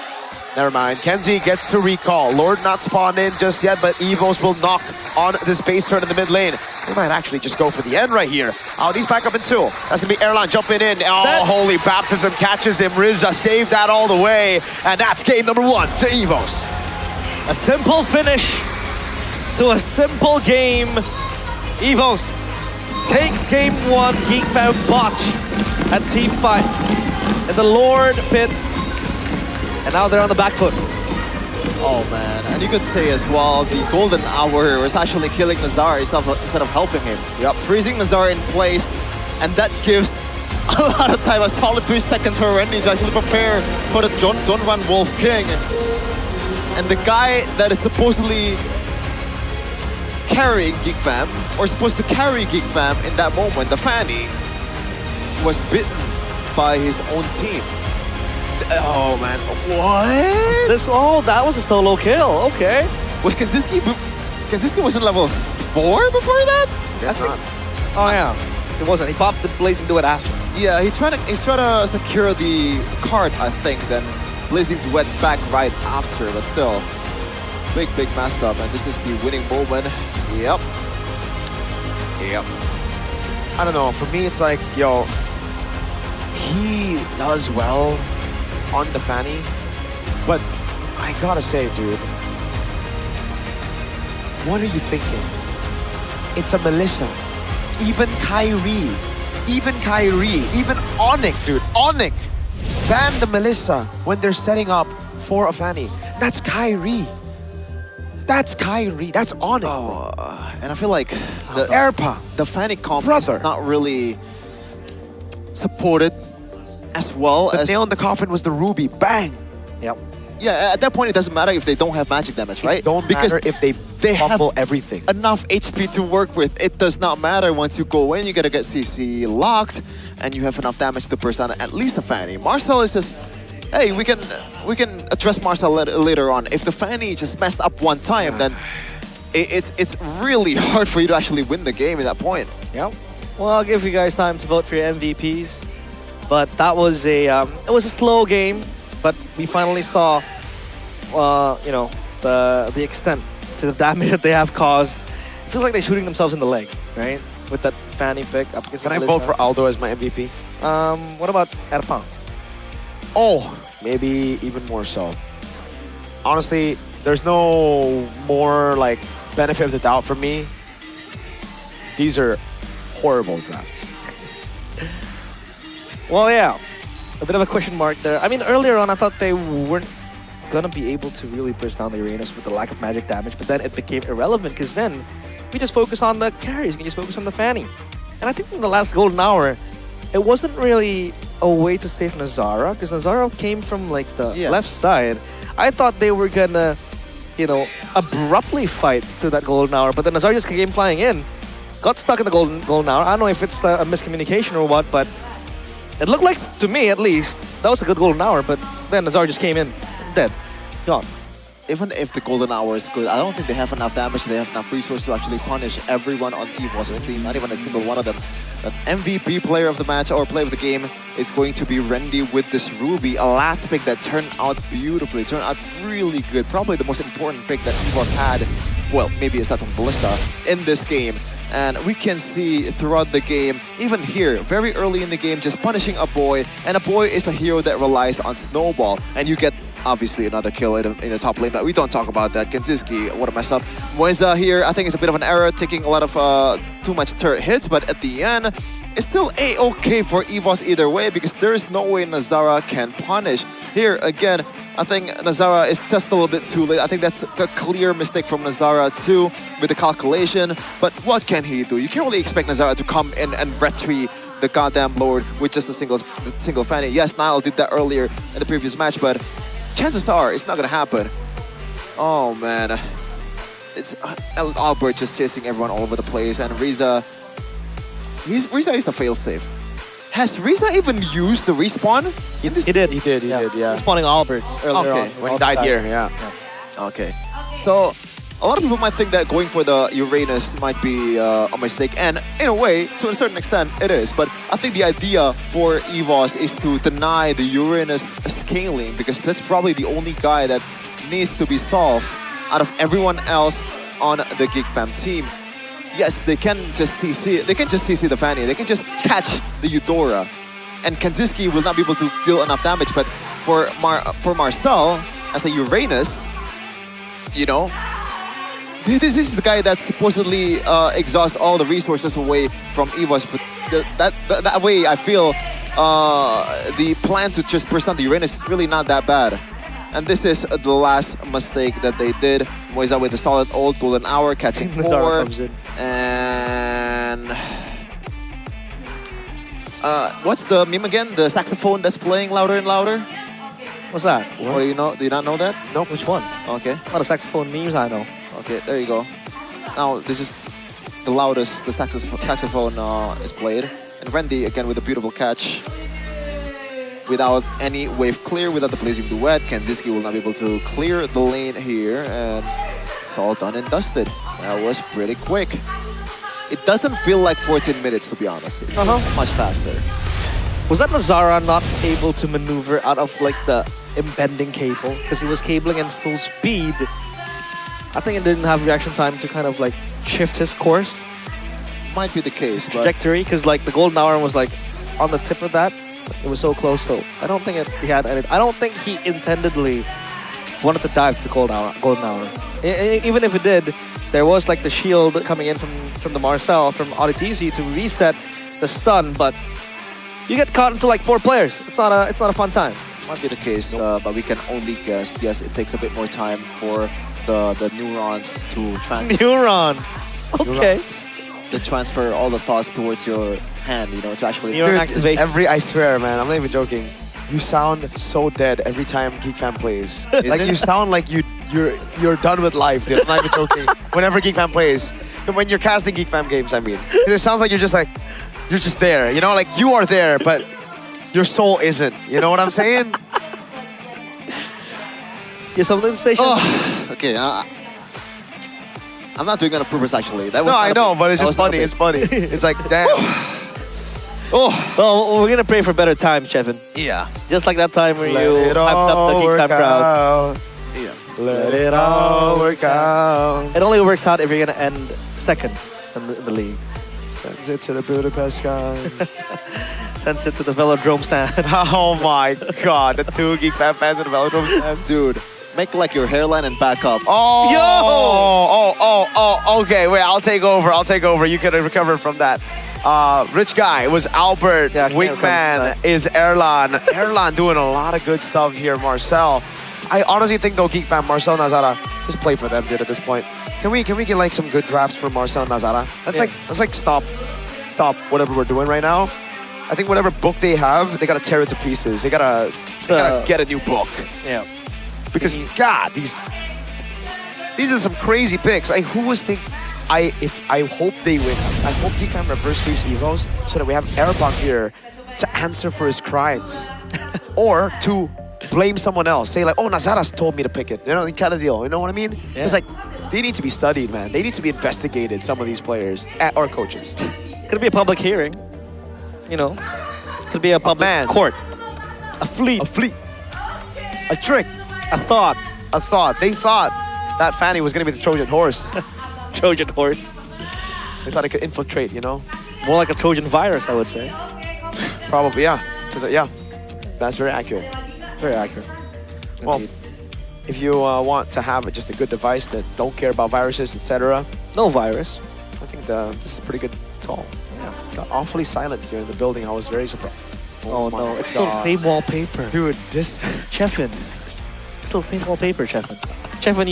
never mind. Kenzie gets to recall. Lord not spawned in just yet, but Evos will knock on this base turn in the mid lane. They might actually just go for the end right here. Oh, he's back up in 2. That's gonna be Erlan jumping in. Oh, Holy Baptism catches him. Rizza saved that all the way. And that's game number 1 to Evos. A simple finish to a simple game. Evos takes game 1, Geek Fam botch at team fight in the Lord pit. And now they're on the back foot. Oh man, and you could say as well, the golden hour was actually killing Nazar instead of helping him. Yep, freezing Nazar in place, and that gives a lot of time, a solid 3 seconds for Randy to actually prepare for the Don't Run Wolf King. And the guy that is supposedly carrying Geek Fam, or supposed to carry Geek Fam in that moment, the Fanny, was bitten by his own team. Oh man, what? That was a solo kill, okay. Was Kanziski wasn't level 4 before that? Guess not. Oh yeah, it wasn't. He popped the Blazing Duet after. Yeah, he's trying to secure the card, I think, then Blazing Duet back right after, but still. Big mess up, and this is the winning moment. Yep. I don't know, for me it's like, yo, he does well on the Fanny, but I gotta say, dude, what are you thinking? It's a Melissa. Even Kyrie, even Onyx, dude, Onyx ban the Melissa when they're setting up for a Fanny. That's Kyrie. That's Onyx. And I feel like the Airpa, the Fanny comp is not really supported as well the as nail in the coffin was the Ruby. Bang. Yep. Yeah, at that point it doesn't matter if they don't have magic damage, right? Because if they have everything. Enough HP to work with. It does not matter. Once you go in, you gotta get CC locked, and you have enough damage to burst down at least a Fanny. Marcel is just, hey, we can address Marcel later on. If the Fanny just messed up one time, then it's really hard for you to actually win the game at that point. Yep. Well, I'll give you guys time to vote for your MVPs, but that was it was a slow game, but we finally saw, you know, the extent to the damage that they have caused. It feels like they're shooting themselves in the leg, right? With that Fanny pick up against Can I vote for Aldo as my MVP? What about Erpang? Oh, maybe even more so. Honestly, there's no more like benefit of the doubt for me. These are horrible drafts. Well, yeah, a bit of a question mark there. I mean, earlier on, I thought they weren't gonna be able to really burst down the Uranus with the lack of magic damage, but then it became irrelevant because then we just focus on the carries, we can just focus on the Fanny. And I think in the last golden hour, it wasn't really a way to save Nazara because Nazara came from like the left side. I thought they were gonna, you know, abruptly fight to that golden hour, but then Nazara just came flying in, got stuck in the golden hour. I don't know if it's a miscommunication or what, but it looked like, to me at least, that was a good golden hour, but then Nazara just came in, dead, gone. Even if the golden hour is good, I don't think they have enough damage, they have enough resources to actually punish everyone on EVOS' team, not even a single one of them. The MVP player of the match, or player of the game, is going to be Randy with this Ruby, a last pick that turned out beautifully, turned out really good. Probably the most important pick that EVOS had, well, maybe aside from Ballista, in this game. And we can see throughout the game, even here, very early in the game, just punishing a boy, and a boy is a hero that relies on Snowball, and you get obviously another kill in the top lane, but we don't talk about that. Kanziski, what a mess up. Moisa here, I think it's a bit of an error, taking a lot of too much turret hits, but at the end, it's still a-okay for EVOS either way, because there is no way Nazara can punish. Here, again, I think Nazara is just a little bit too late. I think that's a clear mistake from Nazara too, with the calculation, but what can he do? You can't really expect Nazara to come in and retrieve the goddamn Lord with just a single Fanny. Yes, Niall did that earlier in the previous match, but chances are it's not gonna happen. Oh man, it's Albert just chasing everyone all over the place, and Riza, Riza is the failsafe. Has Riza even used the respawn? He did, yeah. Respawning Albert earlier on. When he died here, yeah. Okay, so a lot of people might think that going for the Uranus might be a mistake, and in a way, to a certain extent, it is. But I think the idea for EVOS is to deny the Uranus scaling, because that's probably the only guy that needs to be solved out of everyone else on the Geek Fam team. Yes, they can just CC. They can just CC the Fanny. They can just catch the Eudora, and Kanziski will not be able to deal enough damage. But for Marcel as a Uranus, you know, this is the guy that supposedly exhausts all the resources away from EVOS. But that way, I feel the plan to just burst down the Uranus is really not that bad. And this is the last mistake that they did. Moisa with a solid old golden hour, catching 4. And what's the meme again? The saxophone that's playing louder and louder? What's that? What do you know? Do you not know that? Nope. Which one? Okay. Not a saxophone memes, I know. Okay, there you go. Now this is the loudest the saxophone is played. And Wendy again with a beautiful catch. Without any wave clear, without the blazing duet, Kenziski will not be able to clear the lane here, and it's all done and dusted. That was pretty quick. It doesn't feel like 14 minutes, to be honest. It's much faster. Was that Nazara not able to maneuver out of like the impending cable because he was cabling in full speed? I think it didn't have reaction time to kind of like shift his course. Might be the case, but Trajectory, because like the golden hour was like on the tip of that. It was so close, so I don't think he had any. I don't think he intendedly wanted to dive to the golden hour. Even if it did, there was like the shield coming in from the Marcel from Auditizi to reset the stun, but you get caught into like 4 players. It's not a fun time. Might be the case, but we can only guess. Yes, it takes a bit more time for the neurons to transfer. Neurons. Okay. To transfer all the thoughts towards your hand, you know, to actually... Dude, I swear, man, I'm not even joking. You sound so dead every time Geek Fam plays. Like, you sound like you're done with life, dude. I'm not even joking. Whenever Geek Fam plays. When you're casting Geek Fam games, I mean. It sounds like you're just there. You know, like, you are there, but your soul isn't. You know what I'm saying? You something station? Oh, okay, I'm not doing it on purpose, actually. That was no, I know, but it's just funny. It's funny. It's like, damn. Well, we're gonna pray for better times, Chevin. Yeah. Just like that time where you hyped up the Geek Fam crowd. Yeah. Let it all work out. It only works out if you're gonna end second in the league. Sends it to the Budapest sky. Sends it to the Velodrome stand. Oh my god, the 2 Geek Fam fans at the Velodrome stand. Dude. Make like your hairline and back up. Oh, okay, wait, I'll take over. You can recover from that. Rich Guy was Albert. Wingman is Erlan. Erlan doing a lot of good stuff here, Marcel. I honestly think though, Geek Fam, Marcel, Nazara, just play for them, dude, at this point. Can we get like some good drafts for Marcel and Nazara? Let's like stop whatever we're doing right now. I think whatever book they have, they gotta tear it to pieces. They gotta get a new book. Yeah. Because God, these are some crazy picks. Like, who was thinking? I hope they win. I hope Geek Fam reverse sweeps Evos so that we have Airbach here to answer for his crimes, or to blame someone else. Say like, oh, Nazara's told me to pick it. You know, kind of deal. You know what I mean? Yeah. It's like they need to be studied, man. They need to be investigated. Some of these players or coaches. Could be a public hearing. You know, could be a public court, a fleet, a trick. A thought. They thought that Fanny was going to be the Trojan horse. Trojan horse. They thought it could infiltrate, you know? More like a Trojan virus, I would say. Probably, yeah. Yeah. That's very accurate. Very accurate. Well, Indeed. if you want to have just a good device that don't care about viruses, etc. No virus. I think this is a pretty good call. Yeah. Got awfully silent here in the building. I was very surprised. Oh no, it's still the same wallpaper. Dude, just... Chefin. Still same wallpaper, Chefin. Chefin,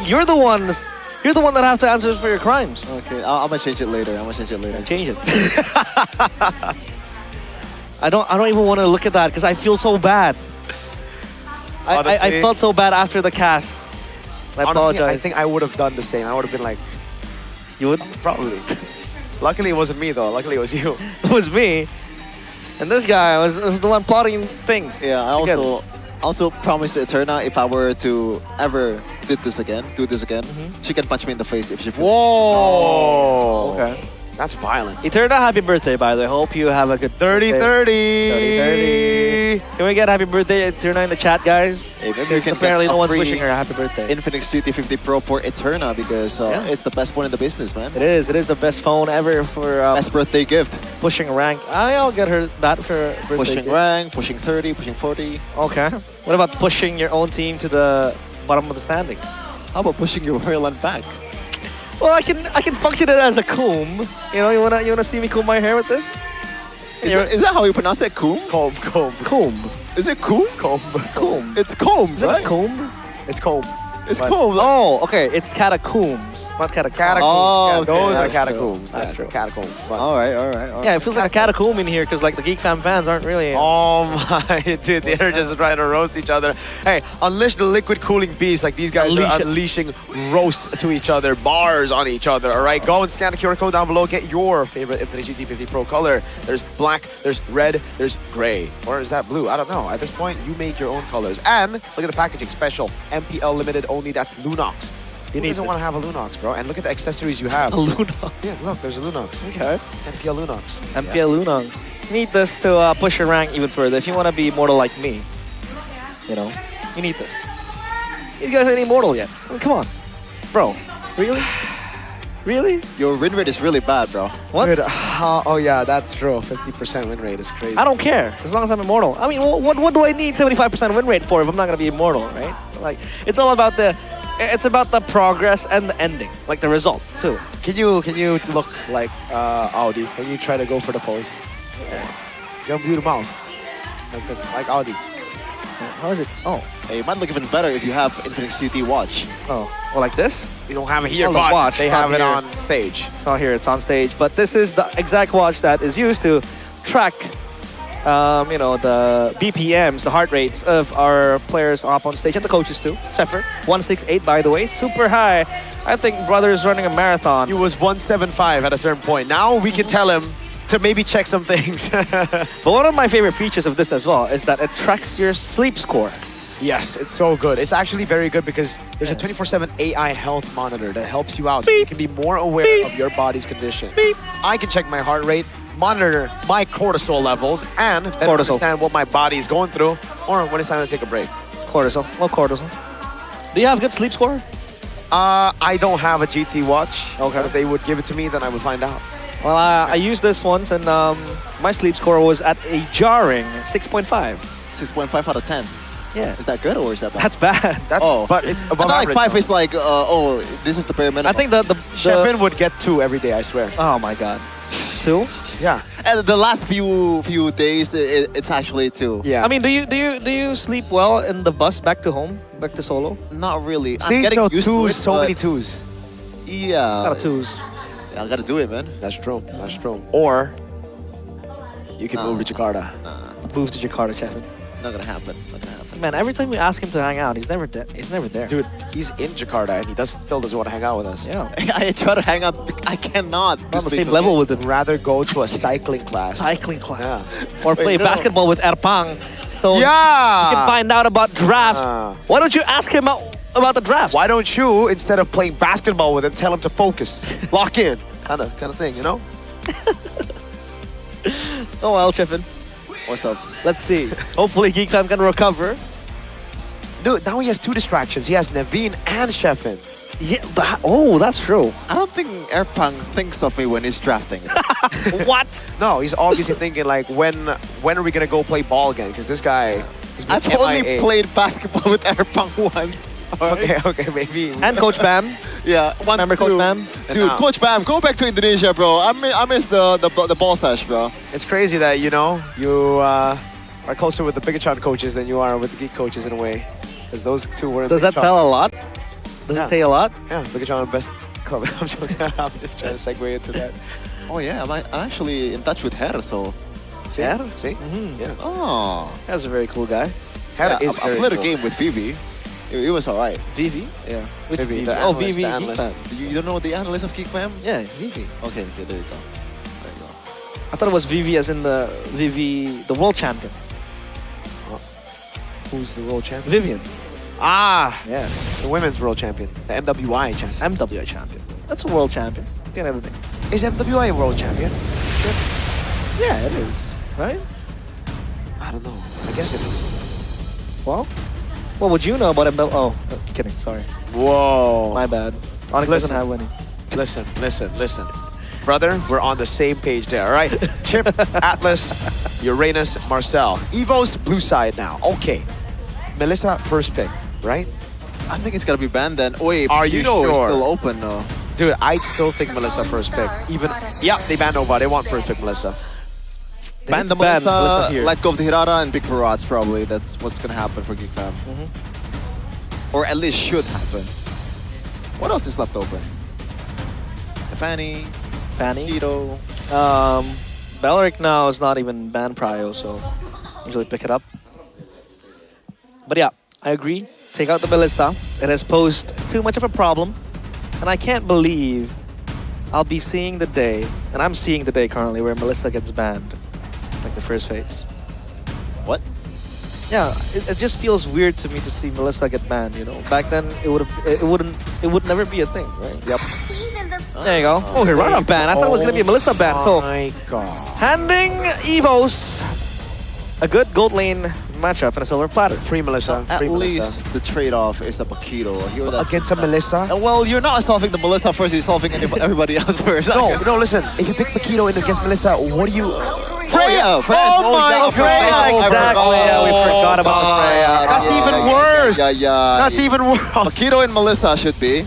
you're the one that have to answer for your crimes. Okay, I'm gonna change it later. Change it. I don't even want to look at that because I feel so bad. I felt so bad after the cast. I apologize. I think I would have done the same. I would have been like, you would? Probably. Luckily, it wasn't me though. Luckily, it was you. It was me. And this guy was the one plotting things. Yeah, I also promised to Eterna if I were to ever do this again, she can punch me in the face if she feels. Whoa! Okay. That's violent. Eterna, happy birthday, by the way. Hope you have a good 30-30. Can we get happy birthday Eterna in the chat, guys? Hey, maybe you can apparently get no one's free wishing her a happy birthday. Infinix GT50 Pro for Eterna because it's the best phone in the business, man. It is the best phone ever for... best birthday gift. Pushing rank. I'll get her that for birthday Pushing gift. rank, pushing 30, pushing 40. Okay. What about pushing your own team to the bottom of the standings? How about pushing your hairline back? Well, I can function it as a comb. You know, you wanna see me comb my hair with this? Is that how you pronounce it? Comb? Comb. Is it comb? Comb. It's comb, Is right? it comb? It's comb. It's But- cool. Oh, okay. It's catacombs, not catacombs. Catacombs. Oh, yeah, okay. those are That's catacombs. true. That's That's true. catacombs. But- All right. Yeah, it feels like a catacomb in here because like the Geek Fam fans aren't really. Oh my, dude, they're just trying to roast each other. Hey, unleash the liquid cooling beast. Like these guys Unleash are it. unleashing roast to each other, bars on each other. All right, go and scan the QR code down below. Get your favorite Infinite GT50 Pro color. There's black, there's red, there's gray. Or is that blue? I don't know. At this point, you make your own colors. And look at the packaging, special. MPL limited only, that's Lunox. Who doesn't want to have a Lunox, bro? And look at the accessories you have. A Lunox. Yeah, look, there's a Lunox. Okay. MPL Lunox. MPL Lunox. You need this to push your rank even further. If you want to be immortal like me, you know, you need this. These guys ain't immortal yet. I mean, come on. Bro, really? Really? Your win rate is really bad, bro. What? Dude, oh yeah, that's true. 50% win rate is crazy. I don't care, as long as I'm immortal. I mean, what do I need 75% win rate for if I'm not gonna be immortal, right? Like, it's all about it's about the progress and the ending, like the result too. Can you look like Audi when you try to go for the pose? Yeah. You do the mouth. Like Audi. How is it? Oh. Hey, it might look even better if you have Infinix GT watch. Oh, well, like this? You don't have it here, Oh, the but watch, they not have it here. on stage. It's not here, it's on stage. But this is the exact watch that is used to track, you know, the BPMs, the heart rates of our players up on stage and the coaches too. Zephyr, 168 by the way, super high. I think brother's running a marathon. He was 175 at a certain point. Now we can tell him to maybe check some things. But one of my favorite features of this as well is that it tracks your sleep score. Yes, it's so good. It's actually very good because there's a 24/7 AI health monitor that helps you out so you can be more aware of your body's condition. I can check my heart rate, monitor my cortisol levels, and better understand what my body is going through or when it's time to take a break. Cortisol. Well, cortisol. Do you have good sleep score? I don't have a GT watch. Okay. But if they would give it to me, then I would find out. Well, I used this once and my sleep score was at a jarring 6.5. 6.5 out of 10. Yeah. Is that good or is that bad? That's bad. But it's I above thought like average. 5 is like, oh, this is the bare minimum. I think the Shepin would get 2 every day, I swear. Oh my god. 2? Yeah. And the last few days, it's actually 2. Yeah. I mean, do you sleep well in the bus back to home, back to Solo? Not really. See, I'm getting so used to it. twos, so but many twos. Yeah. A lot of twos. I gotta do it, man. That's true. That's true. Or you can move to Jakarta. Move to Jakarta, Chefin. Not gonna happen. Not gonna happen. Man, every time we ask him to hang out, he's never there. Dude, he's in Jakarta and he still doesn't want to hang out with us. Yeah. I try to hang out. I cannot. On the same level with him. Rather go to a cycling class. Cycling class. Yeah. Or play no. basketball with Erpang. So Yeah. you can find out about draft. Why don't you ask him about the draft? Why don't you, instead of playing basketball with him, tell him to focus, lock in, kind of thing, you know? Oh well, Chefin. What's up? Let's see. Hopefully Geek Fam can recover. Dude, now he has 2 distractions. He has Naveen and Sheffin. Yeah. That's true. I don't think Erpang thinks of me when he's drafting. What? No, he's obviously thinking like, when are we gonna go play ball again? Because this guy. I've only played basketball with Erpang once. Okay, maybe. And Coach Bam. Yeah, once. Remember Coach Bam? Dude, Coach Bam, go back to Indonesia, bro. I miss the ball stash, bro. It's crazy that, you know, you are closer with the Bigatron coaches than you are with the Geek coaches in a way. Because those 2 were in Does that Bigatron. tell a lot? Does it say a lot? Yeah, Bigatron best club. I'm joking. I'm just trying to segue into that. Oh yeah, I'm actually in touch with Her, so. Yeah? See? Yeah. Oh. That's a very cool guy. Her Yeah, is I very played cool. a game with Vivi. It was alright. Vivi? Yeah. Which Vivi, Vivi? the Oh, analyst, Vivi. the Geek analyst. Fam. You don't know the analyst of Geek Fam? Yeah, Vivi. Okay, there you go. There you go. I thought it was Vivi as in the world champion. Who's the world champion? Vivian. Ah, Yeah. the women's world champion. The MWI champion. MWI champion. That's a world champion. At the end of the day. Is MWI a world champion? Yeah, it is. Right? I don't know. I guess it is. Well, what would you know about MWI? Oh, kidding. Sorry. Whoa. My bad. Onyx doesn't have any. Listen. Brother, we're on the same page there, all right? Chip, Atlas, Uranus, Marcel. Evo's blue side now. Okay. Melissa, first pick, right? I think it's gonna be banned then. Wait, Are you Evo is sure? still open though. Dude, I still think Melissa first pick. Even, yeah, they banned Nova. They want first pick Melissa. Ban the ban Melissa Melissa, here. let go of the Hirata and Big Barats probably. That's what's gonna happen for Geek Fam. Or at least should happen. What else is left open? Fanny. Keto. Belric now is not even ban prio, so usually pick it up. But yeah, I agree. Take out the Melissa. It has posed too much of a problem. And I can't believe I'll be seeing the day, and I'm seeing the day currently, where Melissa gets banned. Like the first phase. What? Yeah, it just feels weird to me to see Melissa get banned, you know. Back then it would never be a thing, right? Yep. There you go. Oh, Hirana ban. I thought it was gonna be a Melissa ban. So my God. handing Evos a good gold lane matchup and a silver platter. Free Melissa. At Free least Melissa. the trade-off is a Paquito. Against a Melissa? Well, you're not solving the Melissa first, you're solving everybody else first. No, listen. If you pick Paquito in against Melissa, what do you... Freya! Oh my Freya! Exactly, yeah, we forgot about Freya. That's even worse! Yeah. That's even worse. Paquito and Melissa should be.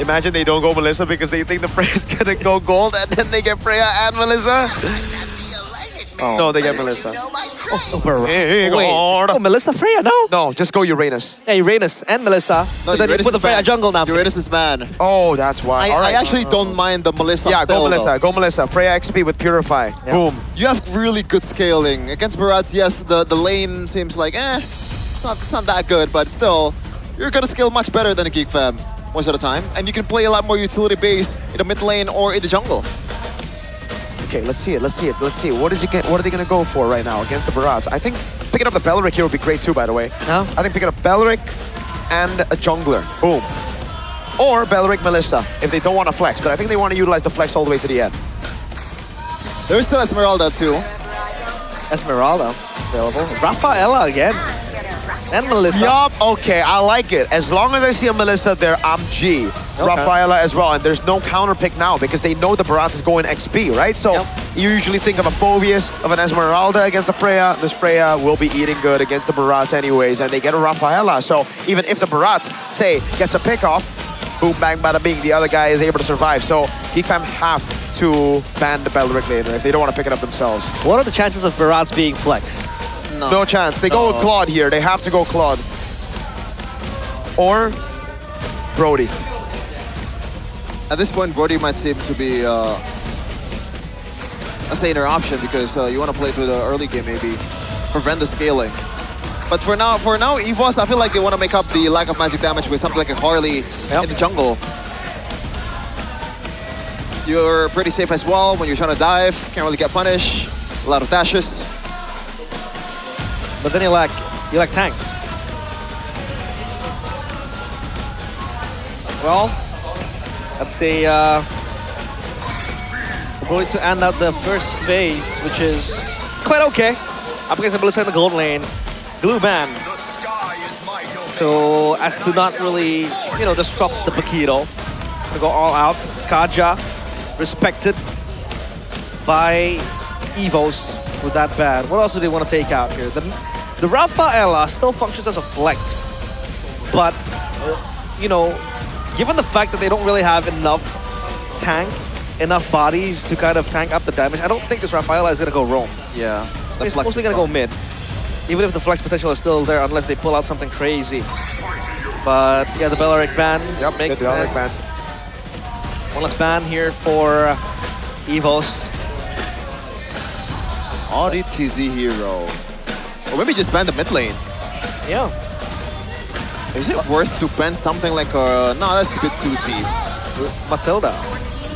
Imagine they don't go Melissa because they think the Freya's gonna go gold and then they get Freya and Melissa. Oh. No, they get Melissa. Wait. Oh, Melissa Freya? No, just go Uranus. Yeah, Uranus and Melissa. No, So then you put the Freya jungle now. Uranus is man. Oh, that's why. I actually don't mind the Melissa. Yeah, go spell, Melissa. though. Go Melissa. Freya XP with Purify. Yeah. Boom. You have really good scaling. Against Barats, yes, the lane seems like, it's not that good, but still, you're gonna scale much better than a Geek Fam most of the time. And you can play a lot more utility base in the mid lane or in the jungle. Okay, let's see it. What are they gonna go for right now against the Barats? I think picking up the Belric here would be great too, by the way. No? I think picking up Belric and a jungler. Boom. Or Belric Melissa, if they don't want to flex. But I think they want to utilize the flex all the way to the end. There's still Esmeralda too. Esmeralda available. Rafaela again. And Melissa. Yup, okay, I like it. As long as I see a Melissa there, I'm G. Okay. Rafaela as well, and there's no counter pick now because they know the Barats is going XP, right? So you usually think of a Phobius, of an Esmeralda against the Freya. This Freya will be eating good against the Barats anyways, and they get a Rafaela. So even if the Barats, say, gets a pick off, boom, bang, bada bing, the other guy is able to survive. So Geek Fam have to ban the Belric later if they don't want to pick it up themselves. What are the chances of Barats being flexed? No chance. They go with Claude here. They have to go Claude. Or Brody. At this point, Brody might seem to be a saner option because you want to play through the early game, maybe prevent the scaling. But for now, EVOS, I feel like they want to make up the lack of magic damage with something like a Harley in the jungle. You're pretty safe as well when you're trying to dive. Can't really get punished. A lot of dashes. But then you lack tanks. Well, let's say we're going to end out the first phase, which is quite okay. Up against the Melissa in the gold lane. Glue ban. So as to not really, disrupt the Paquito. To go all out. Kaja, respected by Evos with that ban. What else do they want to take out here? The Rafaela still functions as a flex. But, given the fact that they don't really have enough bodies to kind of tank up the damage, I don't think this Rafaela is going to go roam. Yeah. It's mostly going to go mid. Even if the flex potential is still there, unless they pull out something crazy. But, yeah, the Belric ban makes the Belric sense. ban. One less ban here for Evos. Audi TZ hero. Or maybe just ban the mid lane. Yeah. Is it worth to ban something like a... No, that's a bit too deep. Matilda.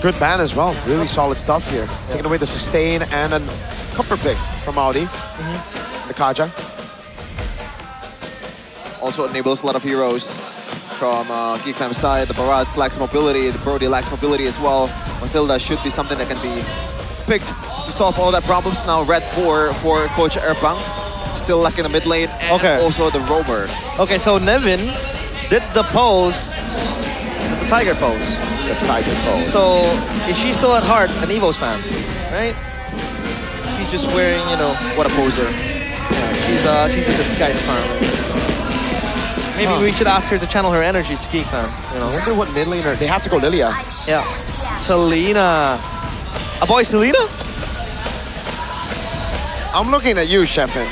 Good ban as well. Really solid stuff here. Taking away the sustain and a comfort pick from Audi. The Kaja. Also enables a lot of heroes from Geek Fam's side. The Barats lacks mobility. The Brody lacks mobility as well. Matilda should be something that can be picked to solve all that problems. Now red for Coach Erpang. Still lacking the mid lane and also the roamer. Okay, so Nevin did the pose, the tiger pose. The tiger pose. So is she still at heart an Evos fan, right? She's just wearing, What a poser. Yeah, she's in disguise currently. Maybe we should ask her to channel her energy to Geek Fam. I wonder what mid laner. They have to go Lilia. Yeah. Selena. A boy Selena? I'm looking at you, Sheffin.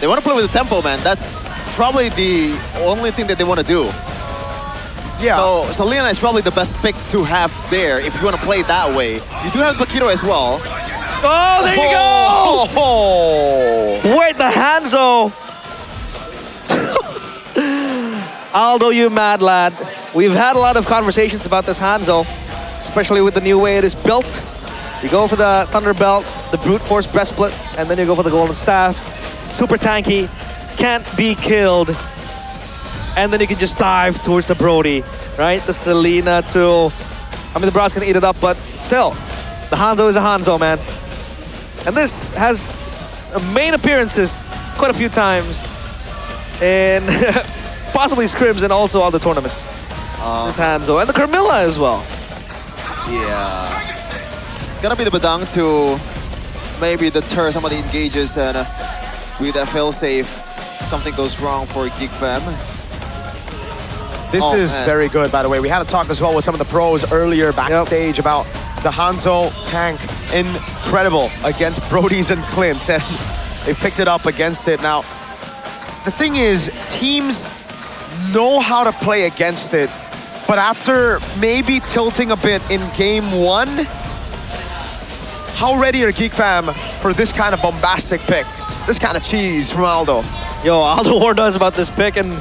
They want to play with the tempo, man. That's probably the only thing that they want to do. Yeah. So Leona is probably the best pick to have there if you want to play it that way. You do have Bakiro as well. Oh, there you go! Oh. Wait, the Hanzo! Aldo, you mad lad. We've had a lot of conversations about this Hanzo, especially with the new way it is built. You go for the Thunder Belt, the Brute Force Breastplate, and then you go for the Golden Staff. Super tanky, can't be killed. And then you can just dive towards the Brody, right? The Selena too. I mean, the Bra's gonna eat it up, but still, the Hanzo is a Hanzo, man. And this has main appearances quite a few times in possibly scrims and also other tournaments. This Hanzo and the Carmilla as well. Yeah. It's gonna be the Badang to maybe deter some of the engages and with that failsafe, something goes wrong for Geek Fam. This is very good, by the way. We had a talk as well with some of the pros earlier backstage about the Hanzo tank. Incredible against Brodies and Clint, and they've picked it up against it. Now, the thing is, teams know how to play against it, but after maybe tilting a bit in game one, how ready are Geek Fam for this kind of bombastic pick? This kind of cheese from Aldo. Yo, Aldo War knows about this pick, and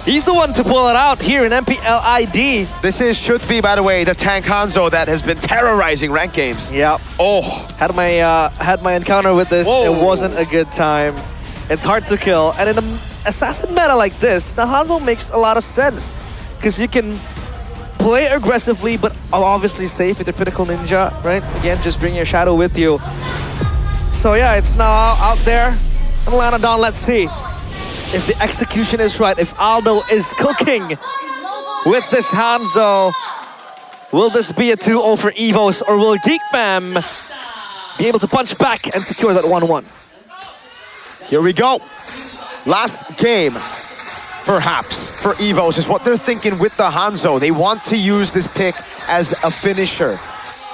he's the one to pull it out here in MPL ID. This should be, by the way, the tank Hanzo that has been terrorizing ranked games. Yeah. Oh. Had my encounter with this. Whoa. It wasn't a good time. It's hard to kill. And in an assassin meta like this, the Hanzo makes a lot of sense. Because you can play aggressively, but obviously safe with the Pinnacle Ninja, right? Again, just bring your shadow with you. So yeah, it's now out there. Melanodon, let's see if the execution is right, if Aldo is cooking with this Hanzo. Will this be a 2-0 for Evos, or will Geek Fam be able to punch back and secure that 1-1? Here we go. Last game, perhaps, for Evos is what they're thinking with the Hanzo. They want to use this pick as a finisher.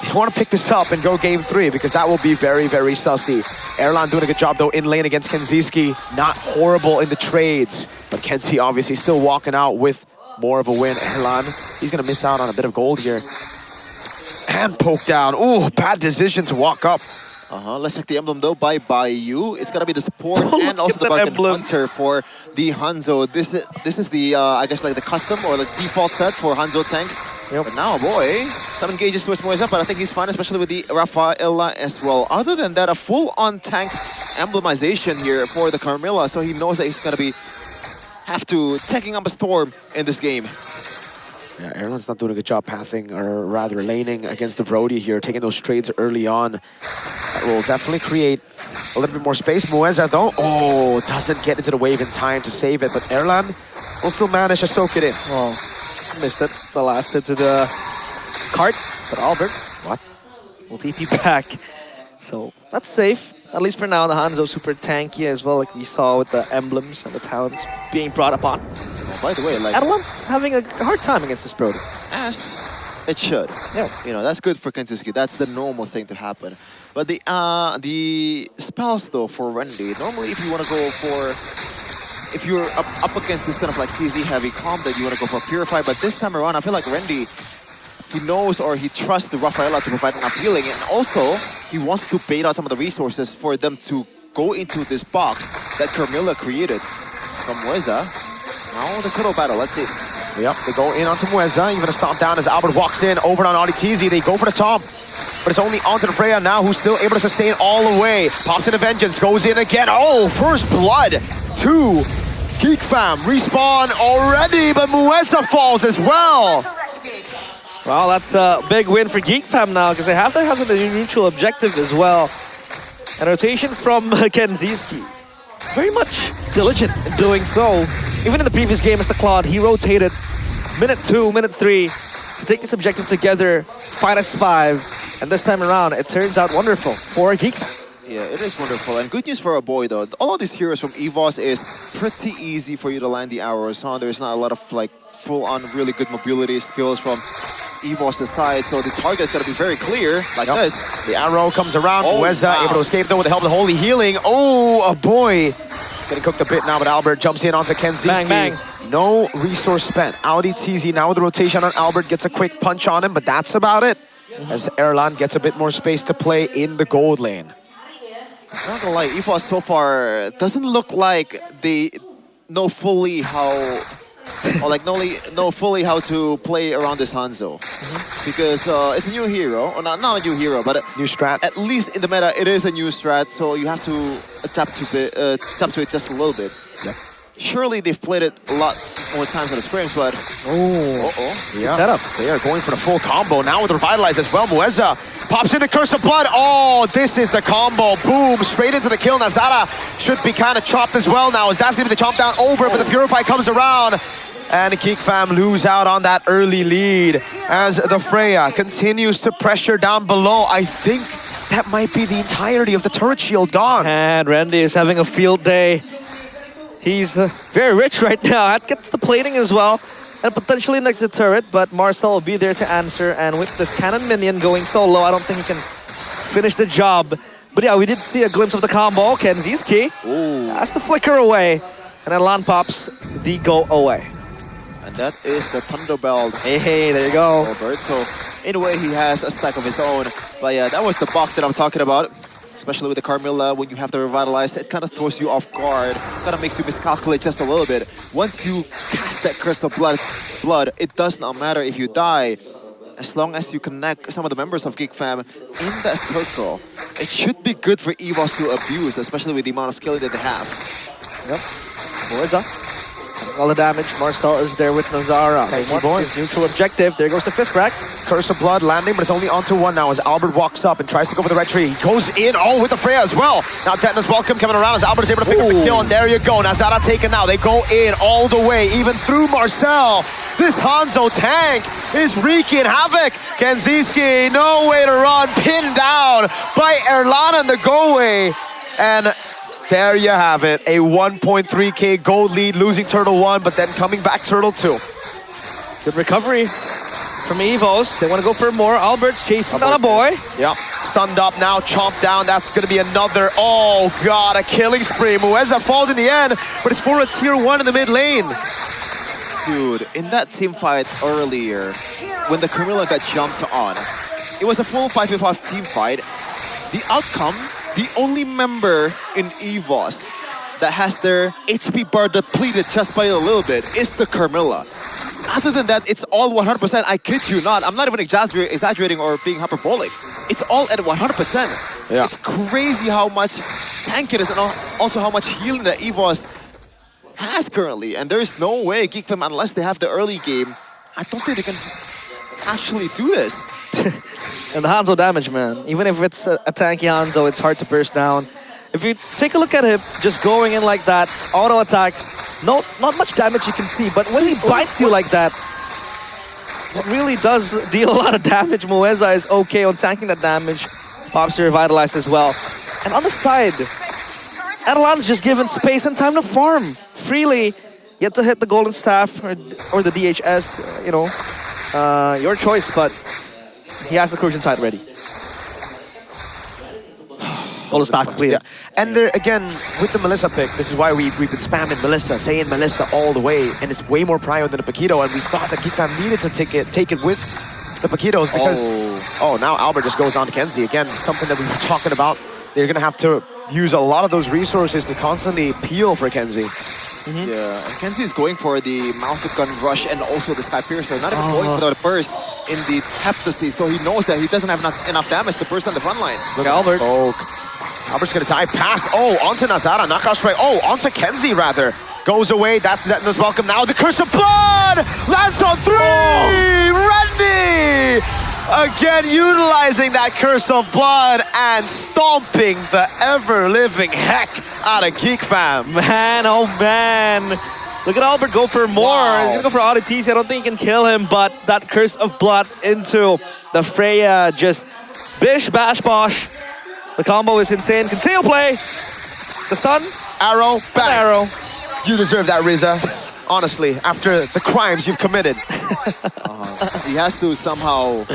They want to pick this up and go game 3 because that will be very, very sussy. Erlan doing a good job though in lane against Kenziski. Not horrible in the trades, but Kenzie obviously still walking out with more of a win. Erlan, he's going to miss out on a bit of gold here. And poke down. Ooh, bad decision to walk up. Let's check the emblem though by Bayou. It's gonna be the support and also the Bargain Hunter for the Hanzo. This is the I guess like the custom or the default set for Hanzo tank. But now, boy, some engages towards Moisa, but I think he's fine, especially with the Rafaela as well. Other than that, a full-on tank emblemization here for the Carmilla, so he knows that he's gonna be have to taking up a storm in this game. Yeah, Erlan's not doing a good job pathing, or rather laning against the Brody here, taking those trades early on. That will definitely create a little bit more space. Moeza though, doesn't get into the wave in time to save it, but Erlan will still manage to soak it in. Oh, missed it. The last hit to the cart, but Albert, will TP back. So that's safe. At least for now, the Hanzo super tanky as well, like we saw with the emblems and the talents being brought upon. By the way, like Adelon's having a hard time against this Brody. As it should. Yeah. You know, that's good for Kenziski. That's the normal thing to happen. But the spells though for Randy, normally if you want to go for, if you're up against this kind of like CZ heavy comp, that you want to go for Purify. But this time around, I feel like Randy, he knows or he trusts the Rafaela to provide enough healing, and also he wants to bait out some of the resources for them to go into this box that Carmilla created from Moeza. Now the total battle, let's see. Yep, they go in onto Moeza, even a stomp down as Albert walks in, over on Auditizi. They go for the stomp, but it's only onto the Freya now, who's still able to sustain all the way. Pops in a Vengeance, goes in again. Oh, first blood to Geek Fam. Respawn already, but Moeza falls as well. Well, that's a big win for Geek Fam now, because they have to have the neutral objective as well. And rotation from Kenziski. Very much diligent in doing so. Even in the previous game as the Claude, he rotated minute 2, minute 3 to take this objective together, fight as 5. And this time around, it turns out wonderful for Geek Fam. Yeah, it is wonderful. And good news for our boy, though. All of these heroes from EVOS is pretty easy for you to land the arrows on. There's not a lot of like full-on really good mobility skills from EVOS' side, so the target is going to be very clear, like this. The arrow comes around, Moeza able to escape though with the help of the Holy Healing. Oh, boy. Getting cooked a bit now, but Albert jumps in onto Kenzie. Bang, bang. No resource spent. Audi TZ now with the rotation on Albert, gets a quick punch on him, but that's about it. As Erlan gets a bit more space to play in the gold lane. I'm not gonna lie, EVOS so far doesn't look like they know fully how, or like know fully how to play around this Hanzo, because it's a new hero, or not a new hero, but new strat. At least in the meta, it is a new strat, so you have to adapt to it just a little bit. Yeah. Surely they've played it a lot more times than the scrims, but Yeah. Setup. They are going for the full combo now with Revitalize as well. Mueza pops into Curse of Blood. Oh, this is the combo. Boom, straight into the kill. Nazara should be kind of chopped as well now, as that's going to be the chomp down over, but the Purify comes around. And Geek Fam lose out on that early lead as the Freya continues to pressure down below. I think that might be the entirety of the turret shield gone. And Randy is having a field day. He's very rich right now. That gets the plating as well. And potentially next to the turret, but Marcel will be there to answer. And with this cannon minion going so low, I don't think he can finish the job. But yeah, we did see a glimpse of the combo. Kenzie's key. Has to flicker away. And then Lan pops the go away. And that is the Thunderbelt. Hey, there you go. Albert. So in a way, he has a stack of his own. But yeah, that was the box that I'm talking about. Especially with the Carmilla, when you have the Revitalize, it kind of throws you off guard. Kind of makes you miscalculate just a little bit. Once you cast that Curse of Blood, it does not matter if you die. As long as you connect some of the members of Geek Fam in that circle, it should be good for EVOS to abuse, especially with the amount of skill that they have. Yep. Moeza. All the damage. Marcel is there with Nazara. They want his neutral objective. There goes the fist crack. Curse of Blood landing, but it's only onto one now as Albert walks up and tries to go for the red tree. He goes in, with the Freya as well. Now Tetanus Welcome coming around as Albert is able to pick up the kill, and there you go. Nazara taken now. They go in all the way, even through Marcel. This Hanzo tank is wreaking havoc. Kenziski, no way to run, pinned down by Erlan and the go away. And there you have it, a 1.3k gold lead, losing Turtle 1, but then coming back Turtle 2. Good recovery from EVOS. They want to go for more. Albert's chasing down a boy. Yep, stunned up now, chomped down. That's going to be another, oh god, a killing spree. Mueza falls in the end, but it's for a tier 1 in the mid lane. Dude, in that team fight earlier, when the Carmilla got jumped on, it was a full 5v5 team fight. The outcome, the only member in EVOS that has their HP bar depleted just by a little bit is the Carmilla. Other than that, it's all 100%. I kid you not. I'm not even exaggerating or being hyperbolic. It's all at 100%. Yeah. It's crazy how much tank it is and also how much healing that EVOS has currently. And there is no way Geek Fam, unless they have the early game, I don't think they can actually do this. And the Hanzo damage, man. Even if it's a tanky Hanzo, it's hard to burst down. If you take a look at him, just going in like that, auto attacks, not much damage you can see, but when he bites you like that, it really does deal a lot of damage. Mueza is okay on tanking that damage. Pops to revitalize as well. And on the side, Erlan's just given space and time to farm freely. Yet to hit the golden staff or the DHS, your choice, but he has the Crucian side ready. Golden staff completed. Yeah. And there again, with the Melissa pick, this is why we've been spamming Melissa, saying Melissa all the way, and it's way more prio than the Paquito, and we thought that Geek Fam needed to take it with the Paquitos because now Albert just goes on to Kenzie. Again, something that we were talking about. They're gonna have to use a lot of those resources to constantly peel for Kenzie. Yeah, and Kenzie is going for the mounted gun rush and also the Sky Piercer, not even going for the burst in the Heptasy, so he knows that he doesn't have enough damage to burst on the front line. Look, Albert. Albert's gonna dive past, onto Nazara, knockout strike, onto Kenzie rather. Goes away, that's Netna's welcome now. The Curse of Blood lands on 3! Randy! Again, utilizing that Curse of Blood and stomping the ever-living heck out of Geek Fam. Man, oh man. Look at Albert go for more. Wow. He's gonna go for oddities. I don't think he can kill him, but that Curse of Blood into the Freya, just bish, bash, bosh. The combo is insane. Conceal play. The stun. Arrow, back. Arrow. You deserve that, Riza. Honestly, after the crimes you've committed. He has to somehow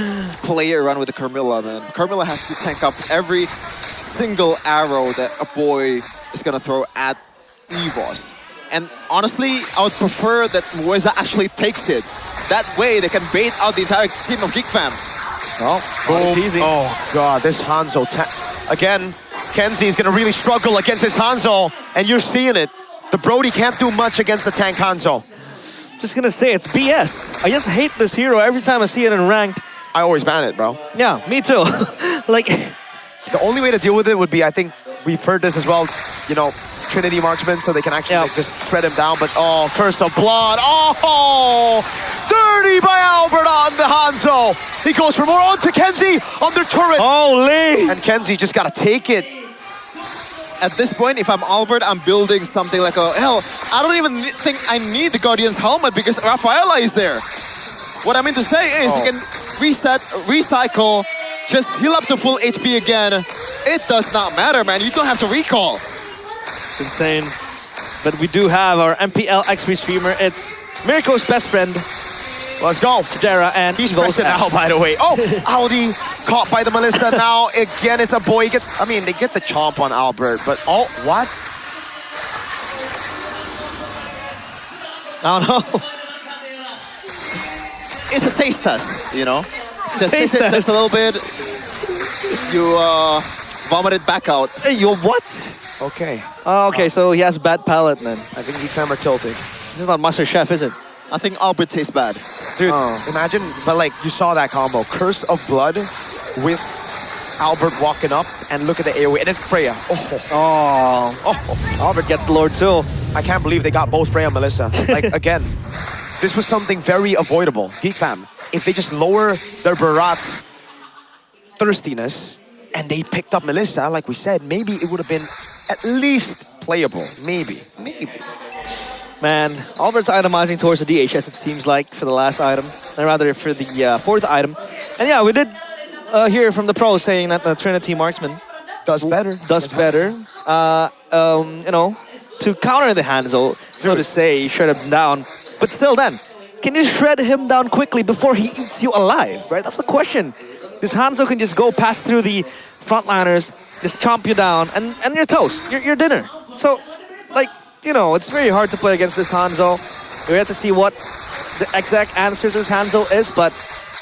play around with the Carmilla, man. Carmilla has to tank up every single arrow that a boy is gonna throw at EVOS. And honestly, I would prefer that Mueza actually takes it. That way, they can bait out the entire team of Geek Fam. Oh, boom. Oh, God, this Hanzo. Again, Kenzie is going to really struggle against this Hanzo, and you're seeing it. The Brody can't do much against the tank Hanzo. Just gonna say, it's BS. I just hate this hero every time I see it in ranked. I always ban it, bro. Yeah, me too. Like, the only way to deal with it would be, I think, we've heard this as well, you know, Trinity Marksman, so they can actually like, just shred him down. But oh, Curse of Blood. Oh, dirty by Albert on the Hanzo. He goes for more onto Kenzie on their turret. Holy! And Kenzie just gotta take it. At this point, if I'm Albert, I'm building something like a... Hell, I don't even think I need the Guardian's helmet because Rafaela is there. What I mean to say is they can reset, recycle, just heal up to full HP again. It does not matter, man. You don't have to recall. It's insane. But we do have our MPL XP streamer. It's Mirko's best friend. Let's go. Dara, and he's rested now, by the way. Oh, Aldi caught by the Melissa now. Again, it's a boy. He gets, I mean, they get the chomp on Albert, but oh, what? I don't know. It's a taste test, you know? Just taste it just a little bit. You vomit it back out. Hey, you what? Okay. Oh, okay, so he has bad palate then. I think he's are tilting. This is not Master Chef, is it? I think Albert tastes bad. Dude, imagine, but like, you saw that combo. Curse of Blood with Albert walking up, and look at the AoE, and it's Freya. Albert gets the Lord too. I can't believe they got both Freya and Melissa. Like, again, this was something very avoidable. Geek Fam, if they just lower their Barat's thirstiness, and they picked up Melissa, like we said, maybe it would have been at least playable. Maybe. Man, Albert's itemizing towards the DHS, it seems like, for the last item. And rather, for the fourth item. And yeah, we did hear from the pros saying that the Trinity Marksman does better. You know, to counter the Hanzo, so to say, shred him down. But still then, can you shred him down quickly before he eats you alive, right? That's the question. This Hanzo can just go past through the frontliners, just chomp you down, and you're toast. You're dinner. So, like, you know, it's very hard to play against this Hanzo. We have to see what the exact answer to this Hanzo is, but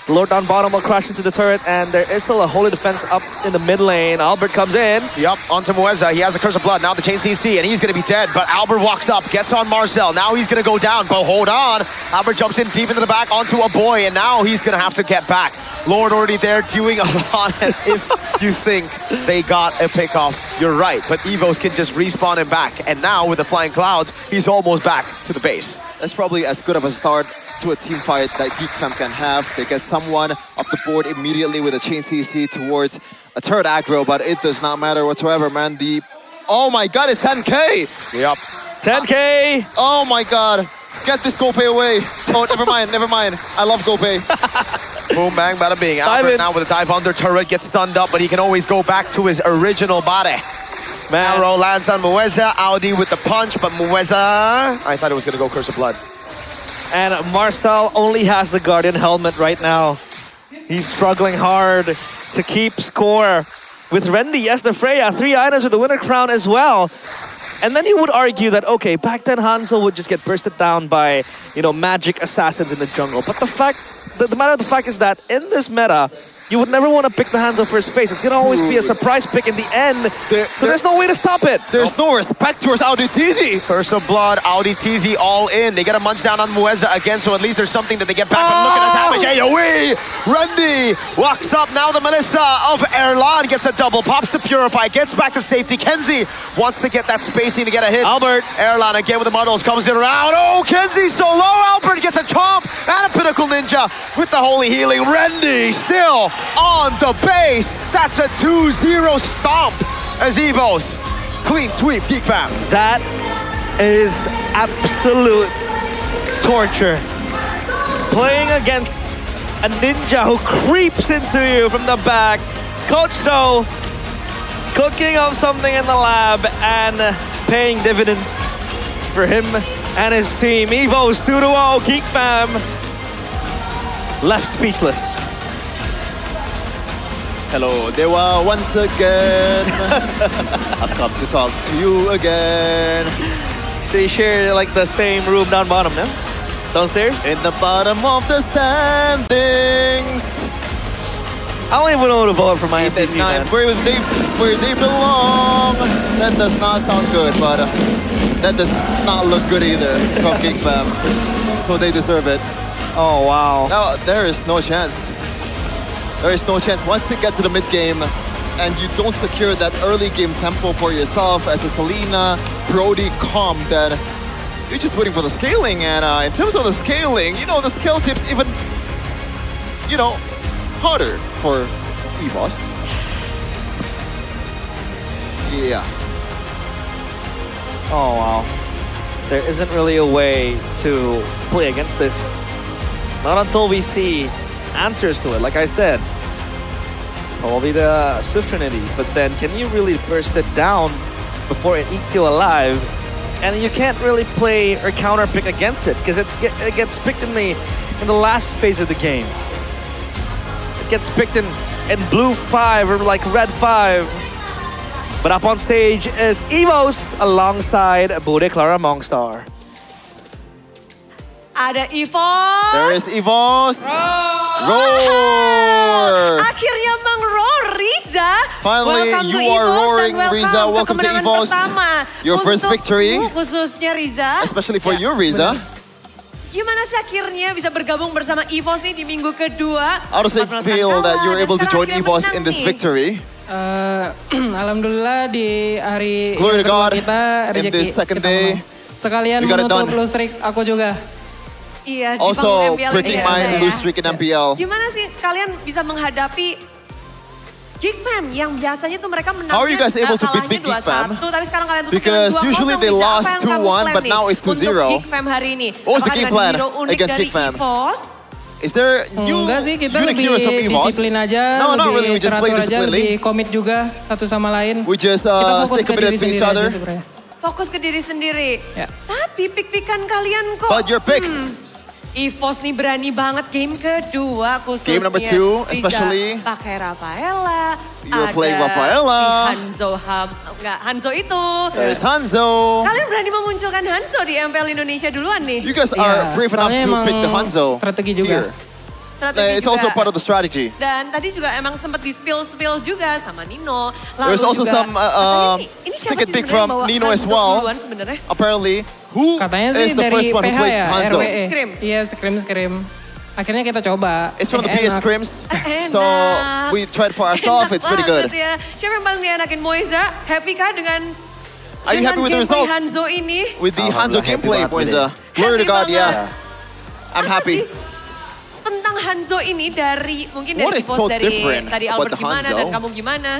the Lord down bottom will crash into the turret, and there is still a holy defense up in the mid lane. Albert comes in. Yup, onto Mueza. He has a Curse of Blood. Now the chain CC, and he's going to be dead. But Albert walks up, gets on Marcel. Now he's going to go down, but hold on. Albert jumps in deep into the back onto a boy, and now he's going to have to get back. Lord already there doing a lot, and if you think they got a pickoff, you're right. But Evos can just respawn him back. And now with the Flying Clouds, he's almost back to the base. That's probably as good of a start to a team fight that Geek Fam can have. They get someone off the board immediately with a chain CC towards a third aggro, but it does not matter whatsoever, man. Oh my god, it's 10k! Yep. 10k! Oh my god. Get this GoPay away. Oh, never mind. I love GoPay. Boom, bang, bada bing. Albert now with a dive under turret, gets stunned up, but he can always go back to his original body. Arrow lands on Mueza. Audi with the punch, but Mueza... I thought it was going to go Curse of Blood. And Marcel only has the Guardian helmet right now. He's struggling hard to keep score. With Rendy, yes, the Freya, 3 items with the winner crown as well. And then you would argue that, okay, back then Hanzo would just get bursted down by, you know, magic assassins in the jungle. But the matter of the fact is that in this meta, you would never want to pick the Hanzo first space. It's going to always be a surprise pick in the end. So there's no way to stop it. There's no respect towards Audi TZ. Curse of Blood, Audi TZ all in. They get a munch down on Mueza again, so at least there's something that they get back. But look at the damage. AoE! Rendy walks up. Now the Melissa of Erlan gets a double. Pops to Purify. Gets back to safety. Kenzie wants to get that spacing to get a hit. Albert. Erlan again with the muddles. Comes in around. Oh, Kenzie so low. Albert gets a chomp and a Pinnacle Ninja with the Holy Healing. Rendy still on the base. That's a 2-0 stomp as Evos clean sweep Geek Fam. That is absolute torture. Playing against a ninja who creeps into you from the back. Coach though, cooking up something in the lab and paying dividends for him and his team. Evos 2-0, Geek Fam left speechless. Hello, Dewa, once again. I've come to talk to you again. They share like the same room down bottom, no? Downstairs? In the bottom of the standings. I don't even know who to vote for my MVP, man. Where they belong. That does not sound good, but that does not look good either from King Fam. So they deserve it. Oh, wow. Now, there is no chance. There is no chance. Once they get to the mid game and you don't secure that early game tempo for yourself as a Selena, Brody comp, then you're just waiting for the scaling. And in terms of the scaling, you know, the scale tips even, you know, harder for EVOS. Yeah. Oh, wow. There isn't really a way to play against this. Not until we see answers to it, like I said. Probably the Swift Trinity, but then can you really burst it down before it eats you alive? And you can't really play or counter pick against it because it gets picked in the last phase of the game. It gets picked in blue 5 or like red 5. But up on stage is EVOS alongside Bude Clara Mongstar. Ada EVOS. There is EVOS. Roar! Akhirnya mengroar Riza. Finally, Welcome you to are EVOS roaring, dan Riza. Welcome to kemenangan EVOS. pertama Your first victory. Untukmu khususnya Riza. Especially for you, Riza. Gimana sih akhirnya bisa bergabung bersama EVOS nih di minggu kedua? How does it feel that you're able to join EVOS in this victory? Alhamdulillah di hari Glory to kedua God kita in rezeki this second kita day. menang. Sekalian We got it menutup done. lose streak aku juga. Iya, di Also panggung MPL breaking ini my ya. lose streak in MPL. Gimana sih kalian bisa menghadapi Geek Fam yang biasanya tuh mereka menangnya How are you guys able to beat kalahnya Big Geek Fam? 2-1, tapi sekarang kalian tutup Because dengan 2-0. usually they Riza. lost Apa yang kamu 2-1, plan but nih now it's 2-0. Untuk Geek Fam hari ini. What was the Apakah game ada plan hero unik against dari Geek Fam? EVOS? Is there new Enggak sih, kita unique lebih heroes from EVOS? disiplin aja, No, not really. We lebih just play teratur aja, disciplinely. lebih komit juga satu sama lain. We just Kita fokus stay ke committed diri to each sendiri aja other. sebenarnya. Fokus ke diri sendiri. Ya. Tapi pick-pickan kalian kok. But your picks. EVOS nih berani banget game kedua khususnya. Game number 2 Riza especially. pakai Rafaela. You're playing ada Rafaela. Si Hanzo itu. There's Hanzo. Kalian berani memunculkan Hanzo di MPL Indonesia duluan nih. You guys are brave enough soalnya to emang pick the Hanzo strategi juga. here. Strategi It's also juga. part of the strategy. Dan tadi juga emang sempat di spill juga sama Nino. Lalu There's also juga, some ini siapa ticket sih pick sebenarnya from bawa Nino as Hanzo well. duluan sebenarnya? Apparently, who Katanya is sih the dari first one who PH played ya, Hanzo? RWE. Scrim. Iya, Scrim. Akhirnya kita coba. It's from the PS enak. scrims, so Enak. we tried for ourselves. It's pretty good. Banget ya. Siapa yang paling dianakin Moiza? Happy kah dengan Are you happy with the gameplay result? Hanzo ini? With the Hanzo gameplay, Moiza. Glory to God, yeah. I'm happy. Tentang Hanzo ini dari mungkin What dari is bos so dari different tadi about Albert the gimana Hanzo? dan kamu gimana?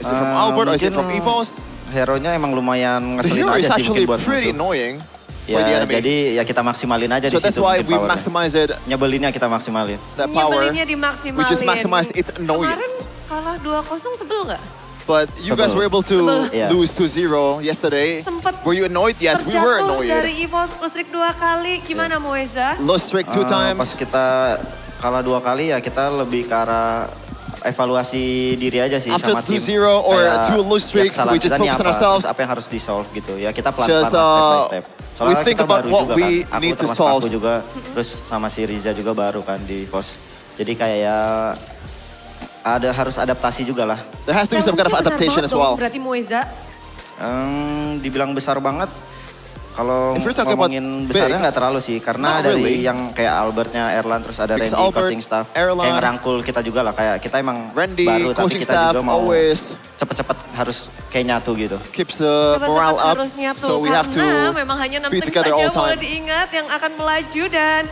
Is it from Albert or is it from EVOS? Hero-nya emang lumayan The ngeselin hero is aja sih actually mungkin buat pretty musuh. annoying for the Ya, enemy. jadi ya kita maksimalin aja So di that's situ why mungkin we powernya. maximize it, Nyebelinnya kita maksimalin. that power, Nyebelinnya dimaksimalin. we just maximize its annoyance. Kemarin kalah 2-0 sebel nggak? But you guys were able to lose 2-0 yesterday. Sempet Were you annoyed? Yes, we were terjatuh dari annoyed. EVOS listrik 2 kali. Gimana Moeza? Lost streak 2 times. Pas kita kalah 2 kali ya kita lebih ke arah evaluasi diri aja sih After sama tim. 2-0 or Kayak, 2 lose streaks, kesalahan we just kita nih focus on apa, ourselves. terus apa yang harus di-solve gitu. Ya kita pelan-pelan Just, lah, step by step. we Soalnya think kita about baru what juga we kan. Aku need to termasuk solve. aku juga, terus sama si Riza juga baru kan di pos. Jadi kayak ya harus adaptasi juga lah. There has to be some kind of adaptation as well. Berarti Moeza. Dibilang besar banget. Kalau If you're talking about ngomongin besarnya big, nggak terlalu sih, karena not dari really. yang kayak Albertnya, Erlan, terus ada Because Randy, Albert, coaching staff, Erlan, yang ngerangkul kita juga lah. Kayak kita emang Randy, baru, tapi coaching kita staff, juga mau always cepet-cepet harus kayak nyatu gitu. keeps the morale up. Harus nyatu So we have to karena memang hanya 6 be tim together all saja boleh time. diingat yang akan melaju dan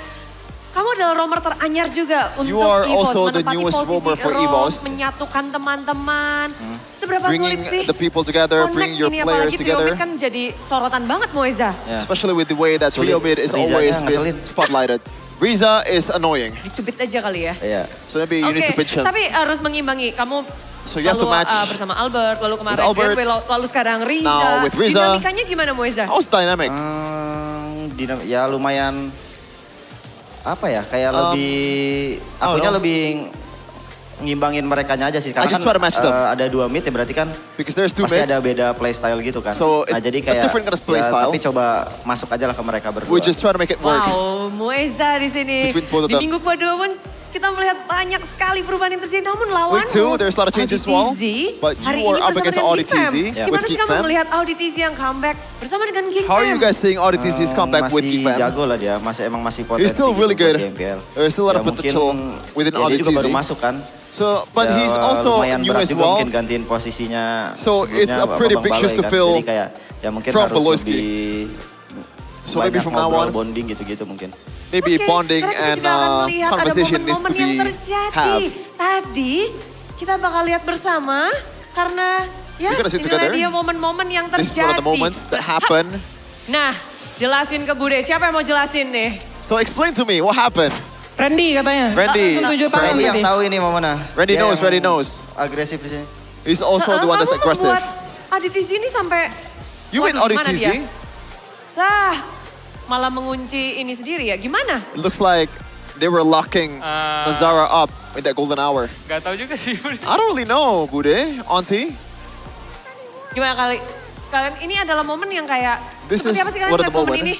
kamu adalah roamer teranyar juga untuk You are EVOS, also the menempati newest posisi roamer for roam, EVOS. menyatukan teman-teman. Seberapa Bringing sulit sih the people together, connect bringing your ini, players apalagi together. Trio Mid kan jadi sorotan banget Moeza. Especially with the way that Sulit. Trio Mid is Rizanya always ngeselin. been spotlighted. Riza is annoying. Dicubit aja kali ya. Iya. So maybe you need to pitch him. Tapi harus mengimbangi. Kamu So you have to lalu, match bersama Albert, lalu kemarin with Albert. Greenway, lalu sekarang Riza. Now with Riza. Dinamikanya gimana Moeza? How's dynamic? Ya lumayan apa ya, kayak lebih akunya lebih ngimbangin merekanya aja sih. I just try to match them. Ada 2 mid ya berarti kan Because there's 2 pasti mids. ada beda playstyle gitu kan. So nah it's jadi a kayak different kind of play style. tapi coba masuk aja lah ke mereka berdua. We just try to make it work. Wow, Mueza di sini. Between both of Di them. minggu kedua pun kita melihat banyak sekali perubahan yang terjadi. Namun lawanmu, Week 2, there's a lot of changes as well. But hari you ini are up bersama against dengan Audi Geek Fam. TZ Gimana with sih Geek kamu Fam. melihat Audi TZ yang comeback bersama dengan Geek How are Fam? you guys seeing Audi TZ's comeback with Geek Masih Fam? jago lah dia, masih potensi. He's still really gitu buat good. di MPL. There's still a lot Ya of potential within dia Audi juga baru TZ. masuk kan. So, but Ya, he's also lumayan new berat as juga well. mungkin gantiin posisinya So it's sebelumnya a pretty Babang big shoes Balai to kan. fill Jadi kayak ya mungkin from harus Pelosi. lebih So maybe banyak from now ngobrol, on, bonding gitu-gitu mungkin. maybe bonding Karena kita and juga akan melihat ada conversation needs to momen-momen yang be terjadi. have. Tadi kita bakal lihat bersama karena ya We're gonna sit inilah together. dia momen-momen yang This is one of terjadi. the moments that happen. Nah, jelasin ke Bude. Siapa yang mau jelasin nih? So explain to me what happened. Randy katanya. Randy. Langsung 7 tangan Randy yang tadi. tahu ini momennya. Randy Dia knows, yang Randy knows. Agresif di sini. He's also the one that's Kamu aggressive. membuat Aditi ini sampai... You mean Waduh, Audi gimana TZ? dia? Sah, malah mengunci ini sendiri ya. Gimana? It looks like they were locking Nazara up in that golden hour. Gak tahu juga sih. I don't really know, Bude, Auntie. Gimana kalian ini adalah momen yang kayak... This seperti is apa sih kalian one of melihat the momen moment. ini?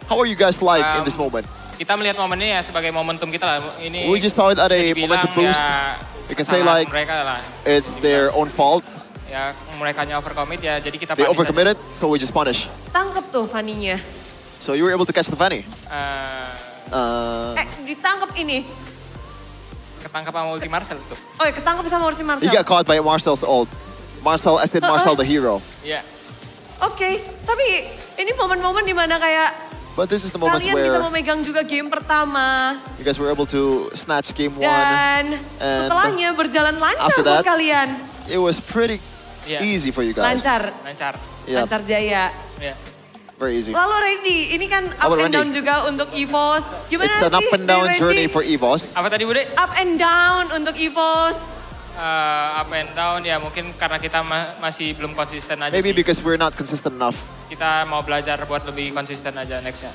How are you guys like in this moment? Kita melihat momen ini ya sebagai momentum kita lah. Ini We just saw it at a bisa dibilang momentum boost. Ya, We can say kesalahan like mereka lah. it's their own fault. Ya mereka overcommit ya jadi kita They punish aja. overcommitted, so we just punish. Tangkep tuh Fanny-nya. So you were able to catch the Fanny. Ditangkep ini. Ketangkap sama ulti Marcel tuh. Oh ya, ketangkep sama Orsi Marcel. He got caught by Marcel's ult. Marcel, I said Marcel the hero. Iya. Oke, tapi ini momen-momen dimana kayak But this is the moments kalian bisa where memegang juga game pertama. you guys were able to snatch game 1. Dan And setelahnya berjalan lancar after buat that, kalian. it was pretty Iya. easy for you guys. Lancar. Lancar. Yeah, Lancar jaya. Iya. very easy. Lalu Randy, ini kan How up about and down Randy? juga untuk EVOS. Gimana It's an sih up and down Randy? journey for EVOS. Apa tadi Bude? Up and down untuk EVOS. Up and down ya mungkin karena kita masih belum konsisten aja Maybe sih. because we're not consistent enough. Kita mau belajar buat lebih konsisten aja nextnya.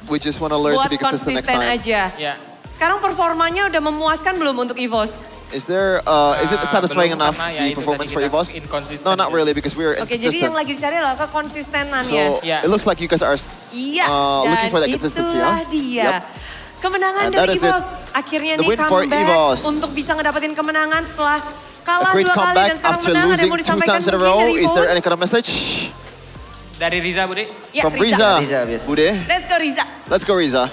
We just want to learn to Buat be consistent next konsisten time. aja. Ya. Sekarang performanya udah memuaskan belum untuk EVOS? Is there, is it satisfying belum, enough, karena ya the itu performance tadi for kita EVOS? inconsistent No, not really, because we're Oke, jadi yang inconsistent. lagi dicari adalah kekonsistenannya. So, it looks like you guys are Iya, looking for that dan consistency, itulah huh? dia. Yep. Kemenangan And that dari is it. EVOS. Akhirnya The nih win for comeback EVOS. untuk bisa ngedapetin kemenangan setelah kalah A great 2 kali comeback dan sekarang after menang. Ada yang losing mau 2 disampaikan times in a mungkin row. dari Is there EVOS? any kind of message? Dari Riza Bude? Ya, From Riza. Bude. Let's go Riza. Let's go Riza.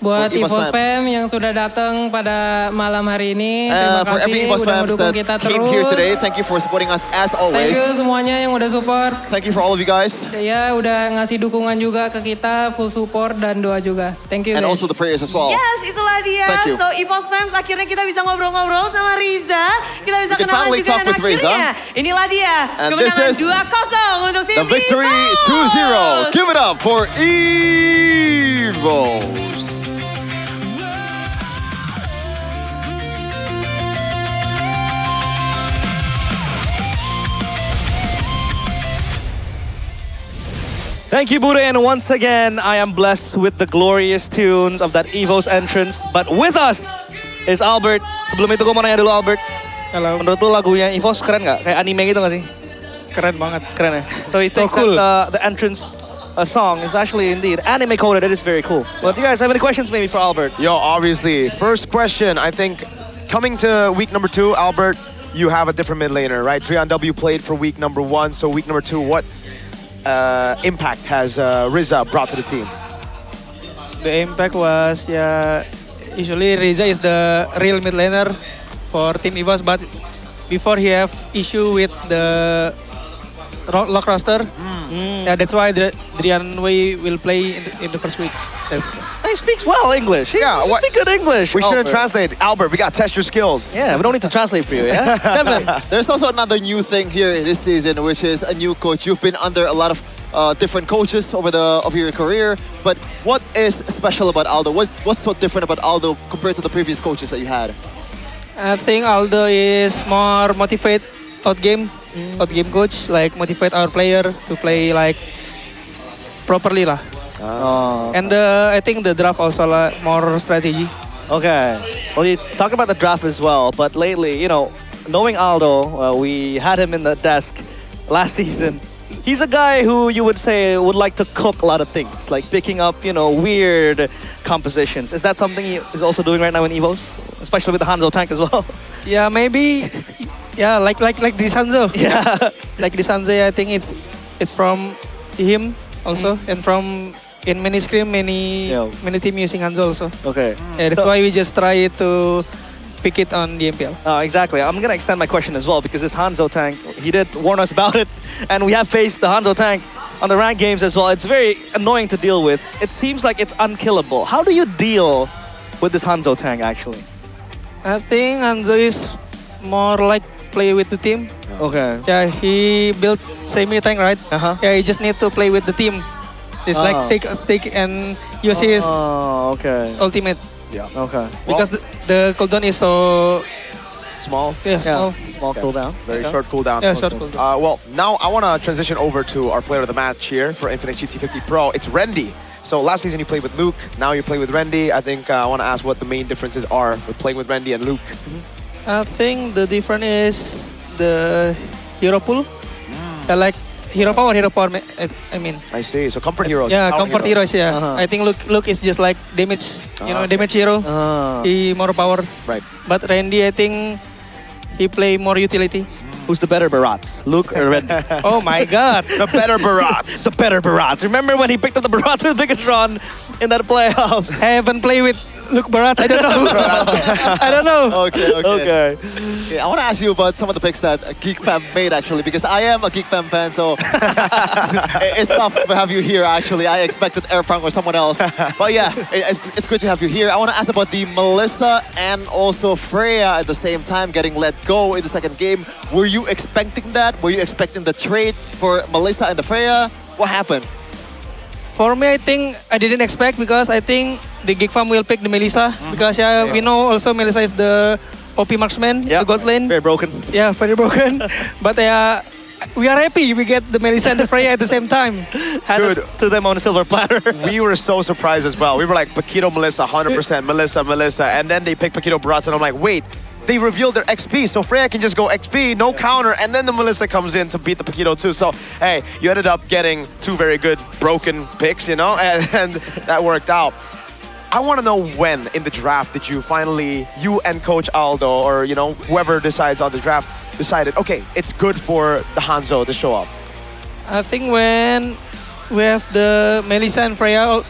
Buat For EVOS EVOS fans. Fam yang sudah datang pada malam hari ini, terima For every kasih EVOS udah fans mendukung that kita came terus. here today, thank you for supporting us as Thank always. you semuanya yang udah support. Thank you for all of you guys. Ya udah ngasih dukungan juga ke kita, full support dan doa juga. Thank you And guys. also the prayers as well. Yes, itulah dia. Thank you. So EVOS Fans akhirnya kita bisa ngobrol-ngobrol sama Riza. Kita bisa We can kenalan finally juga talk dan with Riza. akhirnya inilah dia. And this Kemenangan is 2-0 untuk tim The victory EVOS. 2-0. Give it up for EVOS. Thank you, Bude, and once again, I am blessed with the glorious tunes of that EVOS entrance. But with us is Albert. Sebelum itu gue mau nanya dulu, Albert. Halo. Menurut lu lagunya EVOS keren nggak? Kayak anime gitu nggak sih? Keren banget. Keren ya? So he thinks cool. that the entrance song is actually indeed anime coded. That is very cool. Well, do you guys have any questions maybe for Albert? Yo, obviously. First question, I think coming to week number 2, Albert, you have a different mid laner, right? Trion W played for week number 1, so week number 2, what impact has Riza brought to the team? The impact was usually Riza is the real mid laner for Team EVOS, but before he have issue with the lock roster, yeah, that's why Drian Wei will play in the first week. He speaks well English. He speaks good English. We shouldn't Albert. translate. Albert, we got to test your skills. Yeah, we don't need to translate for you, yeah? Devlin. There's also another new thing here this season, which is a new coach. You've been under a lot of different coaches over your career, but what is special about Aldo? What's so different about Aldo compared to the previous coaches that you had? I think Aldo is more motivate out game coach, like motivate our player to play like properly lah. Oh. And I think the draft also more strategy. Okay. Well, you talk about the draft as well, but lately, you know, knowing Aldo, we had him in the desk last season. He's a guy who you would say would like to cook a lot of things, like picking up, you know, weird compositions. Is that something he is also doing right now in Evos? Especially with the Hanzo tank as well? Yeah, maybe. Yeah, like this Hanzo. Yeah. Like this Hanzo, I think it's from him also, and from in many scrim, many team using Hanzo also. Okay. Yeah, that's why we just try to pick it on the MPL. Exactly. I'm going to extend my question as well because this Hanzo tank, he did warn us about it. And we have faced the Hanzo tank on the ranked games as well. It's very annoying to deal with. It seems like it's unkillable. How do you deal with this Hanzo tank actually? I think Hanzo is more like play with the team. Okay. Yeah, he built semi tank, right? Yeah, he just need to play with the team. Just like stick and use his ultimate. Yeah. Okay. Because the cooldown is so small. Yeah, small. Small cooldown. Very short cooldown. Yeah, short cooldown. Well, now I want to transition over to our player of the match here for Infinite GT50 Pro. It's Rendy. So last season you played with Luke, now you play with Rendy. I think I want to ask what the main differences are with playing with Rendy and Luke. I think the difference is the hero pool. Like hero power, I mean. I see. So comfort heroes. Yeah, comfort heroes. Yeah. I think Luke is just like damage. You know, damage hero. He more power. Right. But Randy, I think he play more utility. Who's the better Barat? Luke or Rendy? Oh my God. The better Barat. The better Barat. Remember when he picked up the Barats with Bigatron in that playoff? I haven't played with Luke Barat. I don't know. I don't know. Okay. I want to ask you about some of the picks that Geek Fam made actually, because I am a Geek Fam fan, so it's tough to have you here actually. I expected Airpunk or someone else. But yeah, it's great to have you here. I want to ask about the Melissa and also Freya at the same time getting let go in the second game. Were you expecting that? Were you expecting the trade for Melissa and the Freya? What happened? For me, I think I didn't expect because I think the Geek Farm will pick the Melissa because we know also Melissa is the OP marksman, the gold lane. Very broken. Yeah, very broken. But we are happy we get the Melissa and the Freya at the same time. Handed to them on a silver platter. We were so surprised as well. We were like, Paquito, Melissa, 100%, Melissa. And then they picked Paquito Barats and I'm like, wait. They revealed their XP, so Freya can just go XP, no counter, and then the Melissa comes in to beat the Paquito too. So, hey, you ended up getting two very good broken picks, you know, and that worked out. I want to know when in the draft did you finally, you and Coach Aldo, or, you know, whoever decides on the draft, decided, okay, it's good for the Hanzo to show up? I think when we have the Melissa and Freya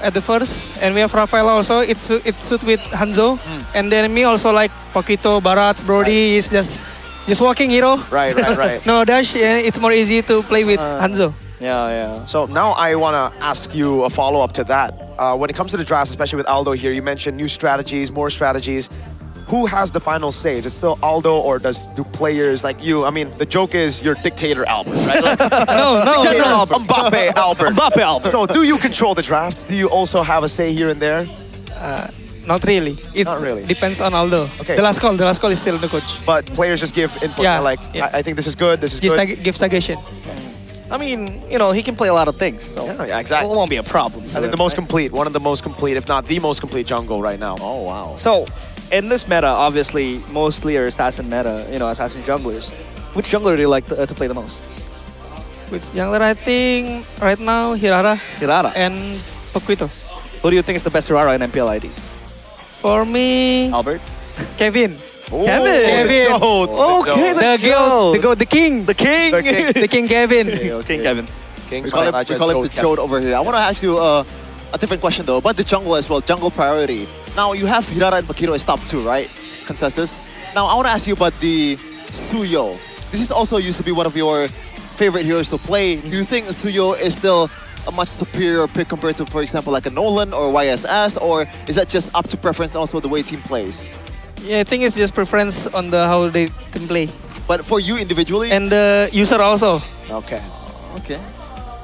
at the first, and we have Rafaela also, it suit with Hanzo. And then me also like Paquito, Barat, Brody is just walking hero. Right. No dash, it's more easy to play with Hanzo. Yeah. So now I want to ask you a follow-up to that. When it comes to the drafts, especially with Aldo here, you mentioned new strategies, more strategies. Who has the final say? Is it still Aldo or do players like you? I mean, the joke is you're dictator Albert, right? Like, no. General Mbappe Albert. Mbappe Albert. So do you control the drafts? Do you also have a say here and there? Not really. Not really. Depends on Aldo. Okay. The last call is still the coach. But players just give input. Yeah. Like, I think this is good, this is good. Give suggestion. I mean, you know, he can play a lot of things. So yeah, exactly. It won't be a problem. I think the most complete, one of the most complete, if not the most complete jungle right now. Oh, wow. So, in this meta, obviously, mostly are assassin meta, you know, assassin junglers. Which jungler do you like to play the most? Which jungler? I think right now Hirara and Paquito. Who do you think is the best Hirara in MPL ID? For me, Albert? Kevin. Kevin. Okay, the king. The King Kevin. King Kevin. We call it the Chode over here. I want to ask you a different question though, about the jungle as well, jungle priority. Now you have Hirara and Paquito as top 2, right? Consensus. Now I want to ask you about the Suyo. This is also used to be one of your favorite heroes to play. Do you think Suyo is still a much superior pick compared to, for example, like a Nolan or YSS, or is that just up to preference and also the way team plays? Yeah, I think it's just preference on how they team play. But for you individually? And the user also. Okay.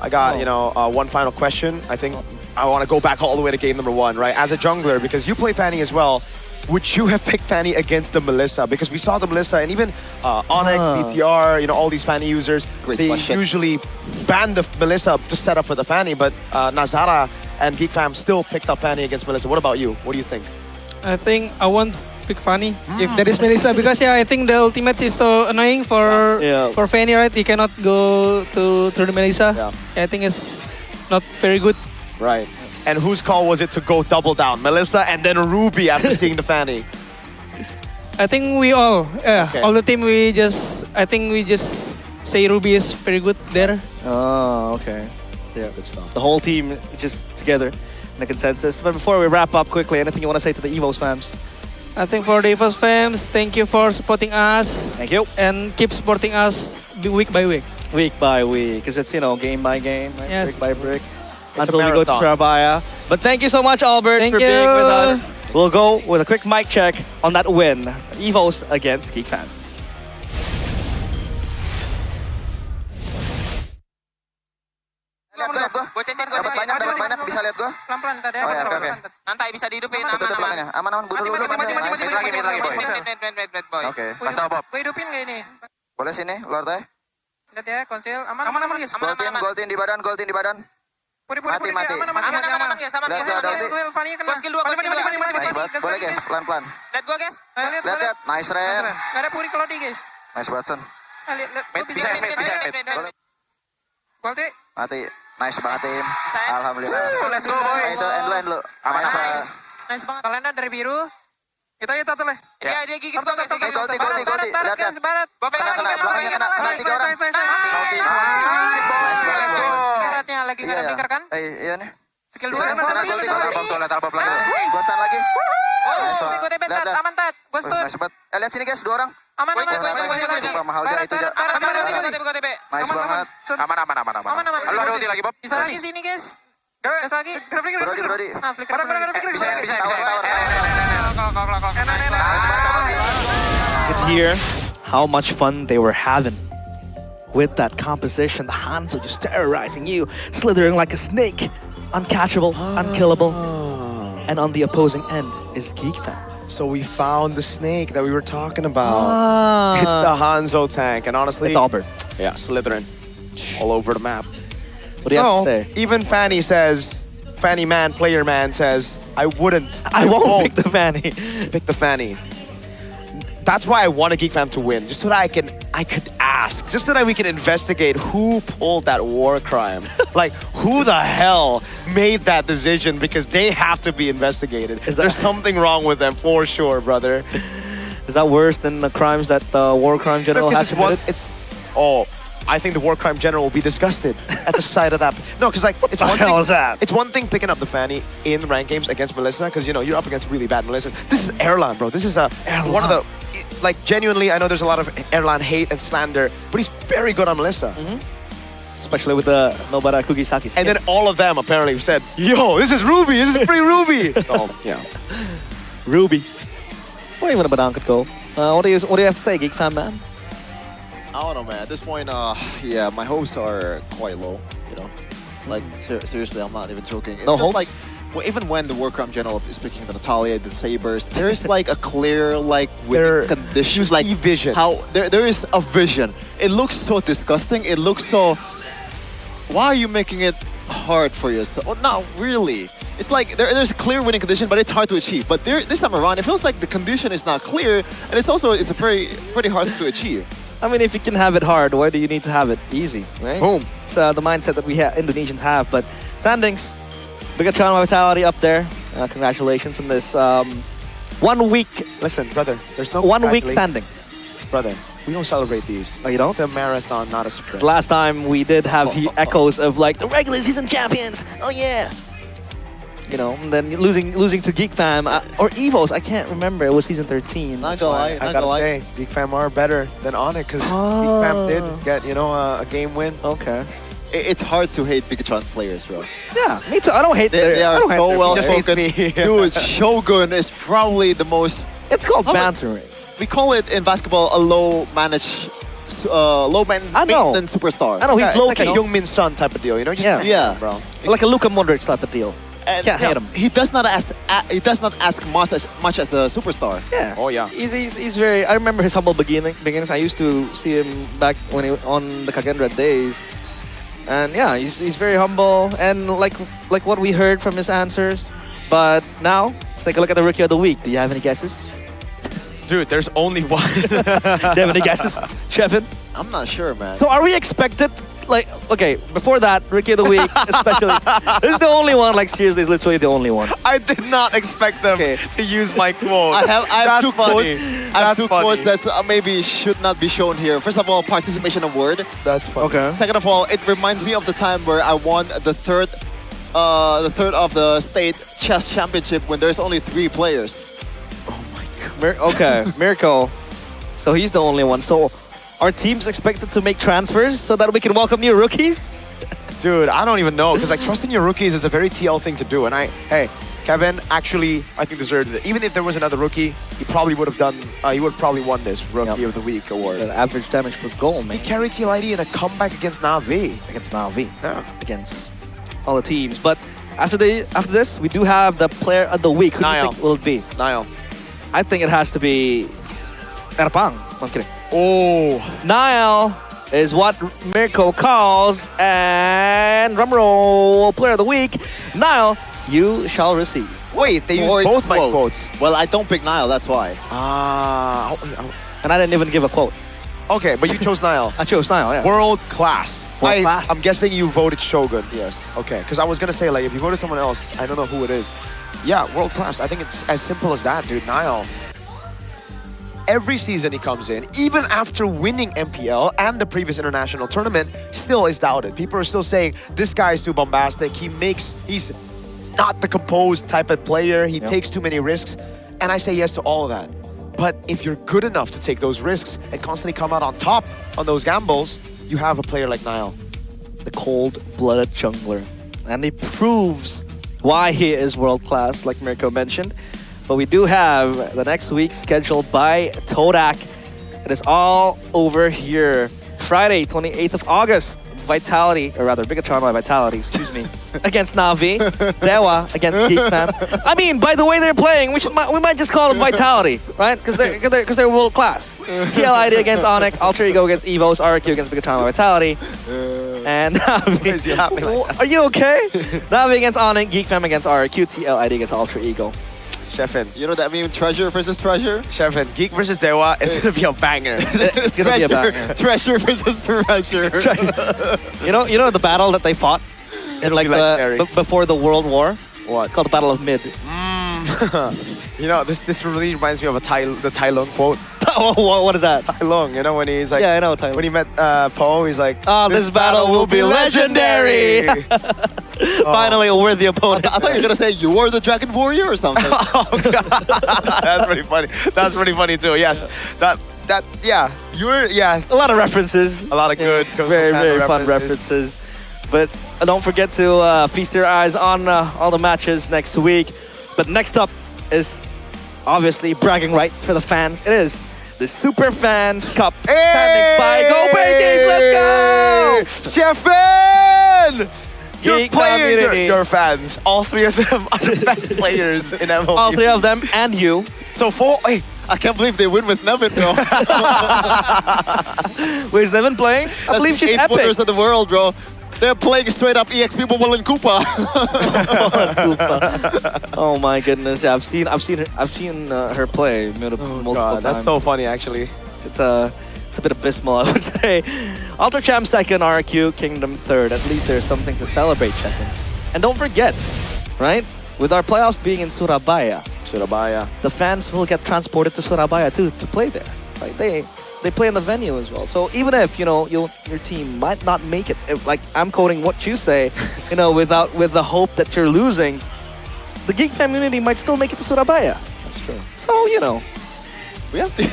I Oh. got, one final question. I think I want to go back all the way to game number 1, right? As a jungler, because you play Fanny as well, would you have picked Fanny against the Melissa? Because we saw the Melissa and even Onyx, BTR, all these Fanny users, they usually ban the Melissa to set up for the Fanny, but Nazara and Geek Fam still picked up Fanny against Melissa. What about you? What do you think? I think I want pick Fanny if that is Melissa because I think the ultimate is so annoying for Fanny, right? He cannot go to the Melissa. I think it's not very good. Right. And whose call was it to go double down? Melissa and then Ruby after seeing the Fanny. I think we all the team I think we just say Ruby is very good there. Oh, okay. Yeah, good stuff. The whole team just together in a consensus. But before we wrap up quickly, anything you want to say to the EVOS fans? I think for the EVOS fans, thank you for supporting us. Thank you. And keep supporting us week by week. Week by week, because it's, game by game, right? Yes. Brick by brick. It's until we go to marathon. Surabaya. But thank you so much, Albert, Thank for you. being with us. We'll go with a quick mic check on that win. EVOS against GeekFan. Lihat gua. Dapat banyak, bisa lihat gua. Pelan-pelan tadi. Oh ya, oke. Nanti bisa dihidupin Tutup pintunya. Aman, bunuh dulu. Mid lagi, boy. Oke, pas tahu Bob. Gue hidupin gak ini? Boleh sini, luar teh. Lihat ya, konsil. Aman guys. Goltin di badan. Mati. Aman guys. Lihat saya ada ulti. Gua skill 2. Nice banget. Boleh guys, pelan-pelan. Lihat gua guys. Lihat. Nice Ren. Gak ada puri kalau di guys. Nice Watson. Lihat. Bisa. Ulti. Mati. Nice banget tim. Alhamdulillah. Let's go boy. Itu end lu. Aman. Nice banget. Kalian dari biru. Kita tuh leh. Ya. Dia gigit Golti. Barat kan, sebarat. Gua pegang Belakangnya kena 3 orang. Baratnya lagi nggak ada blinker kan? Iya nih. Skill 2. Kena golti. Talbop lagi. Gua stun lagi. Gue debet, aman tat. Gue stun. Nice banget. Lihat sini guys, 2 orang. Aman. Sumpah mahal dia itu. Nice banget. Aman. Lu ada ulti lagi, Bob. Bisa lagi sini guys. Gas lagi. Brody. Nah, flicker. Bisa. You could hear how much fun they were having with that composition. The Hanzo just terrorizing you, slithering like a snake, uncatchable, unkillable. And on the opposing end is GeekFan. So we found the snake that we were talking about. It's the Hanzo tank, and honestly, it's Albert. Yeah, Slytherin, all over the map. What do you have to say? Even Fanny says, player man says, I won't pick the Fanny. Pick the Fanny. That's why I want a Geek Fam to win, just so that I could ask, just so that we can investigate who pulled that war crime. Like, who the hell made that decision, because they have to be investigated. There's something wrong with them, for sure, brother. Is that worse than the crimes that the war crime general has committed? I think the war crime general will be disgusted at the sight of that. No, because it's one thing. It's one thing picking up the Fanny in ranked games against Melissa, because you're up against really bad Melissa. This is Erlan, bro. This is one of the genuinely. I know there's a lot of Erlan hate and slander, but he's very good on Melissa. Especially with the Nobara Kugisaki. And then all of them apparently said, "Yo, this is Ruby. This is free Ruby." Oh yeah, Ruby. What even about Ankit Go? What do you have to say, Geek Fan man? I don't know, man. At this point, yeah, my hopes are quite low. Like seriously, I'm not even joking. No hopes? Like, even when the war crime general is picking the Natalia, the Sabers, there's like a clear winning condition. Like vision. How there is a vision. It looks so disgusting. It looks so. Why are you making it hard for yourself? Well, not really. It's like there's a clear winning condition, but it's hard to achieve. But this time around, it feels like the condition is not clear, and it's pretty hard to achieve. I mean, if you can have it hard, why do you need to have it easy, right? Boom. It's the mindset that we Indonesians have. But standings, Bigatron Vitality up there. Congratulations on this 1 week. Listen, brother, there's no 1 week standing. Brother, we don't celebrate these. Oh, you don't? It's a marathon, not a sprint. Last time we did have echoes of the regular season champions. Oh yeah. And then losing to Geek Fam or EVOS. I can't remember. It was season 13. Not gonna lie. I gotta say, Geek Fam are better than Onyx, because Geek Fam did get a game win. Okay. It's hard to hate Bigatron's players, bro. Yeah, me too. I don't hate They are so well spoken. Dude, Shogun is probably the most. It's called bantering. We call it in basketball a low maintenance superstar. I know he's low like a Youngmin Son type of deal, Yeah, bro. Like a Luka Modric type of deal. And can't hate him. He does not ask. He does not ask much as a superstar. Yeah. Oh yeah. He's very. I remember his humble beginnings. I used to see him back when he on the Kagendra days, and yeah, he's very humble and like what we heard from his answers. But now Let's take a look at the Rookie of the Week. Do you have any guesses? Dude, there's only one. Do you have any guesses? Shevin? I'm not sure, man. So are we expected, like, okay, before that, Rookie of the Week, especially, this is the only one, like, seriously, it's literally the only one. I did not expect them to use my quote. I have two quotes. I have two funny. quotes that maybe should not be shown here. First of all, participation award. That's funny. Okay. Second of all, it reminds me of the time where I won the third of the state chess championship when there's only 3 players. Okay, Miracle. So he's the only one. So are teams expected to make transfers so that we can welcome new rookies? Dude, I don't even know, because like trusting your rookies is a very TL thing to do. And hey, Kevin actually, I think deserved it. Even if there was another rookie, he probably would have done, he would have probably won this Rookie of the Week award. The average damage per goal, man. He carried TL ID in a comeback against Na'Vi. Against Na'Vi. Yeah. Against all the teams. But after this, we do have the Player of the Week. Who do you think will it be? Niall. I think it has to be Erpang. I'm kidding. Oh. Niall is what Mirko calls, and drumroll, Player of the Week. Niall, you shall receive. Wait, they used both my quotes. Well, I don't pick Niall, that's why. And I didn't even give a quote. Okay, but you chose Niall. I chose Niall, yeah. World class. World class. I'm guessing you voted Shogun. Yes. Okay, because I was going to say, like, if you voted someone else, I don't know who it is. Yeah, world class. I think it's as simple as that, dude. Niall. Every season he comes in, even after winning MPL and the previous international tournament, still is doubted. People are still saying, this guy is too bombastic. He's not the composed type of player. He takes too many risks. And I say yes to all of that. But if you're good enough to take those risks and constantly come out on top on those gambles, you have a player like Niall. The cold-blooded jungler. And he proves why he is world-class, like Mirko mentioned. But we do have the next week scheduled by Todak. It is all over here. Friday, 28th of August, Vitality, or rather, Bigatron by Vitality, excuse me, against Na'Vi. Dewa against Geekfam. I mean, by the way they're playing, we might just call them Vitality, right? Because they're world class. TL ID against Onyx, Alter Ego against Evos, RQ against Bigatron by Vitality. And Na'Vi. Is he laughing like that? Are you okay? Na'Vi against Onyx, Geekfam against RQ, TL ID against Alter Ego. Shevin. You know that meme, treasure versus treasure? Shevin, Geek versus Dewa is going to be a banger. It's going to be a banger. Treasure versus treasure. You know the battle that they fought in like before the World War? What? It's called the Battle of Mid. You know, this really reminds me of the Tai Lung quote. What is that? Tai Lung, you know, when he's like... Yeah, I know Tai Lung. When he met Poe, he's like, this battle will be legendary! Finally, a worthy opponent. I thought you were going to say, you were the Dragon Warrior or something. Oh, God. That's pretty funny. That's pretty funny, too. Yes. Yeah. You were, yeah. A lot of references. A lot of good, very, very fun references. But don't forget to feast your eyes on all the matches next week. But next up is obviously bragging rights for the fans. It is the Super Fans Cup. Standing by Go Big Let's go! Shevin! You're Geek playing community. your fans. All 3 of them are the best players in MLB. All 3 of them and you. So 4... Wait, I can't believe they win with Nevin, bro. Wait, is Nevin playing? I believe she's 8 epic. winners of the world, bro. They're playing straight up EXP Bubble and Koopa. Oh my goodness! Yeah, I've seen her play multiple times. That's so funny, actually. It's a bit abysmal, I would say. Ultra Champ second, RQ Kingdom third. At least there's something to celebrate, Chefin. And don't forget, right? With our playoffs being in Surabaya, the fans will get transported to Surabaya too to play there. Like they play in the venue as well. So even if your team might not make it, like I'm quoting what you say, with the hope that you're losing, the Geek community might still make it to Surabaya. That's true. So we have to.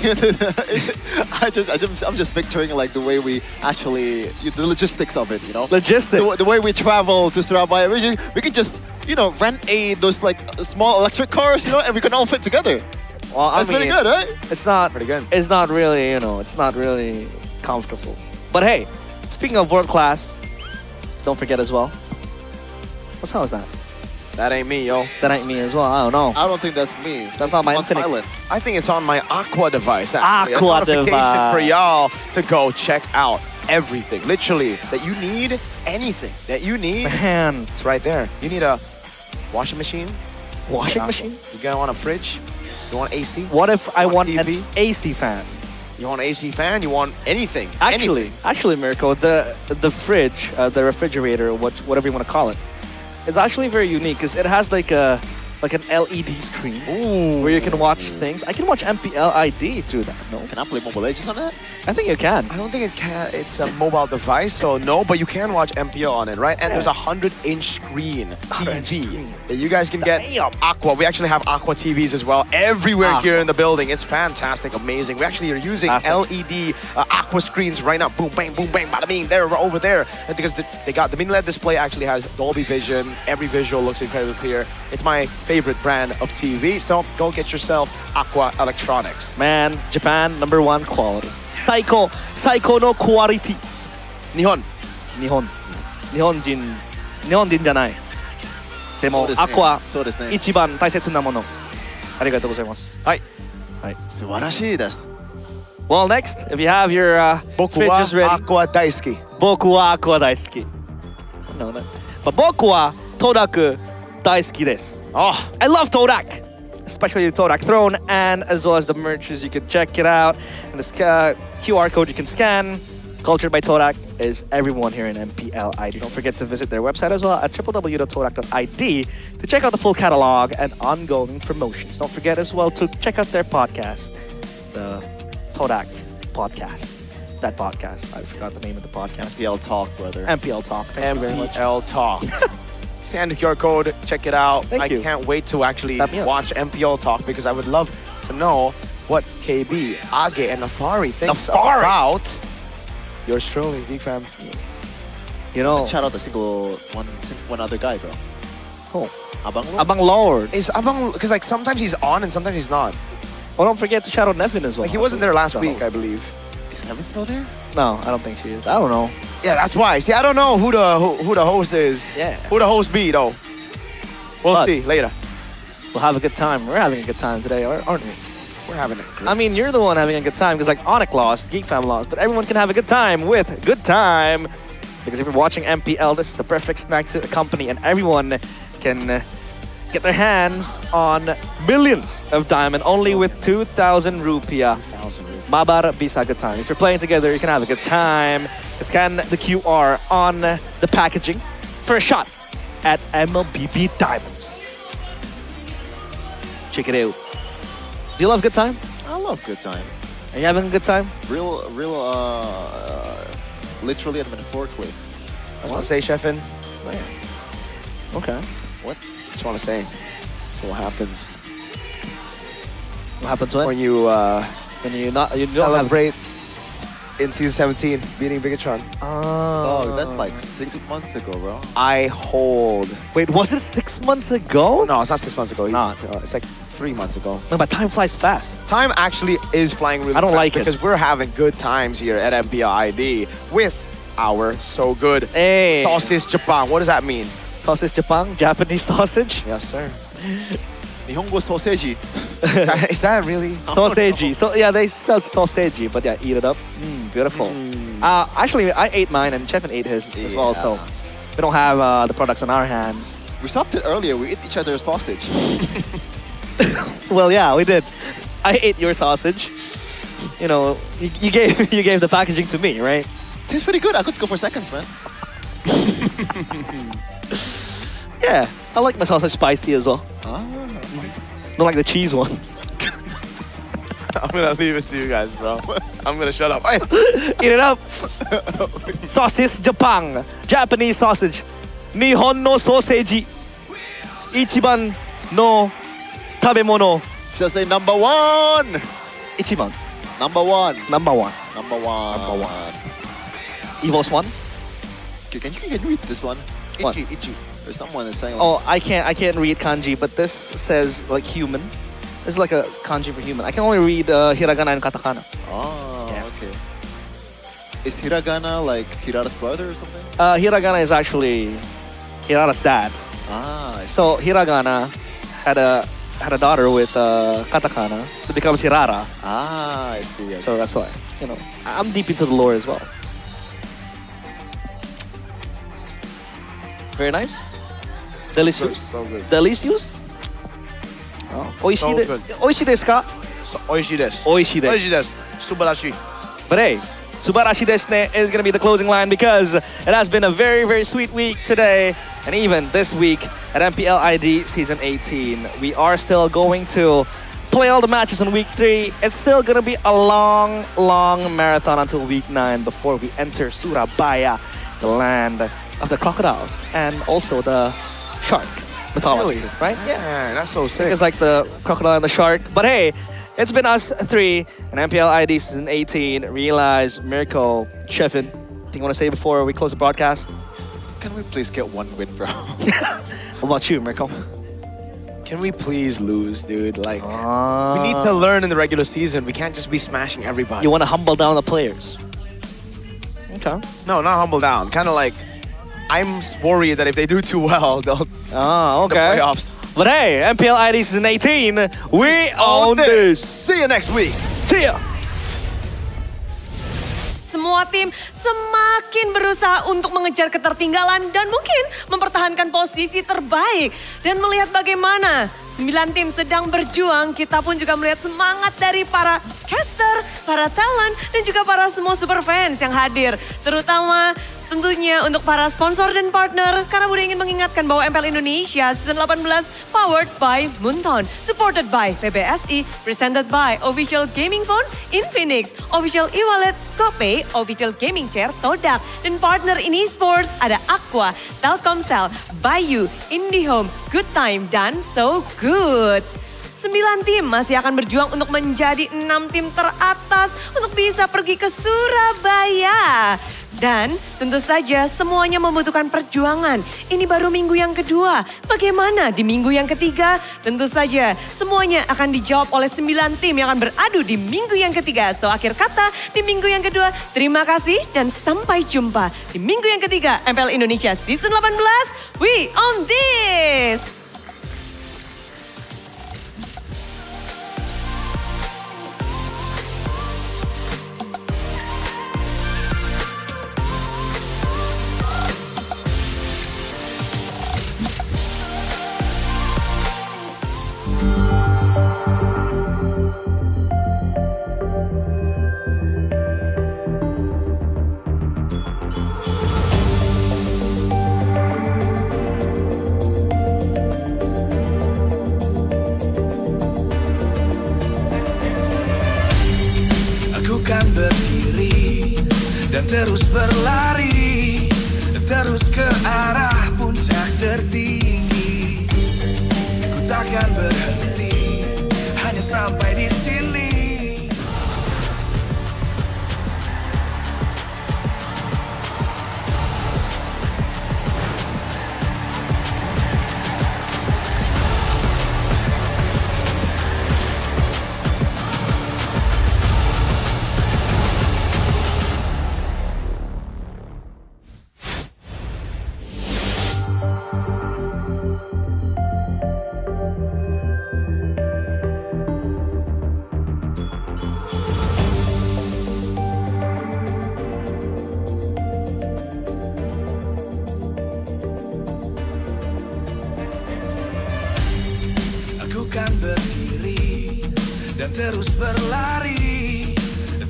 I'm just picturing like the way we actually the logistics of it. Logistics. The way we travel to Surabaya. We can just rent those like small electric cars, and we can all fit together. Well, That's pretty good, right? It's not pretty good. It's not really, it's not really comfortable. But hey, speaking of world class, don't forget as well. What sound is that? That ain't me, yo. That ain't me as well. I don't know. I don't think that's me. That's not my on Infinite. silent. I think it's on my Aqua device. Actually. Aqua a notification device. for y'all to go check out everything. Literally, that you need anything that you need. Man, it's right there. You need a washing machine, Washing machine? You gonna want a fridge? You want AC? What if I want an TV? AC fan? You want an AC fan? You want anything? Actually, Mirko, the fridge, the refrigerator, whatever you want to call it, it's actually very unique because it has like an LED screen where you can watch things. I can watch MPL ID through that. No, Can I play Mobile Legends on that? I think you can. I don't think it can. It's a mobile device, so no. But you can watch MPL on it, right? And there's a 100-inch screen TV that you guys can get. Aqua. We actually have Aqua TVs as well everywhere here in the building. It's fantastic, amazing. We actually are using LED Aqua screens right now. Boom, bang, bada bing. They're over there, and because they got the mini LED display actually has Dolby Vision. Every visual looks incredibly clear. It's my favorite brand of TV, so go get yourself Aqua Electronics. Man, Japan, #1 quality. Psycho no quality. Nihon din janai. Demo, Aqua, そうですね。一番大切なもの。ありがとうございます。はい。素晴らしいです。 Well, next, if you have your fridges ready. 僕は Aqua 大好き。僕は Aqua 大好き。No, no. But 僕は Todak 大好きです。Oh, I love Todak, especially the Todak throne, and as well as the merches. You can check it out. And this QR code you can scan. Cultured by Todak is everyone here in MPL ID. Don't forget to visit their website as well at www.todak.id to check out the full catalog and ongoing promotions. Don't forget as well to check out their podcast, the Todak podcast. That podcast. I forgot the name of the podcast. MPL Talk, brother. MPL Talk. Thank you very much. MPL Talk. Scan the QR code, check it out. Thank you. I can't wait to actually Tap me up. watch MPL Talk because I would love to know what KB, Age, and Nafari thinks about yours truly, D-Fam. You know, Shout out the one other guy, bro. Oh. Abang Lord? Abang Lord. Is Abang, because like sometimes he's on and sometimes he's not. Oh, don't forget to shout out Nevin as well. Like he wasn't there last week, I believe. Is Nevin still there? No, I don't think she is. I don't know. Yeah, that's why. See, I don't know who the host is. Yeah. Who the host be though. We'll But see later. We'll have a good time. We're having a good time today, aren't we? We're having it. I mean, you're the one having a good time because like Onyx lost, Geek Fam lost, but everyone can have a good time with Good Time. Because if you're watching MPL, this is the perfect snack to accompany, and everyone can get their hands on millions of diamond only with 2,000 rupiah. Mabar bisa good time. If you're playing together, you can have a good time. Scan the QR on the packaging for a shot at MLBB Diamonds. Check it out. Do you love good time? I love good time. Are you having a good time? Literally and metaphorically. I want to say, Chefin. Okay. What? Just want to say. That's what happens. What happens when you don't celebrate in season 17 beating Bigatron. Oh, that's like 6 months ago, bro. I hold. Wait, was it 6 months ago? No, it's not 6 months ago. It's like 3 months ago. No, but time flies fast. Time actually is flying really fast. I don't like it. Because we're having good times here at MPL ID with our so good sausage Japan. What does that mean? Sausage Japan? Japanese sausage? Yes, sir. Nihongo sausage. Is that really? Sausage. So yeah, they sell sausage, but yeah, eat it up. Beautiful. Actually, I ate mine and Chefin ate his as well, so we don't have the products on our hands. We stopped it earlier. We ate each other's sausage. Well, yeah, we did. I ate your sausage. You know, you gave the packaging to me, right? Tastes pretty good. I could go for seconds, man. Yeah, I like my sausage spicy as well. Don't like the cheese one. I'm gonna leave it to you guys, bro. I'm gonna shut up. Eat it up. Sausage Japan. Japanese sausage. Nihon no sausage. Ichiban no tabemono. Just say number one. Ichiban. Number one. Number one. Number one. Number one. Evo's one. Can you read this one? What? Ichi. There's someone that's saying. Like, Oh, I can't read kanji, but this says like human. This is like a kanji for human. I can only read hiragana and katakana. Oh, okay. Is hiragana like Hirara's brother or something? Hiragana is actually Hirara's dad. Ah, I see. So hiragana had a daughter with katakana. It becomes Hirara. Ah, I see. So that's why, you know, I'm deep into the lore as well. Very nice. Delicious. So good. Delicious. Oishi So good. Oishi desu ka? Oishi desu. Oishi desu. Oishi desu. Subarashi. But hey, Subarashi desu ne is going to be the closing line because it has been a very, very sweet week today and even this week at MPL ID Season 18. We are still going to play all the matches on week 3. It's still going to be a long, long marathon until week 9 before we enter Surabaya, the land of the crocodiles and also the shark mythology, Really? right? Yeah, that's so sick. It's like the crocodile and the shark. But hey, it's been us 3 and MPL ID Season 18. Realize, Miracle, Chefin. Anything you want to say before we close the broadcast? Can we please get one win, bro? What about you, Miracle? Can we please lose, dude? Like, we need to learn in the regular season. We can't just be smashing everybody. You want to humble down the players? Okay. No, not humble down. Kind of like, I'm worried that if they do too well, they'll okay. the playoffs. But hey, MPL ID Season 18, we own this. See you next week. See ya. Semua tim semakin berusaha untuk mengejar ketertinggalan dan mungkin mempertahankan posisi terbaik. Dan melihat bagaimana 9 tim sedang berjuang, kita pun juga melihat semangat dari para caster, para talent, dan juga para semua super fans yang hadir. Terutama tentunya untuk para sponsor dan partner, karena Bude ingin mengingatkan bahwa MPL Indonesia Season 18 powered by Moonton, supported by PBSI, presented by Official Gaming Phone, Infinix, Official e-wallet, GoPay, Official Gaming Chair, Todak, dan partner in esports ada Aqua, Telkomsel, Bayu, IndiHome, Good Time, dan So Good. 9 tim masih akan berjuang untuk menjadi 6 tim teratas untuk bisa pergi ke Surabaya. Dan tentu saja semuanya membutuhkan perjuangan. Ini baru minggu yang kedua. Bagaimana di minggu yang ketiga? Tentu saja semuanya akan dijawab oleh 9 tim yang akan beradu di minggu yang ketiga. So akhir kata di minggu yang kedua, terima kasih dan sampai jumpa di minggu yang ketiga MPL Indonesia Season 18. We own this! Kan berdiri dan terus berlari, terus ke arah puncak tertinggi. Ku takkan berhenti hanya sampai di sini. Kan berdiri dan terus berlari,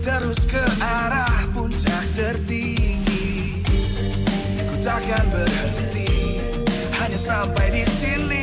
terus ke arah puncak tertinggi. Ku takkan berhenti hanya sampai di sini.